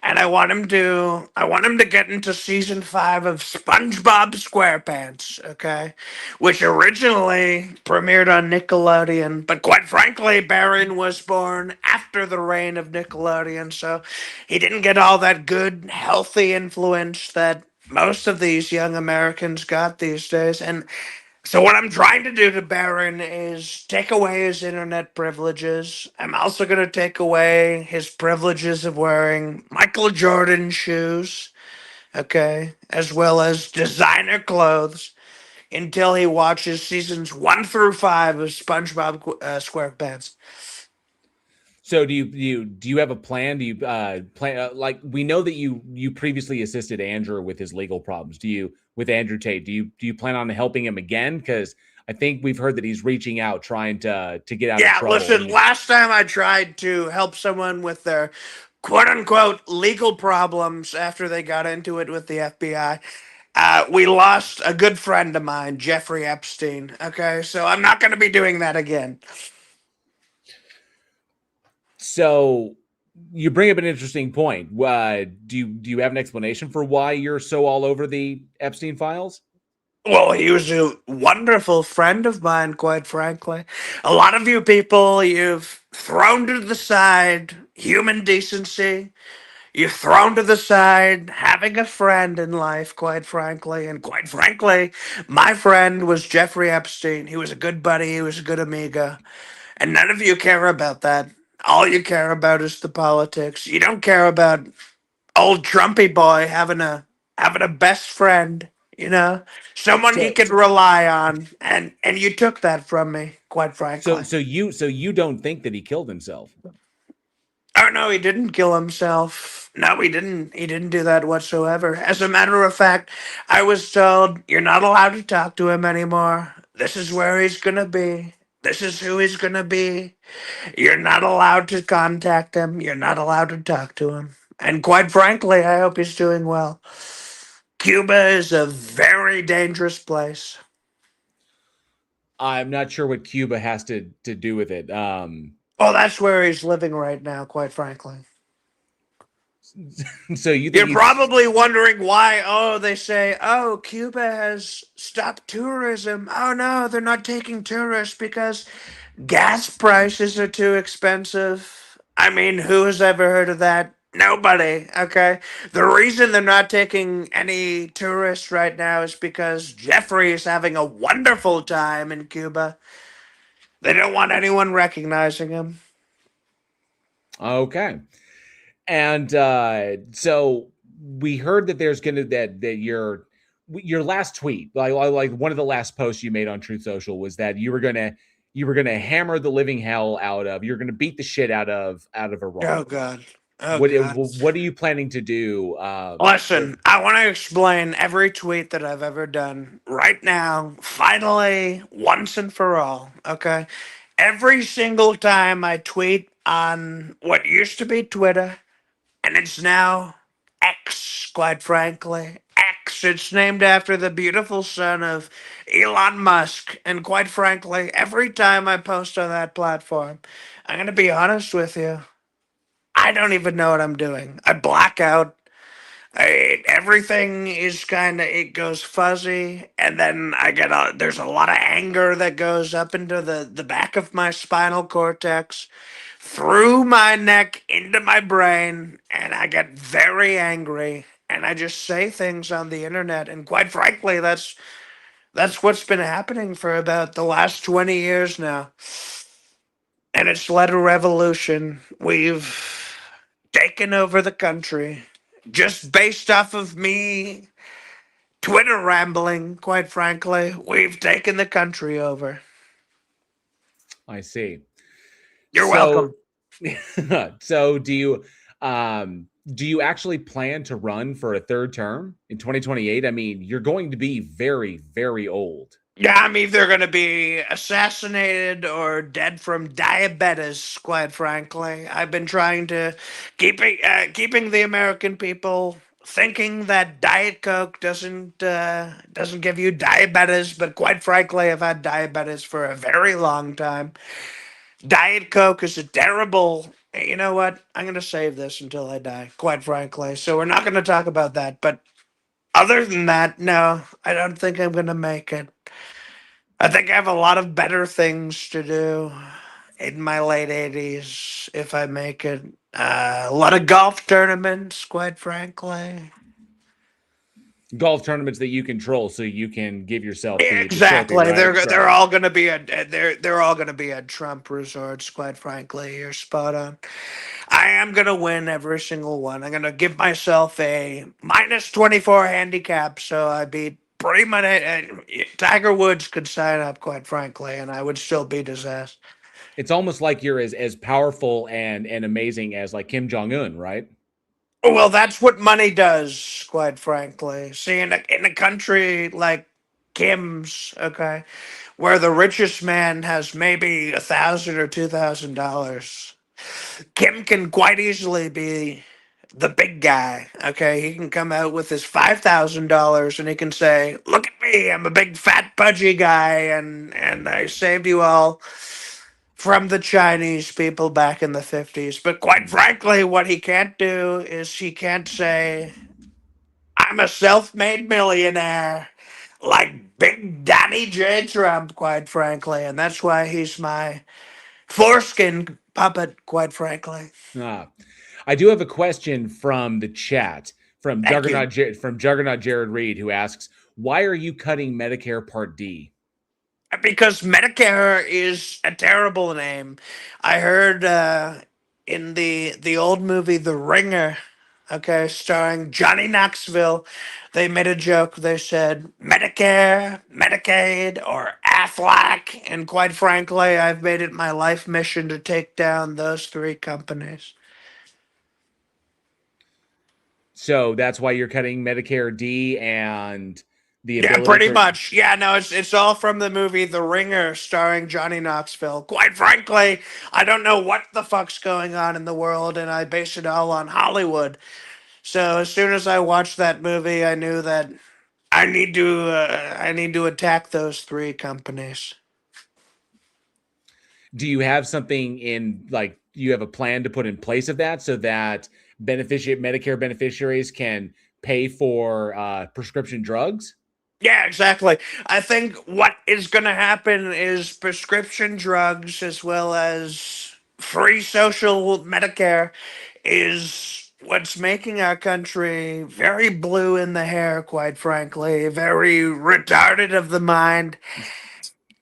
and I want him to get into season 5 of SpongeBob SquarePants, okay, which originally premiered on Nickelodeon, but quite frankly, Barron was born after the reign of Nickelodeon, so he didn't get all that good, healthy influence that most of these young Americans got these days, and so what I'm trying to do to Barron is take away his internet privileges. I'm also going to take away his privileges of wearing Michael Jordan shoes, okay, as well as designer clothes until he watches seasons 1 through 5 of SpongeBob SquarePants. So do you have a plan? Do you plan like we know that you previously assisted Andrew with his legal problems. With Andrew Tate? Do you plan on helping him again? Because I think we've heard that he's reaching out, trying to get out of trouble. Yeah, listen, last time I tried to help someone with their quote unquote legal problems after they got into it with the FBI, we lost a good friend of mine, Jeffrey Epstein. Okay, so I'm not going to be doing that again. So you bring up an interesting point. Do you have an explanation for why you're so all over the Epstein files? Well, he was a wonderful friend of mine, quite frankly. A lot of you people, you've thrown to the side human decency. You're thrown to the side, having a friend in life, quite frankly. And quite frankly, my friend was Jeffrey Epstein. He was a good buddy, he was a good amiga. And none of you care about that. All you care about is the politics. You don't care about old Trumpy boy having a best friend, you know? Someone he So could rely on. And you took that from me, quite frankly. so you don't think that he killed himself? Oh no, he didn't kill himself. No, he didn't. He didn't do that whatsoever. As a matter of fact, I was told you're not allowed to talk to him anymore. This is where he's gonna be. This is who he's gonna be. You're not allowed to contact him. You're not allowed to talk to him. And quite frankly, I hope he's doing well. Cuba is a very dangerous place. I'm not sure what Cuba has to do with it. Oh, that's where he's living right now, quite frankly. So you think You're he's- probably wondering why, they say, Cuba has stopped tourism. Oh, no, they're not taking tourists because gas prices are too expensive. I mean, who has ever heard of that? Nobody, okay? The reason they're not taking any tourists right now is because Jeffrey is having a wonderful time in Cuba. They don't want anyone recognizing him. Okay. And so we heard that there's gonna that your last tweet, like one of the last posts you made on Truth Social, was that you were gonna hammer the living hell out of, you're gonna beat the shit out of Iran. Oh, God. Oh, what God. what are you planning to do? Listen, I want to explain every tweet that I've ever done right now, finally, once and for all, okay? Every single time I tweet on what used to be Twitter, and it's now X, quite frankly. X, it's named after the beautiful son of Elon Musk. And quite frankly, every time I post on that platform, I'm going to be honest with you, I don't even know what I'm doing. I black out. Everything is kind of, it goes fuzzy, and then there's a lot of anger that goes up into the back of my spinal cortex, through my neck into my brain, and I get very angry, and I just say things on the internet, and quite frankly, that's what's been happening for about the last 20 years now. And it's led a revolution. We've taken over the country just based off of me Twitter rambling, quite frankly. We've taken the country over. I see. You're welcome. So do you actually plan to run for a third term in 2028? I mean, you're going to be very, very old. Yeah, I'm either going to be assassinated or dead from diabetes, quite frankly. I've been trying to keeping the American people thinking that Diet Coke doesn't give you diabetes, but quite frankly, I've had diabetes for a very long time. Diet Coke is a terrible. You know what? I'm going to save this until I die, quite frankly. So we're not going to talk about that. But other than that, no, I don't think I'm going to make it. I think I have a lot of better things to do in my late 80s if I make it. A lot of golf tournaments, quite frankly. Golf tournaments that you control, so you can give yourself the Exactly. trophy, right? They're all going to be they're all going to be at Trump resorts. Quite frankly, you're spot on. I am going to win every single one. I'm going to give myself a -24 handicap, so I beat pretty much. Tiger Woods could sign up, quite frankly, and I would still beat his ass. It's almost like you're as powerful and amazing as like Kim Jong-un, right? Well, that's what money does, quite frankly. See, in a country like Kim's, okay, where the richest man has maybe $1,000 or $2,000, Kim can quite easily be the big guy. Okay, he can come out with his $5,000 and he can say, "Look at me, I'm a big fat pudgy guy, and I saved you all from the Chinese people back in the 50s." But quite frankly, what he can't do is he can't say, "I'm a self-made millionaire," like Big Daddy J. Trump, quite frankly. And that's why he's my foreskin puppet, quite frankly. Ah. I do have a question from the chat from Thank you. Juggernaut Jared Reed, who asks, "Why are you cutting Medicare Part D?" Because Medicare is a terrible name. I heard in the old movie The Ringer, okay, starring Johnny Knoxville, they made a joke. They said Medicare, Medicaid, or Aflac, and quite frankly, I've made it my life mission to take down those three companies. So that's why you're cutting Medicare D and the Yeah, ability pretty for much. Yeah, no, it's all from the movie The Ringer, starring Johnny Knoxville. Quite frankly, I don't know what the fuck's going on in the world, and I base it all on Hollywood. So as soon as I watched that movie, I knew that I need to attack those three companies. Do you have something in, like, you have a plan to put in place of that so that Medicare beneficiaries can pay for prescription drugs? Yeah, exactly. I think what is going to happen is prescription drugs as well as free social Medicare is what's making our country very blue in the hair, quite frankly, very retarded of the mind.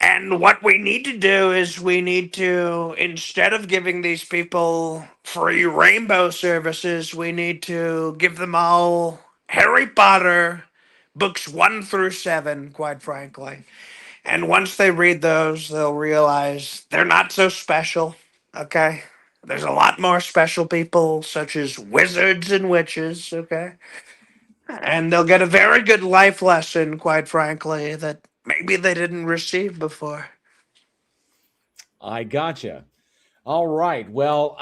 And what we need to do is we need to, instead of giving these people free rainbow services, we need to give them all Harry Potter books 1 through 7, quite frankly. And once they read those, they'll realize they're not so special, okay? There's a lot more special people, such as wizards and witches, okay? And they'll get a very good life lesson, quite frankly, that maybe they didn't receive before. I gotcha. All right. Well,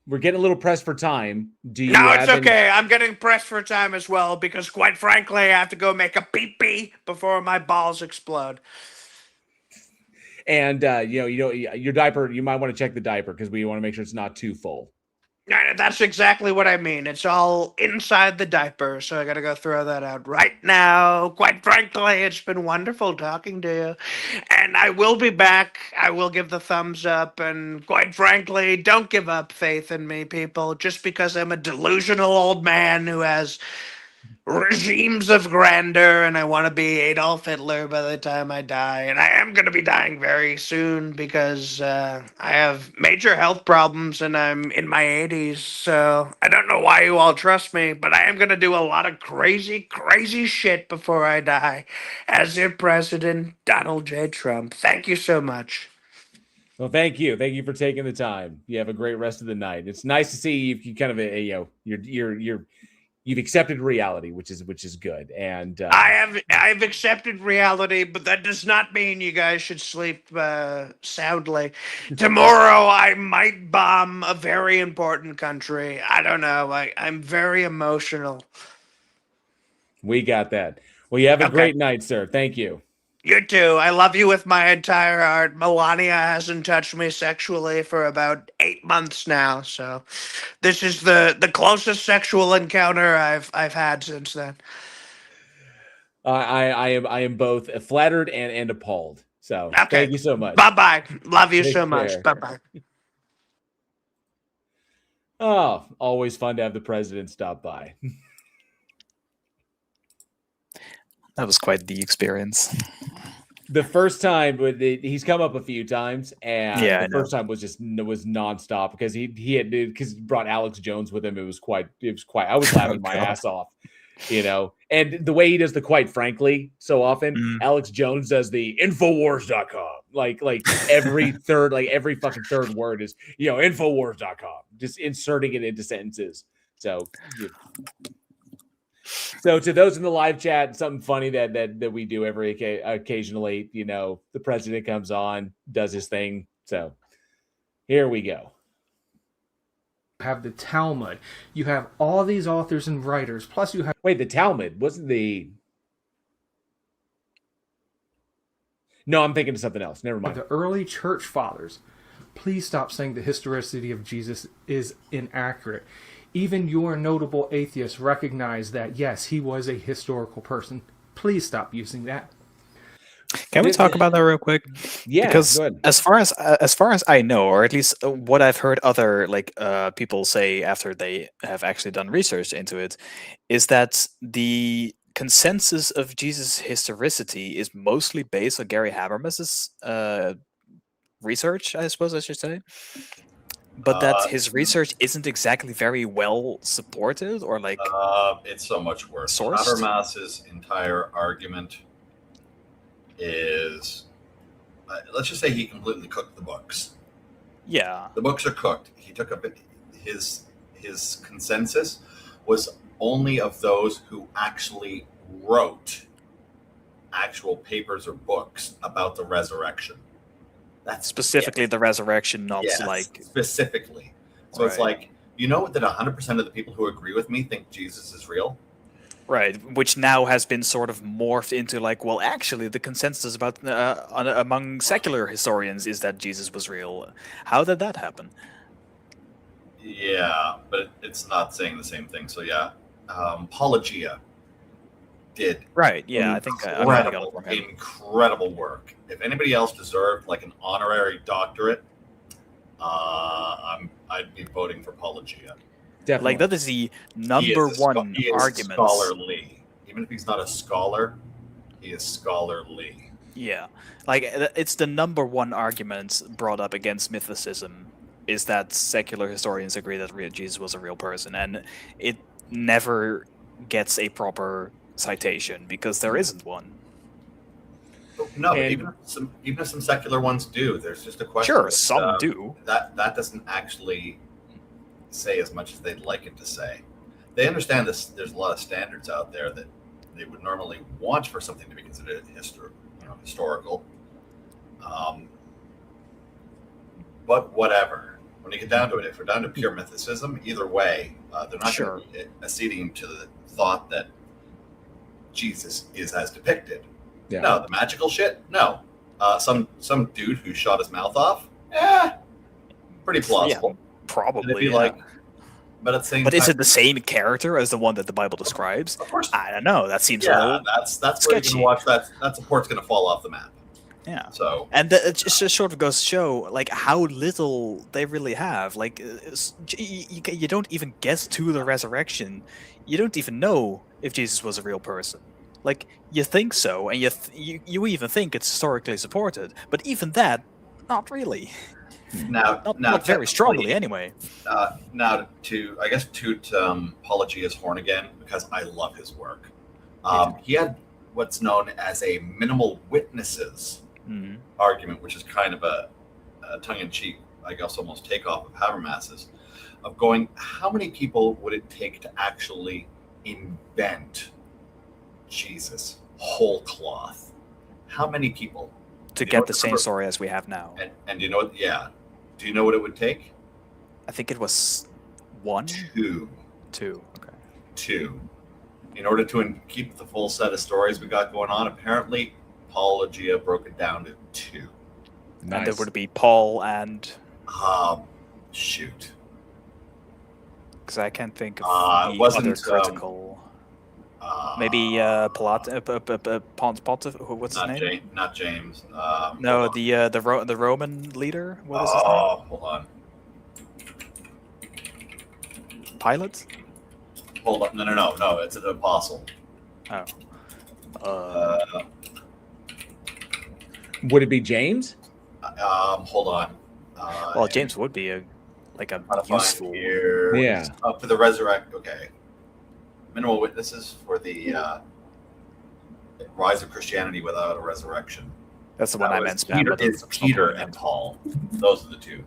we're getting a little pressed for time. Do you No, have it's okay. I'm getting pressed for time as well because, quite frankly, I have to go make a pee-pee before my balls explode. And your diaper, you might want to check the diaper because we want to make sure it's not too full. That's exactly what I mean. It's all inside the diaper, so I gotta go throw that out right now. Quite frankly, it's been wonderful talking to you. And I will be back. I will give the thumbs up. And quite frankly, don't give up faith in me, people. Just because I'm a delusional old man who has regimes of grandeur and I want to be Adolf Hitler by the time I die. And I am going to be dying very soon because I have major health problems and I'm in my 80s. So I don't know why you all trust me, but I am going to do a lot of crazy, crazy shit before I die. As your president, Donald J. Trump. Thank you so much. Well, thank you. Thank you for taking the time. You have a great rest of the night. It's nice to see you kind of you've accepted reality, which is good. And I've accepted reality, but that does not mean you guys should sleep soundly. Tomorrow I might bomb a very important country. I don't know. I'm very emotional. we got that. Well, you have a Okay. great night, sir. Thank you. You too. I love you with my entire heart. Melania hasn't touched me sexually for about 8 months now, so this is the closest sexual encounter I've had since then. I am both flattered and appalled. So Okay. thank you so much. Bye-bye. Love you Take so much. care. Bye-bye. Oh, always fun to have the president stop by. That was quite the experience. The first time, he's come up a few times, and Yeah, I the first time was nonstop because he brought Alex Jones with him. It was quite. I was laughing my ass off, And the way he does the quite frankly so often, Alex Jones does the Infowars.com. Like every fucking third word is Infowars.com. Just inserting it into sentences. So to those in the live chat, something funny that we do occasionally, the president comes on, does his thing. So here we go. You have the Talmud. You have all these authors and writers. Plus you have... Wait, the Talmud wasn't the... No, I'm thinking of something else. Never mind. The early church fathers. Please stop saying the historicity of Jesus is inaccurate. Even your notable atheists recognize that, yes, he was a historical person. Please stop using that. Can we talk about that real quick? Yeah, Because go ahead. as far as I know, or at least what I've heard other people say after they have actually done research into it, is that the consensus of Jesus' historicity is mostly based on Gary Habermas's research, I suppose I should say, but that his research isn't exactly very well supported or it's so much worse. sourced. Habermas's entire argument is, let's just say he completely cooked the books. Yeah, The books are cooked. He took up his consensus was only of those who actually wrote actual papers or books about the resurrection. That's specifically it. the resurrection, not Yes, like specifically. So it's Right. like, you know that 100% of the people who agree with me think Jesus is real? right, which now has been sort of morphed into like, well, actually, the consensus about among secular historians is that Jesus was real. How did that happen? Yeah, but it's not saying the same thing. So yeah, Apologia did Right. Yeah, I think I got it from him. incredible work. If anybody else deserved like an honorary doctorate, I'd be voting for Apologia. Definitely. Like that is the number one He is argument. scholarly. Even if he's not a scholar, he is scholarly. Yeah, like it's the number one argument brought up against mythicism is that secular historians agree that Jesus was a real person, and it never gets a proper citation because there isn't one. No, but And- even if some secular ones do, there's just a question. Sure, that, some do. That doesn't actually say as much as they'd like it to say. They understand this. There's a lot of standards out there that they would normally want for something to be considered historical. But whatever. When you get down to it, if we're down to pure mythicism, either way, they're not Sure. going to be acceding to the thought that Jesus is as depicted. Yeah. No, the magical shit. No, some dude who shot his mouth off. Pretty plausible. And Probably. it'd be Yeah. like, but at the same But time, is it the same character as the one that the Bible describes? Of course. I don't know. That seems a Yeah, little that's where you sketchy. can watch that. That support's going to fall off the map. yeah. So And it just sort of goes to show like how little they really have. Like you don't even get to the resurrection. You don't even know if Jesus was a real person. Like you think so, and you even think it's historically supported, but even that, not really. now, Not very strongly anyway. Now, I guess toot Apologia's horn again because I love his work. He had what's known as a minimal witnesses Mhm. argument, which is kind of a tongue-in-cheek, I guess, almost takeoff of Habermas's, of going, how many people would it take to actually invent Jesus whole cloth? How many people? To You know get what the the same number- story as we have now. And you know what? Yeah. Do you know what it would take? I think it was one, Two. Okay. Two. In order to keep the full set of stories we got going on, apparently Apologia broke it down to two. And there Nice. would be Paul and Shoot. because I can't think of It the wasn't, other critical. Maybe Ponce what's his not name? Not James. No, hold on. the Roman leader. What is his name? Hold on. Pilate. Hold on. No. It's an apostle. Oh. Would it be James? Hold on. Well, James would be a trying to find useful. here. Yeah. For the resurrect. Okay. Minimal witnesses for the rise of Christianity without a resurrection. That's the one That I was meant. Spam, Peter, but it's that's Peter not and Paul. Those are the two.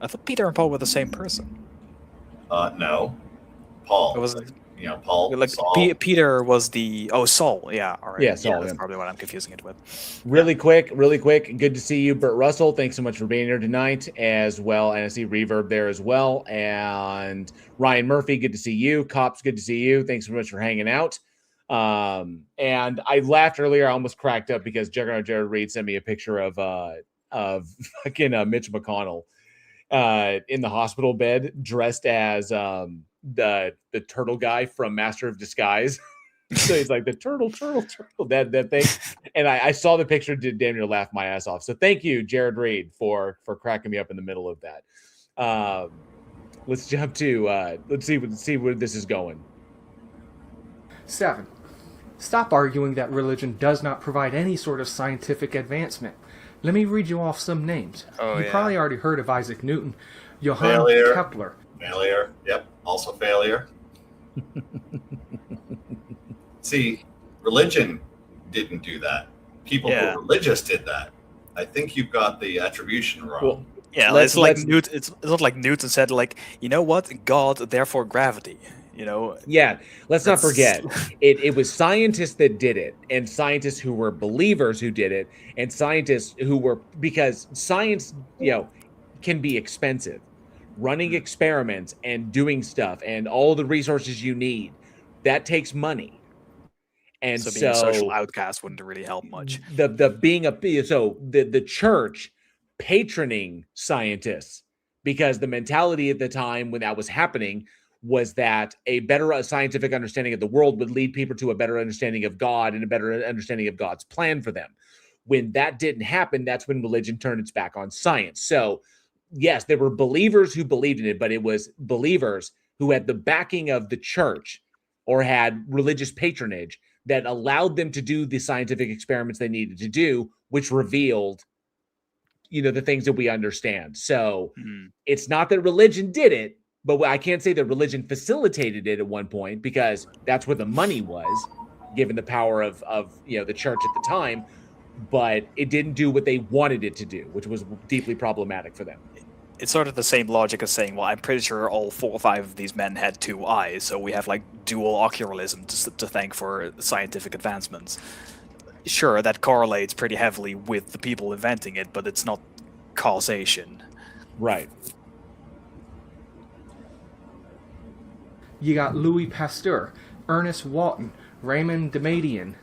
I thought Peter and Paul were the same person. No. Paul. It was Paul. like Saul. Peter was the Saul. Yeah, all right. Yeah, Saul, That's yeah. probably what I'm confusing it with. Really quick. Good to see you, Burt Russell. Thanks so much for being here tonight as well. And I see Reverb there as well. And Ryan Murphy, good to see you. Cops, good to see you. Thanks so much for hanging out. And I laughed earlier. I almost cracked up because Juggernaut Jared Reed sent me a picture of fucking Mitch McConnell in the hospital bed dressed as the turtle guy from Master of Disguise. So he's like the turtle, that thing. And I saw the picture, did damn near laugh my ass off. So thank you, Jared Reed, for cracking me up in the middle of that. Let's jump to let's see where this is going. 7. Stop arguing that religion does not provide any sort of scientific advancement. Let me read you off some names. Oh, you yeah. probably already heard of Isaac Newton, Johann Failure. Kepler. Failure. Yep. Also failure. See, religion didn't do that. People who Yeah. are religious did that. I think you've got the attribution wrong. Well, Yeah, Let's- it's like let's- Newton. It's not like Newton said, like, you know what, God, therefore gravity. You know, Yeah, let's not That's- forget it was scientists that did it, and scientists who were believers who did it, and scientists who were, because science, can be expensive. Running experiments and doing stuff and all the resources you need, that takes money. And so being a social outcast wouldn't really help much. The church patroning scientists, because the mentality at the time when that was happening was that a better scientific understanding of the world would lead people to a better understanding of God and a better understanding of God's plan for them. When that didn't happen, that's when religion turned its back on science. So yes, there were believers who believed in it, but it was believers who had the backing of the church or had religious patronage that allowed them to do the scientific experiments they needed to do, which revealed, the things that we understand. So it's not that religion did it, but I can't say that religion facilitated it at one point, because that's where the money was, given the power of the church at the time. But it didn't do what they wanted it to do, which was deeply problematic for them. It's sort of the same logic as saying, well, I'm pretty sure all 4 or 5 of these men had 2 eyes, so we have like dual ocularism to thank for scientific advancements. Sure, that correlates pretty heavily with the people inventing it, but it's not causation. Right. You got Louis Pasteur, Ernest Walton, Raymond Damadian.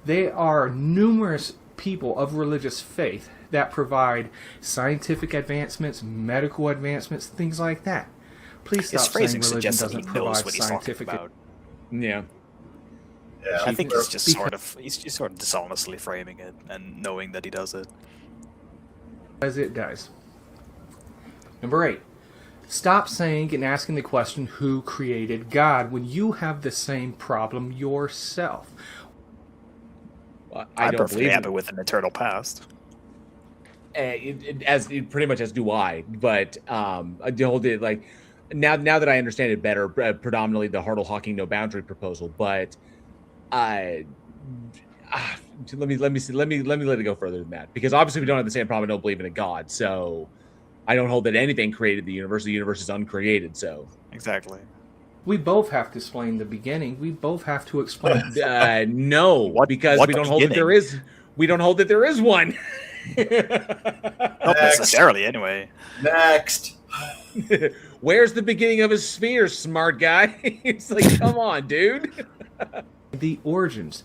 They are numerous people of religious faith that provide scientific advancements, medical advancements, things like that. Please His stop saying phrasing religion suggests that he doesn't knows provide what he's talking scientific. about. Yeah. Yeah, I think he's just Because- he's just sort of dishonestly framing it and knowing that he does it. As it does. Number 8. Stop saying and asking the question, who created God, when you have the same problem yourself. I I'm don't perfectly believe happy with an eternal past. pretty much as do I. But I hold it like now that I understand it better, predominantly the Hartle Hawking no boundary proposal. But let me let it go further than that, because obviously we don't have the same problem. I don't believe in a God, so I don't hold that anything created the universe. The universe is uncreated. So Exactly. We both have to explain the beginning. We both have to explain. no, because what we don't hold that there beginning? is. We don't hold that there is one. Not Next. necessarily, anyway. Next. Where's the beginning of a sphere, smart guy? It's like, come on, dude. the origins.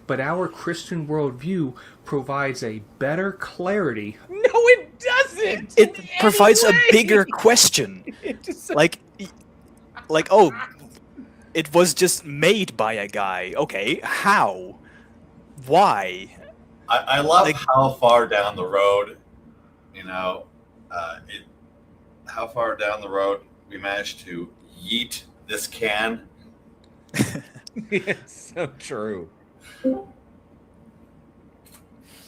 But our Christian worldview provides a better clarity. No, it doesn't. It in provides any a way. bigger question. It just- Like, oh, it was just made by a guy. Okay, how? Why? I love Like- how far down the road, how far down the road we managed to yeet this can. It's so true.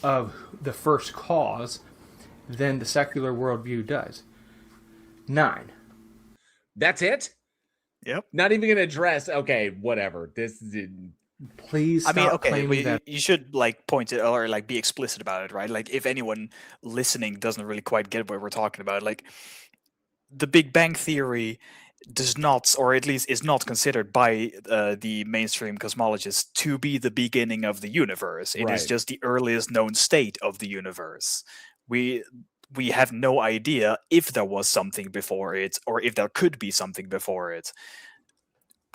Of the first cause than the secular worldview does. 9. That's it. Yep. Not even gonna address. Okay, whatever. This is. Please I stop mean, okay, claiming that. you should like point it or like be explicit about it, right? Like if anyone listening doesn't really quite get what we're talking about, like the Big Bang Theory does not, or at least is not considered by the mainstream cosmologists to be the beginning of the universe. It is Right. just the earliest known state of the universe. We have no idea if there was something before it or if there could be something before it.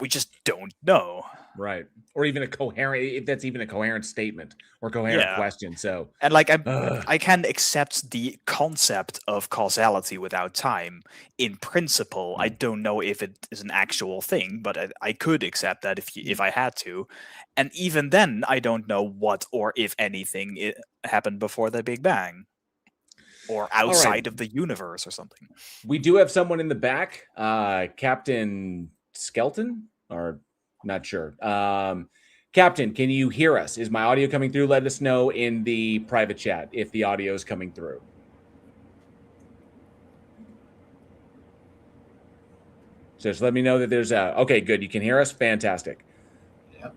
We just don't know. Right. Or even a coherent, if that's even a coherent statement or coherent Yeah. question. So, And like I can accept the concept of causality without time in principle. I don't know if it is an actual thing, but I could accept that if I had to. And even then, I don't know what or if anything happened before the Big Bang, or outside of the universe or something. we do have someone in the back, Captain Skelton, or not sure. Captain, can you hear us? Is my audio coming through? Let us know in the private chat if the audio is coming through. So just let me know that there's okay, good. You can hear us. Fantastic. Yep.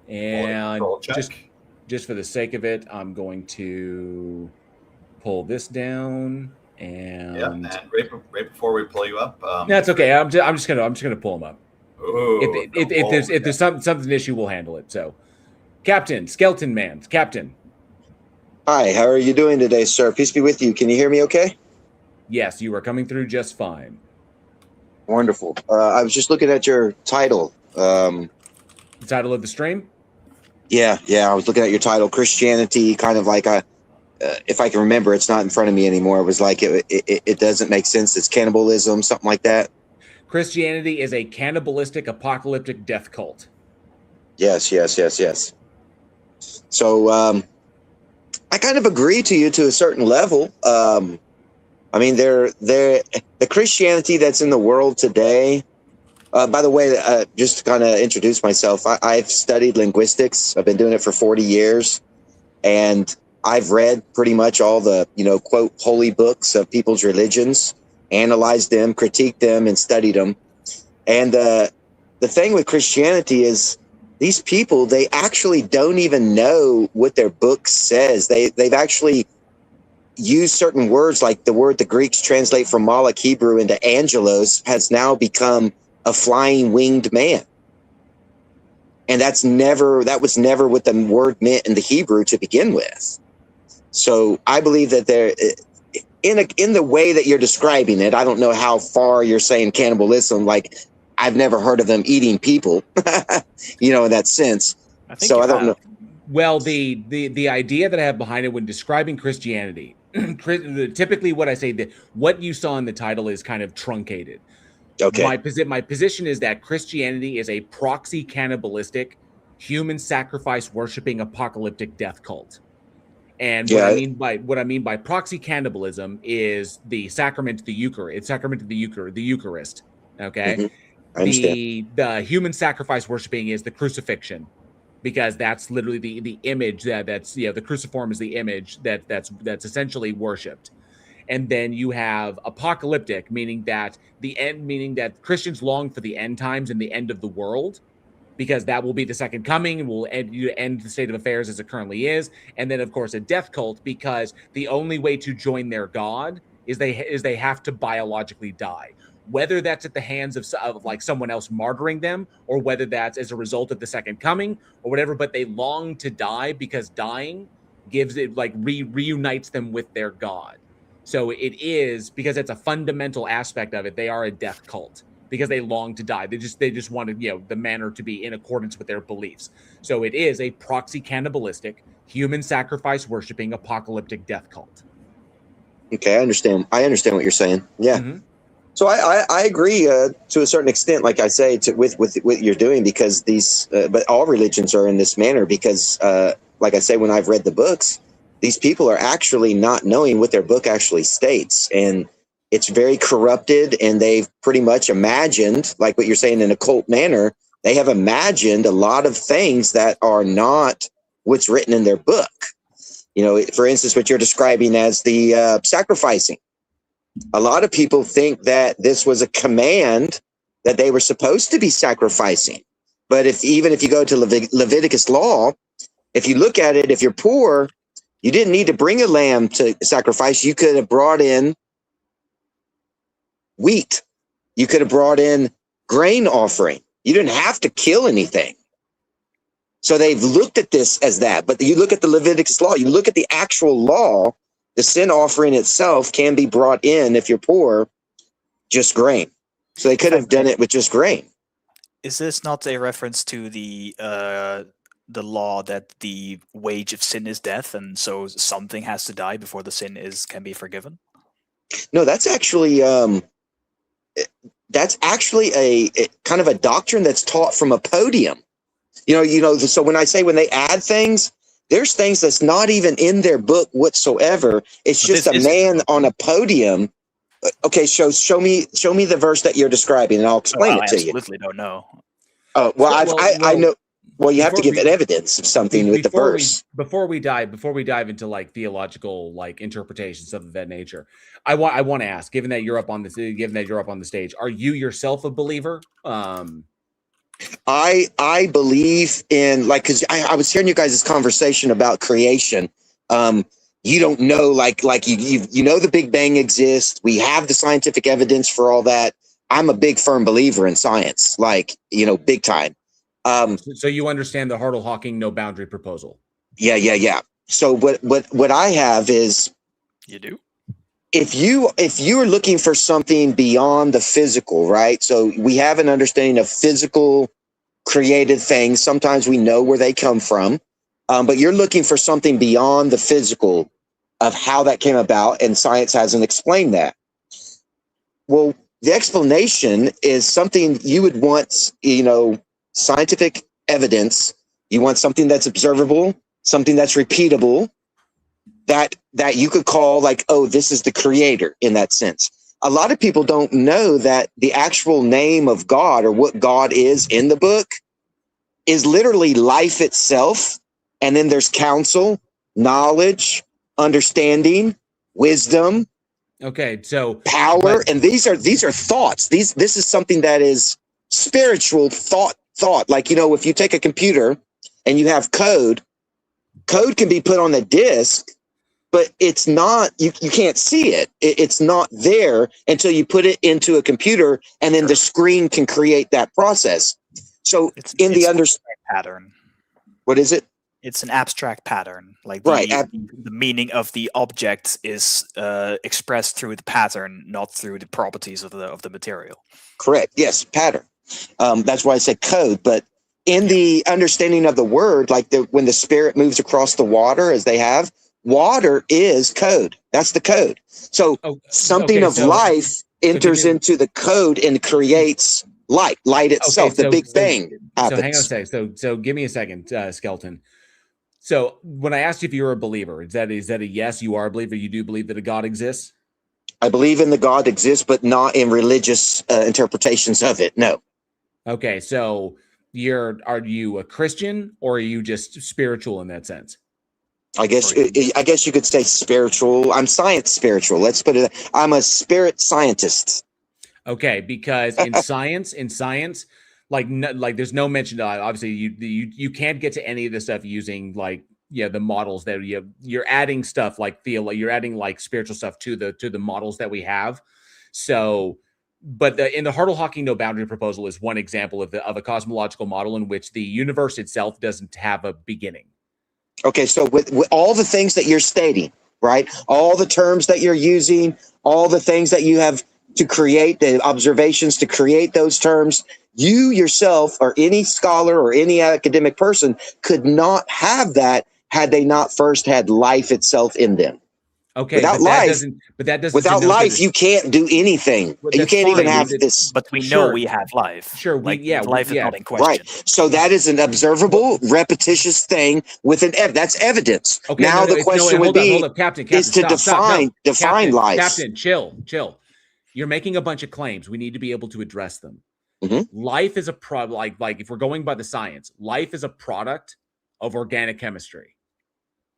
And Control check. just for the sake of it, I'm going to pull this down and And right before we pull you up, that's okay. I'm just gonna pull them up. Ooh, If there's something issue, we'll handle it. So, Captain Skeleton Man, Captain. Hi, how are you doing today, sir? Peace be with you. Can you hear me okay? Yes, you are coming through just fine. Wonderful. I was just looking at your title. The title of the stream? Yeah. I was looking at your title, Christianity, kind of like if I can remember, it's not in front of me anymore. It was like, it doesn't make sense. It's cannibalism, something like that. Christianity is a cannibalistic, apocalyptic death cult. Yes. So, I kind of agree to you to a certain level. I mean, the Christianity that's in the world today. By the way, just to kind of introduce myself, I've studied linguistics. I've been doing it for 40 years, and I've read pretty much all the, quote, holy books of people's religions, analyzed them, critiqued them, and studied them. And the thing with Christianity is these people, they actually don't even know what their book says. They've actually used certain words, like the word the Greeks translate from Moloch Hebrew into angelos has now become a flying winged man. And that was never what the word meant in the Hebrew to begin with. So I believe that there, in the way that you're describing it, I don't know how far you're saying cannibalism, like I've never heard of them eating people, in that sense. So I don't know. Well, the idea that I have behind it when describing Christianity, typically what I say, that what you saw in the title is kind of truncated. Okay. My position is that Christianity is a proxy cannibalistic, human sacrifice worshiping apocalyptic death cult. And what I mean by proxy cannibalism is the sacrament of the Eucharist. The Eucharist. Okay. Mm-hmm. I understand. The human sacrifice worshiping is the crucifixion, because that's literally the image that's the cruciform is the image that's essentially worshipped. And then you have apocalyptic, meaning that Christians long for the end times and the end of the world, because that will be the second coming and will end the state of affairs as it currently is. And then, of course, a death cult, because the only way to join their god is they have to biologically die, whether that's at the hands of like someone else martyring them, or whether that's as a result of the second coming or whatever. But they long to die because dying gives it, like, reunites them with their god. So it is, because it's a fundamental aspect of it. They are a death cult because they long to die. They just wanted, the manner to be in accordance with their beliefs. So it is a proxy cannibalistic, human sacrifice worshiping apocalyptic death cult. Okay, I understand what you're saying. Yeah. Mm-hmm. So I agree to a certain extent, like I say, with what you're doing, because these, but all religions are in this manner, because, like I say, when I've read the books, these people are actually not knowing what their book actually states, and it's very corrupted, and they've pretty much imagined, like what you're saying, in a cult manner, they have imagined a lot of things that are not what's written in their book. For instance, what you're describing as the sacrificing. A lot of people think that this was a command that they were supposed to be sacrificing. But if you go to Leviticus law, if you look at it, if you're poor, you didn't need to bring a lamb to sacrifice. You could have brought in wheat. You could have brought in grain offering. You didn't have to kill anything. So they've looked at this as that. But you look at the Leviticus law, you look at the actual law, the sin offering itself can be brought in, if you're poor, just grain. So they could have done it with just grain. Is this not a reference to the law that the wage of sin is death, and so something has to die before the sin can be forgiven? No, that's actually a kind of a doctrine that's taught from a podium. So when I say when they add things, there's things that's not even in their book whatsoever. It's But just this a is man on a podium. Okay, show me the verse that you're describing, and I'll explain I it to you. absolutely don't know. Oh well, I know. Well, you have to give it evidence of something with the verse. Before we dive into like theological like interpretations, stuff of that nature, I want to ask, given that you're up on the stage, are you yourself a believer? I believe in, like, because I was hearing you guys' conversation about creation. You don't know, like you know the Big Bang exists. We have the scientific evidence for all that. I'm a big firm believer in science, like, big time. So you understand the Hartle-Hawking no boundary proposal? Yeah. So what I have is, You do? if you are looking for something beyond the physical, right? So we have an understanding of physical created things. Sometimes we know where they come from, but you're looking for something beyond the physical of how that came about, and science hasn't explained that. Well, the explanation is something you would want, scientific evidence. You want something that's observable, something that's repeatable, that you could call like, oh, this is the creator in that sense. A lot of people don't know that the actual name of God, or what God is in the book, is literally life itself. And then there's counsel, knowledge, understanding, wisdom. Okay, so power, and these are thoughts. This is something that is spiritual thought. Like, if you take a computer and you have code can be put on a disk, but it's not, you can't see it. It's not there until you put it into a computer, and then the screen can create that process. So It's the abstract pattern. What is it? It's an abstract pattern. Like the meaning of the object is expressed through the pattern, not through the properties of the material. Correct. Yes, pattern. That's why I said code. But in the understanding of the word, like when the spirit moves across the water, as they have, water is code. That's the code. So something of life enters into the code and creates light itself. The Big Bang happens. So hang on a second. So give me a second, Skeleton. So when I asked you if you were a believer, is that a yes? You are a believer. You do believe that a God exists? I believe in the God exists, but not in religious interpretations of it. No. Okay. So are you a Christian, or are you just spiritual in that sense? I guess you could say spiritual. I'm science spiritual. Let's put it. I'm a spirit scientist. Okay, because in science, like there's no mention of, obviously you can't get to any of this stuff using the models that you're adding stuff like you're adding like spiritual stuff to the models that we have. So, but in the Hartle-Hawking no boundary proposal is one example of a cosmological model in which the universe itself doesn't have a beginning. Okay, so with all the things that you're stating, right? All the terms that you're using, all the things that you have to create, the observations to create those terms, you yourself or any scholar or any academic person could not have that had they not first had life itself in them. Okay, without life, you can't do anything. You can't even have this. But we know we have life. Sure, life is not in question. Right. So that is an observable, repetitious thing with that's evidence. Okay, now the question would be: Captain, is to define life. Captain, chill. You're making a bunch of claims. We need to be able to address them. Mm-hmm. Life is a product. Like if we're going by the science, life is a product of organic chemistry.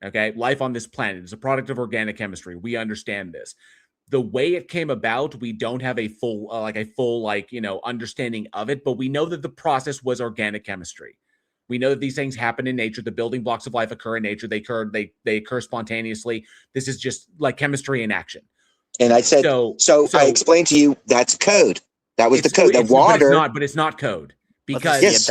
Okay, life on this planet is a product of organic chemistry. We understand this. The way it came about, we don't have a full understanding of it, but we know that the process was organic chemistry. We know that these things happen in nature. The building blocks of life occur in nature. They occur spontaneously. This is just like chemistry in action. And I said, so I explained to you that's code. That was the code. The water, but it's not code because yes.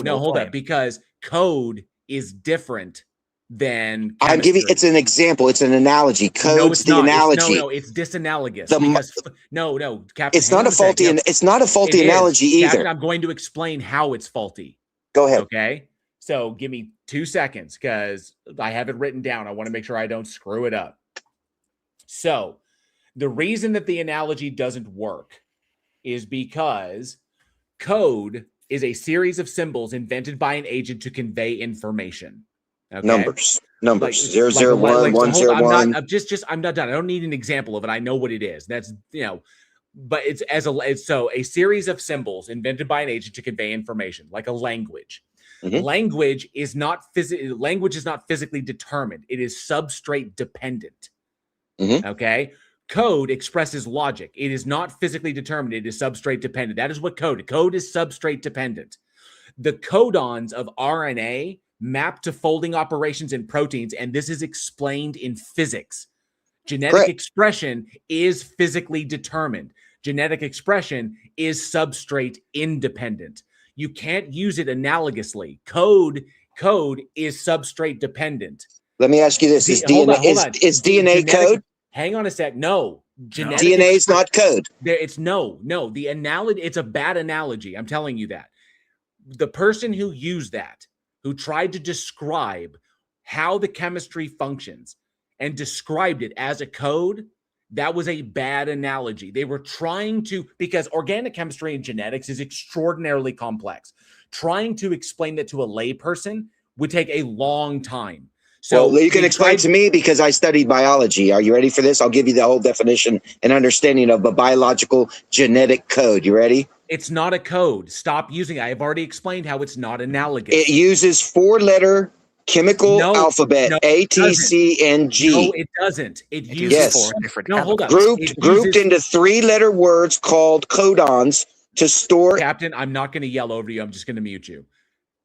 hold up, because code is different than I'm giving. chemistry. It's an example. It's an analogy. No, Code's it's the not. analogy. No, it's disanalogous. The- because no, Captain. It's not a faulty. It's not a faulty It is. analogy either. Captain, I'm going to explain how it's faulty. Go ahead. Okay. So give me 2 seconds because I have it written down. I want to make sure I don't screw it up. So the reason that the analogy doesn't work is because code is a series of symbols invented by an agent to convey information. Okay? Numbers. Like 001, 101. I'm not done. I don't need an example of it. I know what it is. That's, but it's a series of symbols invented by an agent to convey information, like a language. Mhm. Language is not physically determined. It is substrate dependent. Mhm. Okay. Code expresses logic. It is not physically determined. It is substrate dependent. That is what code is substrate dependent. The codons of RNA map to folding operations in proteins, and this is explained in physics. Genetic Correct. expression is physically determined. Genetic expression is substrate independent. You can't use it analogously. Code is substrate dependent. Let me ask you this: Is Hold on. DNA code? Hang on a sec. No, DNA is not code. It's the analogy. It's a bad analogy. I'm telling you that. The person who used that, who tried to describe how the chemistry functions and described it as a code, that was a bad analogy. They were trying to, because organic chemistry and genetics is extraordinarily complex. Trying to explain that to a layperson would take a long time. So well, you can explain to me because I studied biology. Are you ready for this? I'll give you the whole definition and understanding of a biological genetic code. You ready? It's not a code. Stop using it. I've already explained how it's not analogous. It uses 4-letter chemical alphabet, A, T, C, and G. No, it doesn't. It uses 4 different hold on. Grouped into 3-letter words called codons to store. Captain, I'm not going to yell over you. I'm just going to mute you.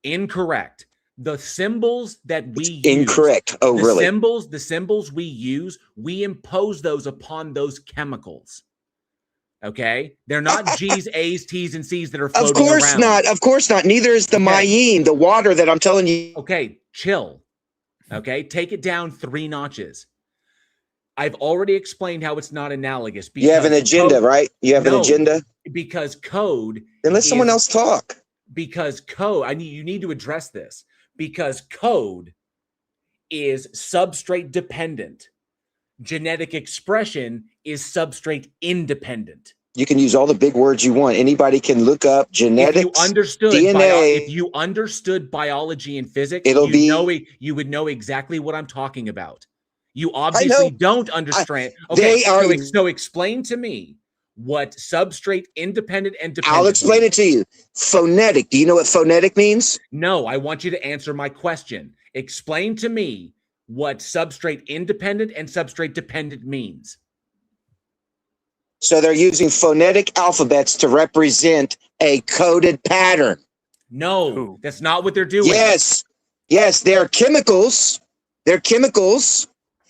Incorrect. The symbols that we use. Incorrect. Oh, really? The symbols we use, we impose those upon those chemicals. Okay? They're not G's, A's, T's, and C's that are floating around. Of course not. Of course not. Neither is the myene, the water that I'm telling you. Okay, chill. Okay? Take it down 3 notches. I've already explained how it's not analogous. You have an agenda, right? You have an agenda? Because code. Then let someone else talk. Because code, you need to address this. Because code is substrate dependent. Genetic expression is substrate independent. You can use all the big words you want. Anybody can look up genetics, DNA. If you understood biology and physics, you would know exactly what I'm talking about. You obviously don't understand. So explain to me what substrate independent and dependent. I'll explain it to you. Phonetic. Do you know what phonetic means? No, I want you to answer my question. Explain to me what substrate independent and substrate dependent means. So they're using phonetic alphabets to represent a coded pattern. No, that's not what they're doing. Yes, they're chemicals.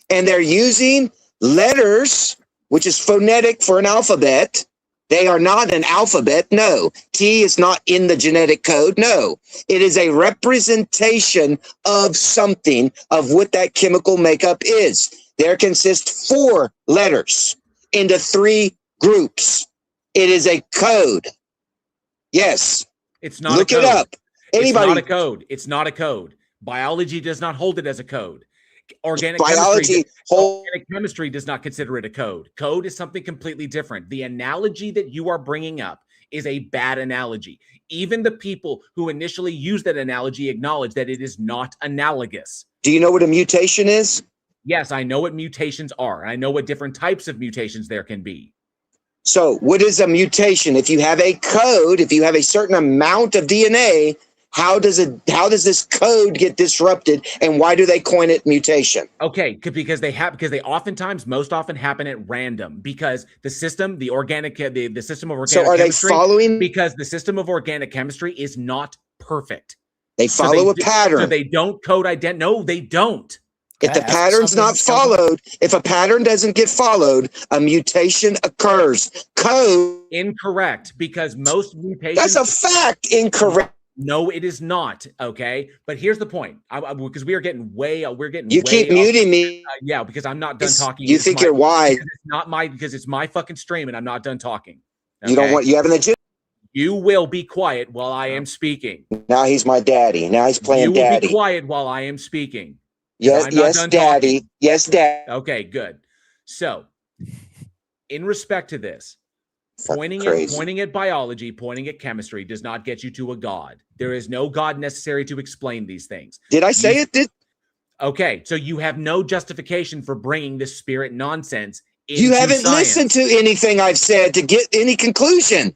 And they're using letters, which is phonetic for an alphabet. They are not an alphabet. No. T is not in the genetic code. No. It is a representation of something, of what that chemical makeup is. There consist 4 letters into 3 groups. It is a code. Yes. It's not Look a code. it up. It's not a code. It's not a code. Biology does not hold it as a code. Organic chemistry does not consider it a code. Code is something completely different. The analogy that you are bringing up is a bad analogy. Even the people who initially used that analogy acknowledge that it is not analogous. Do you know what a mutation is? Yes, I know what mutations are. I know what different types of mutations there can be. So what is a mutation? If you have a code, if you have a certain amount of DNA, how does this code get disrupted, and why do they coin it mutation? Okay, because they most often happen at random, because the system of organic So are they following? Because the system of organic chemistry is not perfect. They follow a pattern. So they don't code identity. No, they don't. If the pattern's not followed, if a pattern doesn't get followed, a mutation occurs. Code. Incorrect, because most mutations. That's a fact. Incorrect. No, it is not. Okay, but here's the point. Because we are getting way. You keep muting me. Yeah, because I'm not done talking. You think you're wise? Because it's my fucking stream, and I'm not done talking. Okay? You don't want. You have an agenda. You will be quiet while I am speaking. Now he's my daddy. Now he's playing daddy. You will be quiet while I am speaking. Yes, daddy. Talking. Yes, dad. Okay, good. So, in respect to this, pointing at biology, pointing at chemistry does not get you to a god. There is no god necessary to explain these things. Did I say it did? Okay, so you have no justification for bringing this spirit nonsense into You haven't science. listened to anything I've said to get any conclusion.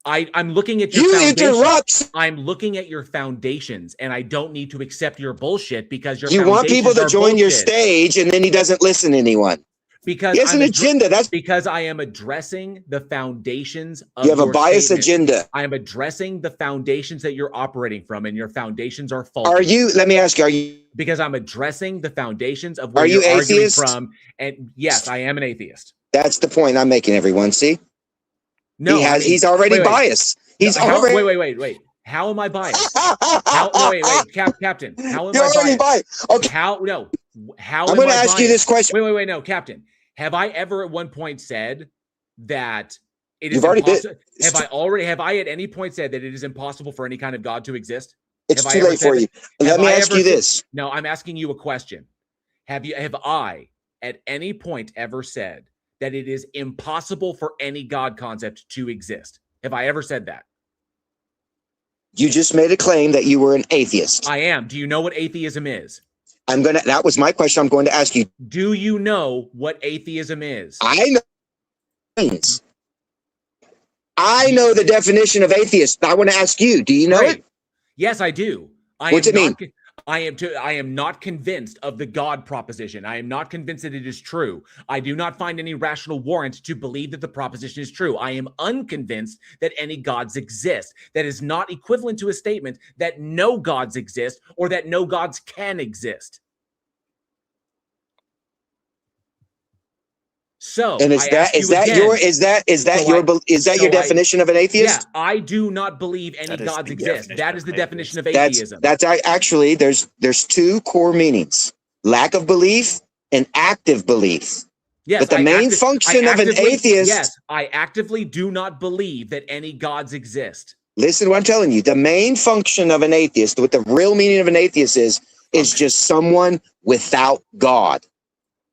I'm looking at your interrupt. I'm looking at your foundations, and I don't need to accept your bullshit because you want people to join your stage, and then he doesn't listen to anyone. Because he has an agenda. That's because I am addressing the foundations of you have your a biased statement. agenda. I am addressing the foundations that you're operating from, and your foundations are faulty. Are you? Let me ask you. Are you? Because I'm addressing the foundations of where are you you're arguing atheist? from. And yes, I am an atheist. That's the point I'm making. Everyone, see? No, he's already biased. He's already. Wait. How am I biased? Wait, Captain. How am You're I already biased? Okay. How? I'm going to ask you this question. Wait, no, Captain. Have I ever at one point said that it is You've already impossible? Have I at any point said that it is impossible for any kind of God to exist? It's too late for you. Let me ask you this. No, I'm asking you a question. Have I at any point ever said that it is impossible for any God concept to exist? Have I ever said that? You just made a claim that you were an atheist. I am. Do you know what atheism is? That was my question. I'm going to ask you. Do you know what atheism is? I know. I know the definition of atheist. I want to ask you, do you know it? Yes, I do. What's it mean? I am not convinced of the God proposition. I am not convinced that it is true. I do not find any rational warrant to believe that the proposition is true. I am unconvinced that any gods exist. That is not equivalent to a statement that no gods exist or that no gods can exist. So, and is that your definition of an atheist? Yeah, I do not believe any gods exist. That is the definition of atheism. That's actually there's two core meanings: lack of belief and active belief. Yes, but the main function of an atheist. Yes, I actively do not believe that any gods exist. Listen to what I'm telling you. The main function of an atheist, what the real meaning of an atheist is just someone without God.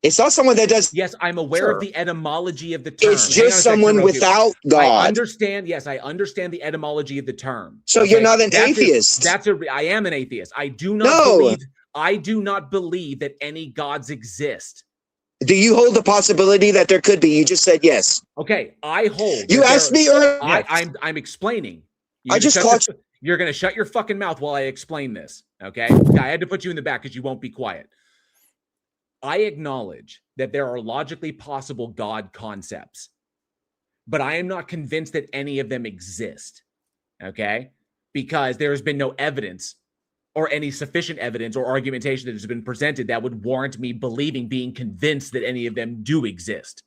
It's not someone that does. Yes, I'm aware of the etymology of the term. It's just someone without God. I understand. Yes, I understand the etymology of the term. So you're not an atheist. I am an atheist. I do not believe that any gods exist. Do you hold the possibility that there could be? You just said yes. Okay, I hold. You asked me earlier. I'm explaining. You're going to shut your fucking mouth while I explain this. Okay, I had to put you in the back because you won't be quiet. I acknowledge that there are logically possible God concepts, but I am not convinced that any of them exist, okay? Because there has been no evidence or any sufficient evidence or argumentation that has been presented that would warrant me being convinced that any of them do exist.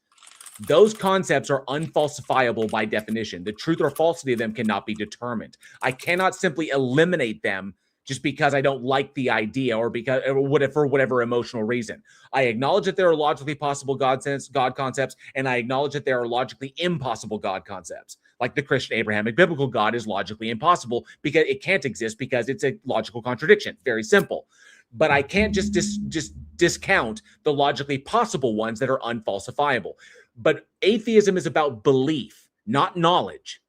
Those concepts are unfalsifiable by definition. The truth or falsity of them cannot be determined. I cannot simply eliminate them just because I don't like the idea or for whatever emotional reason. I acknowledge that there are logically possible God concepts, and I acknowledge that there are logically impossible God concepts. Like the Christian Abrahamic biblical God is logically impossible because it can't exist because it's a logical contradiction. Very simple. But I can't just discount the logically possible ones that are unfalsifiable. But atheism is about belief, not knowledge.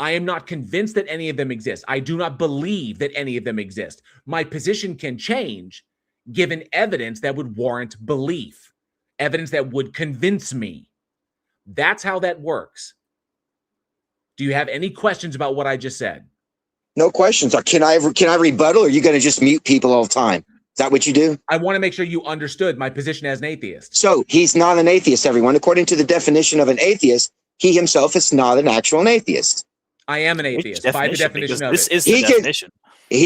I am not convinced that any of them exist. I do not believe that any of them exist. My position can change given evidence that would warrant belief, evidence that would convince me. That's how that works. Do you have any questions about what I just said? No questions. Can I rebuttal, or are you going to just mute people all the time? Is that what you do? I want to make sure you understood my position as an atheist. So he's not an atheist, everyone. According to the definition of an atheist, he himself is not an actual atheist. I am an atheist by the definition of this is the definition.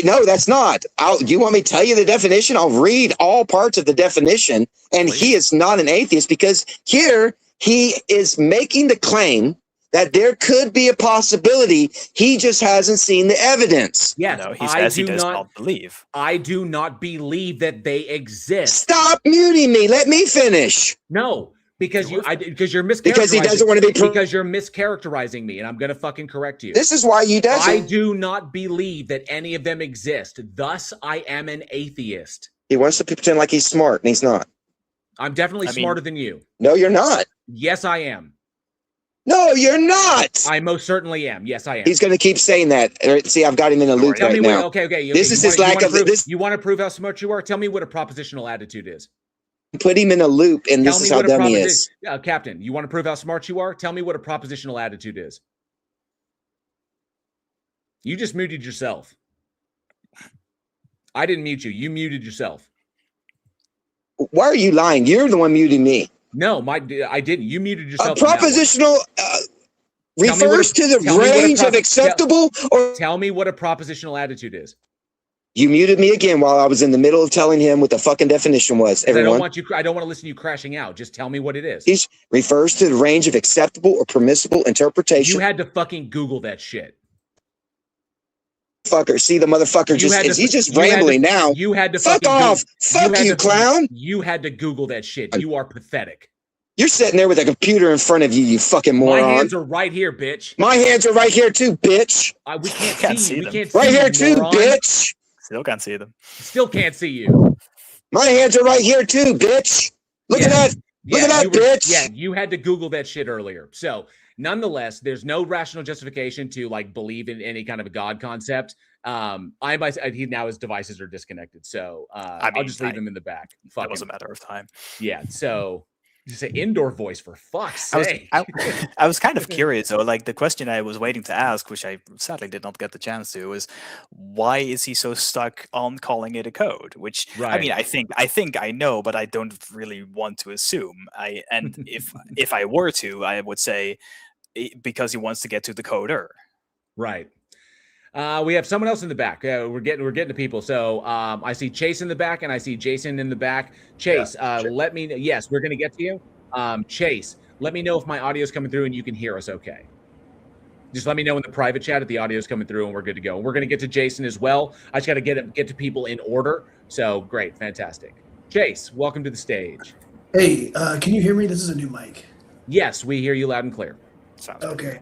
No, that's not. Do you want me to tell you the definition? I'll read all parts of the definition. And He is not an atheist because here he is making the claim that there could be a possibility. He just hasn't seen the evidence. Yes, No, he says he does not believe. I do not believe that they exist. Stop muting me. Let me finish. No, because you're mischaracterizing. Because he doesn't want to be. Because you're mischaracterizing me, and I'm gonna fucking correct you. This is why you doesn't. I do not believe that any of them exist. Thus, I am an atheist. He wants to pretend like he's smart, and he's not. I'm definitely smarter than you. No, you're not. Yes, I am. No, you're not. I most certainly am. Yes, I am. He's going to keep saying that. See, I've got him in a loop right now. Okay. This is his lack of this. You want to prove how smart you are? Tell me what a propositional attitude is. Put him in a loop, and this is how dumb he is. Captain, you want to prove how smart you are? Tell me what a propositional attitude is. You just muted yourself. I didn't mute you. You muted yourself. Why are you lying? You're the one muting me. No, I didn't. You muted yourself. A propositional refers to the range of acceptable, or tell me what a propositional attitude is. You muted me again while I was in the middle of telling him what the fucking definition was. Everyone, I don't want to listen to you crashing out. Just tell me what it is. It refers to the range of acceptable or permissible interpretation. You had to fucking Google that shit. Fucker, see the motherfucker he's just rambling now. You had to fuck off. Fuck you, clown. You had to Google that shit. You are pathetic. You're sitting there with a computer in front of you, you fucking moron. My hands are right here, bitch. My hands are right here too, bitch. We can't see you. We can't see right you, here too, moron. bitch. Still can't see them. Still can't see you. My hands are right here too, bitch. Look at that. Look at that, bitch. Yeah, you had to Google that shit earlier. So, nonetheless, there's no rational justification to like believe in any kind of a God concept. He now his devices are disconnected, so I'll just leave him in the back. That was a matter of time. Yeah. So. Just say indoor voice for fuck's sake. I was kind of curious though. Like the question I was waiting to ask, which I sadly did not get the chance to, was why is he so stuck on calling it a code? Which I mean, I think I know, but I don't really want to assume. If I were to, I would say because he wants to get to the coder. Right. We have someone else in the back. We're getting to people. So I see Chase in the back, and I see Jason in the back. Chase, let me know. Yes, we're going to get to you. Chase, let me know if my audio is coming through and you can hear us okay. Just let me know in the private chat if the audio is coming through and we're good to go. We're going to get to Jason as well. I just got to get to people in order. So great, fantastic. Chase, welcome to the stage. Hey, can you hear me? This is a new mic. Yes, we hear you loud and clear. Sounds okay.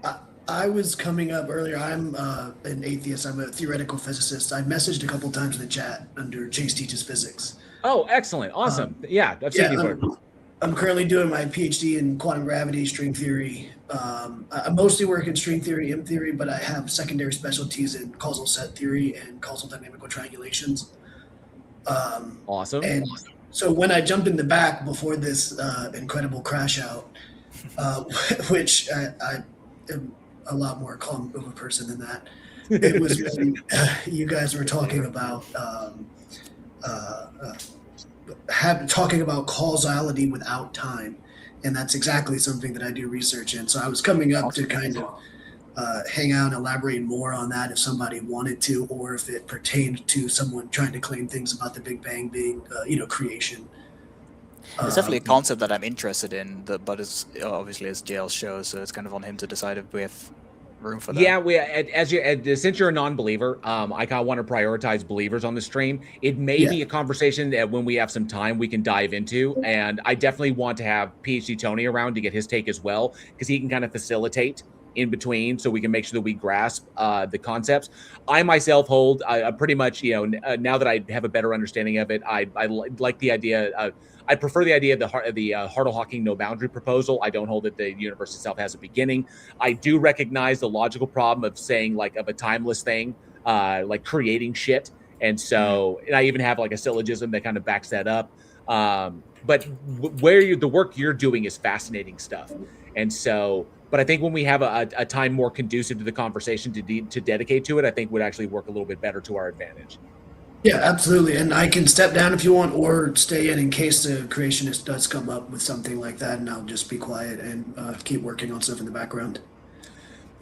I was coming up earlier. I'm an atheist. I'm a theoretical physicist. I messaged a couple times in the chat under Chase Teaches Physics. Oh, excellent. Awesome. I've seen you before. I'm currently doing my PhD in quantum gravity, string theory. I mostly work in string theory, M theory, but I have secondary specialties in causal set theory and causal dynamical triangulations. Awesome. And so when I jumped in the back before this incredible crash out, which I am a lot more calm of a person than that. It was when you guys were talking about talking about causality without time, and that's exactly something that I do research in. So I was coming up to kind of hang out and elaborate more on that if somebody wanted to, or if it pertained to someone trying to claim things about the Big Bang being, creation. It's definitely a concept that I'm interested in, but it's obviously as JL shows, so it's kind of on him to decide if we have room for that. Yeah, since you're a non-believer, I kind of want to prioritize believers on the stream. It may be a conversation that when we have some time we can dive into, and I definitely want to have PhD Tony around to get his take as well, because he can kind of facilitate in between so we can make sure that we grasp the concepts. I myself hold pretty much, now that I have a better understanding of it, I like the idea. I prefer the idea of the Hartle-Hawking no boundary proposal. I don't hold that the universe itself has a beginning. I do recognize the logical problem of saying of a timeless thing, like creating shit. And so and I even have like a syllogism that kind of backs that up. But the work you're doing is fascinating stuff. And so, but I think when we have a time more conducive to the conversation to dedicate to it, I think would actually work a little bit better to our advantage. Yeah, absolutely. And I can step down if you want, or stay in case the creationist does come up with something like that, and I'll just be quiet and keep working on stuff in the background.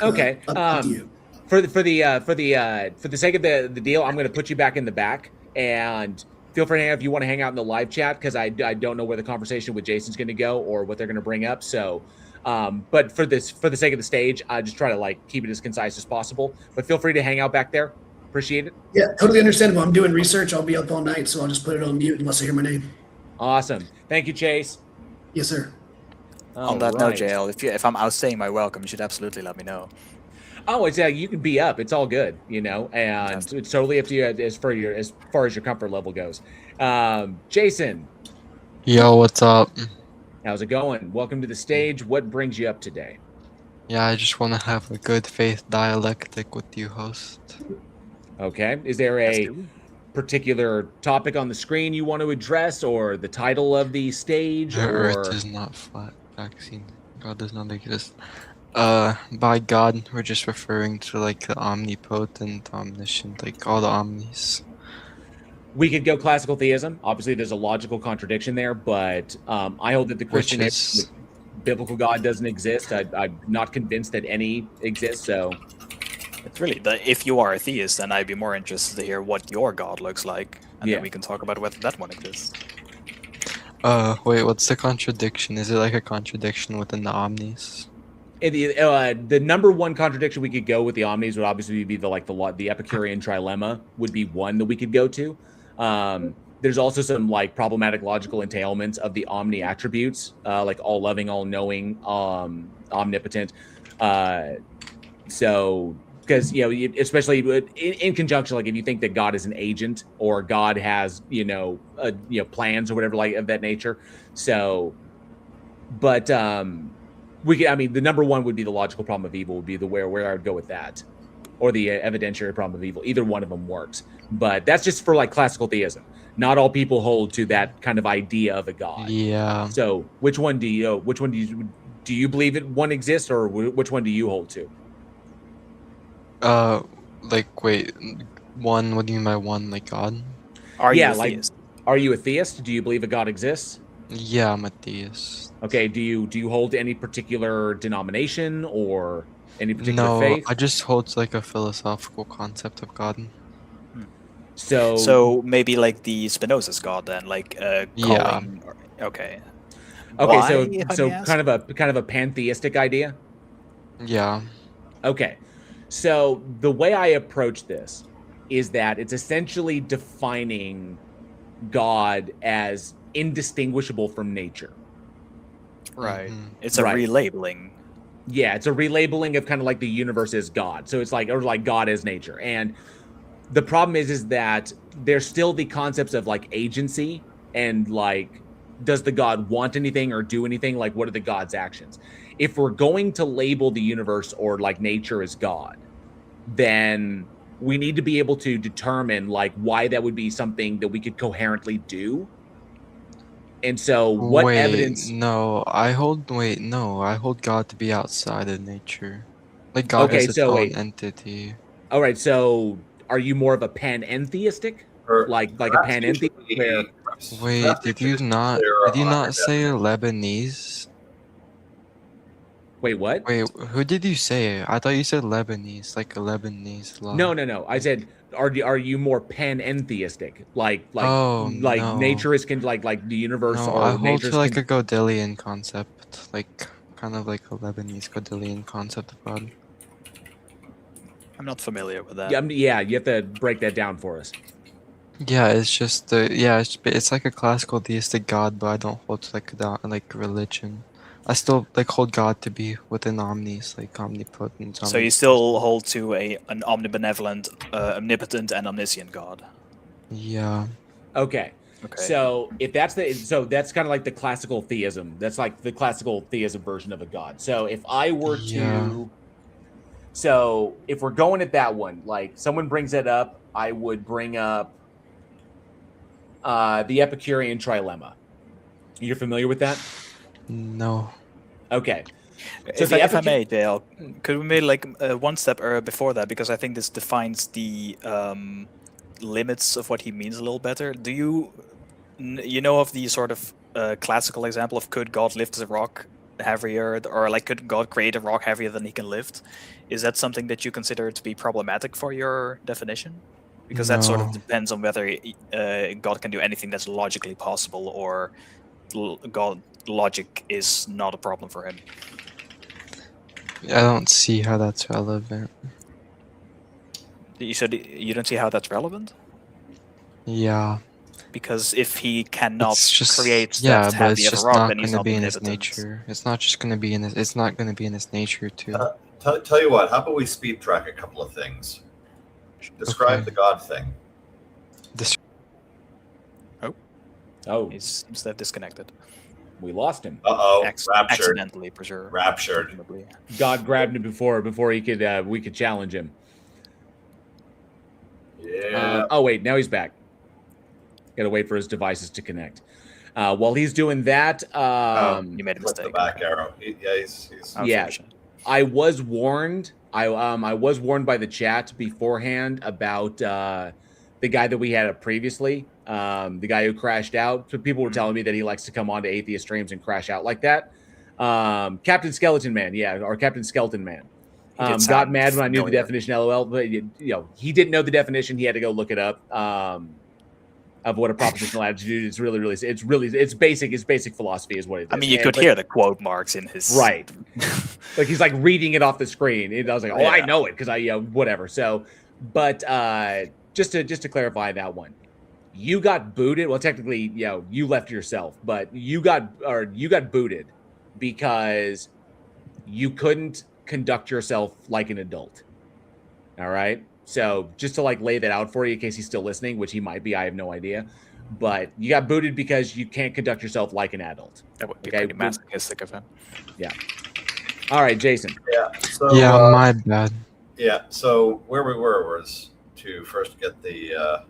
Okay. Up to you. For the sake of the deal, I'm going to put you back in the back, and feel free to hang out if you want to hang out in the live chat, because I don't know where the conversation with Jason's going to go or what they're going to bring up. So But for the sake of the stage, I just try to like keep it as concise as possible. But feel free to hang out back there. Appreciate it. Yeah, totally understandable. I'm doing research. I'll be up all night, so I'll just put it on mute unless I hear my name. Awesome. Thank you, Chase. Yes, sir. On that note, JL, if I'm outstaying my welcome, you should absolutely let me know. Oh, it's you can be up. It's all good, you know, and it's totally up to you as far as your comfort level goes. Jason. Yo, what's up? How's it going? Welcome to the stage. What brings you up today? Yeah, I just want to have a good faith dialectic with you, host. Okay. Is there a particular topic on the screen you want to address, or the title of the stage? The Earth is not flat. Vaccine. God does not exist. By God, we're just referring to like the omnipotent, omniscient, like all the omnis. We could go classical theism. Obviously, there's a logical contradiction there, but I hold that the Christian biblical God doesn't exist. I'm not convinced that any exists. So, it's really if you are a theist, then I'd be more interested to hear what your God looks like, and then we can talk about whether that one exists. Wait, what's the contradiction? Is it like a contradiction within the omnis? The number one contradiction we could go with the omnis would obviously be the Epicurean trilemma would be one that we could go to. There's also some like problematic logical entailments of the omni attributes, like all loving, all knowing, omnipotent. So because especially in conjunction, like if you think that God is an agent or God has plans or whatever like of that nature. So, but the number one would be the logical problem of evil would be where I would go with that, or the evidentiary problem of evil. Either one of them works, but that's just for like classical theism. Not all people hold to that kind of idea of a God. Yeah. So which one do you believe one exists, or which one do you hold to? Like wait, one. What do you mean by one? Like God? Are you a theist? Are you a theist? Do you believe a God exists? Yeah, I'm a theist. Okay. Do you hold to any particular denomination or any particular faith? I just hold to like a philosophical concept of God. So maybe like the Spinoza's God then, like calling. Okay. Okay. So kind of a pantheistic idea. Yeah. Okay. So the way I approach this is that it's essentially defining God as indistinguishable from nature. Right. It's a relabeling. Yeah, it's a relabeling of kind of like the universe as God. So it's like, or like God as nature. And the problem is that there's still the concepts of like agency and like, does the God want anything or do anything? Like, what are the God's actions? If we're going to label the universe or like nature as God, then we need to be able to determine like why that would be something that we could coherently do. And so what evidence? I hold God to be outside of nature. Like God is its own entity. All right, so are you more of a panentheistic? Like a panentheist? Wait, did you not say Lebanese? Wait, what? Wait, who did you say? I thought you said Lebanese, like a Lebanese law. No. I said, are you more panentheistic? Like no. nature is like the universe. No, or I hold to like a Godelian concept, like kind of like a Lebanese Godelian concept of God. I'm not familiar with that. Yeah, you have to break that down for us. Yeah, it's just it's like a classical theistic God, but I don't hold to like religion. I still like hold God to be within omnis, like omnipotent. So you still hold to an omnibenevolent, omnipotent, and omniscient God. Yeah. Okay. So if that's that's kind of like the classical theism. That's like the classical theism version of a God. So if I were to, so if we're going at that one, like someone brings it up, I would bring up the Epicurean trilemma. You're familiar with that? No. Okay. So if I may, Dale, could we make like one step before that, because I think this defines the limits of what he means a little better. Do you know of the sort of classical example of could God lift a rock heavier, or like could God create a rock heavier than he can lift? Is that something that you consider to be problematic for your definition? Because that sort of depends on whether God can do anything that's logically possible, or God logic is not a problem for him. I don't see how that's relevant. You said you don't see how that's relevant? Yeah. Because if he cannot It's just create yeah, that but heavy it's of a just rock, not then he's going to not be in his omnipotent. nature. It's not just going to be in his. It's not going to be in his nature too. Tell you what, how about we speed track a couple of things? Describe Okay. the God thing. Oh, He seems to have disconnected. we lost him. Uh-oh, raptured. Accidentally, for sure. Raptured. Presumably. God grabbed him before he could we could challenge him. Yeah. Oh wait, now he's back. Got to wait for his devices to connect. While he's doing that, You made a Click the mistake. back arrow. He's yeah, Unfortunate. I was warned. I was warned by the chat beforehand about the guy that we had previously, the guy who crashed out. So people were telling me that he likes to come on to atheist streams and crash out like that. Captain Skeleton Man, or Captain Skeleton Man. He did Got sound mad when I knew the familiar. definition. LOL, but he didn't know the definition. He had to go look it up. Of what a propositional attitude is it's basic philosophy is what it is. I mean, you could hear the quote marks in his right. Like he's like reading it off the screen. I was like, oh, Yeah. I know it because I whatever. So, but just to clarify that one, you got booted. Well, technically, you left yourself, but you got booted because you couldn't conduct yourself like an adult. All right. So just to like lay that out for you in case he's still listening, which he might be, I have no idea. But you got booted because you can't conduct yourself like an adult. That would be pretty masochistic of him. Yeah. All right, Jason. Yeah. So my bad. Yeah. So where we were was to first get the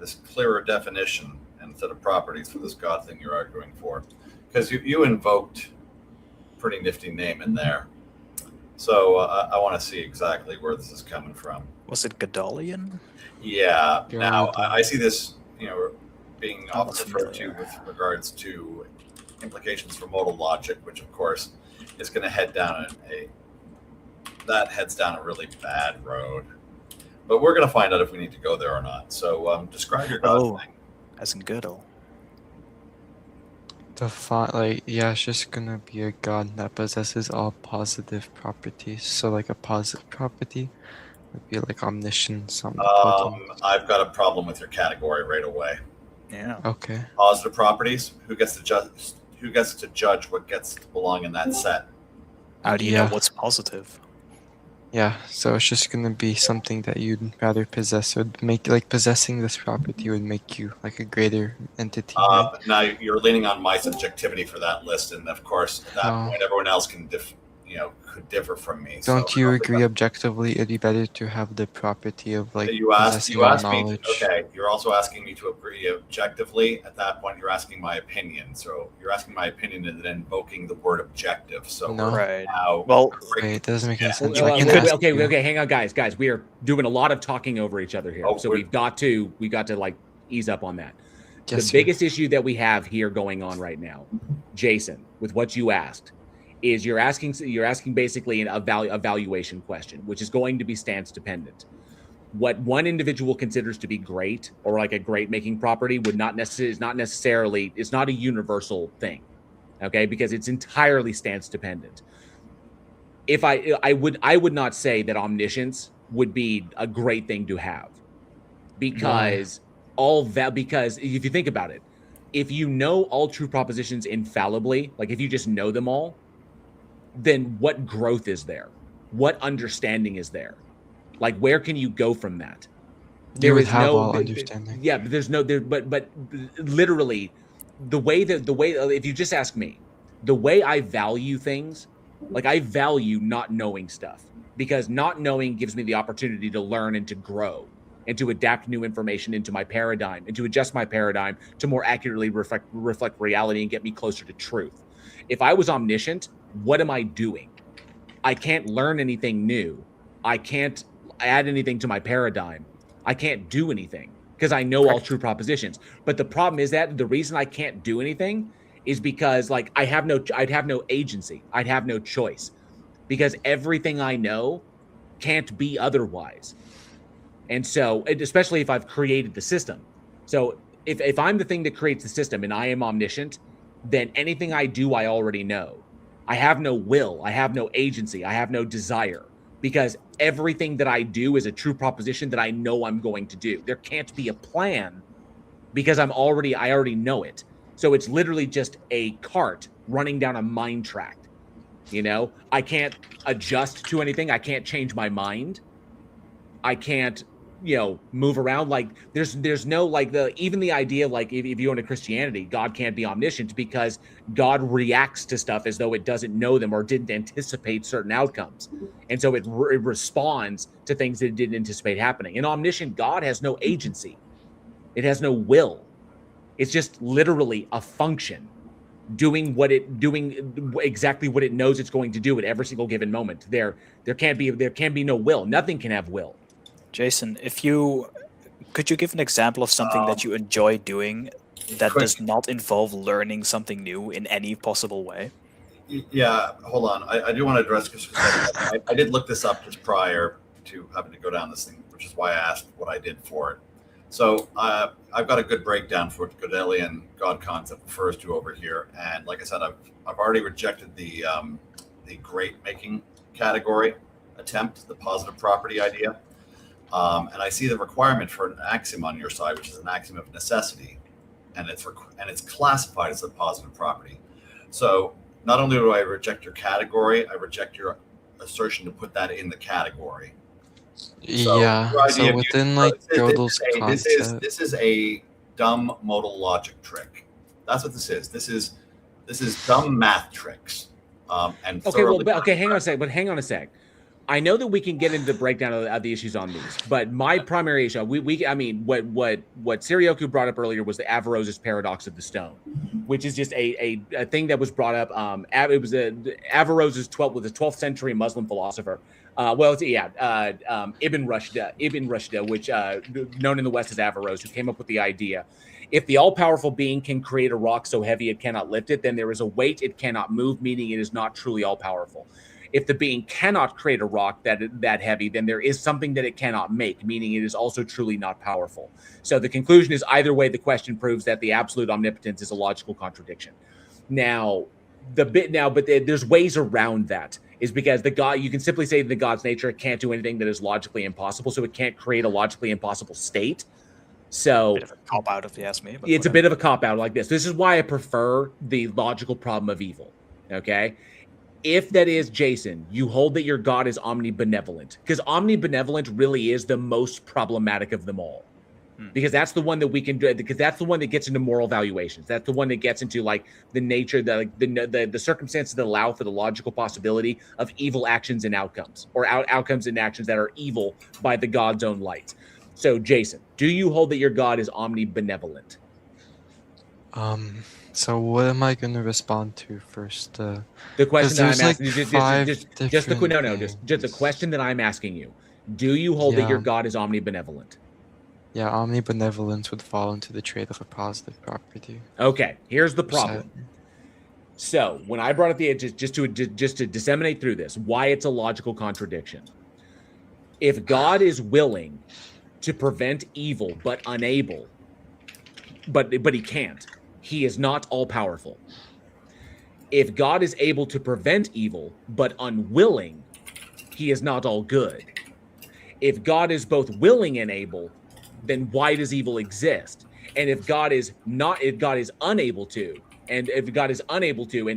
this clearer definition instead of properties for this God thing you're arguing for, because you invoked pretty nifty name in there. So I want to see exactly where this is coming from. Was it Gadolian? Yeah. You're Now right. I see this, being Oh, often that's referred to familiar. with regards to implications for modal logic, which of course is going to head down heads down a really bad road. But we're going to find out if we need to go there or not. So describe your God thing. As in Gödel. It's just gonna be a god that possesses all positive properties. So like a positive property would be like omniscience, omnipotence. I've got a problem with your category right away. Yeah. Okay. Positive properties. Who gets to judge? Who gets to judge what gets to belong in that set? How do you know what's positive? Yeah, so it's just gonna be something that you'd rather possess. It would make like possessing this property would make you like a greater entity. Right? Now you're leaning on my subjectivity for that list, and of course, at that point, everyone else could differ from me. Don't you agree objectively it'd be better to have the property of like You asked possessing all me. knowledge? Okay, you're also asking me to agree objectively. At that point, you're asking my opinion. So you're asking my opinion and then invoking the word objective. So No. Right. now, Well, Wait, it doesn't make any sense. Well, I can ask you. okay, hang on, guys. We are doing a lot of talking over each other here, so we've got to like ease up on that. Yes, The sir. biggest issue that we have here going on right now, Jason, with what you asked, is you're asking basically a valuation question, which is going to be stance dependent. What one individual considers to be great or like a great making property would not necessarily it's not a universal thing, okay? Because it's entirely stance dependent. If I would not say that omniscience would be a great thing to have, because because if you think about it, if you know all true propositions infallibly, like if you just know them all, then what growth is there? What understanding is there? Like where can you go from that? You would have all understanding. Yeah, but there's no there, but literally the way if you just ask me, the way I value things, like I value not knowing stuff, because not knowing gives me the opportunity to learn and to grow and to adapt new information into my paradigm and to adjust my paradigm to more accurately reflect reality and get me closer to truth. If I was omniscient, what am I doing? I can't learn anything new. I can't add anything to my paradigm. I can't do anything because I know all true propositions. But the problem is that the reason I can't do anything is because like I'd have no agency. I'd have no choice because everything I know can't be otherwise. And so, especially if I've created the system. So if I'm the thing that creates the system and I am omniscient, then anything I do, I already know. I have no will. I have no agency. I have no desire, because everything that I do is a true proposition that I know I'm going to do. There can't be a plan because I already know it. So it's literally just a cart running down a mine tract. You know, I can't adjust to anything. I can't change my mind. I can't, move around. Like there's no, like, even the idea, like, if you go into Christianity, God can't be omniscient because God reacts to stuff as though it doesn't know them or didn't anticipate certain outcomes. And so it responds to things that it didn't anticipate happening. An omniscient God has no agency. It has no will. It's just literally a function doing exactly what it knows it's going to do at every single given moment. There can be no will. Nothing can have will. Jason, could you give an example of something that you enjoy doing that does not involve learning something new in any possible way? Yeah, hold on. I do want to address, because I did look this up just prior to having to go down this thing, which is why I asked what I did for it. So I've got a good breakdown for what Godelian God concept refers to over here, and like I said, I've already rejected the great making category attempt, the positive property idea, and I see the requirement for an axiom on your side, which is an axiom of necessity, and it's classified as a positive property. So not only do I reject your category, I reject your assertion to put that in the category. So within Gödel's concept, this is a dumb modal logic trick. That's what this is. This is dumb math tricks. And hang on a sec. I know that we can get into the breakdown of the issues on these, but my primary issue, what Sirioku brought up earlier was the Averroes' paradox of the stone, which is just a thing that was brought up. It was Averroes was the 12th century Muslim philosopher. Ibn Rushd, which known in the West as Averroes, who came up with the idea: if the all-powerful being can create a rock so heavy it cannot lift it, then there is a weight it cannot move, meaning it is not truly all-powerful. If the being cannot create a rock that heavy, then there is something that it cannot make, meaning it is also truly not powerful. So the conclusion is, either way, the question proves that the absolute omnipotence is a logical contradiction. But there's ways around that. Is because you can simply say the God's nature can't do anything that is logically impossible, so it can't create a logically impossible state. So Bit of a cop out, if you ask me. It's a bit of a cop out like this. This is why I prefer the logical problem of evil. Okay. If that is, Jason, you hold that your God is omnibenevolent, because omnibenevolent really is the most problematic of them all. Because that's the one that we can do, because that's the one that gets into moral valuations. That's the one that gets into like the nature, the circumstances that allow for the logical possibility of evil actions and outcomes, or outcomes and actions that are evil by the God's own light. So, Jason, do you hold that your God is omnibenevolent? So what am I going to respond to first? The question that I'm asking you, just the question that I'm asking you. Do you hold that your God is omnibenevolent? Yeah, omnibenevolence would fall into the trait of a positive property. Okay, here's the problem. So when I brought up the just to disseminate through this, why it's a logical contradiction. If God is willing to prevent evil but unable, but he can't, he is not all powerful. If God is able to prevent evil but unwilling, he is not all good. If God is both willing and able, then why does evil exist? And if God is unable to and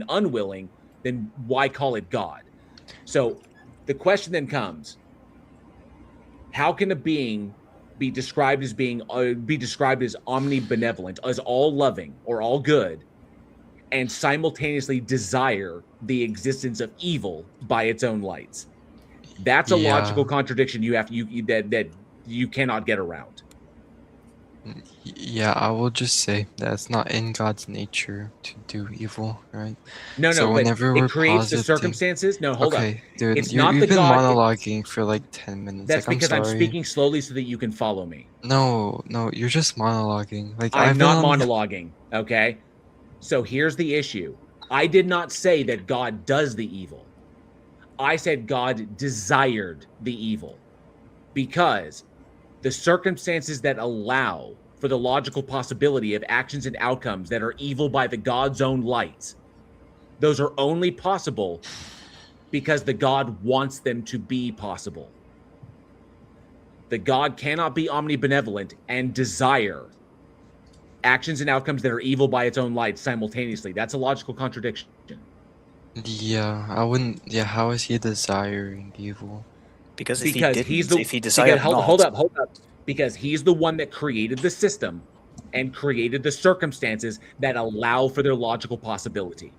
unwilling, then why call it God? So the question then comes: how can a being be described as omnibenevolent, as all loving or all good, and simultaneously desire the existence of evil by its own lights? That's a logical contradiction that you cannot get around. Yeah, I will just say that it's not in God's nature to do evil, right? No, whenever it creates the circumstances. No, hold on. Dude, it's not you've the been God. monologuing for like 10 minutes. That's because I'm speaking slowly so that you can follow me. No, you're just monologuing. Like I'm not monologuing. Okay, so here's the issue. I did not say that God does the evil. I said God desired the evil, because the circumstances that allow for the logical possibility of actions and outcomes that are evil by the God's own light, Those are only possible because the God wants them to be possible. The God cannot be omnibenevolent and desire actions and outcomes that are evil by its own light simultaneously. That's a logical contradiction. Yeah, I wouldn't. Yeah, how is he desiring evil? Because if he Because didn't, he's the if he desired hold not, up. Because he's the one that created the system and created the circumstances that allow for their logical possibility.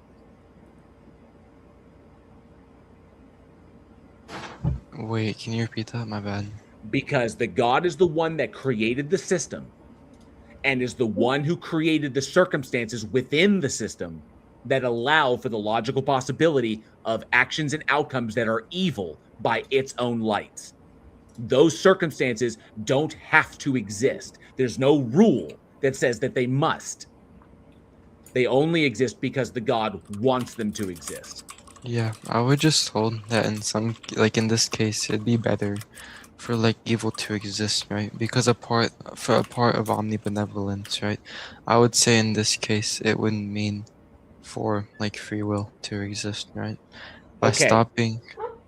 Wait, can you repeat that? My bad. Because the God is the one that created the system and is the one who created the circumstances within the system that allow for the logical possibility of actions and outcomes that are evil by its own lights. Those circumstances don't have to exist. There's no rule that says that they must. They only exist because the God wants them to exist. Yeah, I would just hold that in some, like in this case, it'd be better for like evil to exist, right? Because a part of omnibenevolence, right? I would say in this case, it wouldn't mean for like free will to exist, right? By Okay. stopping.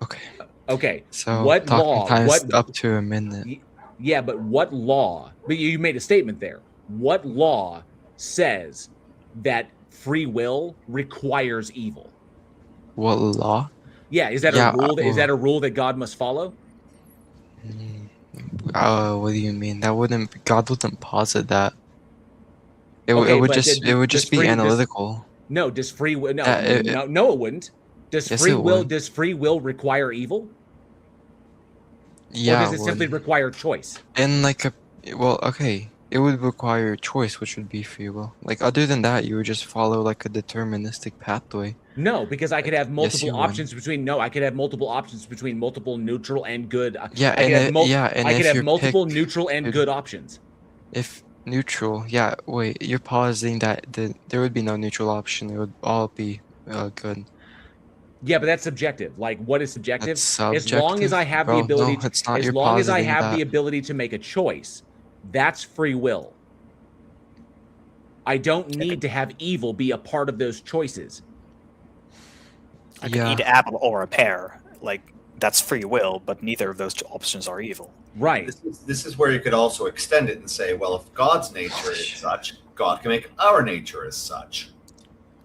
Okay. Okay. So what talking law? time What is up to a minute. Yeah, but what law? But you made a statement there. What law says that free will requires evil? What law? Yeah, is that Yeah, a rule? Is well- that a rule that God must follow? What do you mean? That wouldn't. God wouldn't posit that. It Okay, would but just. It would does just be free- does- analytical. No, does free will? No, It no, it wouldn't. Does Yes, free it will? would. Does free will require evil? Yeah. Or does it simply require choice? In like a. Well, okay. It would require choice, which would be free will. Like other than that, you would just follow like a deterministic pathway. No, because I could have multiple you would. options between. No, I could have multiple options between multiple neutral and good. Yeah, I could have and I could if have your multiple pick neutral and could- good options. If neutral, yeah. Wait, you're pausing that there would be no neutral option. It would all be good. Yeah, but that's subjective. Like, what is subjective? That's As long as subjective? I have Bro, the ability, no, it's not. as You're long as I positing have the that. ability to make a choice, that's free will. I don't need to have evil be a part of those choices. I could eat an apple or a pear. Like that's free will, but neither of those options are evil. Right. This is where you could also extend it and say, well, if God's nature is such, God can make our nature as such.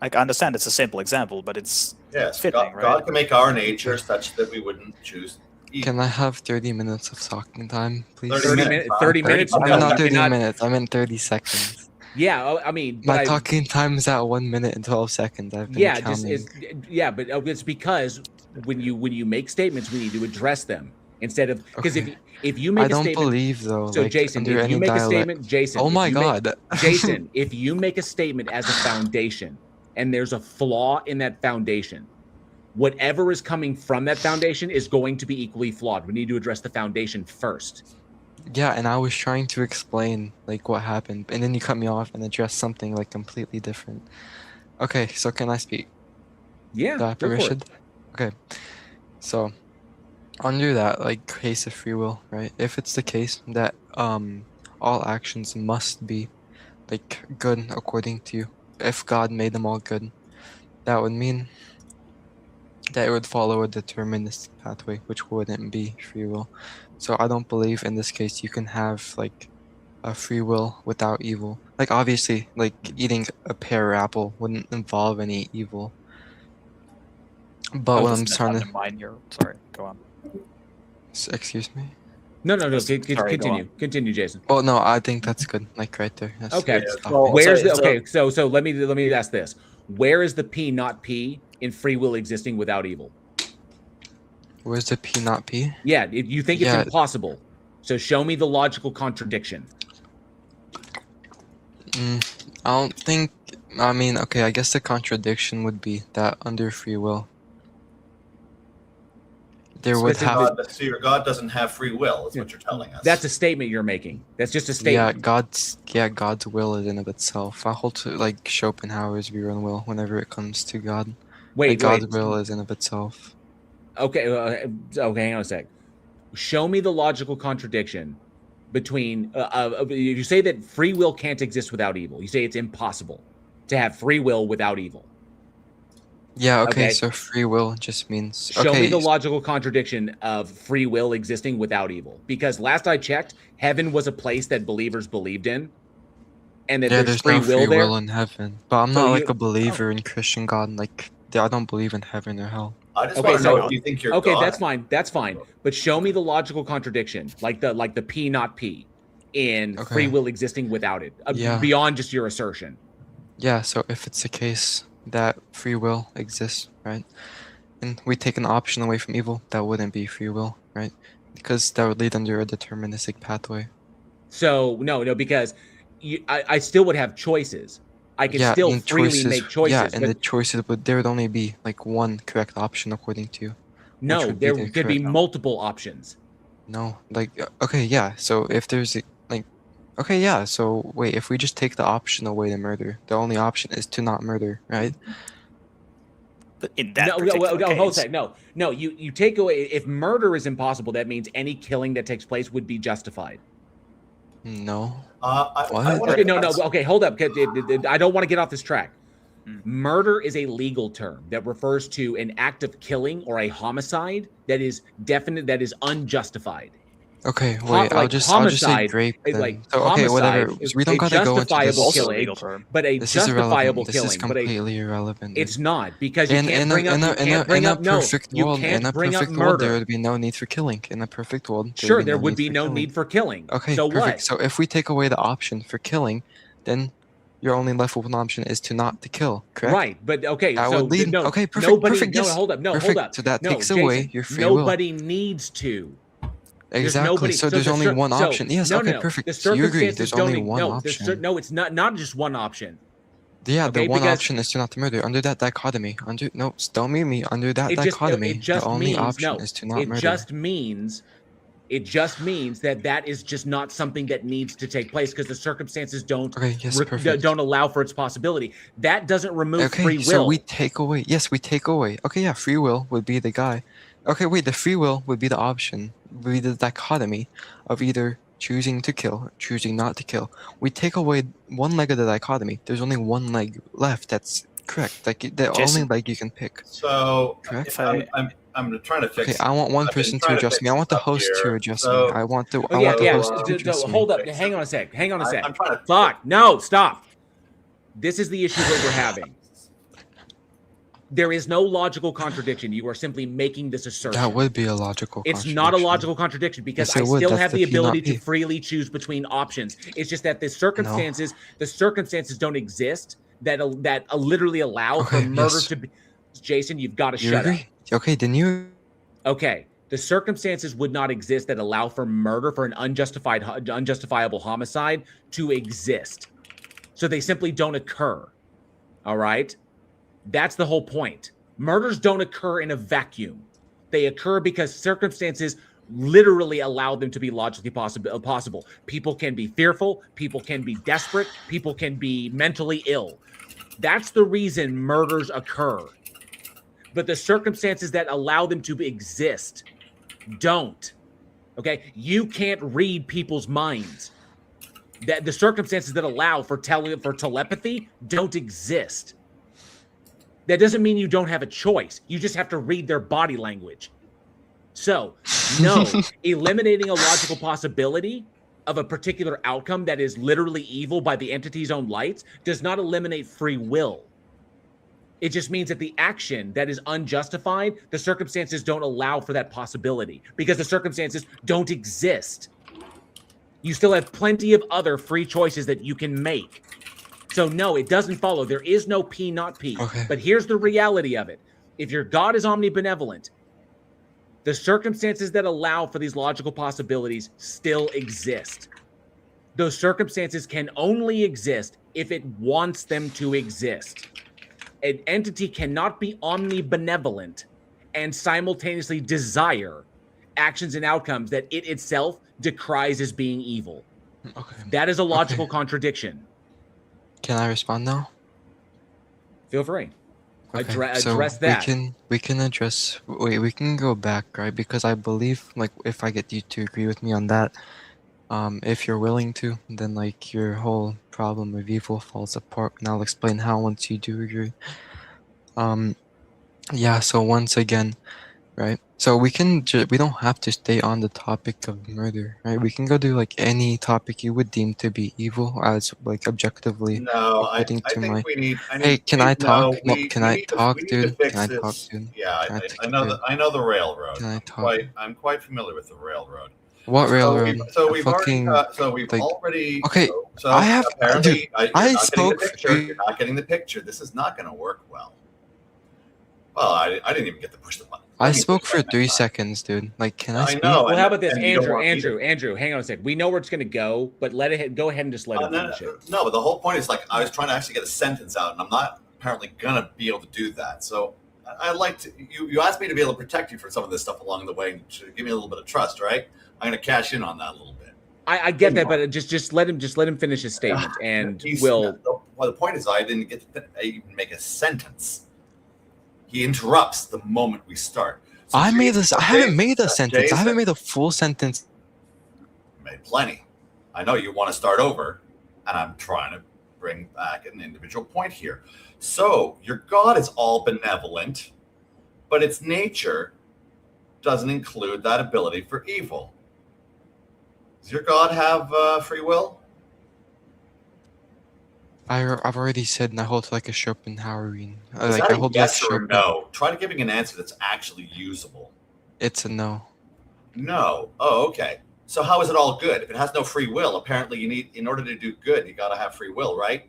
Like, I understand it's a simple example, but it's fitting, God, right? God can make our nature such that we wouldn't choose evil. Can I have 30 minutes of talking time, please? 30 minutes. 30 minutes. I'm No, not you 30 cannot- minutes. I meant 30 seconds. Yeah, I mean, My but talking time is at 1 minute and 12 seconds. I've been yeah, counting. but it's because when you make statements, we need to address them instead of because if you make I a don't statement, believe though. So like, Jason, under if any you make dialect. a statement, Jason, Oh if my you make- god, Jason, if you make a statement as a foundation and there's a flaw in that foundation, whatever is coming from that foundation is going to be equally flawed. We need to address the foundation first. Yeah, and I was trying to explain like what happened, and then you cut me off and addressed something like completely different. Okay, so can I speak? Yeah, Do I have go for permission? it. Okay, so under that like case of free will, right? If it's the case that all actions must be like good according to you, if God made them all good, that would mean that it would follow a deterministic pathway, which wouldn't be free will. So I don't believe in this case you can have like a free will without evil. Like obviously, like eating a pear or apple wouldn't involve any evil. But what I'm trying to Sorry, go on. excuse me. No. Sorry, go Continue. on. Continue, Jason. Oh no, I think that's good. Like right there. That's Okay. stop Well, it. Where's so- the okay? So let me ask this: where is the P not P in free will existing without evil? Where's the P not P? Yeah, if you think it's Yeah. impossible, so show me the logical contradiction. I don't think. I mean, okay. I guess the contradiction would be that under free will, there would have. So your God doesn't have free will, is what you're telling us. That's a statement you're making. That's just a Yeah, statement. God's will is in of itself. I hold to like Schopenhauer's view on will whenever it comes to God. Wait, Like, God's wait. will is in of itself. Okay, hang on a sec. Show me the logical contradiction between. You say that free will can't exist without evil. You say it's impossible to have free will without evil. Yeah, okay, Okay. so free will just means Show me okay. the logical contradiction of free will existing without evil. Because last I checked, heaven was a place that believers believed in, and that Yeah, there's there's free no will free there. will in heaven. But I'm So not like you a believer in Christian God. Like I don't believe in heaven or hell. I just Okay, want to know so if you think you're okay, God. that's fine. That's fine. But show me the logical contradiction, like the P not P in free Okay. will existing without it, Yeah. beyond just your assertion. Yeah, so if it's the case that free will exists, right? And we take an option away from evil, that wouldn't be free will, right? Because that would lead under a deterministic pathway. So no, because I still would have choices. I could Yeah, still and freely choices. make Yeah, choices, and but the choices there would only be like one correct option according to you. Which no, would be there the could be correct. multiple options. No, like okay, yeah. So if there's like, okay, yeah. So wait, if we just take the option away to murder, the only option is to not murder, right? But in that No, particular hold a case, second. No. You take away if murder is impossible. That means any killing that takes place would be justified. No. I What? wanna Okay, no. ask- Okay, hold up. I don't want to get off this track. Mm. Murder is a legal term that refers to an act of killing or a homicide that is definite, that is unjustified. Okay, wait. I'll just say homicide grape is then. like So okay, whatever. homicide is We don't a gotta go into this. justifiable also a killing, legal term. but a This is justifiable irrelevant. This is killing, but completely irrelevant. it's dude. not, because you In can't a bring up in you a in can't a bring in a up no perfect you world, in can't a bring up perfect world, there murder. would be no need for killing. In a perfect world, there Sure, would be there no would need be for no killing. need for killing. Okay, So perfect. what? So if we take away the option for killing, then you're only left with one option is to not to kill, correct? Right, but okay, That so would lead. no, Okay, perfect. nobody. Perfect. No, Yes. hold up. No, Perfect. hold up. So that No, takes Jason, away your free will. nobody needs to. There's Exactly. nobody. So there's only one option. Yes. No, Okay. no. Perfect. The So you agree? circumstances There's don't. only one No, option. no, it's not just one option. Yeah, Okay, the one because option is to not to murder. Under that dichotomy, no, don't mute me. Under that dichotomy, it just the only means option no. is to not It murder. just means that is just not something that needs to take place because the circumstances don't Okay. Yes. Perfect. don't allow for its possibility. That doesn't remove Okay. free will. So we take away. Yes, we take away. Okay. Yeah. Free will would be the guy. Okay. Wait. The free will would be the option. Would be the dichotomy of either choosing to kill or choosing not to kill. We take away one leg of the dichotomy. There's only one leg left. That's correct. Like the Jason, only leg you can pick. So Correct. if I I'm trying to fix. Okay, I want one I've been person to trying adjust fix me. I want the this up host to here. adjust So- me. I want the Oh, yeah, host to adjust me. hold up. Hang on a sec. Hang on a sec. I'm trying to. Fuck. No, stop. This is the issue that we're having. There is no logical contradiction. You are simply making this assertion. That would be a logical It's contradiction. not a logical contradiction because Yes, it I would. still That's have the the P, not ability to P. freely choose between options. It's just that the circumstances don't exist that literally allow for Okay, murder yes. to be. Jason, you've got to You shut agree? Okay, then you. up. Okay. The circumstances would not exist that allow for murder, for an unjustifiable homicide to exist. So they simply don't occur. All right? That's the whole point. Murders don't occur in a vacuum. They occur because circumstances literally allow them to be logically possible. People can be fearful. People can be desperate. People can be mentally ill. That's the reason murders occur. But the circumstances that allow them to exist don't. Okay? You can't read people's minds. That the circumstances that allow for telepathy don't exist. That doesn't mean you don't have a choice. You just have to read their body language. So, no, eliminating a logical possibility of a particular outcome that is literally evil by the entity's own lights does not eliminate free will. It just means that the action that is unjustified, the circumstances don't allow for that possibility because the circumstances don't exist. You still have plenty of other free choices that you can make. So no, it doesn't follow. There is no P not P. Okay. But here's the reality of it. If your God is omnibenevolent, the circumstances that allow for these logical possibilities still exist. Those circumstances can only exist if it wants them to exist. An entity cannot be omnibenevolent and simultaneously desire actions and outcomes that it itself decries as being evil. Okay. That is a logical contradiction. Can I respond now? Feel free. Okay, Address so that. we can address. Wait, we can go back, right? Because I believe, like, if I get you to agree with me on that, if you're willing to, then like your whole problem of evil falls apart. And I'll explain how once you do agree. Yeah, so once again, right? So we don't have to stay on the topic of murder, right? We can go to like any topic you would deem to be evil as like objectively No, according I to think my. we need. I Hey, need. can We I need talk? no. No, can We I need to. talk, We need to dude? Can fix I talk, this. dude? Yeah, Can I I take know dude? the. I know the railroad. Can I talk? I'm quite familiar with the railroad. What railroad? So A we've already. fucking So we've like. already. Okay, So I have, dude. apparently you're I not getting the spoke for picture. You're 3. not getting the picture. This is not going to work well. Well, I didn't even get to push the button. I Let me spoke push for that next 3 time. seconds, dude. Like, can I I speak? know. Well, how about this, and you don't want me to- Andrew? Hang on a sec. We know where it's going to go, but let it go ahead and just let it no, finish it. no, but the whole point is like I was trying to actually get a sentence out, and I'm not apparently gonna be able to do that. So I like to. You asked me to be able to protect you for some of this stuff along the way, and to give me a little bit of trust, right? I'm gonna cash in on that a little bit. I get that, but just let him finish his statement, and we'll. Well, the point is, I didn't get to even make a sentence. He interrupts the moment we start. So I made this. I haven't made a sentence. Jason, I haven't made a full sentence. made plenty. I know you want to start over, and I'm trying to bring back an individual point here. So your God is all benevolent, but its nature doesn't include that ability for evil. Does your God have free will? I've already said, and I hold like a Schopenhauerian. Is Like that I hold a yes like or a no? Try to giving an answer that's actually usable. It's a no. No. Oh, okay. So how is it all good? If it has no free will, apparently you need, in order to do good, you got to have free will, right?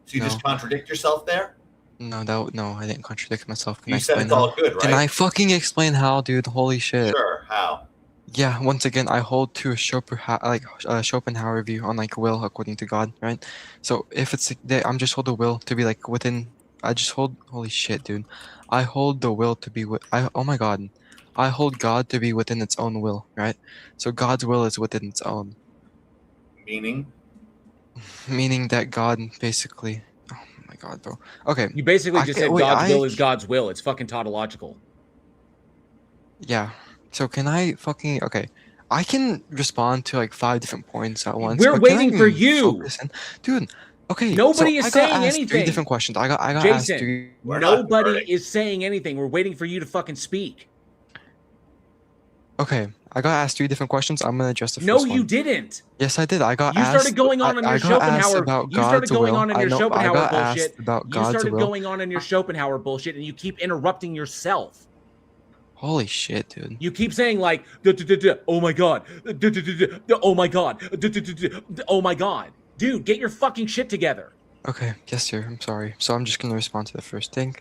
So you just contradict yourself there? No, I didn't contradict myself. Can You I said explain it's all how? good, right? Can I fucking explain how, dude? Holy shit. Sure. How? Yeah, once again, I hold to a Schopenhauer view on like will according to God, right? So if it's I'm just hold the will to be like within. I just hold. Holy shit, dude! I hold the will to be oh my god, I hold God to be within its own will, right? So God's will is within its own. Meaning? Meaning that God basically. Oh my god, bro. Okay. You basically just said God's will is God's will. It's fucking tautological. Yeah. So can I fucking okay? I can respond to like 5 different points at once. We're waiting for you, dude. Okay. Nobody so is I got saying asked anything. 3 different questions. I got Jason, asked 3. Nobody is saying anything. We're waiting for you to fucking speak. Okay, I got asked 3 different questions. I'm gonna address the first one. No, you didn't. Yes, I did. I got you asked. started going on your Schopenhauer. About you started God's going will. on in your Schopenhauer bullshit. About you God's started will. going on in your Schopenhauer bullshit, and you keep interrupting yourself. Holy shit, dude. You keep saying like, oh my god, oh my god, oh my god. Dude, get your fucking shit together. Okay, yes sir, I'm sorry. So I'm just gonna respond to the first thing.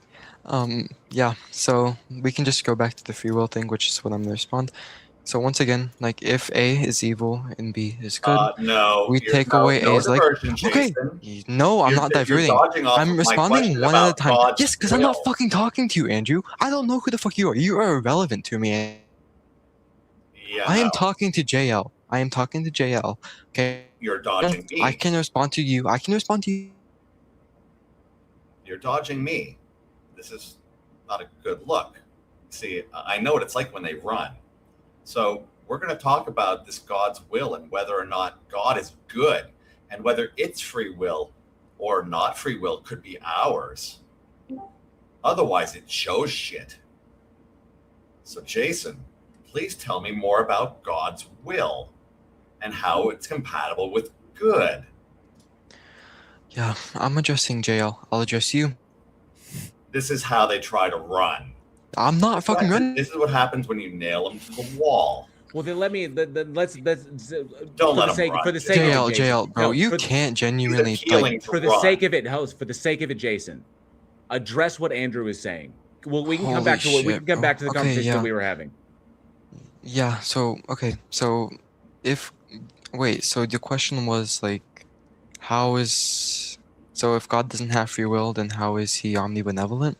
Yeah, so we can just go back to the free will thing, which is what I'm gonna respond. So once again, like if A is evil and B is good, no, we take away A is like okay. No, I'm not diverting. I'm responding one at a time. Yes, because I'm not fucking talking to you, Andrew. I don't know who the fuck you are. You are irrelevant to me. Yeah, I am talking to JL. I am talking to JL. Okay. You're dodging me. I can respond to you. I can respond to you. You're dodging me. This is not a good look. See, I know what it's like when they run. So we're going to talk about this God's will and whether or not God is good and whether its free will or not free will could be ours. Otherwise, it shows shit. So Jason, please tell me more about God's will and how it's compatible with good. Yeah, I'm addressing JL. I'll address you. This is how they try to run. I'm not fucking running. This is what happens when you nail them to the wall. Well, then let's don't let them run. For the sake of it, JL, bro, you can't genuinely like, for the sake of it, host. For the sake of it, Jason, address what Andrew is saying. Well, we can come back to what we can come back to the conversation that we were having. Yeah. So okay. So if so the question was like, how is if God doesn't have free will, then how is he omnibenevolent?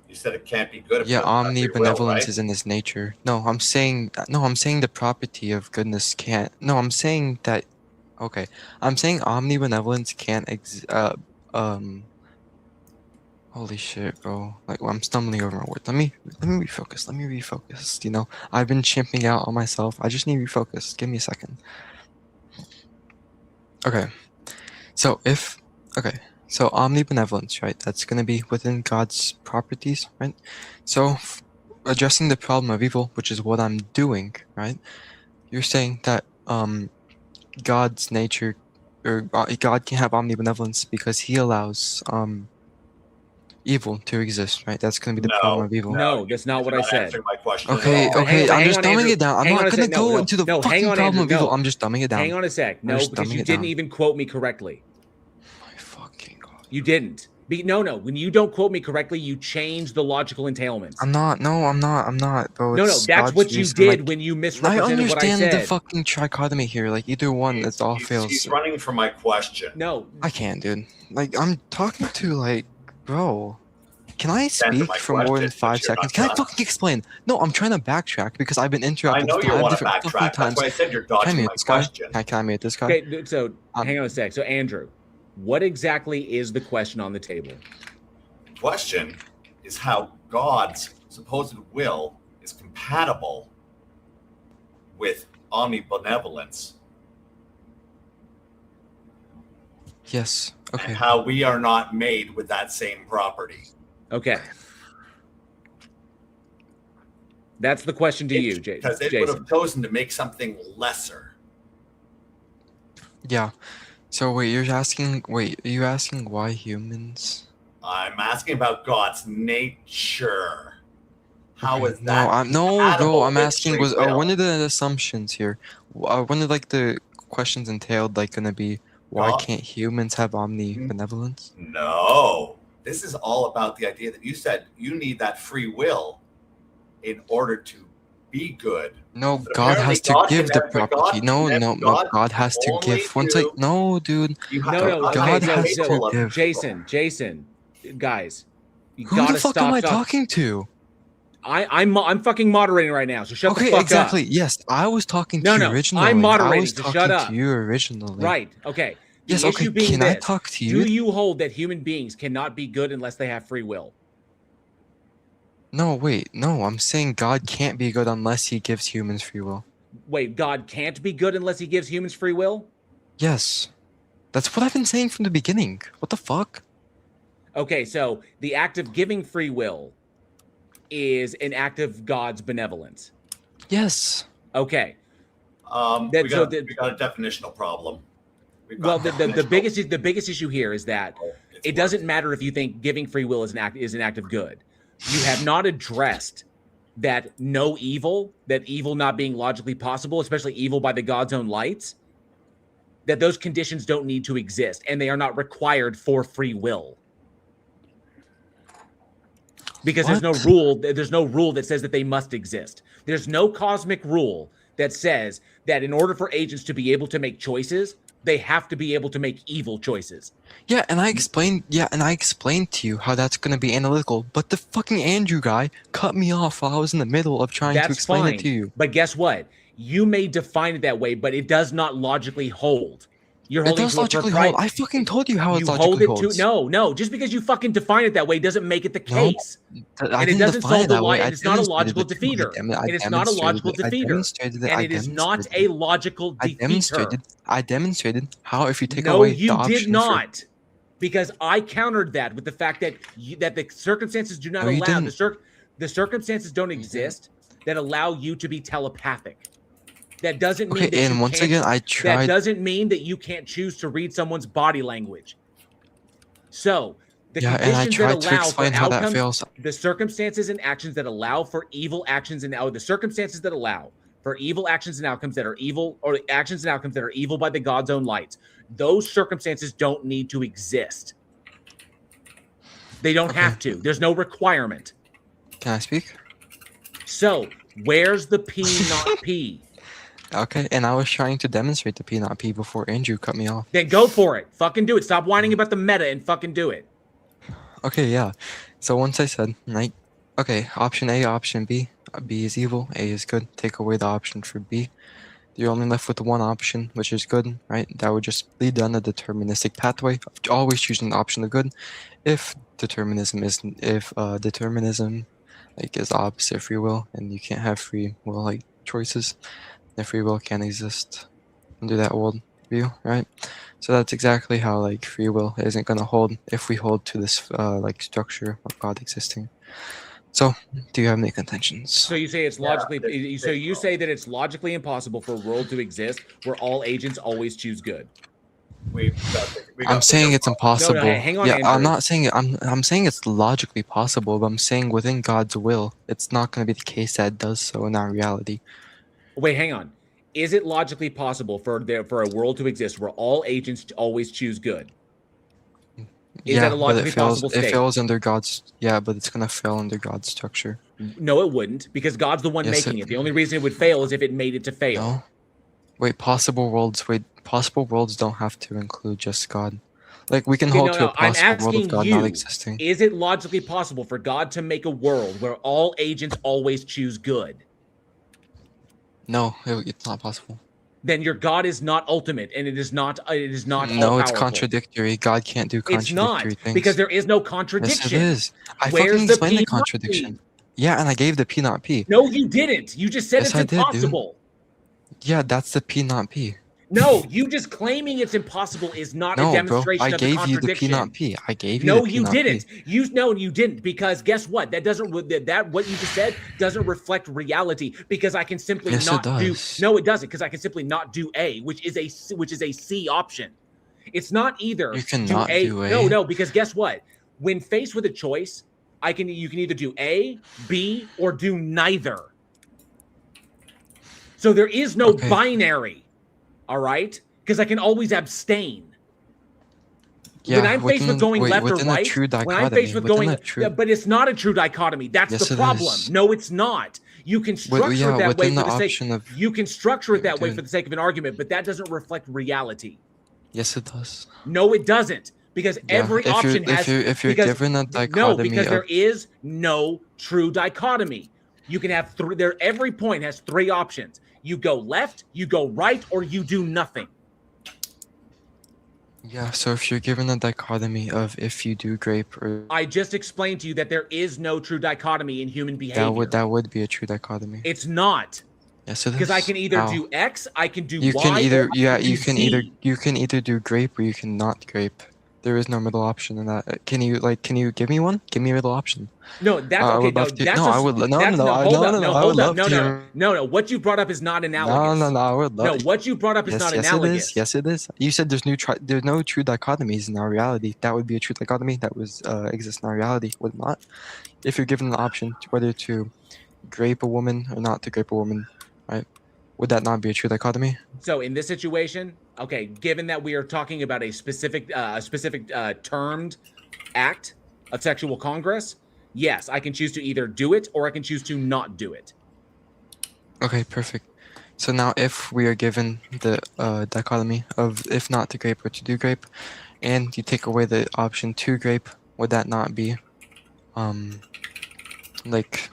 You said it can't be good. Yeah, omnibenevolence is in his nature. No, I'm saying the property of goodness can't. No, I'm saying that. Okay, I'm saying omnibenevolence can't. Holy shit, bro! Like I'm stumbling over my words. Let me refocus. Let me refocus. You know, I've been chimping out on myself. I just need refocus. Give me a second. Okay, so So omnibenevolence, right? That's going to be within God's properties, right? So addressing the problem of evil, which is what I'm doing, right? You're saying that God's nature, or God can have omnibenevolence because He allows evil to exist, right? That's going to be the problem of evil. No, that's not what I said. Answering my question at Okay, all. But hang okay, on, I'm hang just on, dumbing Andrew. it down. I'm Hang not on a going to sec. No, go no, into the no, hang fucking on, problem Andrew. of evil. No. I'm just dumbing it down. Hang on a sec. No, just because dumbing you it didn't down. even quote me correctly. My fucking God. You didn't. No. When you don't quote me correctly, you change the logical entailments. I'm not, bro. No, It's that's God's what you reason, did like, when you I misrepresented what I understand the said. fucking trichotomy here. Like, either one, it all fails. He's running from my question. No. I can't, dude. Like, I'm talking to, like, bro. Can I Answer speak my for more than question, 5 but you're not seconds? Can I done. fucking explain? No, I'm trying to backtrack because I've been I interrupted know you 5 want to different fucking backtrack. That's times. why I said you're Can I dodging mute my this guy? question. Can I mute this guy? Okay, so hang on a sec. So, Andrew, what exactly is the question on the table? The question is how God's supposed will is compatible with omnibenevolence, Yes. Okay. and how we are not made with that same property. Okay. That's the question to you, Because it would Jason. have chosen to make something lesser. Yeah. So wait, are you asking why humans? I'm asking about God's nature. How Okay, is that? No, bro. compatible I'm with asking free was will? one of the assumptions here. One of like the questions entailed like gonna be why God? can't humans have omnibenevolence? No. This is all about the idea that you said you need that free will in order to be good. No, But God has to apparently give God the can never- property. No, God God has to only give. Once do- no, dude. You have No. God Okay, has so capable of- Jason, guys, you Who gotta the fuck stop. am I talking to? I'm fucking moderating right now, so shut the Okay, fuck exactly. up. Yes, I was talking to No, you no, originally. I'm moderating, I was so talking shut up. to you originally. Right. Okay. The Yes. issue Okay. being Can this: I talk to do you? you hold that human beings cannot be good unless they have free will? No, wait. No, I'm saying God can't be good unless He gives humans free will. Wait, God can't be good unless He gives humans free will? Yes. That's what I've been saying from the beginning. What the fuck? Okay, so the act of giving free will is an act of God's benevolence. Yes. Okay. We got a definitional problem. Well, the biggest issue here is that it doesn't matter if you think giving free will is an act of good. You have not addressed that evil not being logically possible, especially evil by the God's own lights, that those conditions don't need to exist and they are not required for free will. Because there's no rule that says that they must exist. There's no cosmic rule that says that in order for agents to be able to make choices, they have to be able to make evil choices. Yeah, and I explained to you how that's gonna be analytical, but the fucking Andrew guy cut me off while I was in the middle of trying to explain it to you. But guess what? You may define it that way, but it does not logically hold. You're holding It does to logically hold. I fucking told you how it you logically hold it holds. to no. Just because you fucking define it that way doesn't make it the No, case. I And it didn't doesn't define it solve the that way. lie. I And it's not a demonstrated logical it to you. defeater. And it's not a logical defeater. And it is not a logical defeater. I demonstrated how if you take No, away you the option did not. Because I countered that with the fact that that the circumstances do not No, you allow didn't. the circumstances don't exist that allow you to be telepathic. That doesn't mean Okay, that and you once can't, again, I that tried. doesn't mean that you can't choose to read someone's body language. So the Yeah, and I conditions that tried to allow explain for how that outcomes, fails. the circumstances and actions that allow for evil actions and the circumstances that allow for evil actions and outcomes that are evil, or actions and outcomes that are evil by the God's own lights, those circumstances don't need to exist. They don't have to. There's no requirement. Can I speak? So where's the P not P? Okay, and I was trying to demonstrate the P not P before Andrew cut me off. Then go for it. Fucking do it. Stop whining about the meta and fucking do it. Okay, yeah. So once I said, right, okay, option A, option B. B is evil, A is good. Take away the option for B. You're only left with one option, which is good, right? That would just lead down a deterministic pathway of always choosing the option of good. If determinism like is opposite of free will, and you can't have free will like choices, then free will can't exist under that world. view, right? So that's exactly how like free will isn't gonna hold if we hold to this like structure of God existing. So, do you have any contentions? So you say it's logically. So you say that it's logically impossible for a world to exist where all agents always choose good. I'm saying it's impossible. No, hang on, yeah, Andrew. I'm not saying I'm saying it's logically possible, but I'm saying within God's will, it's not going to be the case that it does so in our reality. Wait, hang on. Is it logically possible for a world to exist where all agents always choose good? Is that a logically possible state? It fails under God's. Yeah, but it's going to fail under God's structure. No, it wouldn't, because God's the one making it. The only reason it would fail is if it made it to fail. No. Wait, possible worlds. Wait, possible worlds don't have to include just God. Like we can hold to a possible world of God not existing. Is it logically possible for God to make a world where all agents always choose good? No, it's not possible. Then your God is not ultimate, and it is not. No, it's contradictory. God can't do contradictory things. Because there is no contradiction. Yes, it is. I fucking explained the contradiction. Yeah, and I gave the P not P. No, you didn't. You just said it's impossible. Yeah, that's the P not P. No, you just claiming it's impossible is not a demonstration of the contradiction. I gave you the P not P. I gave you no, the P you not didn't. P. You didn't, because guess what? That doesn't what you just said doesn't reflect reality, because I can simply not do. No, it doesn't, because I can simply not do A, which is a C option. It's not either. You cannot do A. No, because guess what? When faced with a choice, you can either do A, B, or do neither. So there is no binary. All right? Because I can always abstain. Yeah, when I'm faced with going left or right, when I'm faced with going, but it's not a true dichotomy. That's the problem. No, it's not. You can structure it that way for the sake. You can structure it that way for the sake of an argument, but that doesn't reflect reality. Yes, it does. No, it doesn't, because every option has. If you're given a dichotomy, no, because there is no true dichotomy. You can have three. Every point has three options. You go left, you go right, or you do nothing. Yeah, so if you're given a dichotomy of if you do grape or... I just explained to you that there is no true dichotomy in human behavior. That would be a true dichotomy. It's not. Yes, it is. Because I can either do X, I can do Y. You can either do grape or you can not grape. There is no middle option in that. Can you give me one? Give me a middle option. No, that's okay. I would love to. No. What you brought up is not analogous. No. I would love. No, what you brought up is not analogous. Yes, it is. You said there's no true dichotomies in our reality. That would be a true dichotomy that was exists in our reality, would it not? If you're given the option whether to grape a woman or not to grape a woman, right? Would that not be a true dichotomy? So in this situation, okay, given that we are talking about a specific termed act of sexual congress, yes, I can choose to either do it or I can choose to not do it. Okay, perfect. So now if we are given the dichotomy of if not to grape or to do grape, and you take away the option to grape, would that not be like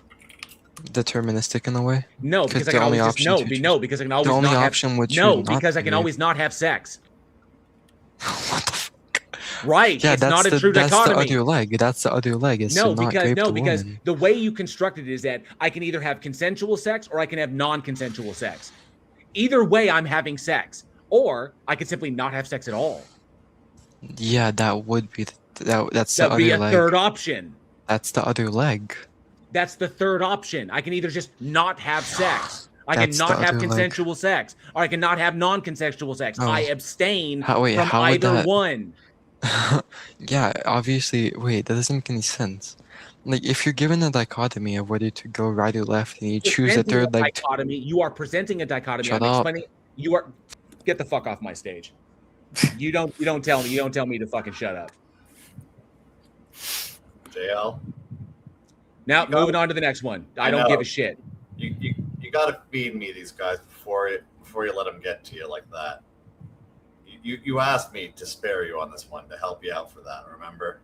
deterministic in a way? No, because I can always because I can always not have because I can always not have sex. What the fuck? Right. Yeah, it's not a true dichotomy. That's the other leg. Because the way you constructed it is that I can either have consensual sex or I can have non-consensual sex. Either way, I'm having sex, or I could simply not have sex at all. Yeah, that would be that's the other leg. That'd be a third option. That's the other leg. That's the third option. I can either just not have sex. I can not have consensual sex, or I can not have non-consensual sex. I abstain from either one. Yeah, obviously. Wait, that doesn't make any sense. Like, if you're given a dichotomy of whether to go right or left, and you choose a third leg, dichotomy. You are presenting a dichotomy. Shut up. You are. Get the fuck off my stage. You don't tell me. You don't tell me to fucking shut up. JL. Now moving on to the next one. I don't give a shit. You gotta feed me these guys before you let them get to you like that. You asked me to spare you on this one to help you out for that. Remember?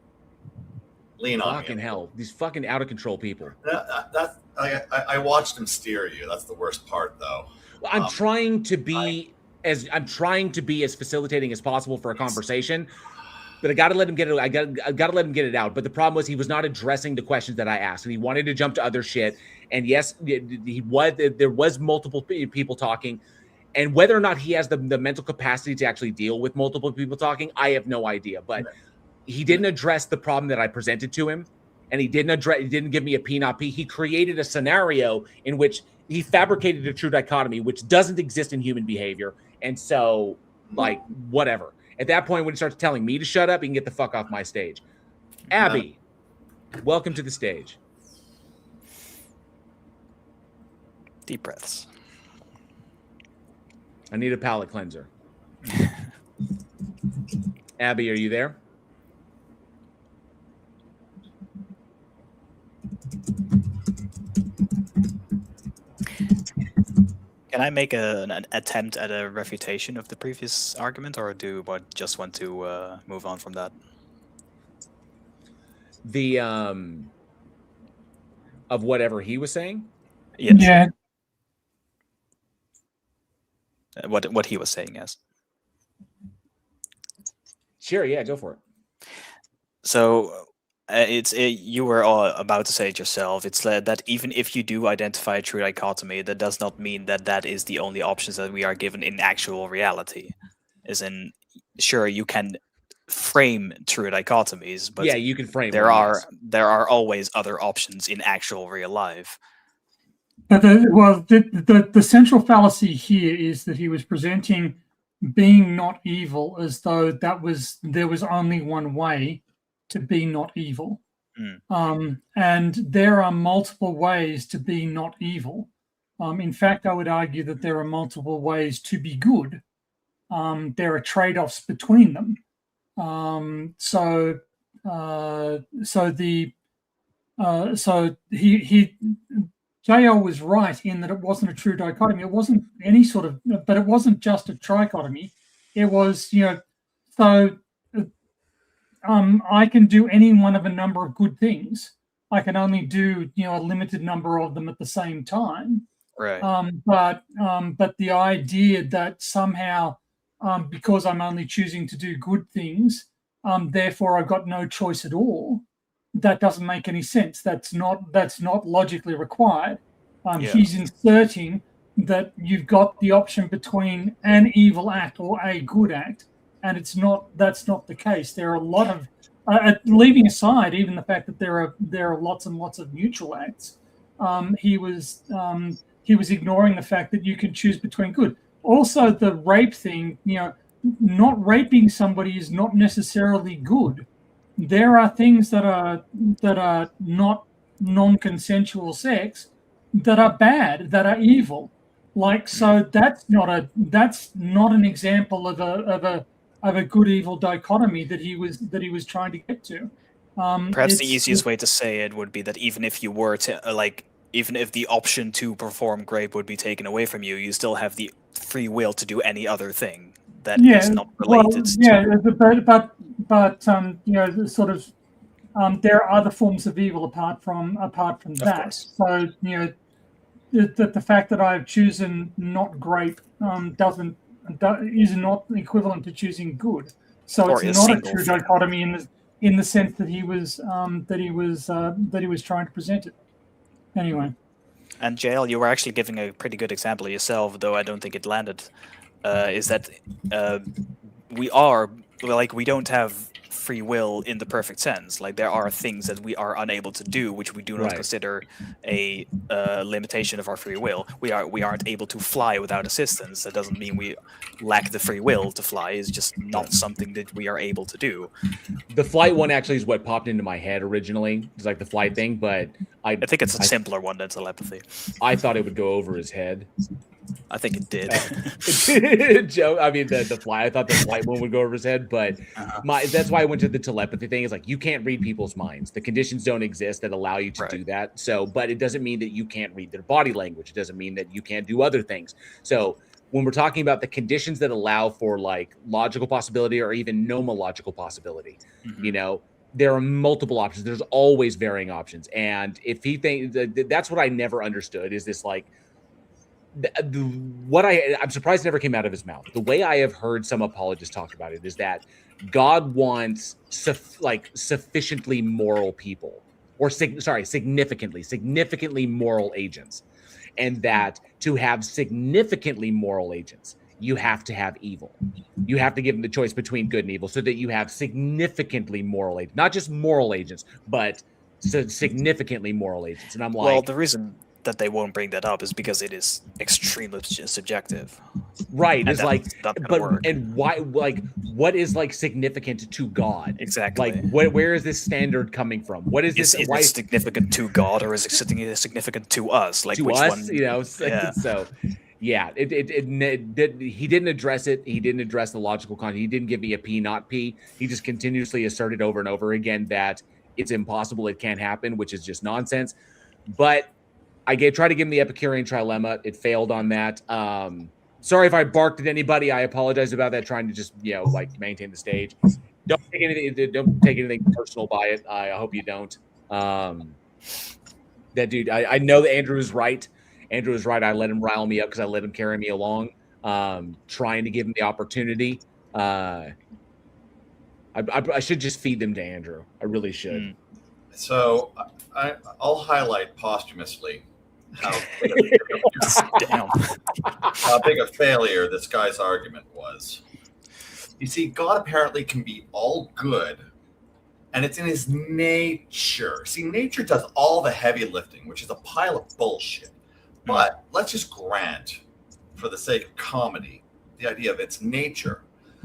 Lean on me. Fucking hell, these fucking out of control people. I watched them steer you. That's the worst part, though. Well, I'm trying to be as facilitating as possible for a conversation. But I gotta let him get it. I gotta let him get it out. But the problem was he was not addressing the questions that I asked, and he wanted to jump to other shit. And yes, there was multiple people talking, And whether or not he has the mental capacity to actually deal with multiple people talking, I have no idea. But he didn't address the problem that I presented to him, and he didn't give me a P not P. He created a scenario in which he fabricated a true dichotomy, which doesn't exist in human behavior. And so, like, whatever. At that point, when he starts telling me to shut up, he can get the fuck off my stage. Abby, welcome to the stage. Deep breaths. I need a palate cleanser. Abby, are you there? Can I make an attempt at a refutation of the previous argument, or do I just want to move on from that? The of whatever he was saying? Yes. Yeah. What he was saying, yes. Sure, yeah, go for it. So you were all about to say it yourself. It's that even if you do identify a true dichotomy, that does not mean that that is the only options that we are given in actual reality. As in, sure, you can frame true dichotomies, but yeah, you can frame there one, are yes. there are always other options in actual real life. But the central fallacy here is that he was presenting being not evil as though there was only one way to be not evil. And there are multiple ways to be not evil. In fact, I would argue that there are multiple ways to be good. There are trade-offs between them. So JL was right in that it wasn't a true dichotomy. It wasn't any sort of, but it wasn't just a trichotomy. It was, I can do any one of a number of good things. I can only do, a limited number of them at the same time. Right. But the idea that somehow, because I'm only choosing to do good things, therefore I've got no choice at all. That doesn't make any sense. That's not logically required. He's inserting that you've got the option between an evil act or a good act, and that's not the case. There are a lot of leaving aside even the fact that there are lots and lots of neutral acts. He was ignoring the fact that you can choose between good. Also, the rape thing, not raping somebody is not necessarily good. There are things that are not non-consensual sex that are bad, that are evil. Like, so that's not an example of a good evil dichotomy that he was trying to get to. Perhaps the easiest way to say it would be that even if you were to even if the option to perform rape would be taken away from you, you still have the free will to do any other thing that is not related to. But sort of, there are other forms of evil apart from that. Course. So the fact that I've chosen not grape is not equivalent to choosing good. So it's not a true dichotomy in the sense that he was trying to present it. Anyway. And JL, you were actually giving a pretty good example yourself, though I don't think it landed. Is that we don't have free will in the perfect sense. Like, there are things that we are unable to do, which we do not consider a limitation of our free will. We aren't able to fly without assistance. That doesn't mean we lack the free will to fly. It's just not something that we are able to do. The flight one actually is what popped into my head originally. It's like the flight thing, but I think it's a simpler one than telepathy. I thought it would go over his head. I think it did. Joe, I mean the fly. I thought the flight one would go over his head, but that's why I went to the telepathy thing. Is like, you can't read people's minds. The conditions don't exist that allow you to do that. So, but it doesn't mean that you can't read their body language. It doesn't mean that you can't do other things. So when we're talking about the conditions that allow for like logical possibility or even nomological possibility, there are multiple options. There's always varying options. And if he thinks that's what I never understood is this like. I'm surprised it never came out of his mouth. The way I have heard some apologists talk about it is that God wants sufficiently moral people, or significantly moral agents. and that to have significantly moral agents, you have to have evil. You have to give them the choice between good and evil so that you have significantly moral agents, not just moral agents, but significantly moral agents. And I'm like, Well, the reason that they won't bring that up is because it is extremely subjective. right? And It's like, not gonna but work. and why? Like, what is like significant to God? Exactly. Like, where is this standard coming from? What is this? Is Why it significant to God, or is it significant to us? Like to which us? one? You know, so, Yeah. so yeah, he didn't address it. He didn't address the logical content. He didn't give me a P, not P. He just continuously asserted over and over again that it's impossible, it can't happen, which is just nonsense. But I tried to give him the Epicurean trilemma. It failed on that. Sorry if I barked at anybody. I apologize about that. Trying to just like maintain the stage. Don't take anything personal by it. I hope you don't. That dude, I know that Andrew is right. Andrew is right. I let him rile me up because I let him carry me along, trying to give him the opportunity. I should just feed them to Andrew. I really should. So I'll highlight posthumously how big a failure this guy's argument was. You see, God apparently can be all good, and it's in his nature. See, nature does all the heavy lifting, which is a pile of bullshit. But let's just grant, for the sake of comedy, the idea of its nature.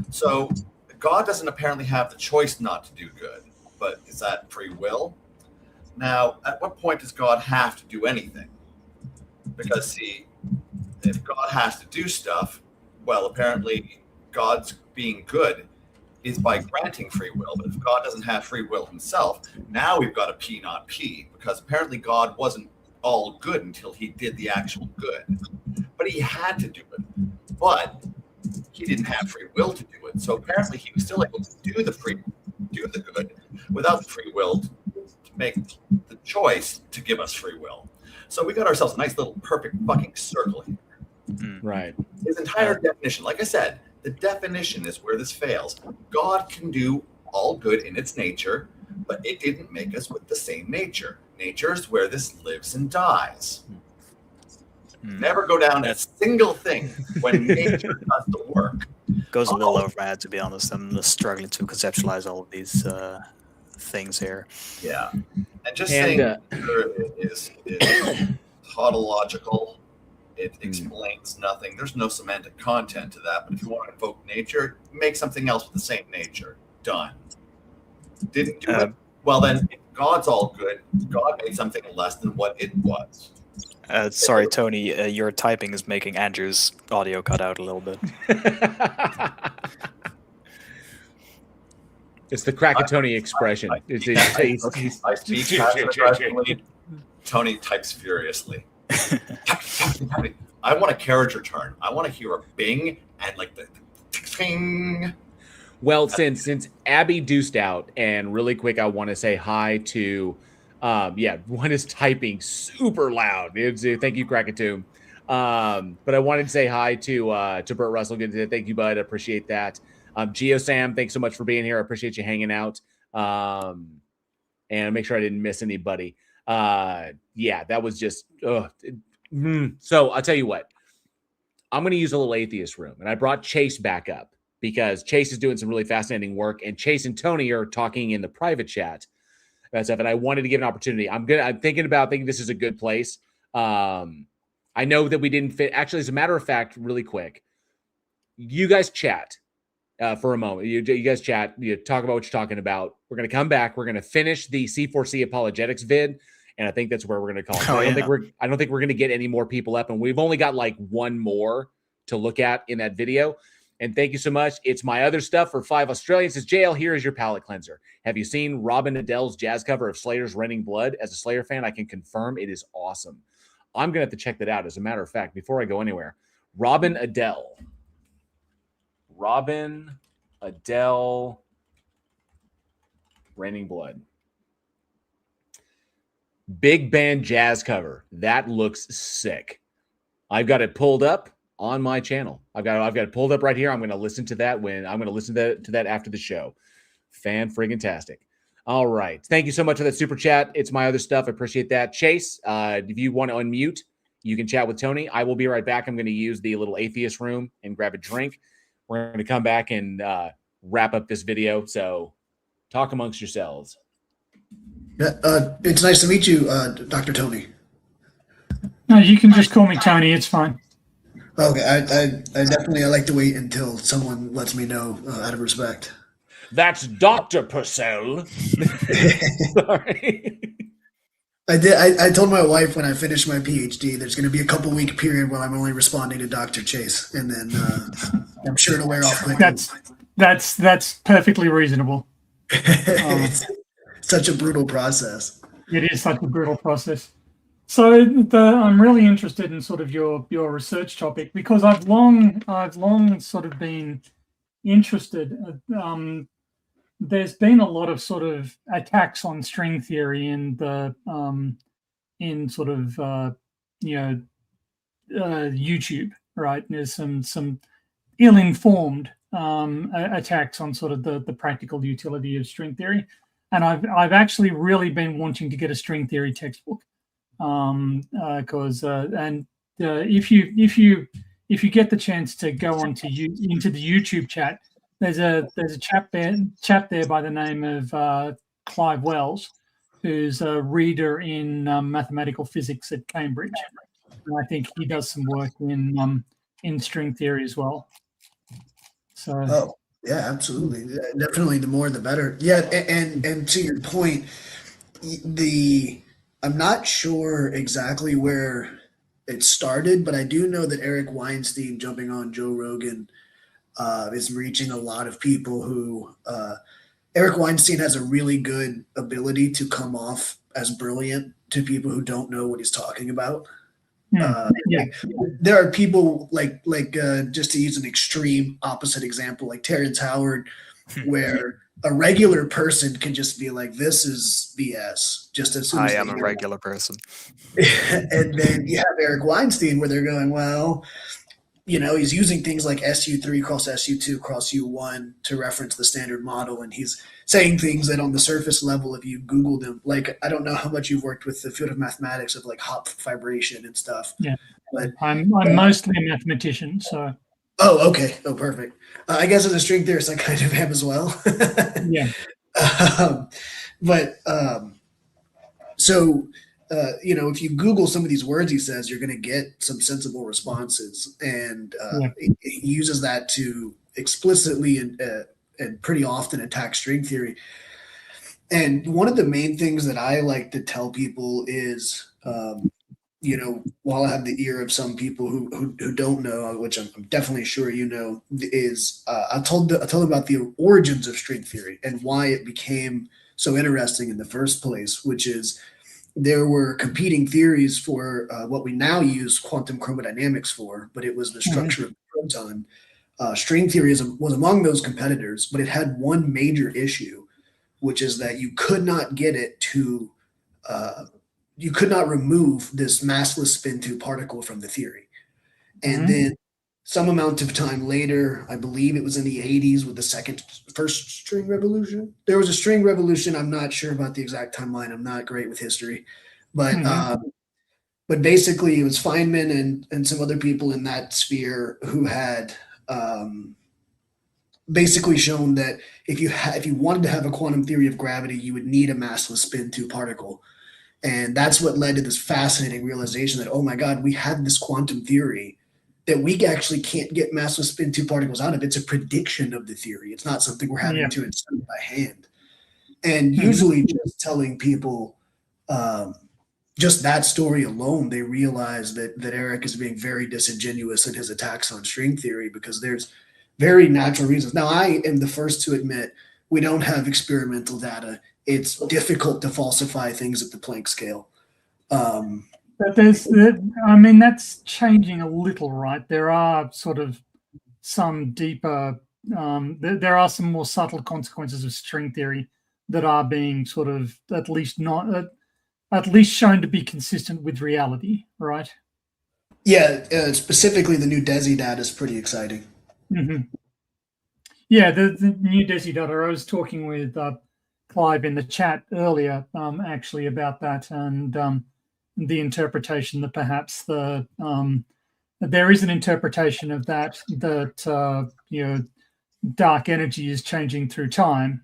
So God doesn't apparently have the choice not to do good, but is that free will? Now, at what point does God have to do anything? Because, see, if God has to do stuff, well, apparently God's being good is by granting free will. But if God doesn't have free will himself, now we've got a P, not P, because apparently God wasn't all good until he did the actual good. But he had to do it. But he didn't have free will to do it. So apparently he was still able to do the good without the free will to make the choice to give us free will. So we got ourselves a nice little perfect fucking circle here. Right. His entire definition, like I said, the definition is where this fails. God can do all good in its nature, but it didn't make us with the same nature. Nature is where this lives and dies. Never go down a single thing when nature does the work. Goes a little over my head, to be honest. I'm struggling to conceptualize all of these things here. Yeah. And just saying it is tautological. It explains nothing. There's no semantic content to that. But if you want to invoke nature, make something else with the same nature. Done. Didn't do it. Well, then, if God's all good, God made something less than what it was. Sorry, Tony, your typing is making Andrew's audio cut out a little bit. It's the Krakatoni expression. I speak aggressively. Tony types furiously. I want a carriage return. I want to hear a bing and like the ting. Well, since Abby deuced out, and really quick, I want to say hi to, one is typing super loud. Thank you, Krakatoon. But I wanted to say hi to Burt Russell. Good to thank you, bud. I appreciate that. Geo Sam, thanks so much for being here. I appreciate you hanging out. And make sure I didn't miss anybody. That was just. So I'll tell you what. I'm going to use a little atheist room, and I brought Chase back up, because Chase is doing some really fascinating work, and Chase and Tony are talking in the private chat about stuff, and I wanted to give an opportunity. I'm thinking this is a good place. I know that we didn't fit. Actually, as a matter of fact, really quick, you guys chat for a moment. You guys chat. You talk about what you're talking about. We're going to come back. We're going to finish the C4C apologetics vid, and I think that's where we're going to call it. I don't think we're going to get any more people up, and we've only got like one more to look at in that video. And thank you so much. It's my other stuff for 5 Australians. Says, JL, here is your palate cleanser. Have you seen Robin Adele's jazz cover of Slayer's Raining Blood? As a Slayer fan, I can confirm it is awesome. I'm going to have to check that out. As a matter of fact, before I go anywhere, Robin Adele, Raining Blood. Big band jazz cover. That looks sick. I've got it pulled up on my channel. I've got it pulled up right here. I'm going to listen to that to that after the show. Fan friggin' tastic. All right. Thank you so much for that super chat. It's my other stuff. I appreciate that. Chase, if you want to unmute, You can chat with Tony. I will be right back. I'm going to use the little atheist room and grab a drink. We're going to come back and wrap up this video. So talk amongst yourselves. Yeah, it's nice to meet you, Dr. Tony. No, you can just call me Tony. It's fine. Okay, I definitely like to wait until someone lets me know out of respect. That's Dr. Purcell. Sorry. I told my wife when I finish my PhD, there's going to be a couple-week period where I'm only responding to Dr. Chase, and then I'm sure it'll wear off quickly. That's perfectly reasonable. It's such a brutal process. It is such a brutal process. So I'm really interested in sort of your research topic, because I've long sort of been interested. There's been a lot of sort of attacks on string theory in the in sort of YouTube, right? There's some ill-informed attacks on sort of the practical utility of string theory, and I've actually really been wanting to get a string theory textbook, because if you get the chance to go into the YouTube chat, there's a chap there by the name of Clive Wells, who's a reader in mathematical physics at Cambridge, and I think he does some work in string theory as well. So. Oh, yeah, absolutely. Definitely, the more the better. Yeah, and to your point, I'm not sure exactly where it started, but I do know that Eric Weinstein jumping on Joe Rogan is reaching a lot of people who Eric Weinstein has a really good ability to come off as brilliant to people who don't know what he's talking about. There are people like just to use an extreme opposite example, like Terrence Howard, where a regular person can just be like, "This is BS." Just as soon as I am a regular person. And then you have Eric Weinstein, where they're going, "Well, he's using things like SU3 cross SU2 cross U1 to reference the standard model, and he's saying things that on the surface level, if you Google them, like, I don't know how much you've worked with the field of mathematics of like Hopf vibration and stuff. Yeah, but I'm mostly a mathematician, so. Oh, okay. Oh, perfect. I guess as a string theorist, I kind of am as well. Yeah. So if you Google some of these words he says, you're going to get some sensible responses, and he uses that to explicitly and pretty often attack string theory. And one of the main things that I like to tell people is, while I have the ear of some people who don't know, which I'm definitely sure is I told them about the origins of string theory and why it became so interesting in the first place, which is there were competing theories for what we now use quantum chromodynamics for, but it was the structure of the proton. String theory was among those competitors, but it had one major issue, which is that you could not get it to you could not remove this massless spin 2 particle from the theory. And then some amount of time later, I believe it was in the 80s with the first string revolution. There was a string revolution. I'm not sure about the exact timeline. I'm not great with history. But basically it was Feynman and some other people in that sphere who had basically shown that if you wanted to have a quantum theory of gravity, you would need a massless spin 2 particle. And that's what led to this fascinating realization that, oh my God, we had this quantum theory that we actually can't get massless spin 2 particles out of. It's a prediction of the theory. It's not something we're having to insert by hand. And usually just telling people just that story alone, they realize that Eric is being very disingenuous in his attacks on string theory, because there's very natural reasons. Now, I am the first to admit we don't have experimental data. It's difficult to falsify things at the Planck scale. But that's changing a little, right? There are sort of some deeper, there are some more subtle consequences of string theory that are being sort of at least shown to be consistent with reality, right? Yeah, specifically the new DESI data is pretty exciting. Yeah, the new DESI data. I was talking with Clive in the chat earlier, actually, about that, and the interpretation that perhaps there is an interpretation of that dark energy is changing through time,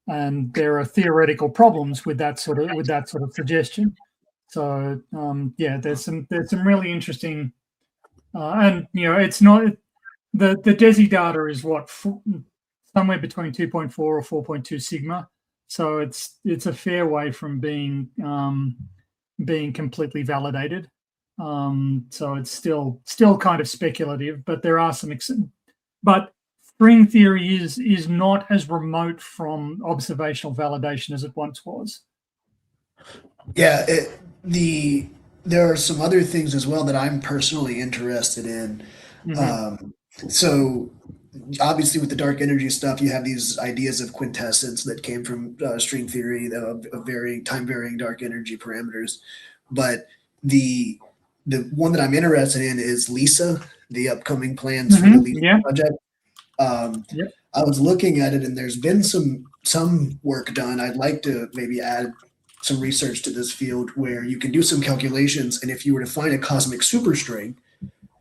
and there are theoretical problems with that sort of suggestion. So there's some really interesting, and it's not the DESI data is somewhere between 2.4 or 4.2 sigma, so it's a fair way from being completely validated. So it's still kind of speculative, but there are some. But string theory is not as remote from observational validation as it once was. Yeah, there are some other things as well that I'm personally interested in. So obviously with the dark energy stuff, you have these ideas of quintessence that came from string theory of varying time varying dark energy parameters. But the one that I'm interested in is LISA, the upcoming plans for the LISA project. I was looking at it, and there's been some work done. I'd like to maybe add some research to this field where you can do some calculations, and if you were to find a cosmic superstring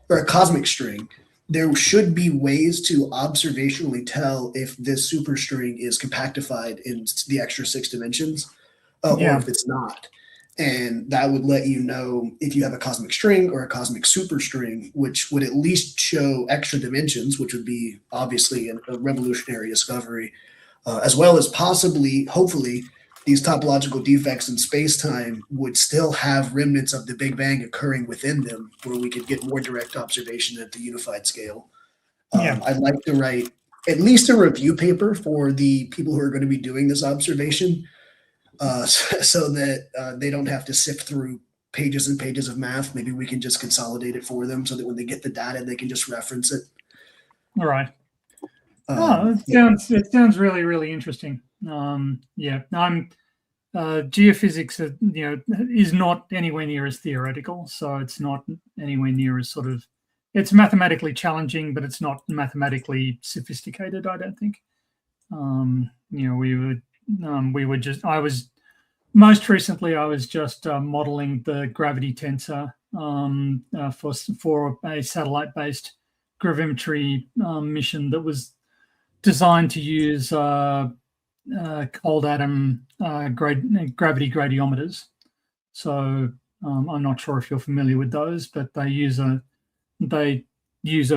or a cosmic string, there should be ways to observationally tell if this superstring is compactified in the extra 6 dimensions, or if it's not. And that would let you know if you have a cosmic string or a cosmic superstring, which would at least show extra dimensions, which would be obviously a revolutionary discovery, as well as possibly, hopefully, these topological defects in space-time would still have remnants of the Big Bang occurring within them, where we could get more direct observation at the unified scale. I'd like to write at least a review paper for the people who are going to be doing this observation, so that they don't have to sift through pages and pages of math. Maybe we can just consolidate it for them so that when they get the data, they can just reference it. All right. It sounds really, really interesting. Geophysics, is not anywhere near as theoretical, so it's not anywhere near as it's mathematically challenging, but it's not mathematically sophisticated, I don't think. Most recently I was just modeling the gravity tensor for a satellite-based gravimetry mission that was designed to use cold atom gravity gradiometers. So I'm not sure if you're familiar with those, but they use a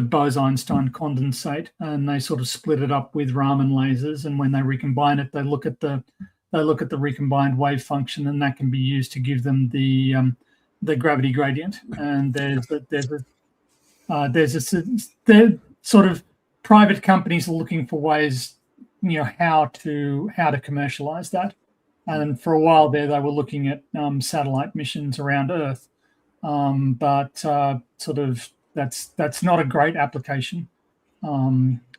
Bose-Einstein condensate, and they sort of split it up with Raman lasers, and when they recombine it, they look at the recombined wave function, and that can be used to give them the gravity gradient. And they're sort of private companies are looking for ways, how to commercialize that. And for a while there, they were looking at satellite missions around Earth, but that's not a great application.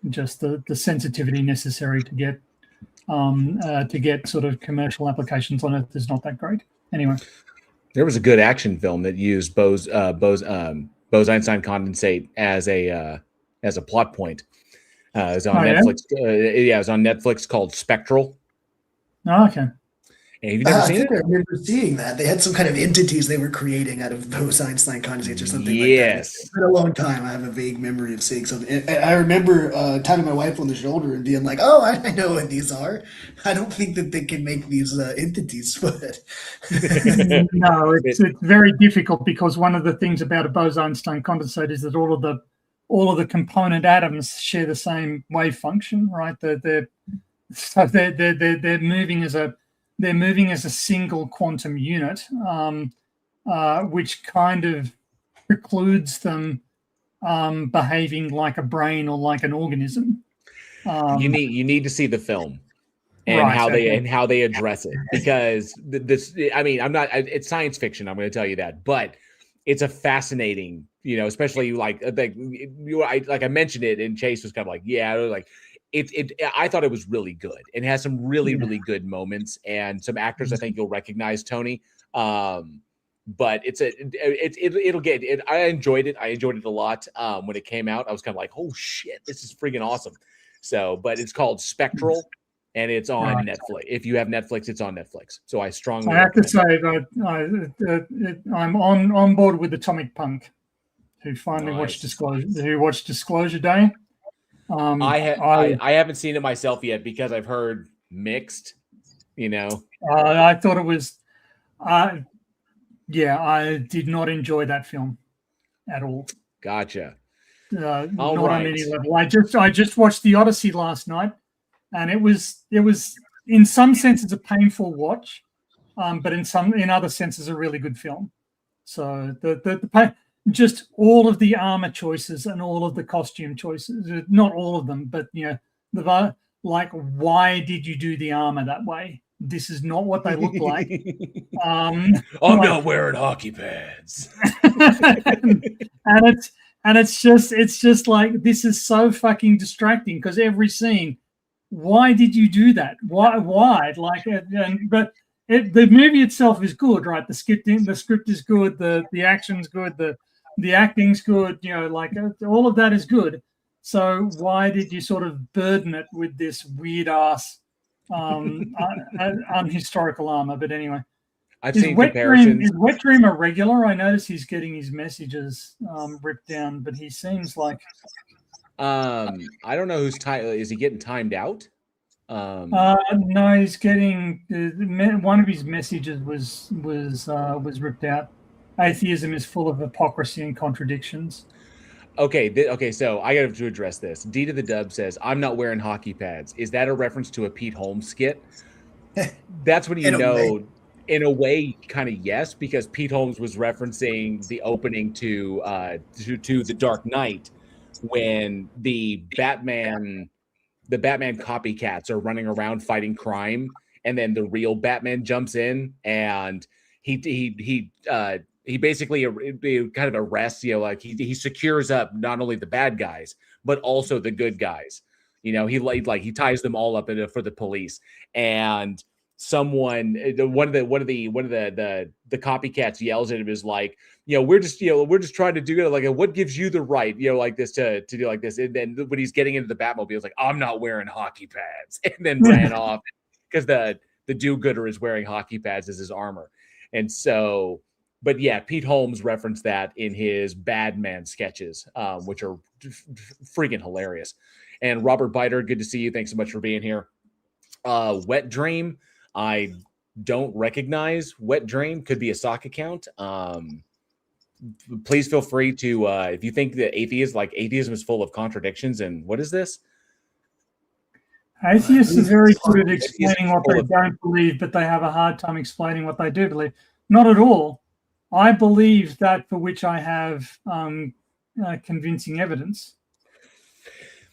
Just the sensitivity necessary to get sort of commercial applications on Earth is not that great. Anyway, there was a good action film that used Bose-Einstein condensate as a plot point. It was on Netflix. It was on Netflix, called Spectral. Oh, okay. Have you never seen it? I remember seeing that. They had some kind of entities they were creating out of Bose-Einstein condensates or something like that. It's been a long time. I have a vague memory of seeing something. And I remember tapping my wife on the shoulder and being like, oh, I know what these are. I don't think that they can make these entities, but... No, it's very difficult, because one of the things about a Bose-Einstein condensate is that all of the component atoms share the same wave function, right? They're moving as a single quantum unit, which kind of precludes them behaving like a brain or like an organism. You need to see the film and how they address it, because it's science fiction. I'm going to tell you that, but it's a fascinating, especially like I mentioned it, and Chase was kind of like, I thought it was really good, and has some really, really good moments, and some actors I think you'll recognize, Tony. But it'll get it. I enjoyed it. I enjoyed it a lot. When it came out, I was kind of like, oh shit, this is freaking awesome. So, but it's called Spectral. and it's on Right. Netflix. If you have Netflix, it's on Netflix. So I strongly I have to recommend say that I'm on board with Atomic Punk, who finally watched Nice. Disclosure Day. I haven't seen it myself yet because I've heard mixed. You know, I thought it was, I did not enjoy that film at all. Gotcha. Not All on any right. level. I just watched The Odyssey last night, and it was in some senses a painful watch, but in other senses a really good film. So just all of the armor choices and all of the costume choices, not all of them, but like, why did you do the armor that way? This is not what they look like. I'm not wearing hockey pads. and it's just like, this is so fucking distracting, because every scene, why did you do that? Why like, but the movie itself is good, right? The script is good, the action's good, the acting's good, like, all of that is good. So why did you sort of burden it with this weird ass unhistorical armor? But anyway, I've seen comparisons. Is Wet Dream a regular? I notice he's getting his messages ripped down, but he seems like I don't know who's is he getting timed out? no, he's getting one of his messages was ripped out. Atheism is full of hypocrisy and contradictions. Okay, so I got to address this. D to the Dub says, "I'm not wearing hockey pads." Is that a reference to a Pete Holmes skit? That's when you know. In a way, kind of yes, because Pete Holmes was referencing the opening to The Dark Knight, when the Batman copycats are running around fighting crime, and then the real Batman jumps in, and he basically kind of arrests, like he secures up not only the bad guys but also the good guys. He ties them all up for the police, and one of the copycats yells at him, is like, we're just trying to do it, like, what gives you the right, like this to do like this. And then when he's getting into the Batmobile, he's like, I'm not wearing hockey pads, and then ran off because the do-gooder is wearing hockey pads as his armor. And so, but yeah, Pete Holmes referenced that in his Badman sketches, which are freaking hilarious. And Robert Biter, good to see you. Thanks so much for being here. Wet Dream, I don't recognize. Wet Dream could be a sock account. Please feel free to, if you think that atheism is full of contradictions, and what is this? Atheists are very good at explaining what they don't believe, but they have a hard time explaining what they do believe. Not at all. I believe that for which I have convincing evidence.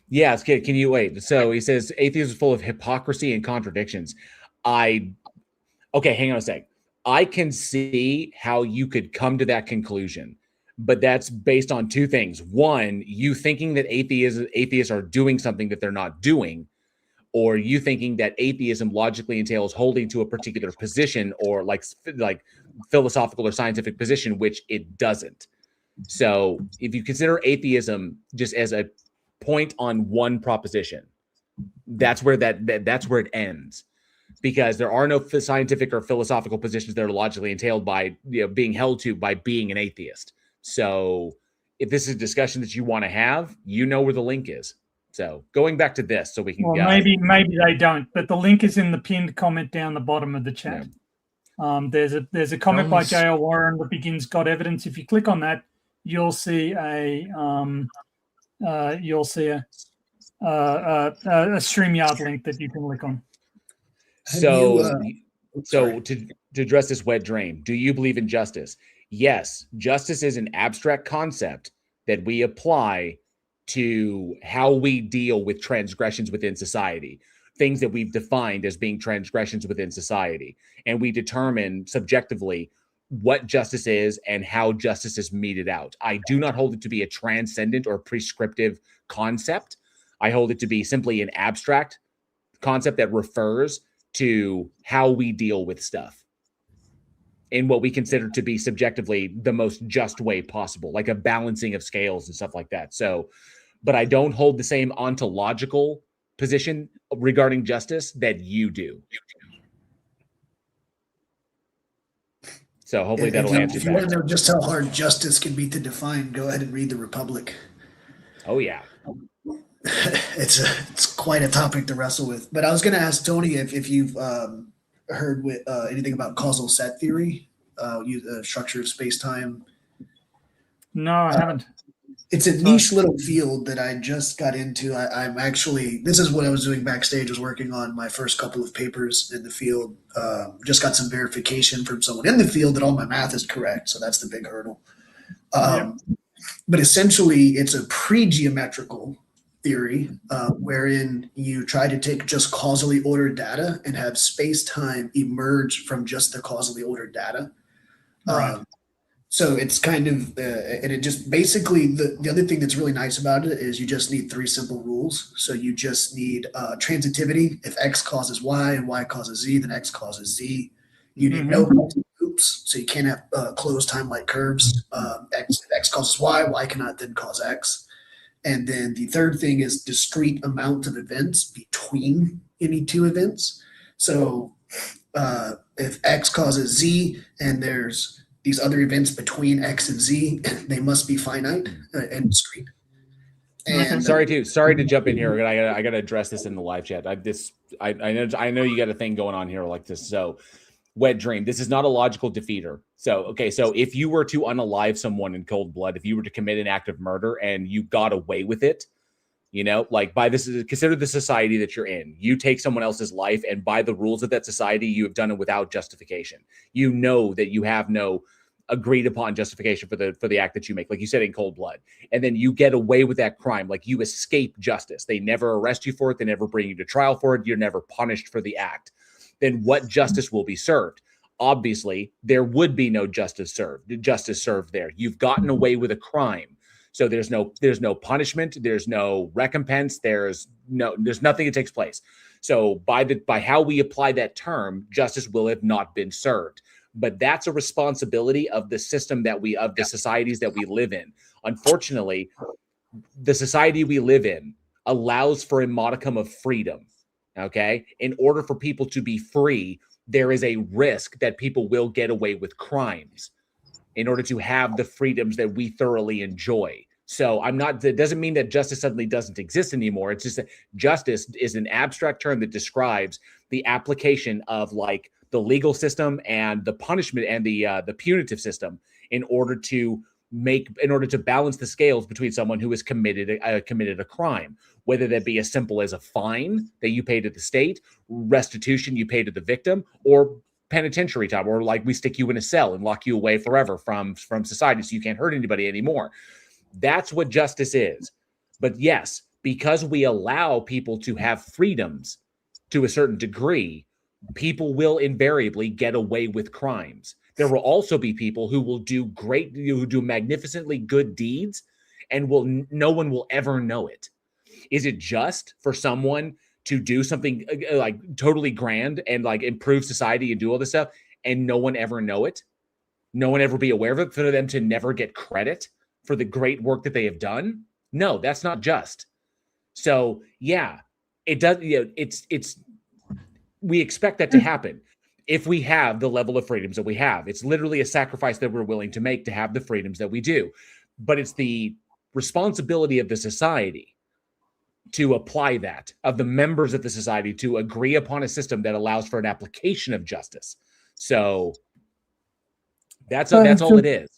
Yes, can you wait? So he says atheism is full of hypocrisy and contradictions. Okay, hang on a sec. I can see how you could come to that conclusion, but that's based on two things. One, you thinking that atheists are doing something that they're not doing, or you thinking that atheism logically entails holding to a particular position, or like philosophical or scientific position, which it doesn't. So if you consider atheism just as a point on one proposition, that's where that's where it ends, because there are no scientific or philosophical positions that are logically entailed by being held to by being an atheist. So if this is a discussion that you want to have, where the link is. So going back to this, so we can. Well, maybe they don't, but the link is in the pinned comment down the bottom of the chat. Yeah. There's a comment by J.L. Warren that begins "Got evidence." If you click on that, you'll see a StreamYard link that you can click on. So to address this Wet Dream, do you believe in justice? Yes, justice is an abstract concept that we apply to how we deal with transgressions within society, things that we've defined as being transgressions within society, and we determine subjectively what justice is and how justice is meted out. I do not hold it to be a transcendent or prescriptive concept. I hold it to be simply an abstract concept that refers to how we deal with stuff in what we consider to be subjectively the most just way possible, like a balancing of scales and stuff like that. So, but I don't hold the same ontological position regarding justice that you do. So hopefully that'll answer if you want that. to know just how hard justice can be to define, go ahead and read The Republic. Oh yeah. It's quite a topic to wrestle with. But I was going to ask Tony if you've heard anything about causal set theory, structure of space time. No, I haven't. It's a niche little field that I just got into. I'm actually, this is what I was doing backstage, was working on my first couple of papers in the field. Just got some verification from someone in the field that all my math is correct. So that's the big hurdle. But essentially, it's a pre-geometrical theory wherein you try to take just causally ordered data and have space-time emerge from just the causally ordered data. Right. So it's kind of, and it just basically, the other thing that's really nice about it is you just need 3 simple rules. So you just need transitivity. If X causes Y and Y causes Z, then X causes Z. You need no loops, so you can't have closed time-like curves. If X causes Y, Y cannot then cause X. And then the third thing is discrete amount of events between any 2 events. So if X causes Z and there's these other events between X and Z, they must be finite and discrete. And sorry to jump in here. I gotta address this in the live chat. I know you got a thing going on here like this. So, Wet Dream, this is not a logical defeater. So if you were to unalive someone in cold blood, if you were to commit an act of murder and you got away with it, like by this, consider the society that you're in. You take someone else's life, and by the rules of that society, you have done it without justification. You know that you have no agreed upon justification for the act that you make, like you said, in cold blood, and then you get away with that crime, like you escape justice. They never arrest you for it. They never bring you to trial for it. You're never punished for the act. Then what justice will be served? Obviously, there would be no justice served there. You've gotten away with a crime. So there's no punishment, there's no recompense, there's nothing that takes place. So by how we apply that term, justice will have not been served. But that's a responsibility of the system of the societies that we live in. Unfortunately, the society we live in allows for a modicum of freedom. Okay? In order for people to be free, there is a risk that people will get away with crimes in order to have the freedoms that we thoroughly enjoy. So it doesn't mean that justice suddenly doesn't exist anymore. It's just that justice is an abstract term that describes the application of like the legal system and the punishment and the punitive system in order to balance the scales between someone who has committed a crime, whether that be as simple as a fine that you pay to the state, restitution you pay to the victim, or penitentiary time, or like we stick you in a cell and lock you away forever from society so you can't hurt anybody anymore. That's what justice is. But yes, because we allow people to have freedoms to a certain degree, people will invariably get away with crimes. There will also be people who will do magnificently good deeds, and no one will ever know it. Is it just for someone to do something like totally grand and like improve society and do all this stuff and no one ever know it? No one ever be aware of it, for them to never get credit for the great work that they have done? No, that's not just. So yeah, it does. We expect that to happen if we have the level of freedoms that we have. It's literally a sacrifice that we're willing to make to have the freedoms that we do. But it's the responsibility of the society to apply that, of the members of the society to agree upon a system that allows for an application of justice. So that's all it is.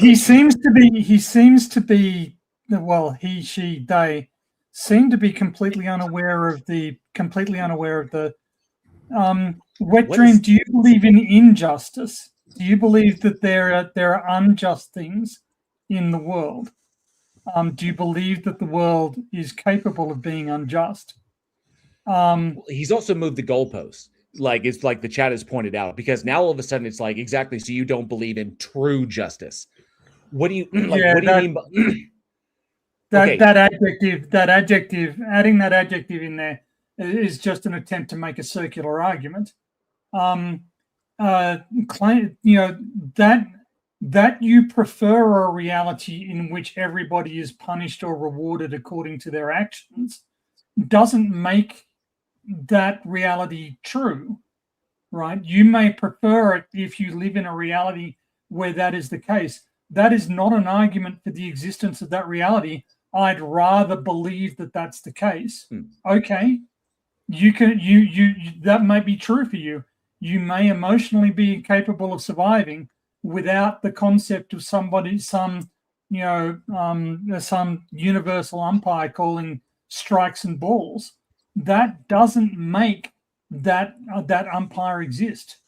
He seems to be, well, he, she, they seem to be completely unaware of the Wet Dream. Do you believe in injustice? Do you believe that there are unjust things in the world? Do you believe that the world is capable of being unjust? He's also moved the goalposts. Like it's like the chat has pointed out, because now all of a sudden it's like, exactly. So you don't believe in true justice. What do you like? Yeah, what do you mean by that adjective? Adding that adjective in there is just an attempt to make a circular argument. That That you prefer a reality in which everybody is punished or rewarded according to their actions doesn't make that reality true, right? You may prefer it if you live in a reality where that is the case. That is not an argument for the existence of that reality. I'd rather believe that that's the case. Okay, you that may be true for you. You may emotionally be incapable of surviving without the concept of some universal umpire calling strikes and balls. That doesn't make that umpire exist.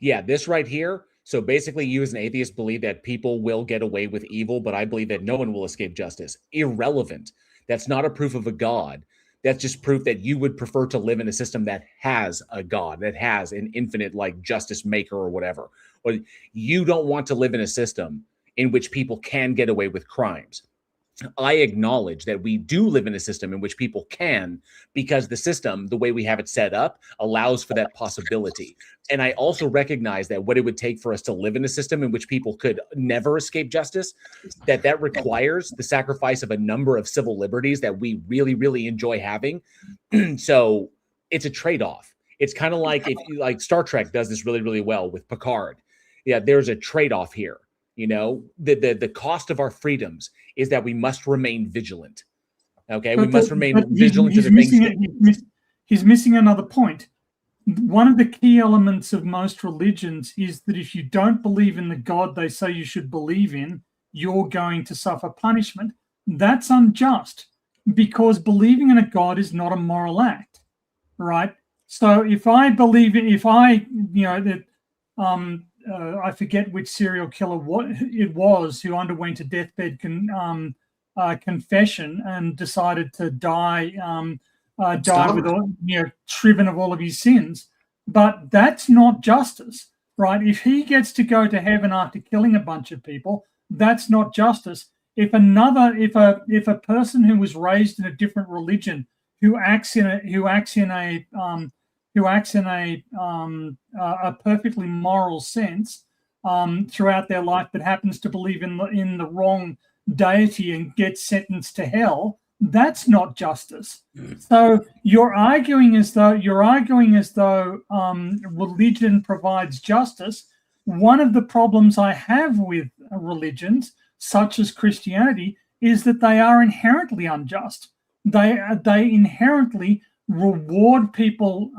Yeah, this right here. So basically, you as an atheist believe that people will get away with evil, but I believe that no one will escape justice. Irrelevant. That's not a proof of a God. That's just proof that you would prefer to live in a system that has a God, that has an infinite like justice maker or whatever. Or you don't want to live in a system in which people can get away with crimes. I acknowledge that we do live in a system in which people can, because the system, the way we have it set up, allows for that possibility. And I also recognize that what it would take for us to live in a system in which people could never escape justice, that requires the sacrifice of a number of civil liberties that we really, really enjoy having. So it's a trade-off. It's kind of like like Star Trek does this really, really well with Picard. Yeah, there's a trade-off here. You know, the cost of our freedoms is that we must remain vigilant. Okay, we must remain vigilant to the things. He's missing another point. One of the key elements of most religions is that if you don't believe in the God they say you should believe in, you're going to suffer punishment. That's unjust, because believing in a God is not a moral act, right? So if I believe I forget which serial killer it was who underwent a deathbed confession and decided to die with shriven of all of his sins. But that's not justice, right? If he gets to go to heaven after killing a bunch of people, that's not justice. If a person who was raised in a different religion who acts in a perfectly moral sense throughout their life, but happens to believe in the wrong deity and gets sentenced to hell, that's not justice. So you're arguing as though religion provides justice. One of the problems I have with religions, such as Christianity, is that they are inherently unjust. They inherently reward people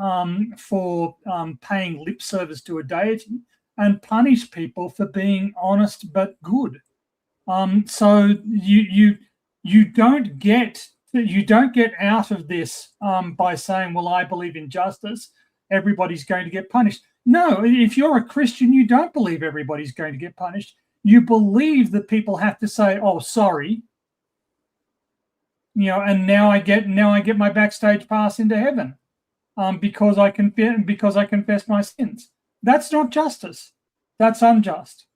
for paying lip service to a deity and punish people for being honest but good. So you don't get out of this by saying, well, I believe in justice, everybody's going to get punished. No, if you're a Christian, you don't believe everybody's going to get punished. You believe that people have to say, oh, sorry, and now I get my backstage pass into heaven because I confess my sins. That's not justice. That's unjust.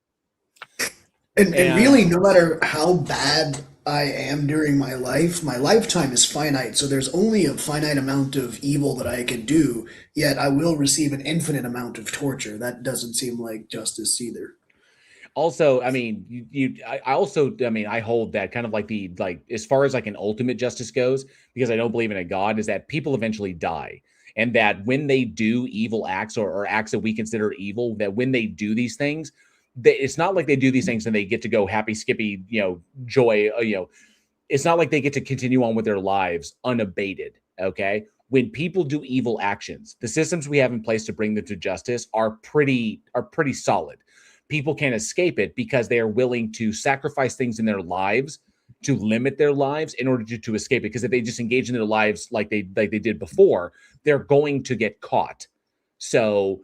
And really, no matter how bad I am during my life, my lifetime is finite. So there's only a finite amount of evil that I can do, yet I will receive an infinite amount of torture. That doesn't seem like justice either. Also, I mean, I hold that kind of like as far as like an ultimate justice goes, because I don't believe in a God, is that people eventually die. And that when they do evil acts or acts that we consider evil, that when they do these things, it's not like they do these things and they get to go happy, skippy, joy, it's not like they get to continue on with their lives unabated. Okay. When people do evil actions, the systems we have in place to bring them to justice are pretty solid. People can't escape it because they are willing to sacrifice things in their lives to limit their lives in order to escape it. Because if they just engage in their lives like they did before, they're going to get caught. So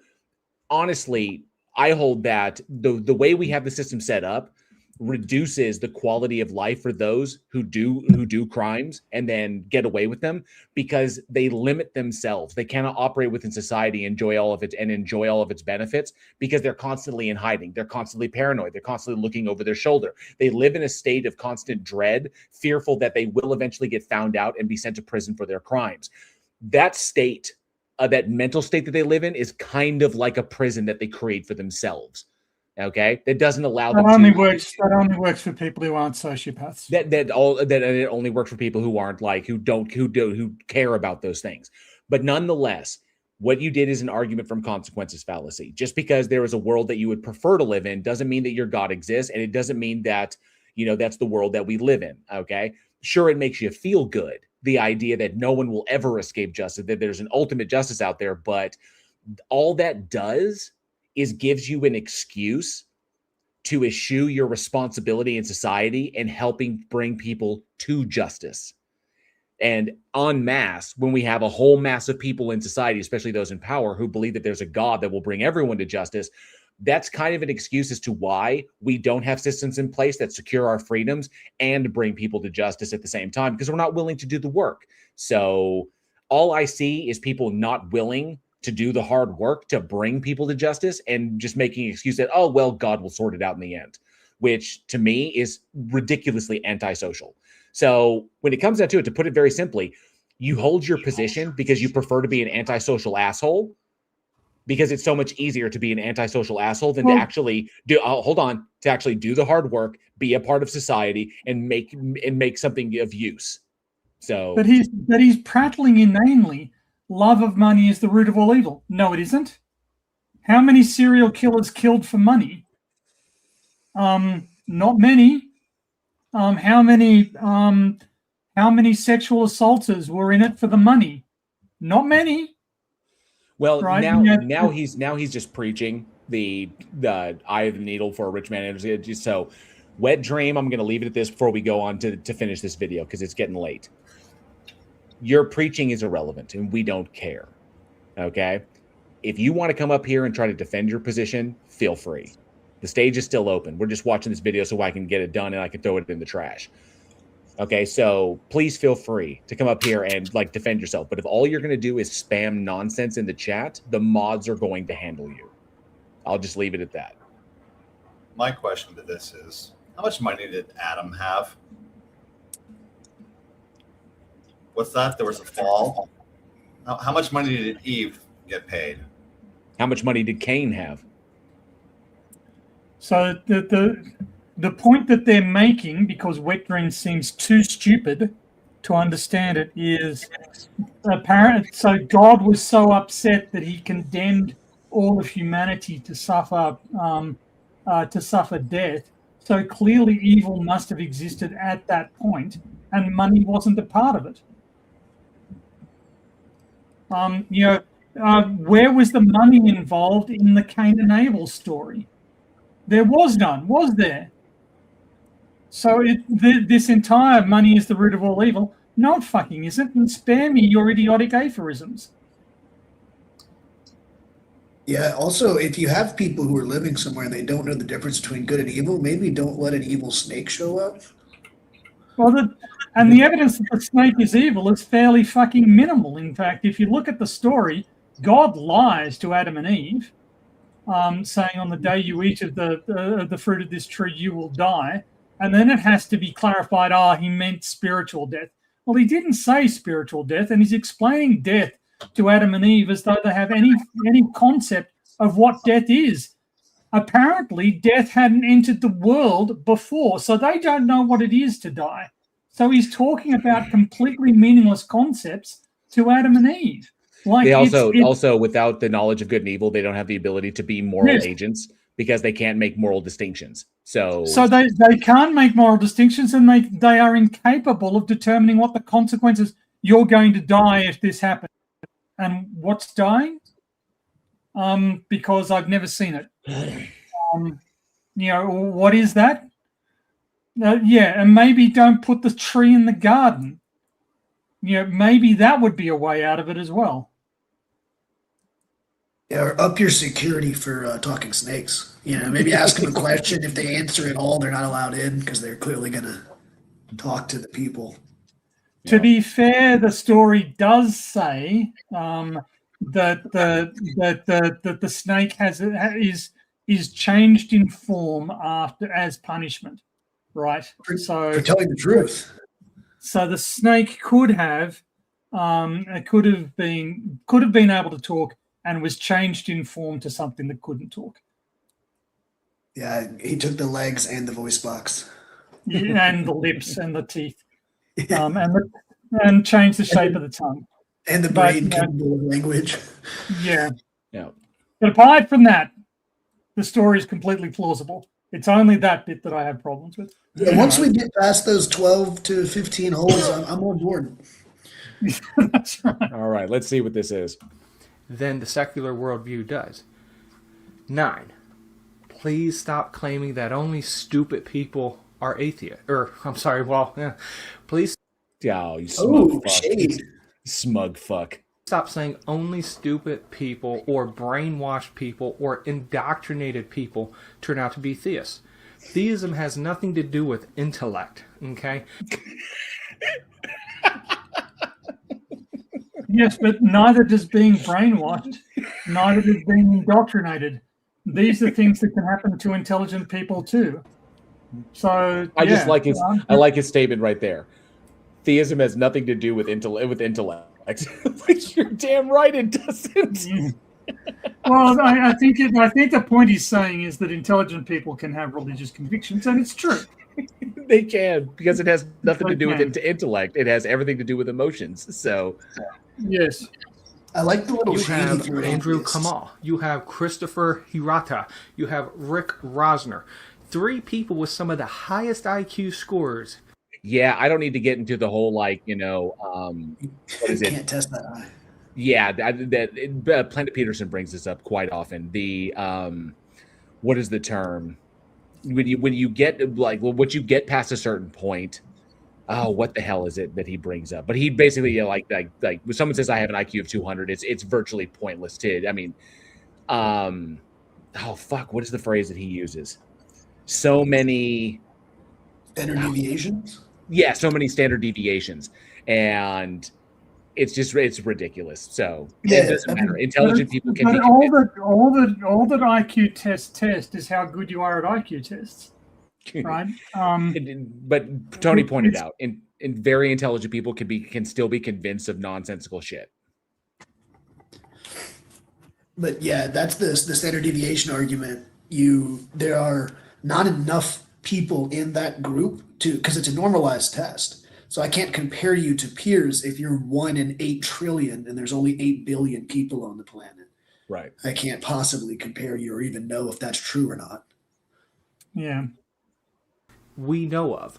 honestly, I hold that the way we have the system set up reduces the quality of life for those who do crimes and then get away with them, because they limit themselves. They cannot operate within society, enjoy all of its benefits, because they're constantly in hiding. They're constantly paranoid. They're constantly looking over their shoulder. They live in a state of constant dread, fearful that they will eventually get found out and be sent to prison for their crimes. That state that mental state that they live in is kind of like a prison that they create for themselves. Okay, that doesn't allow them That only to. works for people who aren't sociopaths. That it only works for people who aren't like who care about those things. But nonetheless, what you did is an argument from consequences fallacy. Just because there is a world that you would prefer to live in doesn't mean that your God exists, and it doesn't mean that that's the world that we live in. Okay, sure, it makes you feel good, the idea that no one will ever escape justice, that there's an ultimate justice out there, but all that does is gives you an excuse to eschew your responsibility in society and helping bring people to justice. And en masse, when we have a whole mass of people in society, especially those in power, who believe that there's a God that will bring everyone to justice, that's kind of an excuse as to why we don't have systems in place that secure our freedoms and bring people to justice at the same time, because we're not willing to do the work. So all I see is people not willing to do the hard work to bring people to justice and just making an excuse that, oh, well, God will sort it out in the end, which to me is ridiculously antisocial. So when it comes down to it, to put it very simply, you hold your position because you prefer to be an antisocial asshole, because it's so much easier to be an antisocial asshole than to actually do to actually do the hard work, be a part of society, and make something of use. So But he's prattling inanely. Love of money is the root of all evil. No, it isn't. How many serial killers killed for money? Not many. How many sexual assaulters were in it for the money? Not many. Well, right? now he's just preaching the eye of the needle for a rich man. So, wet dream. I'm going to leave it at this before we go on to finish this video because it's getting late. Your preaching is irrelevant, and we don't care. Okay, if you want to come up here and try to defend your position, feel free. The stage is still open. We're just watching this video so I can get it done and I can throw it in the trash. Okay, so please feel free to come up here and defend yourself. But if all you're going to do is spam nonsense in the chat, the mods are going to handle you. I'll just leave it at that. My question to this is, how much money did Adam have? What's that? There was a fall. How much money did Eve get paid? How much money did Cain have? So the point that they're making, because wet dream seems too stupid to understand it, is apparent. So God was so upset that he condemned all of humanity to suffer death. So clearly, evil must have existed at that point, and money wasn't a part of it. Where was the money involved in the Cain and Abel story? There was none, was there? So this entire money is the root of all evil. No, it fucking isn't. And spare me your idiotic aphorisms. Yeah, also, if you have people who are living somewhere and they don't know the difference between good and evil, maybe don't let an evil snake show up. Well, the evidence that the snake is evil is fairly fucking minimal. In fact, if you look at the story, God lies to Adam and Eve, saying on the day you eat of the fruit of this tree, you will die. And then it has to be clarified, he meant spiritual death. Well, he didn't say spiritual death, and he's explaining death to Adam and Eve as though they have any concept of what death is. Apparently, death hadn't entered the world before, so they don't know what it is to die. So he's talking about completely meaningless concepts to Adam and Eve. They also, without the knowledge of good and evil, they don't have the ability to be moral agents because they can't make moral distinctions. So they can't make moral distinctions, and they are incapable of determining what the consequences. You're going to die if this happens. And what's dying? Because I've never seen it. What is that? And maybe don't put the tree in the garden. Maybe that would be a way out of it as well. Yeah, or up your security for talking snakes. Maybe ask them a question. If they answer at all, they're not allowed in because they're clearly going to talk to the people. To be fair, the story does say that the snake is changed in form as punishment, right? For telling the truth. So the snake could have It could have been able to talk and was changed in form to something that couldn't talk. Yeah, he took the legs and the voice box. Yeah, and the lips and the teeth, and changed the shape of the tongue. And the brain capable of language. Yeah. Yeah. But apart from that, the story is completely plausible. It's only that bit that I have problems with. Yeah, once we get past those 12 to 15 holes, I'm on board. That's right. All right, let's see what this is. Than the secular worldview does. 9. Please stop claiming that only stupid people are atheists. Please. Oh, you smug fuck. Shade. Smug fuck. Stop saying only stupid people or brainwashed people or indoctrinated people turn out to be theists. Theism has nothing to do with intellect, okay? Yes, but neither does being brainwashed, neither does being indoctrinated. These are things that can happen to intelligent people too. So I like his statement right there. Theism has nothing to do with intellect. Like, you're damn right it doesn't. Well, I think the point he's saying is that intelligent people can have religious convictions, and it's true. They can, because it has nothing to do with intellect. It has everything to do with emotions. So, yes. I like the little You shade have for Andrew atheists. Kamal. You have Christopher Hirata. You have Rick Rosner. 3 people with some of the highest IQ scores. yeah, I don't need to get into the whole what is it? Can't test that eye. Yeah, Planet Peterson brings this up quite often. The what is the term when you get once you get past a certain point? Oh, what the hell is it that he brings up? But he basically like when someone says I have an IQ of 200, it's virtually pointless to. I mean, oh fuck, what is the phrase that he uses? So many Standard deviations. Yeah, so many standard deviations, and it's ridiculous. So it doesn't matter. Intelligent people can. But all that IQ test is how good you are at IQ tests, right? But Tony pointed out, in very intelligent people can still be convinced of nonsensical shit. But yeah, that's the standard deviation argument. There are not enough people in that group because it's a normalized test. So I can't compare you to peers if you're 1 in 8 trillion and there's only 8 billion people on the planet. Right. I can't possibly compare you or even know if that's true or not. Yeah. We know of.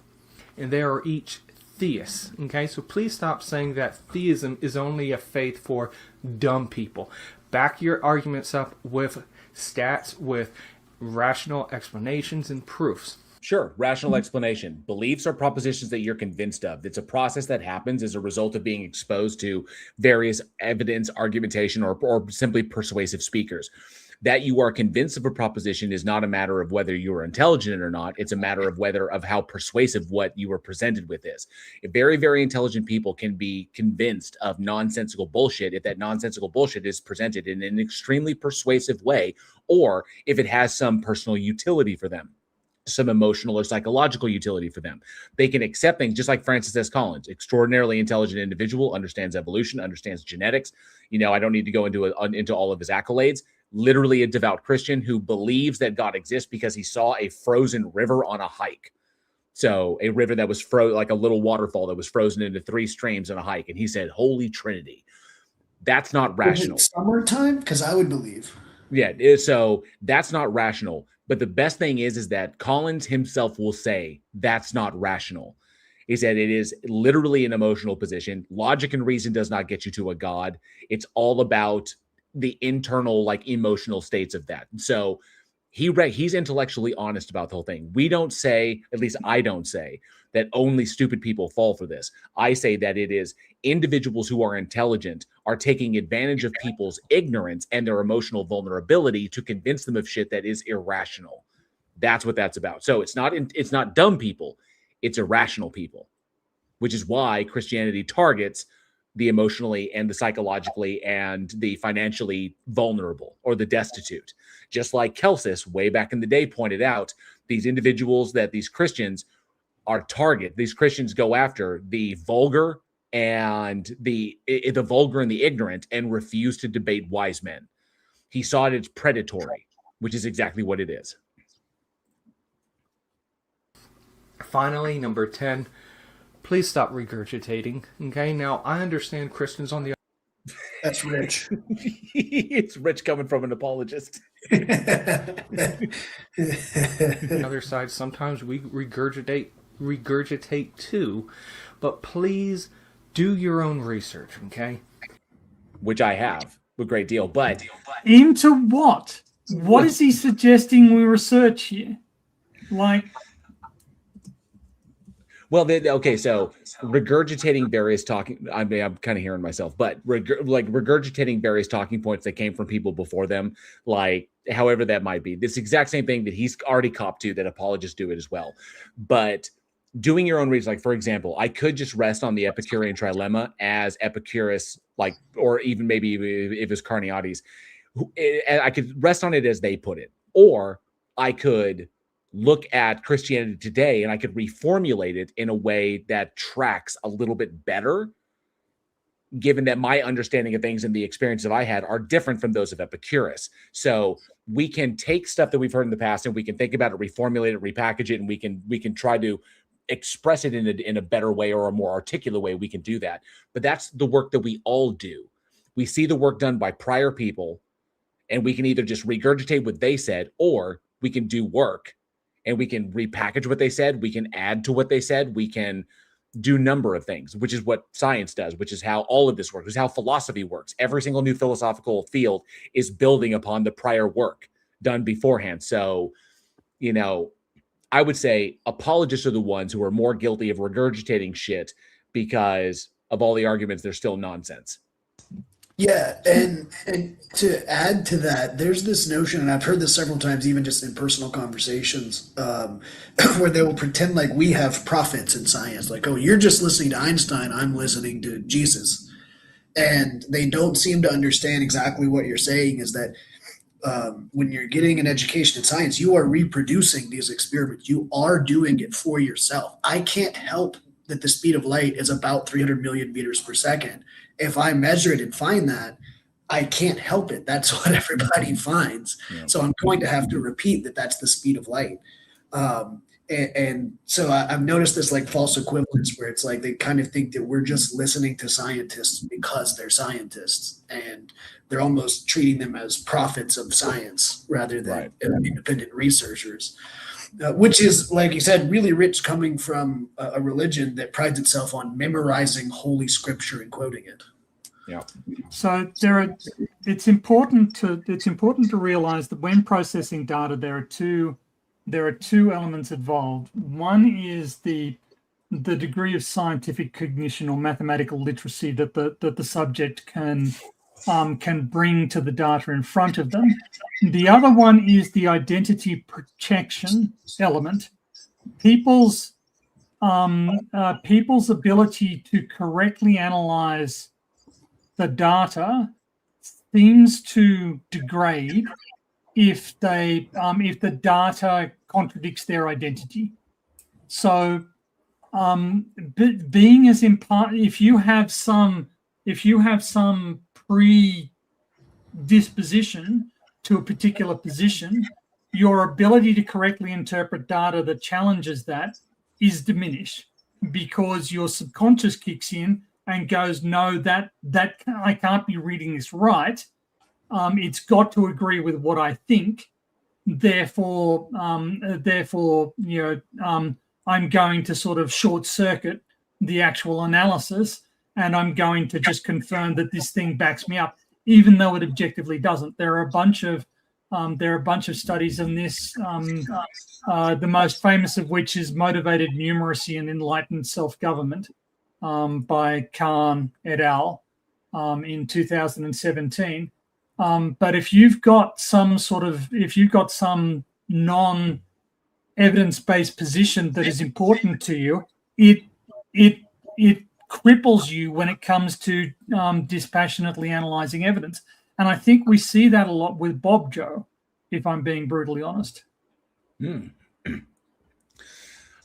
And they are each theists. Okay, so please stop saying that theism is only a faith for dumb people. Back your arguments up with stats, with rational explanations and proofs. Sure, rational explanation. Beliefs are propositions that you're convinced of. It's a process that happens as a result of being exposed to various evidence, argumentation, or simply persuasive speakers. That you are convinced of a proposition is not a matter of whether you are intelligent or not. It's a matter of how persuasive what you were presented with is. If very, very intelligent people can be convinced of nonsensical bullshit, if that nonsensical bullshit is presented in an extremely persuasive way, or if it has some personal utility for them, some emotional or psychological utility for them, they can accept things. Just like Francis S. Collins, extraordinarily intelligent individual, understands evolution, understands genetics. I don't need to go into all of his accolades. Literally a devout Christian who believes that God exists because he saw a frozen river on a hike. So a river that was like a little waterfall that was frozen into 3 streams on a hike. And he said, Holy Trinity. That's not rational. Is it summertime? Because I would believe. Yeah. So that's not rational. But the best thing is that Collins himself will say that's not rational. He said it is literally an emotional position. Logic and reason does not get you to a God. It's all about the internal, emotional states of that. So he's intellectually honest about the whole thing. We don't say, at least I don't say, that only stupid people fall for this. I say that it is individuals who are intelligent are taking advantage of people's ignorance and their emotional vulnerability to convince them of shit that is irrational. That's what that's about. So it's not dumb people, it's irrational people, which is why Christianity targets the emotionally and the psychologically and the financially vulnerable or the destitute. Just like Kelsis way back in the day pointed out, these individuals that these Christians go after the vulgar, and the vulgar and the ignorant, and refused to debate wise men. He saw it as predatory, which is exactly what it is. Finally, number 10, please stop regurgitating. Okay, now I understand Christians on the That's rich. It's rich coming from an apologist. other side, sometimes we regurgitate too, but please do your own research, okay? Which I have a great deal, but Into what? What is he suggesting we research here? Like, well, okay, so regurgitating various talking, I mean, I'm kind of hearing myself, but regurgitating various talking points that came from people before them, like however that might be, this exact same thing that he's already copped to, that apologists do it as well. But doing your own research, like for example, I could just rest on the Epicurean trilemma as Epicurus, like, or even maybe if it's Carneades, I could rest on it as they put it, or I could look at Christianity today and I could reformulate it in a way that tracks a little bit better, given that my understanding of things and the experiences that I had are different from those of Epicurus. So we can take stuff that we've heard in the past and we can think about it, reformulate it, repackage it, and we can try to express it in a better way or a more articulate way. We can do that. But that's the work that we all do. We see the work done by prior people, and we can either just regurgitate what they said, or we can do work and we can repackage what they said. We can add to what they said. We can do a number of things, which is what science does, which is how all of this works, which is how philosophy works. Every single new philosophical field is building upon the prior work done beforehand. So, you know, I would say apologists are the ones who are more guilty of regurgitating shit because of all the arguments. They're still nonsense. Yeah, and to add to that, there's this notion, and I've heard this several times, even just in personal conversations, where they will pretend like we have prophets in science. Like, oh, you're just listening to Einstein, I'm listening to Jesus. And they don't seem to understand exactly what you're saying is that when you're getting an education in science, you are reproducing these experiments. You are doing it for yourself. I can't help that the speed of light is about 300 million meters per second. If I measure it and find that, I can't help it. That's what everybody finds. Yeah. So I'm going to have to repeat that that's the speed of light. And so I've noticed this like false equivalence where it's like they kind of think that we're just listening to scientists because they're scientists, and they're almost treating them as prophets of science rather than independent researchers. Which is, like you said, really rich coming from a religion that prides itself on memorizing holy scripture and quoting it. Yeah. So it's important to realize that when processing data, there are two elements involved. One is the degree of scientific cognition or mathematical literacy that the subject can bring to the data in front of them. The other one is the identity protection element. People's ability to correctly analyze the data seems to degrade if the data contradicts their identity. So, being as if you have some predisposition to a particular position, your ability to correctly interpret data that challenges that is diminished because your subconscious kicks in and goes, no, that I can't be reading this right. It's got to agree with what I think. Therefore, I'm going to sort of short circuit the actual analysis, and I'm going to just confirm that this thing backs me up, even though it objectively doesn't. There are a bunch of studies on this. The most famous of which is Motivated Numeracy and Enlightened Self-Government by Kahn et al. In 2017. But if you've got some non-evidence-based position that is important to you, it cripples you when it comes to dispassionately analyzing evidence. And I think we see that a lot with Bob Joe, if I'm being brutally honest. I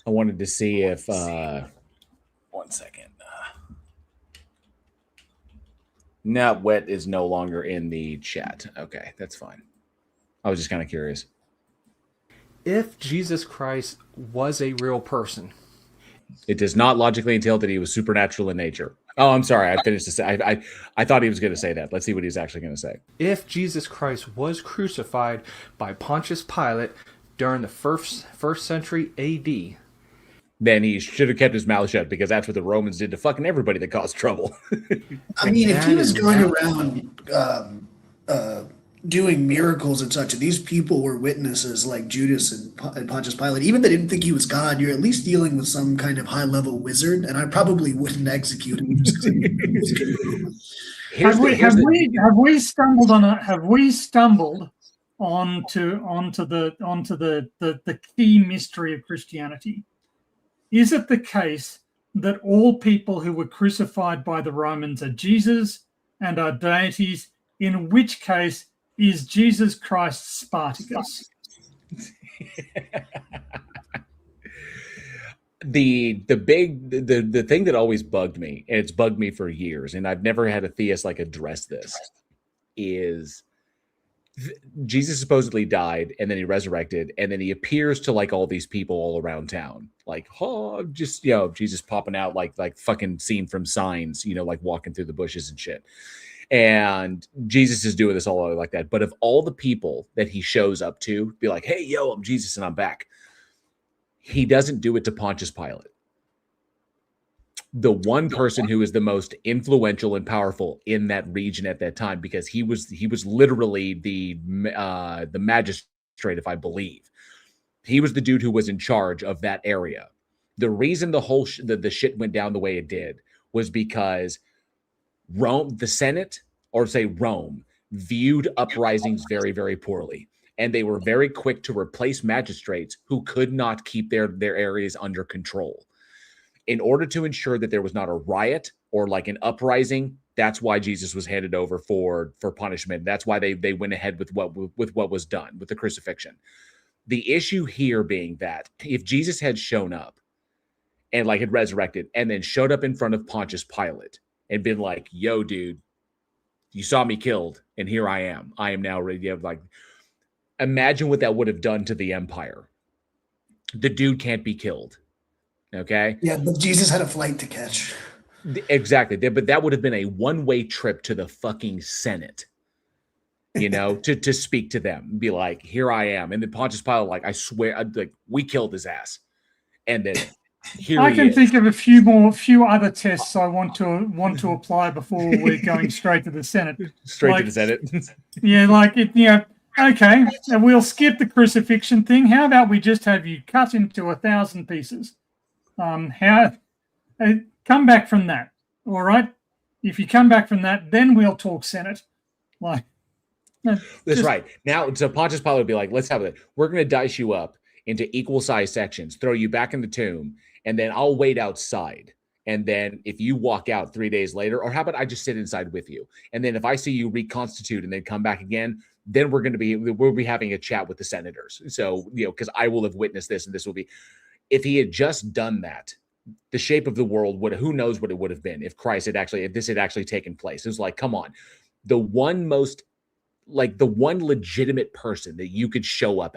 wanted to see if 1 second. No, Wet is no longer in the chat. Okay, that's fine. I was just kind of curious. If Jesus Christ was a real person, it does not logically entail that he was supernatural in nature. Oh, I'm sorry. I finished to say. I thought he was going to say that. Let's see what he's actually going to say. If Jesus Christ was crucified by Pontius Pilate during the first century AD, then he should have kept his mouth shut, because that's what the Romans did to fucking everybody that caused trouble. I mean, if he was going around doing miracles and such, and these people were witnesses like Judas and Pontius Pilate, even if they didn't think he was God, you're at least dealing with some kind of high-level wizard, and I probably wouldn't execute him just because have we stumbled onto the key mystery of Christianity? Is it the case that all people who were crucified by the Romans are Jesus and are deities, in which case is Jesus Christ Spartacus? The thing that always bugged me, and it's bugged me for years, and I've never had a theist like address this, is Jesus supposedly died and then he resurrected, and then he appears to like all these people all around town, like, oh, just, you know, Jesus popping out like fucking scene from Signs, you know, like walking through the bushes and shit. And Jesus is doing this all like that. But of all the people that he shows up to, be like, hey, yo, I'm Jesus and I'm back, he doesn't do it to Pontius Pilate, the one person who is the most influential and powerful in that region at that time, because he was literally the magistrate, if I believe. He was the dude who was in charge of that area. The reason the whole the shit went down the way it did was because Rome, the Senate, or say Rome, viewed uprisings very, very poorly. And they were very quick to replace magistrates who could not keep their areas under control. In order to ensure that there was not a riot or like an uprising, that's why Jesus was handed over for punishment. That's why they went ahead with what was done with the crucifixion. The issue here being that if Jesus had shown up and like had resurrected and then showed up in front of Pontius Pilate and been like, yo, dude, you saw me killed and here I am now ready. Like, imagine what that would have done to the empire. The dude can't be killed. Okay. Yeah, but Jesus had a flight to catch. Exactly. But that would have been a one-way trip to the fucking Senate, you know, to speak to them and be like, here I am. And then Pontius Pilate, like, I swear, like, we killed his ass. And then here I can think of a few other tests I want to apply before we're going straight to the Senate. Straight to the Senate. Yeah, like it, you know, okay, and we'll skip the crucifixion thing. How about we just have you cut into 1,000 pieces? Come back from that, all right? If you come back from that, then we'll talk Senate. Like, that's right. Now, so Pontius Pilate would be like, let's have it. We're going to dice you up into equal size sections, throw you back in the tomb, and then I'll wait outside. And then if you walk out 3 days later, or how about I just sit inside with you? And then if I see you reconstitute and then come back again, then we'll be having a chat with the senators. So, you know, because I will have witnessed this, and this will be, if he had just done that, the shape of the world who knows what it would have been if this had actually taken place. It was like, come on, the one legitimate person that you could show up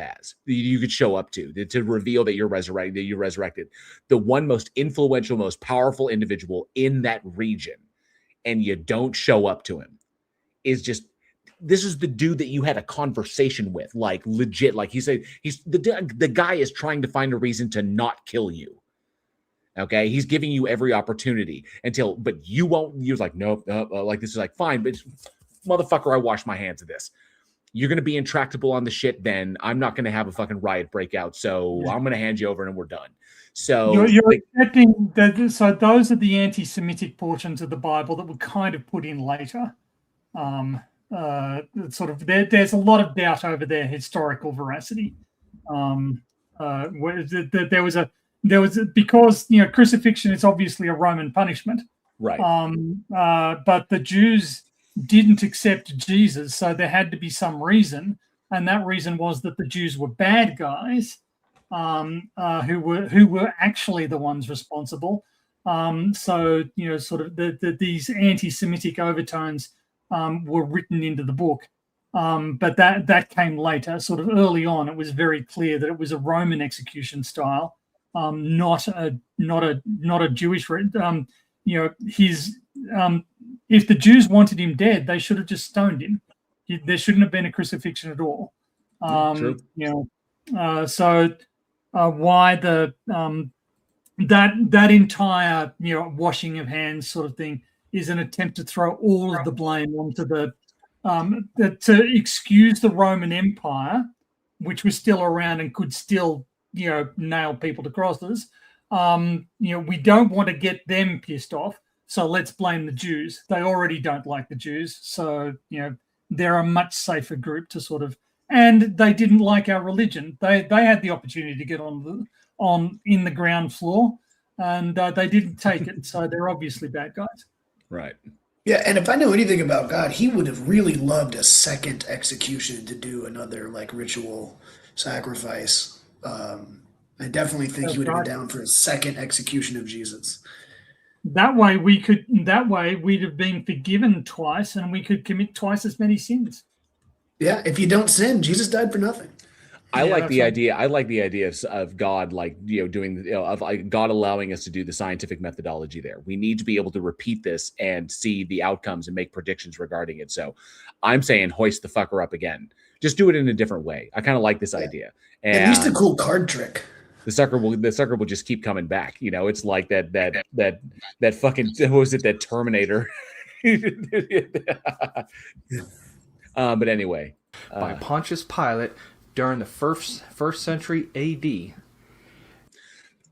to reveal that you're resurrected, the one most influential, most powerful individual in that region, and you don't show up to him, is just, this is the dude that you had a conversation with, like legit. Like he said, the guy is trying to find a reason to not kill you. Okay. He's giving you every opportunity but you won't. You're like, nope. Like, this is like, fine, but motherfucker, I wash my hands of this. You're going to be intractable on the shit. Then I'm not going to have a fucking riot break out. So I'm going to hand you over and we're done. So you're accepting that. So those are the anti-Semitic portions of the Bible that were kind of put in later. Sort of there's a lot of doubt over their historical veracity. There was because, you know, crucifixion is obviously a Roman punishment, right? But the Jews didn't accept Jesus, so there had to be some reason, and that reason was that the Jews were bad guys, who were actually the ones responsible. So, you know, sort of these anti-Semitic overtones were written into the book. But that came later, sort of early on. It was very clear that it was a Roman execution style, not a Jewish. If the Jews wanted him dead, they should have just stoned him. There shouldn't have been a crucifixion at all. True. Why that entire washing of hands sort of thing is an attempt to throw all of the blame onto to excuse the Roman Empire, which was still around and could still nail people to crosses. We don't want to get them pissed off, so let's blame the Jews. They already don't like the Jews, so they're a much safer group to sort of. And they didn't like our religion. They had the opportunity to get in the ground floor, and they didn't take it. So they're obviously bad guys. Right. Yeah, and if I know anything about God, he would have really loved a second execution to do another ritual sacrifice. I definitely think he would have been down for a second execution of Jesus. That way we'd have been forgiven twice, and we could commit twice as many sins. Yeah, if you don't sin, Jesus died for nothing. I like the idea of God, doing, of God allowing us to do the scientific methodology there. We need to be able to repeat this and see the outcomes and make predictions regarding it. So I'm saying hoist the fucker up again. Just do it in a different way. I kind of like this idea. And at least a cool card trick. The sucker will just keep coming back. It's like that fucking, what was it, that Terminator? But anyway, by Pontius Pilate during the first century AD.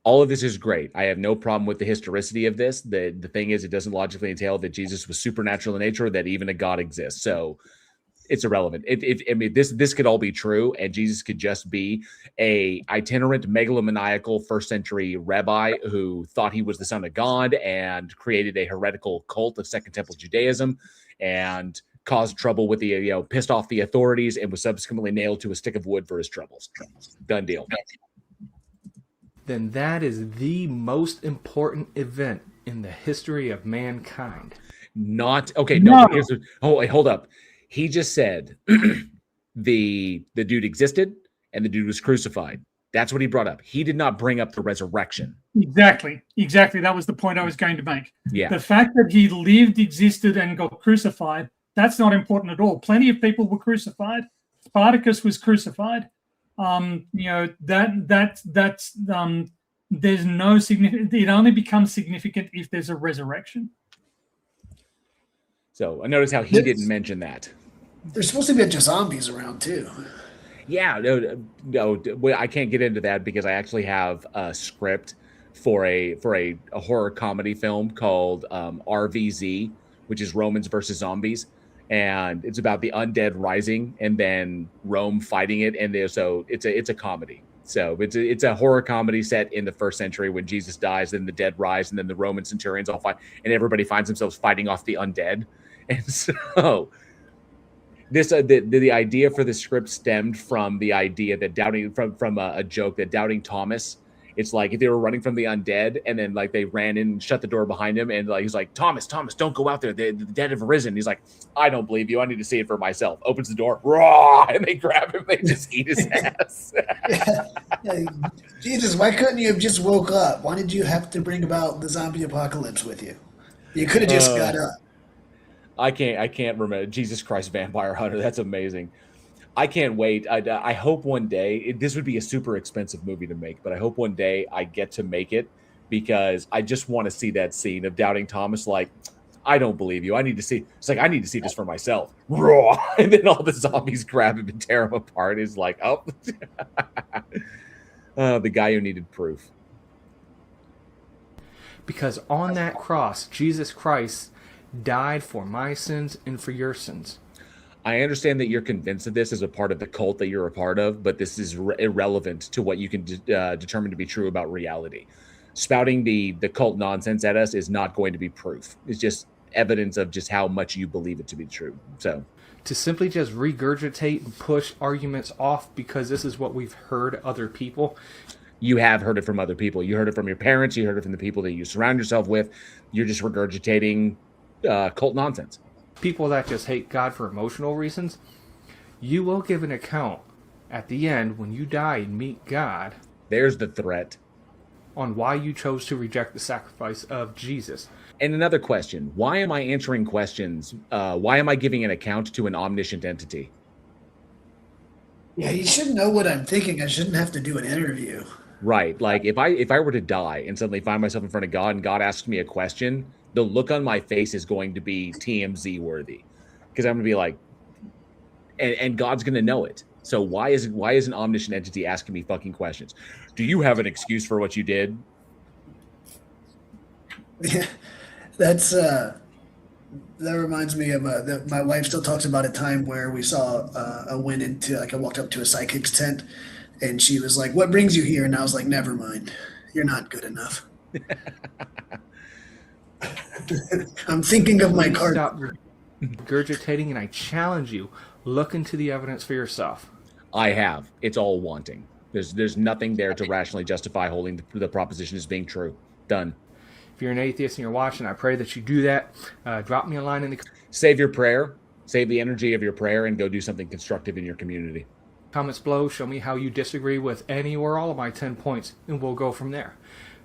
All of this is great. I have no problem with the historicity of this. The thing is, it doesn't logically entail that Jesus was supernatural in nature, or that even a God exists. So it's irrelevant. This could all be true, and Jesus could just be a itinerant, megalomaniacal first century rabbi who thought he was the son of God and created a heretical cult of Second Temple Judaism and caused trouble with the, pissed off the authorities, and was subsequently nailed to a stick of wood for his troubles. Done deal. Then that is the most important event in the history of mankind. Not okay. No. Hold up. He just said the dude existed and the dude was crucified. That's what he brought up. He did not bring up the resurrection. Exactly. That was the point I was going to make. Yeah. The fact that he lived, existed, and got crucified, that's not important at all. Plenty of people were crucified. Spartacus was crucified. There's no significant. It only becomes significant if there's a resurrection. So I noticed how he didn't mention that. There's supposed to be a bunch of zombies around too. Yeah, no, I can't get into that because I actually have a script for a horror comedy film called RVZ, which is Romans versus Zombies, and it's about the undead rising and then Rome fighting it, and so it's a comedy. So it's a horror comedy set in the first century when Jesus dies, then the dead rise, and then the Roman centurions all fight, and everybody finds themselves fighting off the undead. And so this the idea for the script stemmed from the idea that from a joke that doubting Thomas. It's like if they were running from the undead and then they ran in and shut the door behind him, and he's like, Thomas, don't go out there. The dead have risen. He's like, I don't believe you. I need to see it for myself. Opens the door, raw, and they grab him. They just eat his ass. Jesus, why couldn't you have just woke up? Why did you have to bring about the zombie apocalypse with you? You could have just got up. I can't remember. Jesus Christ, Vampire Hunter. That's amazing. I can't wait. I hope one day, this would be a super expensive movie to make, but I hope one day I get to make it because I just want to see that scene of doubting Thomas. Like, I don't believe you. I need to see. It's like, I need to see this for myself. Raw. And then all the zombies grab him and tear him apart. He's like, oh, the guy who needed proof. Because on that cross, Jesus Christ died for my sins and for your sins. I understand that you're convinced of this as a part of the cult that you're a part of, but this is irrelevant to what you can determine to be true about reality. Spouting the cult nonsense at us is not going to be proof. It's just evidence of just how much you believe it to be true. So to simply just regurgitate and push arguments off because this is what we've heard other people. You have heard it from other people. You heard it from your parents. You heard it from the people that you surround yourself with. You're just regurgitating cult nonsense. people that just hate God for emotional reasons, you will give an account at the end when you die and meet God. There's the threat. On why you chose to reject the sacrifice of Jesus. And another question, why am I answering questions? Why am I giving an account to an omniscient entity? Yeah, you should know what I'm thinking. I shouldn't have to do an interview. Right. Like if I were to die and suddenly find myself in front of God and God asks me a question, the look on my face is going to be TMZ worthy. Because I'm gonna be like, and God's gonna know it. So why is an omniscient entity asking me fucking questions? Do you have an excuse for what you did? Yeah, that's that reminds me of my wife still talks about a time where we saw I walked up to a psychic's tent, and she was like, "What brings you here?" And I was like, "Never mind, you're not good enough." I'm thinking of my card. Stop regurgitating, and I challenge you, look into the evidence for yourself. I have. It's all wanting. There's nothing there to rationally justify holding the proposition as being true. Done. If you're an atheist and you're watching, I pray that you do that. Drop me a line in the Save your prayer. Save the energy of your prayer and go do something constructive in your community. comments below. Show me how you disagree with any or all of my 10 points, and we'll go from there.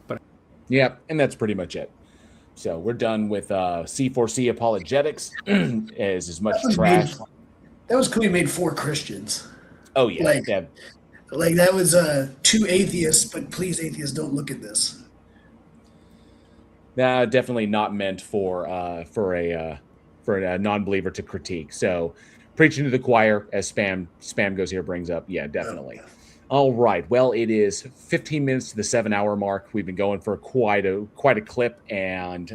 But yeah, and that's pretty much it. So we're done with C4C apologetics. as much trash. That was clearly made for Christians. Oh yeah, like that was two atheists, but please, atheists, don't look at this. Definitely not meant for a non-believer to critique. So preaching to the choir, as spam goes here brings up. Yeah, definitely. All right. Well, it is 15 minutes to the 7-hour mark. We've been going for quite a clip, and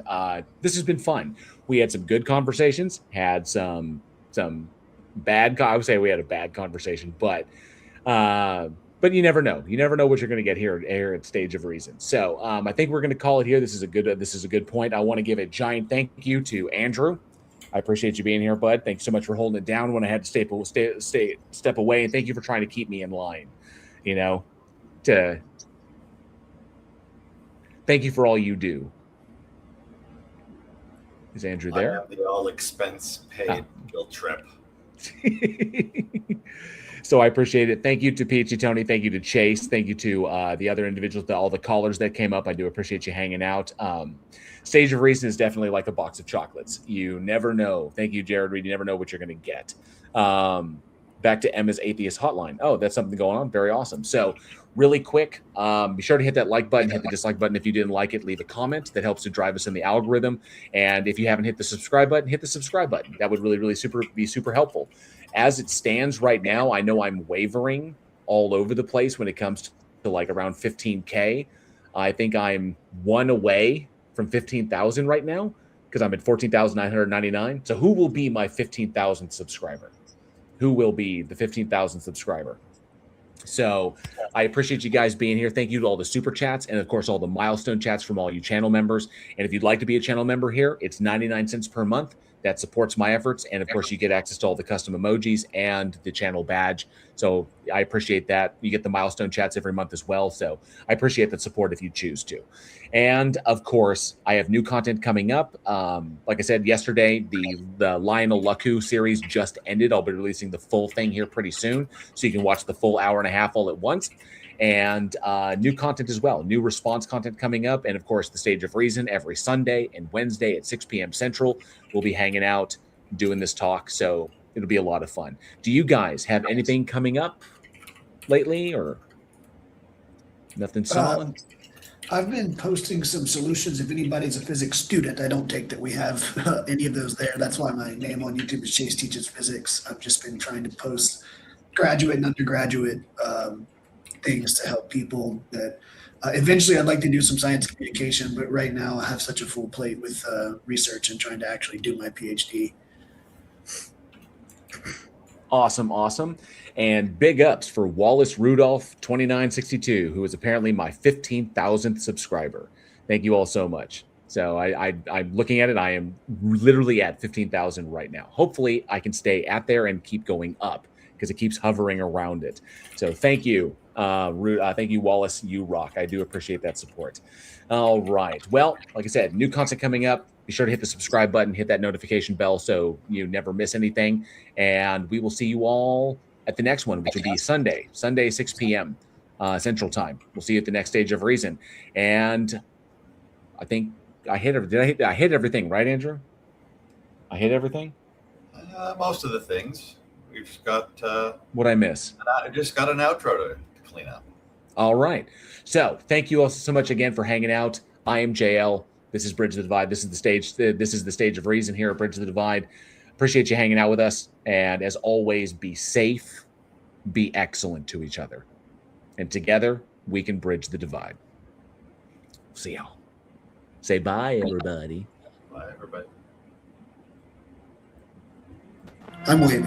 this has been fun. We had some good conversations, had some bad. I would say we had a bad conversation, but you never know. You never know what you're going to get here at Stage of Reason. So I think we're going to call it here. This is a good point. I want to give a giant thank you to Andrew. I appreciate you being here, bud. Thanks so much for holding it down when I had to step away, and thank you for trying to keep me in line. Thank you for all you do. Is Andrew there? I have the all expense paid guilt trip. So I appreciate it. Thank you to Peachy Tony. Thank you to Chase. Thank you to the other individuals, all the callers that came up. I do appreciate you hanging out. Stage of Reason is definitely like a box of chocolates. You never know. Thank you, Jared Reed. You never know what you're going to get. Back to Emma's Atheist Hotline. Oh, that's something going on. Very awesome. So really quick, be sure to hit that like button, hit the dislike button. If you didn't like it, leave a comment. That helps to drive us in the algorithm. And if you haven't hit the subscribe button, hit the subscribe button. That would really, really be super helpful. As it stands right now, I know I'm wavering all over the place when it comes to like around 15K. I think I'm one away from 15,000 right now because I'm at 14,999. So who will be my 15,000th subscriber? Who will be the 15,000th subscriber? So I appreciate you guys being here. Thank you to all the super chats and, of course, all the milestone chats from all you channel members. And if you'd like to be a channel member here, it's 99 cents per month. That supports my efforts. And, of course, you get access to all the custom emojis and the channel badge. So I appreciate that. You get the milestone chats every month as well. So I appreciate that support if you choose to. And, of course, I have new content coming up. Like I said yesterday, the Lionel Luku series just ended. I'll be releasing the full thing here pretty soon, so you can watch the full hour and a half all at once. And new content as well, new response content coming up. And, of course, the Stage of Reason every Sunday and Wednesday at 6 p.m. Central. We'll be hanging out, doing this talk. So it'll be a lot of fun. Do you guys have anything coming up lately or nothing solid? I've been posting some solutions. If anybody's a physics student, I don't take that we have any of those there. That's why my name on YouTube is Chase Teaches Physics. I've just been trying to post graduate and undergraduate things to help people that eventually I'd like to do some science communication, but right now I have such a full plate with research and trying to actually do my PhD. Awesome. And big ups for Wallace Rudolph 2962, who is apparently my 15,000th subscriber. Thank you all so much. So I'm looking at it. I am literally at 15,000 right now. Hopefully I can stay at there and keep going up because it keeps hovering around it. So thank you. Thank you, Wallace. You rock. I do appreciate that support. All right. Well, like I said, new content coming up. Be sure to hit the subscribe button, hit that notification bell so you never miss anything. And we will see you all at the next one, which will be Sunday, 6 p.m. Central Time. We'll see you at the next Stage of Reason. And I think I hit everything, right, Andrew? I hit everything? Most of the things. We've just got... What'd I miss? I just got an outro to clean up. All right. So thank you all so much again for hanging out. I am JL. This is Bridge the Divide. This is the Stage of Reason here at Bridge the Divide. Appreciate you hanging out with us. And as always, be safe, be excellent to each other. And together, we can bridge the divide. See y'all. Say bye, everybody. Bye, everybody. I'm waving.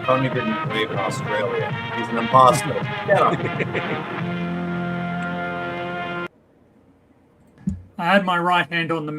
Tony didn't wave in Australia. He's an imposter. Get him. I had my right hand on the mouse.